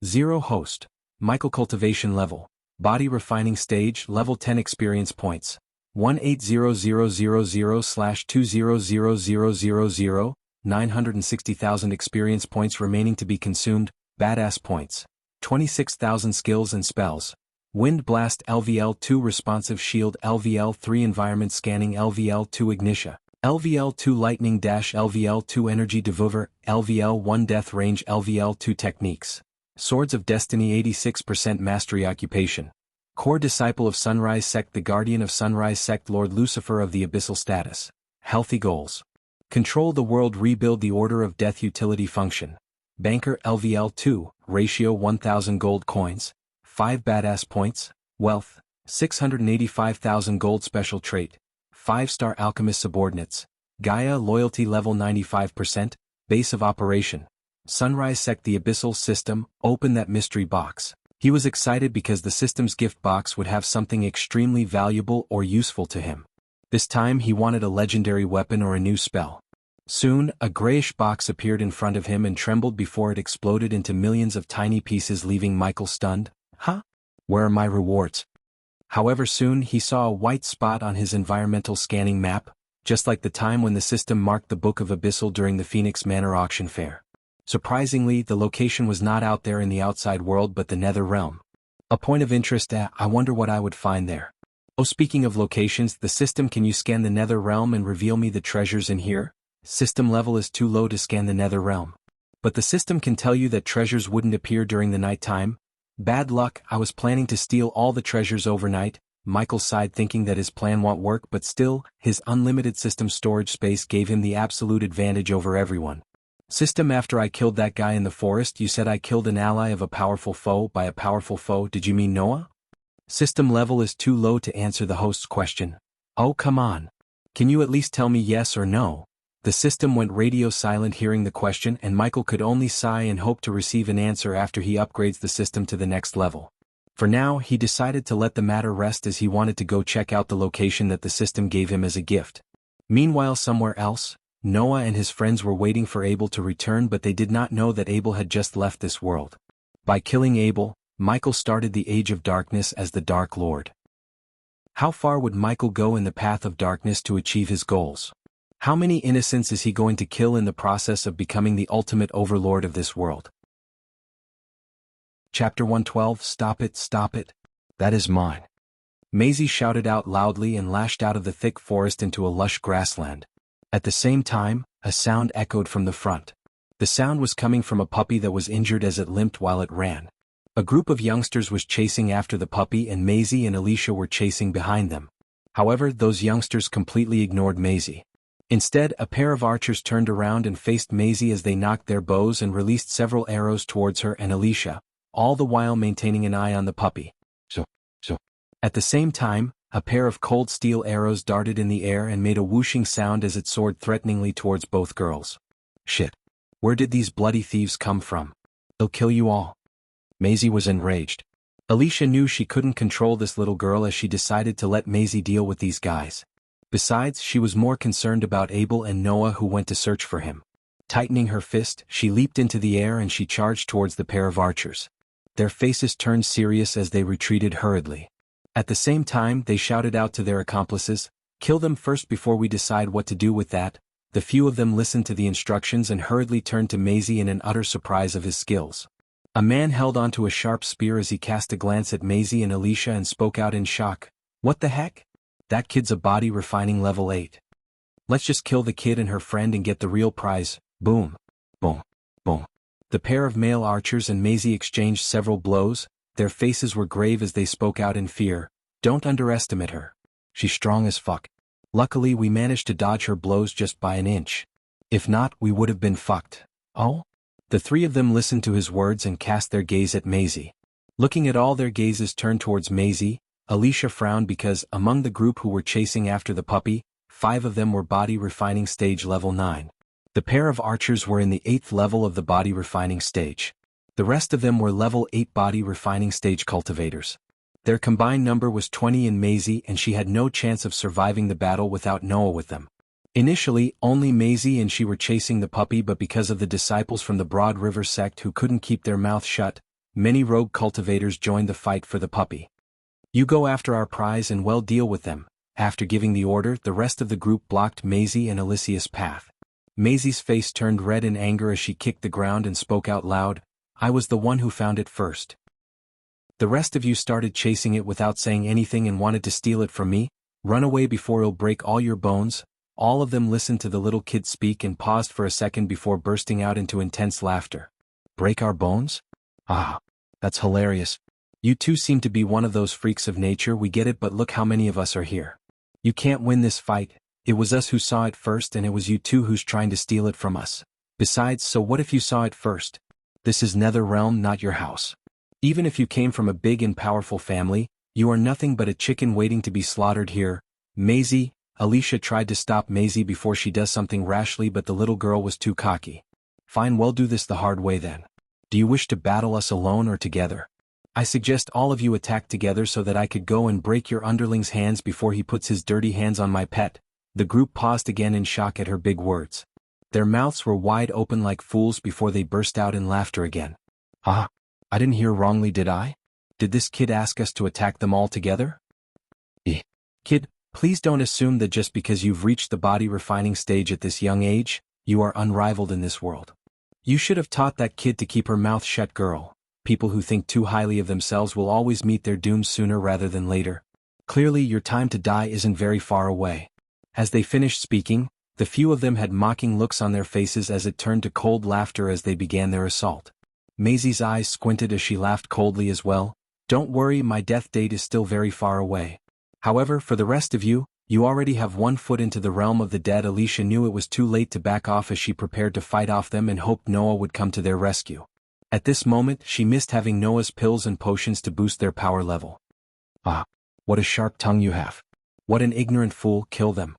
0 host. Michael cultivation level. Body refining stage level 10 experience points. 180000/200000, 960,000 experience points remaining to be consumed, badass points. 26,000 skills and spells. Wind Blast LVL2 Responsive Shield LVL3 Environment Scanning LVL2 Ignitia, LVL2 Lightning Dash LVL2 Energy Devour, LVL1 Death Range LVL2 Techniques. Swords of Destiny 86% Mastery Occupation. Core Disciple of Sunrise Sect The Guardian of Sunrise Sect Lord Lucifer of the Abyssal Status. Healthy Goals. Control the World Rebuild the Order of Death Utility Function. Banker LVL2, Ratio 1000 Gold Coins. 5 Badass Points. Wealth. 685,000 Gold Special Trait. 5-star Alchemist Subordinates. Gaia Loyalty Level 95%. Base of Operation. Sunrise Sect The Abyssal System, open that mystery box. He was excited because the system's gift box would have something extremely valuable or useful to him. This time he wanted a legendary weapon or a new spell. Soon, a grayish box appeared in front of him and trembled before it exploded into millions of tiny pieces leaving Michael stunned. Huh? Where are my rewards? However soon he saw a white spot on his environmental scanning map, just like the time when the system marked the Book of Abyssal during the Phoenix Manor auction fair. Surprisingly, the location was not out there in the outside world but the Nether Realm. A point of interest. I wonder what I would find there. Oh, speaking of locations, the system, can you scan the Nether Realm and reveal me the treasures in here? System level is too low to scan the Nether Realm. But the system can tell you that treasures wouldn't appear during the night time. Bad luck, I was planning to steal all the treasures overnight. Michael sighed thinking that his plan won't work but still, his unlimited system storage space gave him the absolute advantage over everyone. System, after I killed that guy in the forest you said I killed an ally of a powerful foe. By a powerful foe, did you mean Noah? System level is too low to answer the host's question. Oh come on. Can you at least tell me yes or no? The system went radio silent hearing the question and Michael could only sigh and hope to receive an answer after he upgrades the system to the next level. For now he decided to let the matter rest as he wanted to go check out the location that the system gave him as a gift. Meanwhile somewhere else, Noah and his friends were waiting for Abel to return but they did not know that Abel had just left this world. By killing Abel, Michael started the Age of Darkness as the Dark Lord. How far would Michael go in the path of darkness to achieve his goals? How many innocents is he going to kill in the process of becoming the ultimate overlord of this world? Chapter 112. Stop it, stop it. That is mine. Maisie shouted out loudly and lashed out of the thick forest into a lush grassland. At the same time, a sound echoed from the front. The sound was coming from a puppy that was injured as it limped while it ran. A group of youngsters was chasing after the puppy and Maisie and Alicia were chasing behind them. However, those youngsters completely ignored Maisie. Instead, a pair of archers turned around and faced Maisie as they knocked their bows and released several arrows towards her and Alicia, all the while maintaining an eye on the puppy. At the same time, a pair of cold steel arrows darted in the air and made a whooshing sound as it soared threateningly towards both girls. Shit. Where did these bloody thieves come from? They'll kill you all. Maisie was enraged. Alicia knew she couldn't control this little girl as she decided to let Maisie deal with these guys. Besides, she was more concerned about Abel and Noah who went to search for him. Tightening her fist, she leaped into the air and she charged towards the pair of archers. Their faces turned serious as they retreated hurriedly. At the same time, they shouted out to their accomplices, "Kill them first before we decide what to do with that." The few of them listened to the instructions and hurriedly turned to Maisie in an utter surprise of his skills. A man held onto a sharp spear as he cast a glance at Maisie and Alicia and spoke out in shock. "What the heck? That kid's a body refining level 8. Let's just kill the kid and her friend and get the real prize." Boom. Boom. Boom. The pair of male archers and Maisie exchanged several blows. Their faces were grave as they spoke out in fear. "Don't underestimate her. She's strong as fuck. Luckily we managed to dodge her blows just by an inch. If not, we would have been fucked." "Oh?" The three of them listened to his words and cast their gaze at Maisie. Looking at all their gazes turned towards Maisie, Alicia frowned because, among the group who were chasing after the puppy, 5 of them were body refining stage level 9. The pair of archers were in the 8th level of the body refining stage. The rest of them were level 8 body refining stage cultivators. Their combined number was 20 in Maisie and she had no chance of surviving the battle without Noah with them. Initially, only Maisie and she were chasing the puppy, but because of the disciples from the Broad River sect who couldn't keep their mouth shut, many rogue cultivators joined the fight for the puppy. "You go after our prize and well deal with them." After giving the order, the rest of the group blocked Maisie and Alicia's path. Maisie's face turned red in anger as she kicked the ground and spoke out loud, "I was the one who found it first. The rest of you started chasing it without saying anything and wanted to steal it from me. Run away before it'll break all your bones." All of them listened to the little kid speak and paused for a second before bursting out into intense laughter. "Break our bones? Ah, that's hilarious. You two seem to be one of those freaks of nature, we get it, but look how many of us are here. You can't win this fight. It was us who saw it first and it was you two who's trying to steal it from us. Besides, so what if you saw it first? This is Nether Realm, not your house. Even if you came from a big and powerful family, you are nothing but a chicken waiting to be slaughtered here." Maisie, Alicia tried to stop Maisie before she does something rashly, but the little girl was too cocky. "Fine, we'll do this the hard way then. Do you wish to battle us alone or together? I suggest all of you attack together so that I could go and break your underling's hands before he puts his dirty hands on my pet." The group paused again in shock at her big words. Their mouths were wide open like fools before they burst out in laughter again. "Ah, I didn't hear wrongly, did I? Did this kid ask us to attack them all together?" Kid, please don't assume that just because you've reached the body refining stage at this young age, you are unrivaled in this world. You should have taught that kid to keep her mouth shut, girl. People who think too highly of themselves will always meet their doom sooner rather than later. Clearly your time to die isn't very far away." As they finished speaking, the few of them had mocking looks on their faces as it turned to cold laughter as they began their assault. Maisie's eyes squinted as she laughed coldly as well. "Don't worry, my death date is still very far away. However, for the rest of you, you already have one foot into the realm of the dead." Alicia knew it was too late to back off as she prepared to fight off them and hoped Noah would come to their rescue. At this moment, she missed having Noah's pills and potions to boost their power level. "Ah, what a sharp tongue you have. What an ignorant fool, kill them."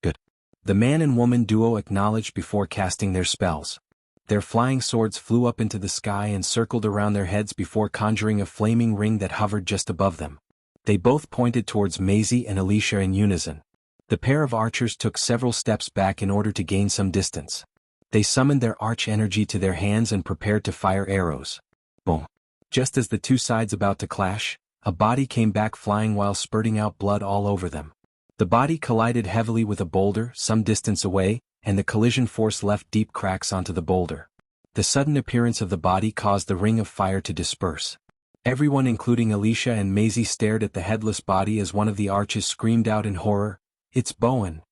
"Good." The man and woman duo acknowledged before casting their spells. Their flying swords flew up into the sky and circled around their heads before conjuring a flaming ring that hovered just above them. They both pointed towards Maisie and Alicia in unison. The pair of archers took several steps back in order to gain some distance. They summoned their arch energy to their hands and prepared to fire arrows. Boom. Just as the two sides about to clash, a body came back flying while spurting out blood all over them. The body collided heavily with a boulder some distance away, and the collision force left deep cracks onto the boulder. The sudden appearance of the body caused the ring of fire to disperse. Everyone including Alicia and Maisie stared at the headless body as one of the archers screamed out in horror, "It's Bowen!"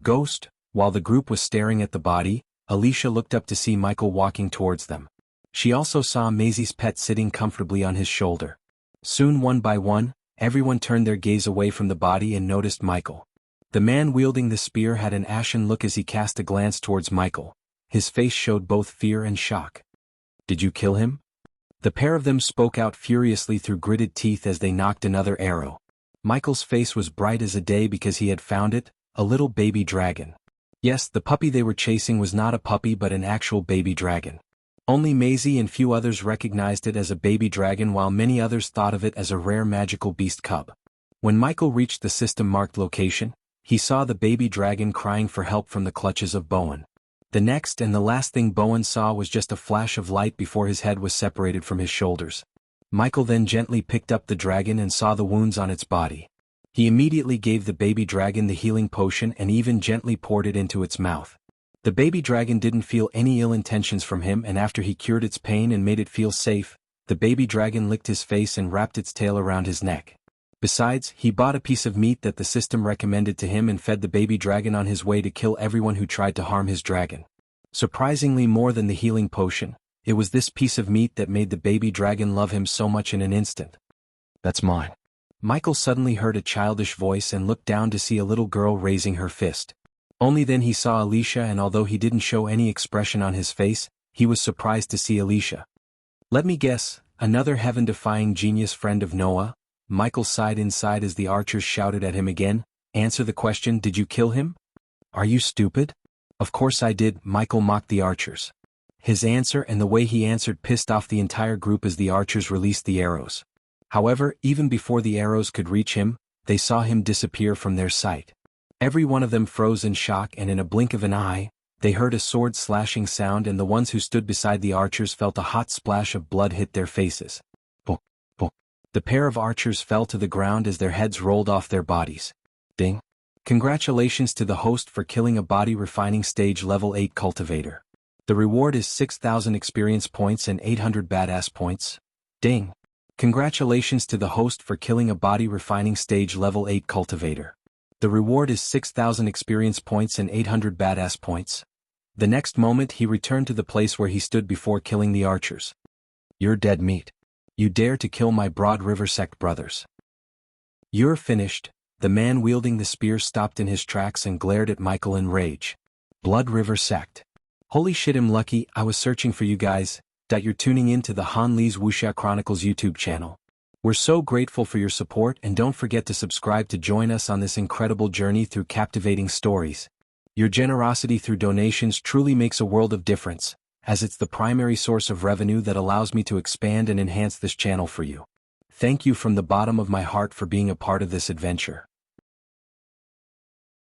Ghost. While the group was staring at the body, Alicia looked up to see Michael walking towards them. She also saw Maisie's pet sitting comfortably on his shoulder. Soon, one by one, everyone turned their gaze away from the body and noticed Michael. The man wielding the spear had an ashen look as he cast a glance towards Michael. His face showed both fear and shock. "Did you kill him?" The pair of them spoke out furiously through gritted teeth as they nocked another arrow. Michael's face was bright as a day because he had found it, a little baby dragon. Yes, the puppy they were chasing was not a puppy but an actual baby dragon. Only Maisie and few others recognized it as a baby dragon, while many others thought of it as a rare magical beast cub. When Michael reached the system-marked location, he saw the baby dragon crying for help from the clutches of Bowen. The next and the last thing Bowen saw was just a flash of light before his head was separated from his shoulders. Michael then gently picked up the dragon and saw the wounds on its body. He immediately gave the baby dragon the healing potion and even gently poured it into its mouth. The baby dragon didn't feel any ill intentions from him, and after he cured its pain and made it feel safe, the baby dragon licked his face and wrapped its tail around his neck. Besides, he bought a piece of meat that the system recommended to him and fed the baby dragon on his way to kill everyone who tried to harm his dragon. Surprisingly, more than the healing potion, it was this piece of meat that made the baby dragon love him so much in an instant. "That's mine." Michael suddenly heard a childish voice and looked down to see a little girl raising her fist. Only then he saw Alicia, and although he didn't show any expression on his face, he was surprised to see Alicia. "Let me guess, another heaven-defying genius friend of Noah?" Michael sighed inside as the archers shouted at him again. "Answer the question, did you kill him?" "Are you stupid?" "Of course I did," Michael mocked the archers. His answer and the way he answered pissed off the entire group as the archers released the arrows. However, even before the arrows could reach him, they saw him disappear from their sight. Every one of them froze in shock, and in a blink of an eye, they heard a sword-slashing sound, and the ones who stood beside the archers felt a hot splash of blood hit their faces. Bonk, bonk. The pair of archers fell to the ground as their heads rolled off their bodies. Ding. Congratulations to the host for killing a body refining stage level 8 cultivator. The reward is 6,000 experience points and 800 badass points. Ding. Congratulations to the host for killing a body refining stage level 8 cultivator. The reward is 6,000 experience points and 800 badass points. The next moment he returned to the place where he stood before killing the archers. "You're dead meat. You dare to kill my Broad River sect brothers. You're finished." The man wielding the spear stopped in his tracks and glared at Michael in rage. "Blood River sect. Holy shit, I'm lucky I was searching for you guys." You're tuning in to the Han Lee's Wuxia Chronicles YouTube channel. We're so grateful for your support, and don't forget to subscribe to join us on this incredible journey through captivating stories. Your generosity through donations truly makes a world of difference, as it's the primary source of revenue that allows me to expand and enhance this channel for you. Thank you from the bottom of my heart for being a part of this adventure.